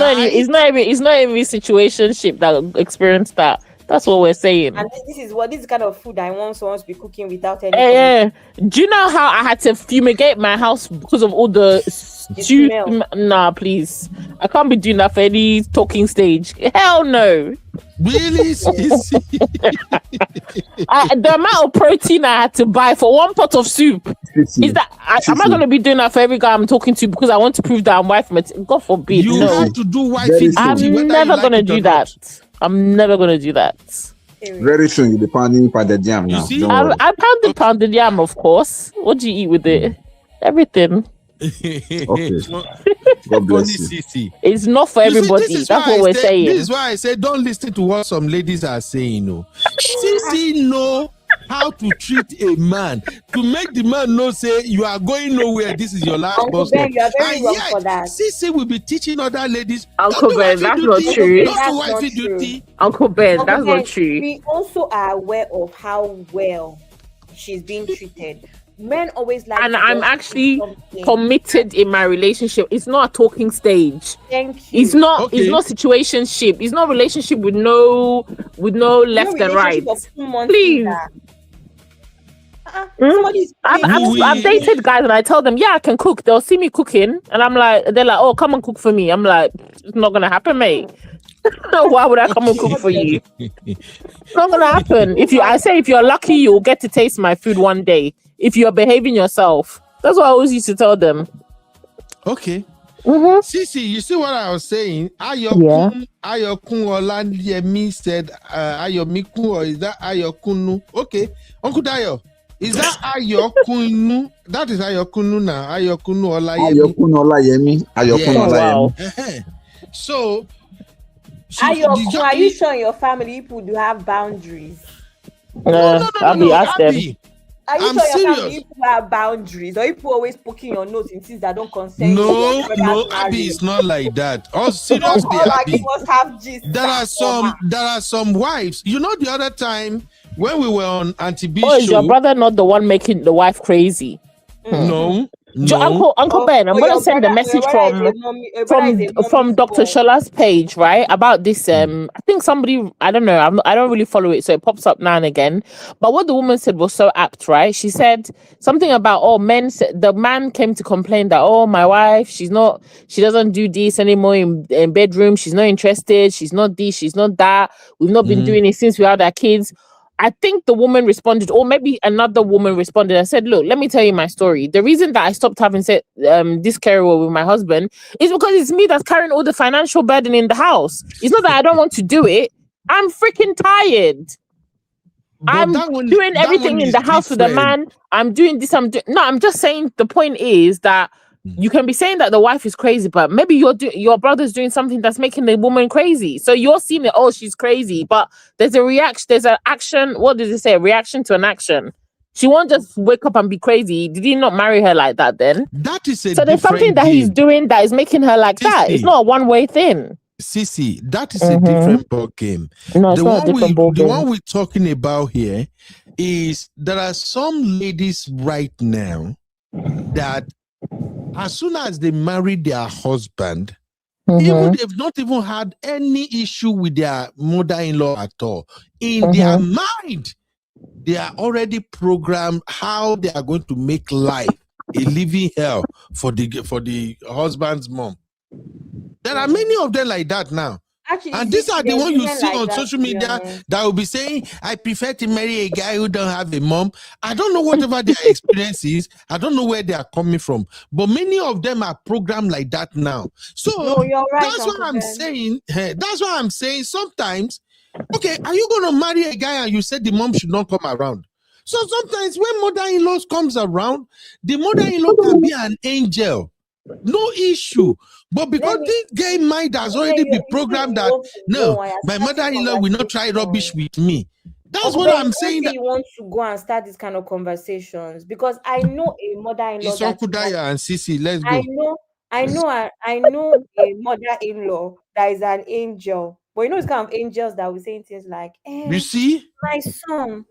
not every situationship that experience that. That's what we're saying. And this kind of food I want someone to be cooking without any. Do you know how I had to fumigate my house because of all the stew? Nah, please. I can't be doing that for any talking stage. Hell no. Really? The amount of protein I had to buy for one pot of soup is that am I going to be doing that for every guy I'm talking to because I want to prove that I'm wife material? God forbid. You have to do wife material. I'm never going to do that. I'm never going to do that. Very soon you'll be pounding pounded yam now. I pounded yam, of course. What do you eat with it? Everything. Okay. God bless you. It's not for everybody. That's what we're saying. This is why I say don't listen to what some ladies are saying. No, Sissy know how to treat a man to make the man know say you are going nowhere. This is your last bus stop. You are very wrong for that. Sissy will be teaching other ladies. Uncle Ben, that's not true. Uncle Ben, that's not true. We also are aware of how well she's being treated. Men always like, and I'm actually committed in my relationship. It's not a talking stage. Thank you. It's not situationship. It's not relationship with no left and right. Please. I've dated guys and I tell them, yeah, I can cook. They'll see me cooking and they're like, oh, come and cook for me. I'm like, it's not gonna happen, mate. Why would I come and cook for you? It's not gonna happen. If you're lucky, you'll get to taste my food one day. If you're behaving yourself. That's what I always used to tell them. Okay. Sissy, you see what I was saying? Ayokun Olandiemi said Ayomikun, or is that Ayokunu? Okay. Uncle Dayo, is that Ayokunu? That is Ayokunu now. Ayokunu Olayemi. Ayokunu Olayemi. So, Ayokun, are you sure your family people do have boundaries? No, ask them. Are you sure your family people have boundaries, or people always poking your nose in things that don't concern you? No, Abby, it's not like that. Oh, seriously, Abby. There are some wives. You know, the other time when we were on Auntie B show. Is your brother not the one making the wife crazy? No. Uncle Ben, I'm gonna send a message from Dr. Shola's page, right? About this. I think somebody, I don't know, I don't really follow it, so it pops up now and again. But what the woman said was so apt, right? She said something about the man came to complain that my wife, she doesn't do this anymore in bedroom. She's not interested. She's not this. She's not that. We've not been doing it since we had our kids. I think the woman responded, or maybe another woman responded and said, look, let me tell you my story. The reason that I stopped having this carry-over with my husband is because it's me that's carrying all the financial burden in the house. It's not that I don't want to do it. I'm freaking tired. I'm doing everything in the house with the man. I'm doing this. I'm just saying the point is that you can be saying that the wife is crazy, but maybe your brother's doing something that's making the woman crazy. So you're seeing it, she's crazy, but there's a reaction, there's an action. What did it say? A reaction to an action. She won't just wake up and be crazy. Did he not marry her like that then? That is so there's something that he's doing that is making her like that. It's not a one-way thing. Sissy, that is a different ball game. No, it's not a different ball game. The one we're talking about here is there are some ladies right now that as soon as they marry their husband, even they've not even had any issue with their mother-in-law at all. In their mind, they are already programmed how they are going to make life a living hell for the husband's mom. There are many of them like that now. Actually, and these are the there's ones you women see like on that, social to be media honest. that will be saying, I prefer to marry a guy who don't have a mom. I don't know whatever their experience is. I don't know where they are coming from. But many of them are programmed like that now. So No, you're right, that's Uncle why I'm Ben. saying, that's why I'm saying sometimes, okay, are you going to marry a guy and you said the mom should not come around? So sometimes when mother-in-law comes around, the mother-in-law can be an angel. No issue. But because this gay mind has already been programmed that, no, my mother-in-law will not try rubbish with me. That's Uncle what Ben, I'm saying. that you want to go and start this kind of conversations, because I know a mother-in-law It's that Uncle Daya and Sisi. Let's go. I know a mother-in-law that is an angel. But you know, it's kind of angels that will say things like, You see? my son,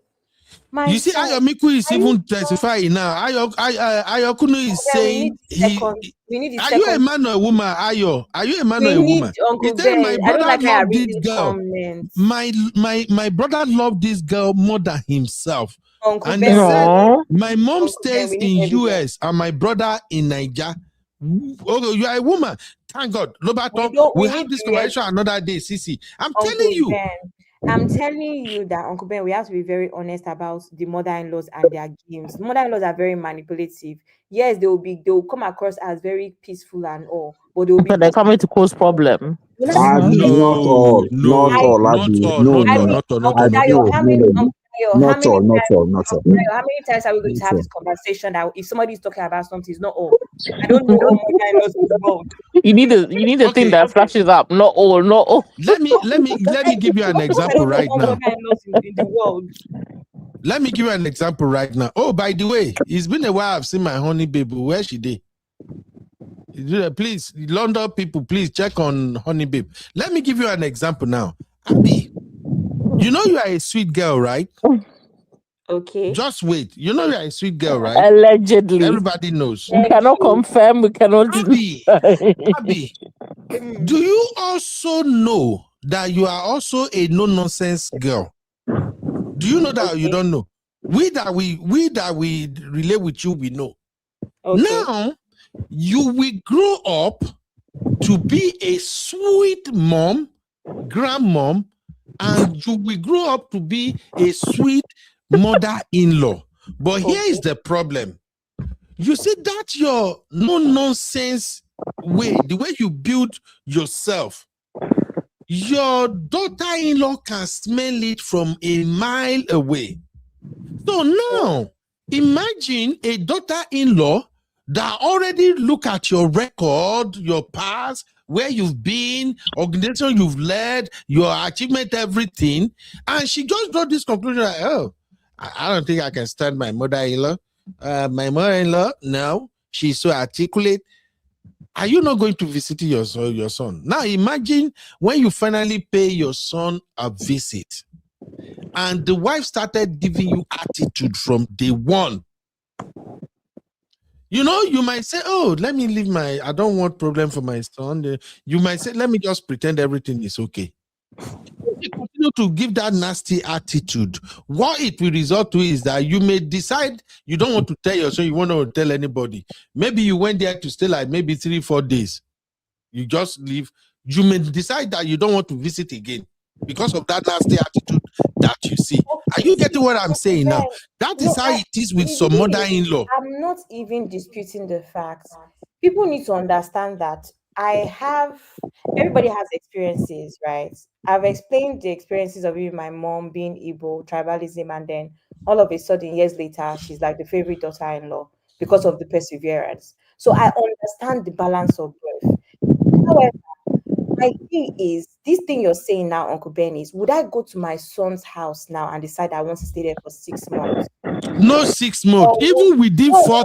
You see, Ayomiku is even testifying now. Ayokunu is saying, are you a man or a woman, Ayo? Are you a man or a woman? He said, my brother loved this girl. My brother loved this girl more than himself. Uncle And Ben, he said, my mom Uncle stays Ben, in US and my brother in Nigeria. Oh, you are a woman. Thank God. We'll have this conversation another day, Sisi. I'm telling you. I'm telling you that, Uncle Ben, we have to be very honest about the mother-in-laws and their games. Mother-in-laws are very manipulative. Yes, they will come across as very peaceful and all, but they will be. But they're coming to cause problem. Not all, not all. How many times are we going to have this conversation that if somebody is talking about something, it's not all? I don't know all mother-in-laws in the world. You need a thing that flashes up. Not all. Let me give you an example right now. In the world. Let me give you an example right now. Oh, by the way, it's been a while I've seen my honey baby. Where she did? Please, London people, please check on honey babe. Let me give you an example now. Abby, you know you are a sweet girl, right? Okay. Just wait. You know you are a sweet girl, right? Allegedly. Everybody knows. We cannot confirm. We cannot. Abby, do you also know that you are also a no-nonsense girl? Do you know that, or you don't know? We that we relate with you, we know. Okay. Now, you will grow up to be a sweet mom, grandmom, and you will grow up to be a sweet mother-in-law. But here is the problem. You see, that's your no-nonsense way, the way you build yourself. Your daughter-in-law can smell it from a mile away. So now, imagine a daughter-in-law that already look at your record, your past, where you've been, organization you've led, your achievement, everything, and she just draw this conclusion like, oh, I don't think I can stand my mother-in-law. My mother-in-law, no, she's so articulate. Are you not going to visit your son? Now imagine when you finally pay your son a visit and the wife started giving you attitude from day one. You know, you might say, oh, let me leave I don't want problem for my son. You might say, let me just pretend everything is okay. If you continue to give that nasty attitude, what it will result to is that you may decide you don't want to tell your son, you want to tell anybody. Maybe you went there to stay like maybe 3-4 days. You just leave. You may decide that you don't want to visit again because of that nasty attitude that you see. Are you getting what I'm saying now? That is how it is with some mother-in-law. I'm not even disputing the facts. People need to understand that everybody has experiences, right? I've explained the experiences of even my mom being Igbo, tribalism, and then all of a sudden, years later, she's like the favorite daughter-in-law because of the perseverance. So I understand the balance of both. However, my thing is, this thing you're saying now, Uncle Ben, is would I go to my son's house now and decide I want to stay there for 6 months? No 6 months, even within 4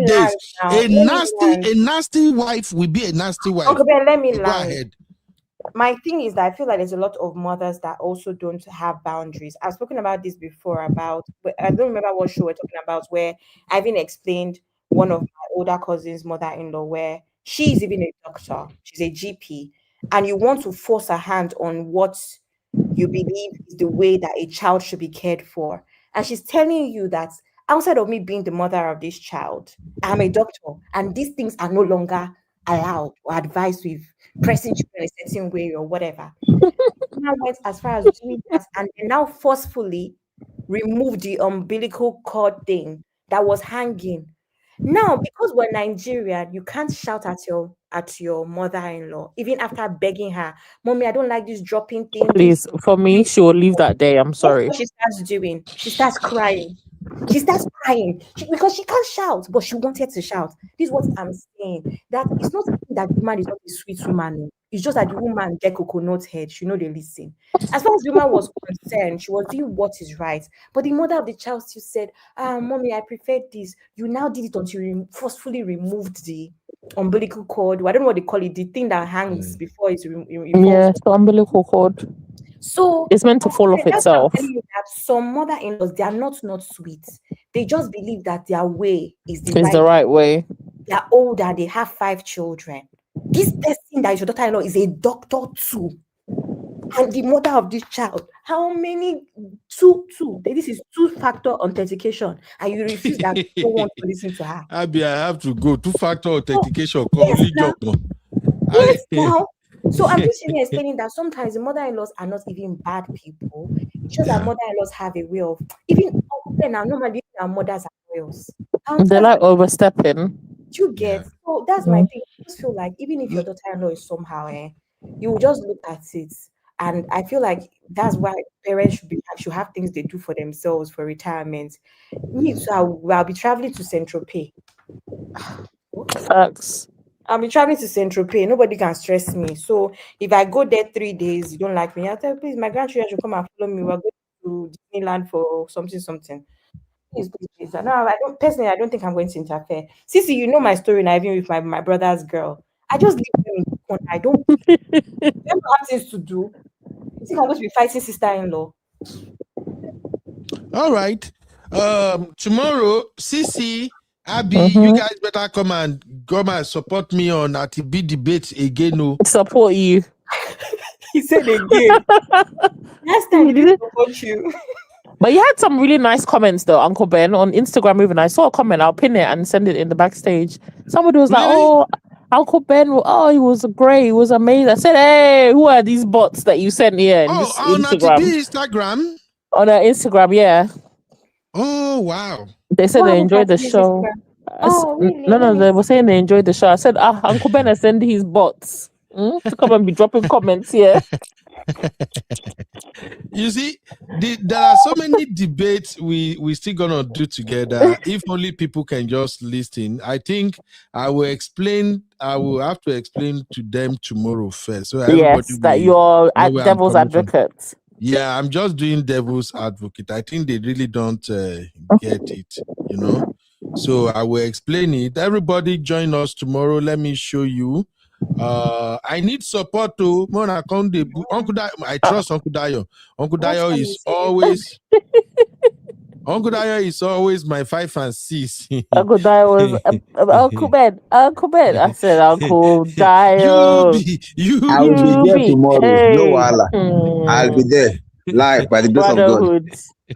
days. A nasty wife will be a nasty wife. Uncle Ben, let me Go ahead. My thing is that I feel like there's a lot of mothers that also don't have boundaries. I've spoken about this before I don't remember what show we're talking about, where I even explained one of my older cousins' mother-in-law, where she's even a doctor, she's a GP, and you want to force her hand on what you believe is the way that a child should be cared for. And she's telling you that outside of me being the mother of this child, I'm a doctor, and these things are no longer allowed or advised with pressing children a certain way or whatever. Now went as far as doing that, and they now forcefully remove the umbilical cord thing that was hanging. Now, because we're Nigerian, you can't shout at your mother-in-law, even after begging her, "Mommy, I don't like this dropping thing." Please, for me, she will leave that day. I'm Guess sorry. what she starts doing? She starts crying. She starts crying because she can't shout, but she wanted to shout. This is what I'm saying. That it's not that the woman is not a sweet woman. It's just that the woman get coconut head. She know they listen. As far as the woman was concerned, she was doing what is right. But the mother of the child still said, "Mommy, I prefer this." You now did it until you forcefully removed the umbilical cord. I don't know what they call it. The thing that hangs before it falls. Yes, the umbilical cord. So it's meant to fall off that's why I'm itself. telling you that some mother-in-laws, they are not sweet. They just believe that their way is It's the right way. They're older, they have 5 children. This person that is your daughter-in-law is a doctor too. And the mother of this child, how many? Two. This is 2-factor authentication, and you refuse that. You don't want to listen to her. Abby, I have to go. 2-factor authentication. Yes, now. So I'm just explaining that sometimes the mother-in-laws are not even bad people. It's just that mother-in-laws have a way of even now. Normally, our mothers are royals. They like overstepping. You get so that's my thing. I just feel like even if your daughter-in-law is somehow, you will just look at it, and I feel like that's why parents should have things they do for themselves for retirement. Me, so I'll be traveling to Saint-Tropez. Facts. I'll be traveling to Saint-Tropez. Nobody can stress me. So if I go there 3 days, you don't like me, I'll tell you, please, my grandchildren should come and follow me. We're going to Disneyland for something. Please. No, I don't think I'm going to interfere. Sissy, you know my story now, even with my brother's girl. I just leave them in the corner. I don't have things to do. You think I'm going to be fighting sister-in-law? All right. Tomorrow, Sissy, Abby, you guys better come and support me on ATB debate again. No, support you. He said again. Last time he didn't support you. But you had some really nice comments though, Uncle Ben, on Instagram. Even I saw a comment. I'll pin it and send it in the backstage. Somebody was like, "Oh, Uncle Ben, he was great. It was amazing." I said, "Hey, who are these bots that you sent here?" On Instagram. On Instagram, yeah. Oh wow! They said they enjoyed the show. Really? No, they were saying they enjoyed the show. I said, Uncle Ben has sent his bots to come and be dropping comments here. You see, there are so many debates we still gonna do together. If only people can just listen. I think I will have to explain to them tomorrow first. So yes, that you're devil's advocate. Yeah, I'm just doing devil's advocate. I think they really don't get it, So I will explain it. Everybody join us tomorrow. Let me show you. I need support to Uncle Dayo. I trust Uncle Dayo. Uncle Dayo is always Uncle Dayo is always my 5 and 6. Uncle Dayo was Uncle Ben. I said Uncle Dayo. I will be there tomorrow. Hey. No wala. I'll be there live by the grace of God.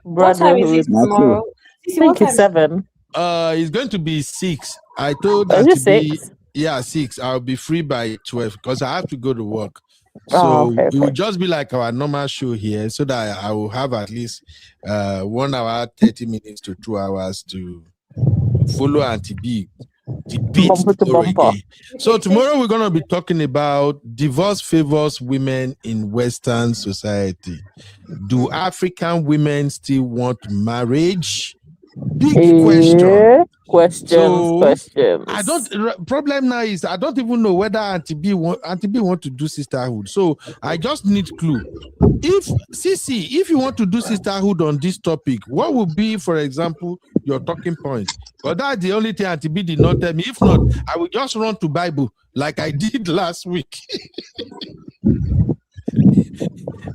What time is it tomorrow? I think it's 7. It's going to be 6. I told that to be 6. I'll be free by 12 because I have to go to work. So it will just be like our normal show here, so that I will have at least 1 hour, 30 minutes to 2 hours to follow Auntie B debate tomorrow again. So tomorrow we're going to be talking about divorce favors women in Western society. Do African women still want marriage? Big question. Questions. I don't. Problem now is I don't even know whether Auntie B want to do sisterhood. So I just need clue. If you want to do sisterhood on this topic, what would be, for example, your talking point? Because that's the only thing Auntie B did not tell me. If not, I will just run to Bible like I did last week.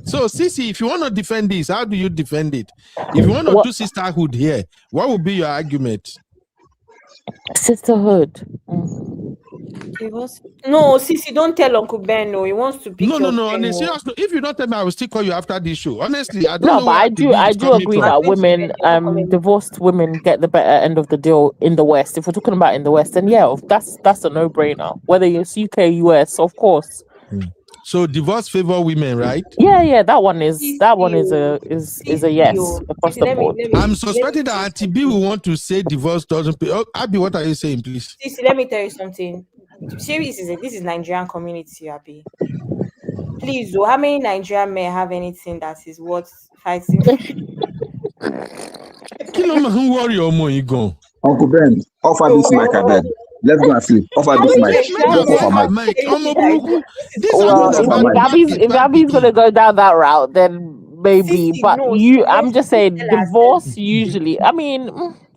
So, Sissy, if you want to defend this, how do you defend it? If you want to do sisterhood here, what would be your argument? Sisterhood. Divorce? No, Sisi, don't tell Uncle Beno. He wants to pick No. your On a brain. serious note, if you don't tell me, I will still call you after this show. Honestly, I don't No, know but where I TB is do coming agree from. that women, divorced women get the better end of the deal in the West. If we're talking about in the West, then yeah, that's a no-brainer. Whether it's UK, US, of course. So divorce favor women, right? Yeah, that one is a yes CCO. across the board. I'm suspecting that Auntie B will want to say divorce doesn't pay. Oh, Abby, what are you saying, please? Sisi, let me tell you something. This is Nigerian community, Abby. Please, how many Nigerian men have anything that is worth fighting for? Kilo man worry omo igon. Uncle Ben, offer this mic, I beg. Let's go and sleep. Offer this mic. Just offer mic. This well, is about if Abby's gonna go down that route, then maybe. But I'm just saying, divorce usually. I mean,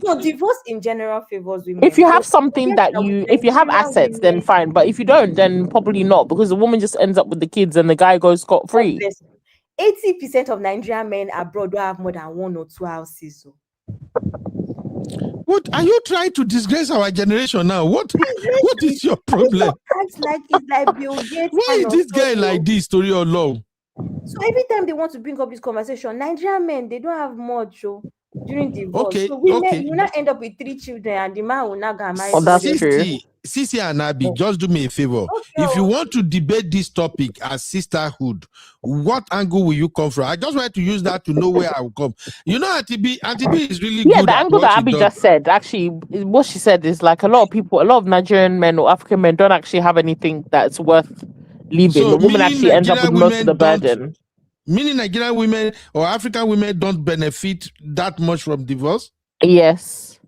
no, divorce in general favors women. if you have something if you have assets, then fine. But if you don't, then probably not, because the woman just ends up with the kids and the guy goes scot free. 80% of Nigerian men abroad don't have more than 1 or 2 houses. So. What are you trying to disgrace our generation now? What is your problem? It's like Bill Gates. Why is this guy like this story or law? So every time they want to bring up this conversation, Nigerian men, they don't have much during divorce. Okay, so women, okay. you will not end up with 3 children and the man will not get married. Oh, that's true. Sisi and Abby, just do me a favor. If you want to debate this topic as sisterhood, what angle will you come from? I just want to use that to know where I will come. You know, Auntie B is really good. Yeah, the angle that Abby just said, actually, what she said is like a lot of Nigerian men or African men don't actually have anything that's worth leaving. So the woman actually ends up with most of the burden. Meaning Nigerian women or African women don't benefit that much from divorce? Yes.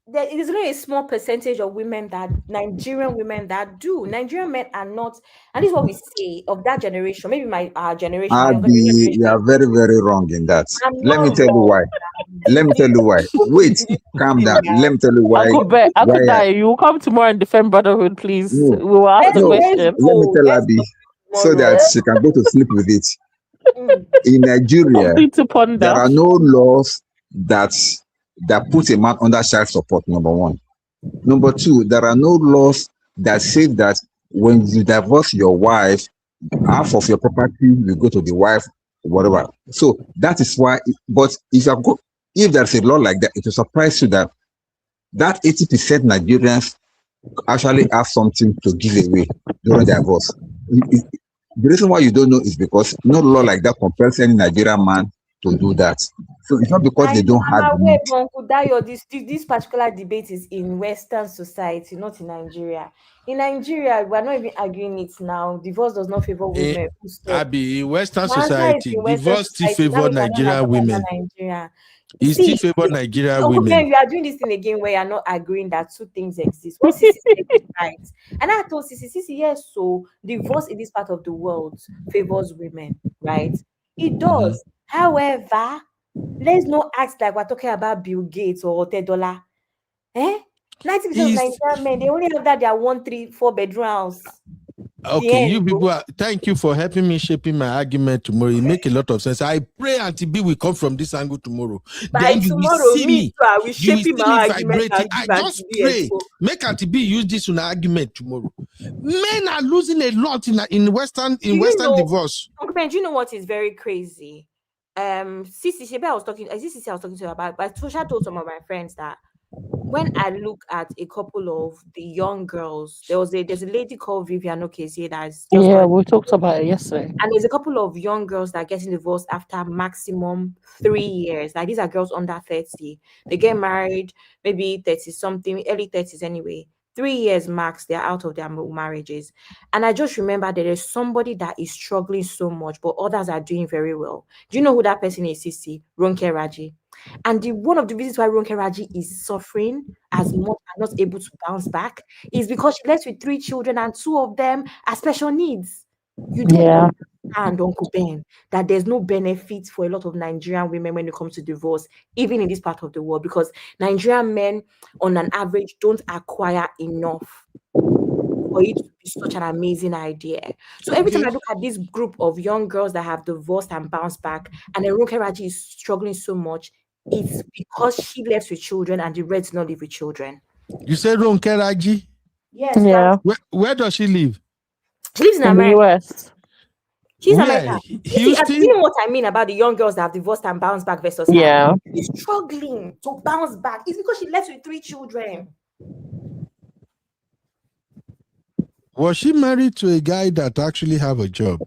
There is only a small percentage of Nigerian women that do. Nigerian men are not, and this is what we say of that generation. Maybe our generation. Abby, you are very, very wrong in that. Let me tell you why. Wait, calm down. Let me tell you why. Uncle Dai, you will come tomorrow and defend brotherhood, please. No. We will ask the question. Let me tell Abby so that she can go to sleep with it. In Nigeria, there are no laws that put a man under child support, number one. Number two, there are no laws that say that when you divorce your wife, half of your property will go to the wife, whatever. So that is why, but if there's a law like that, it will surprise you that 80% Nigerians actually have something to give away during divorce. The reason why you don't know is because no law like that compels any Nigerian man to do that. So it's not because they don't have it. This particular debate is in Western society, not in Nigeria. In Nigeria, we're not even arguing it now. Divorce does not favor women. Abby, in Western society, divorce still favor Nigerian women. It still favor Nigerian women. We are doing this thing again where you're not agreeing that 2 things exist. What Sisi said is right. And I told Sisi, yes, so divorce in this part of the world favors women, right? It does. However, let's not act like we're talking about Bill Gates or $10. 90% of Nigerian men, they only have their 1, 3, 4 bedroom house. Okay, you people, thank you for helping me shaping my argument tomorrow. It make a lot of sense. I pray Auntie B will come from this angle tomorrow. Then you will see me. I will shape my argument. I just pray. Make Auntie B use this in an argument tomorrow. Men are losing a lot in Western divorce. Do you know what is very crazy? Sisi, I was talking to her about, but Tosha told some of my friends that when I look at a couple of the young girls, there's a lady called Vivian Okezie that's we talked about it yesterday. And there's a couple of young girls that are getting divorced after maximum 3 years. Like these are girls under 30. They get married, maybe 30 something, early 30s anyway. 3 years max, they're out of their marriages. And I just remember there is somebody that is struggling so much, but others are doing very well. Do you know who that person is, Sisi? Ronke Raji. And one of the reasons why Ronke Raji is suffering as much and not able to bounce back is because she left with 3 children and 2 of them are special needs. You don't understand, Uncle Ben, that there's no benefit for a lot of Nigerian women when it comes to divorce, even in this part of the world, because Nigerian men, on an average, don't acquire enough for it to be such an amazing idea. So every time I look at this group of young girls that have divorced and bounced back, and then Ronke Raji is struggling so much, it's because she left with children and the rest not live with children. You said Ronke Raji? Yes, Yeah. Where does she live? she lives in In the America. US. She's Where? American. You see, Houston? you know what I mean about the young girls that have divorced and bounced back versus her. Yeah. She's struggling to bounce back. It's because she left with 3 children. Was she married to a guy that actually have a job?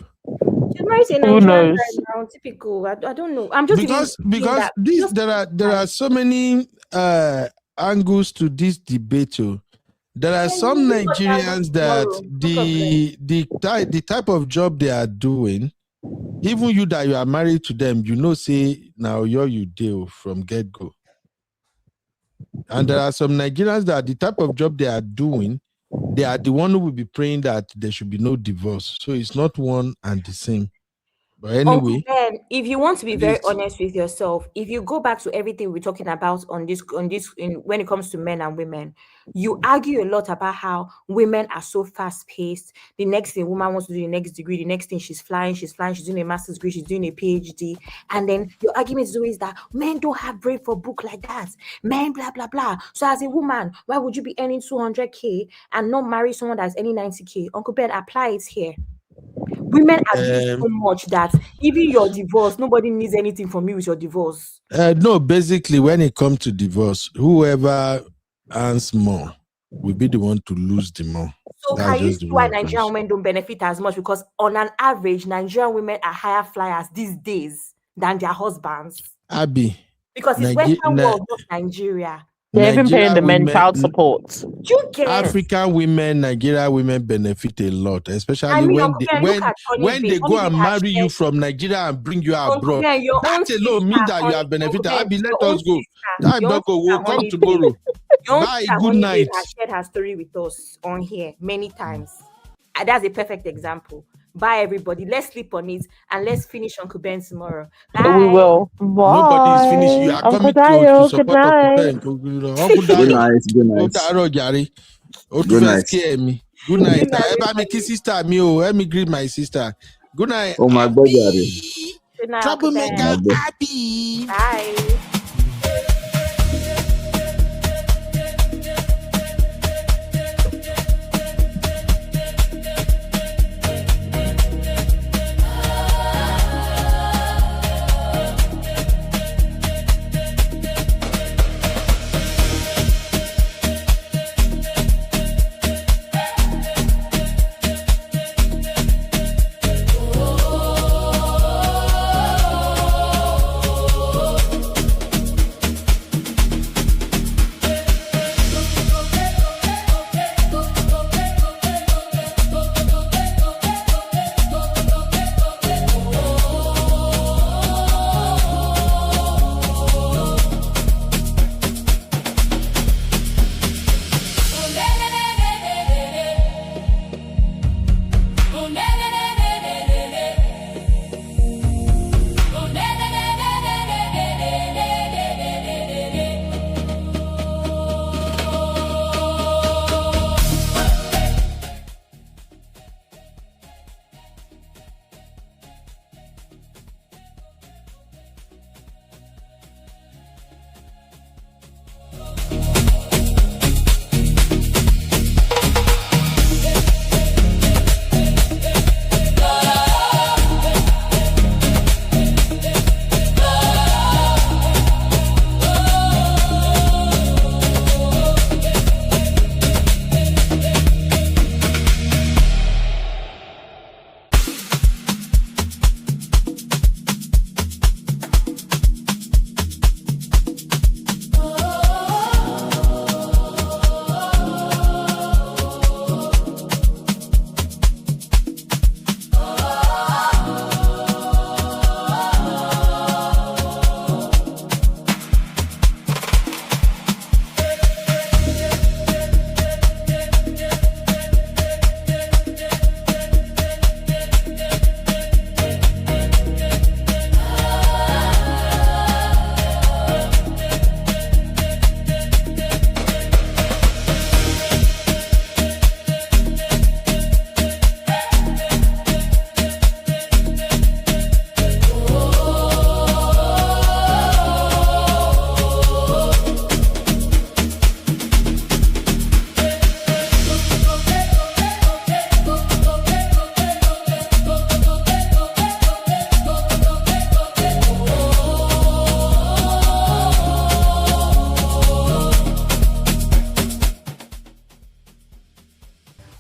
She's married to a Who Nigerian knows? guy now. Typical. I don't know. I'm just Because that. this there are so many angles to this debate. There are some Nigerians that the type of job they are doing, even you that you are married to them, you know, say now you deal from get go. And there are some Nigerians that the type of job they are doing, they are the one who will be praying that there should be no divorce. So it's not one and the same. But anyway, Ben, if you want to be very honest with yourself, if you go back to everything we're talking about on this when it comes to men and women, you argue a lot about how women are so fast paced. The next thing woman wants to do the next degree, the next thing she's flying, she's doing a master's degree, she's doing a PhD, and then your argument is always that men don't have brain for book like that. Men, blah blah blah. So as a woman, why would you be earning 200K and not marry someone that's earning 90K? Uncle Ben, apply it here. Women are doing so much that even your divorce, nobody needs anything from you with your divorce. No, basically, when it comes to divorce, whoever earns more will be the one to lose the more. So can you see why Nigerian women don't benefit as much? Because on an average, Nigerian women are higher flyers these days than their husbands. Abby. Because it's Western world, not Nigeria. They're even paying the men child support. You get African women, Nigerian women benefit a lot, especially when they go and marry you from Nigeria and bring you abroad. That alone means that you have benefited. Abby, let us go. Time don't go. We'll come tomorrow. Bye. Good night. Has shared her story with us on here many times. That's a perfect example. Bye, everybody. Let's sleep on it and let's finish Uncle Ben tomorrow. Bye. We will. Bye. Nobody is finished. You are Uncle coming to support Uncle Ben. Good night. Good night. Good night. Good night. Eba me kiss sister me oh. Let me greet my sister. Good night. Oh my God, Good night, Troublemaker Abby. Bye.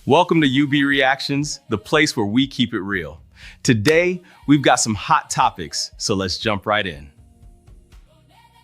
Welcome to UB Reactions, the place where we keep it real. Today, we've got some hot topics, so let's jump right in.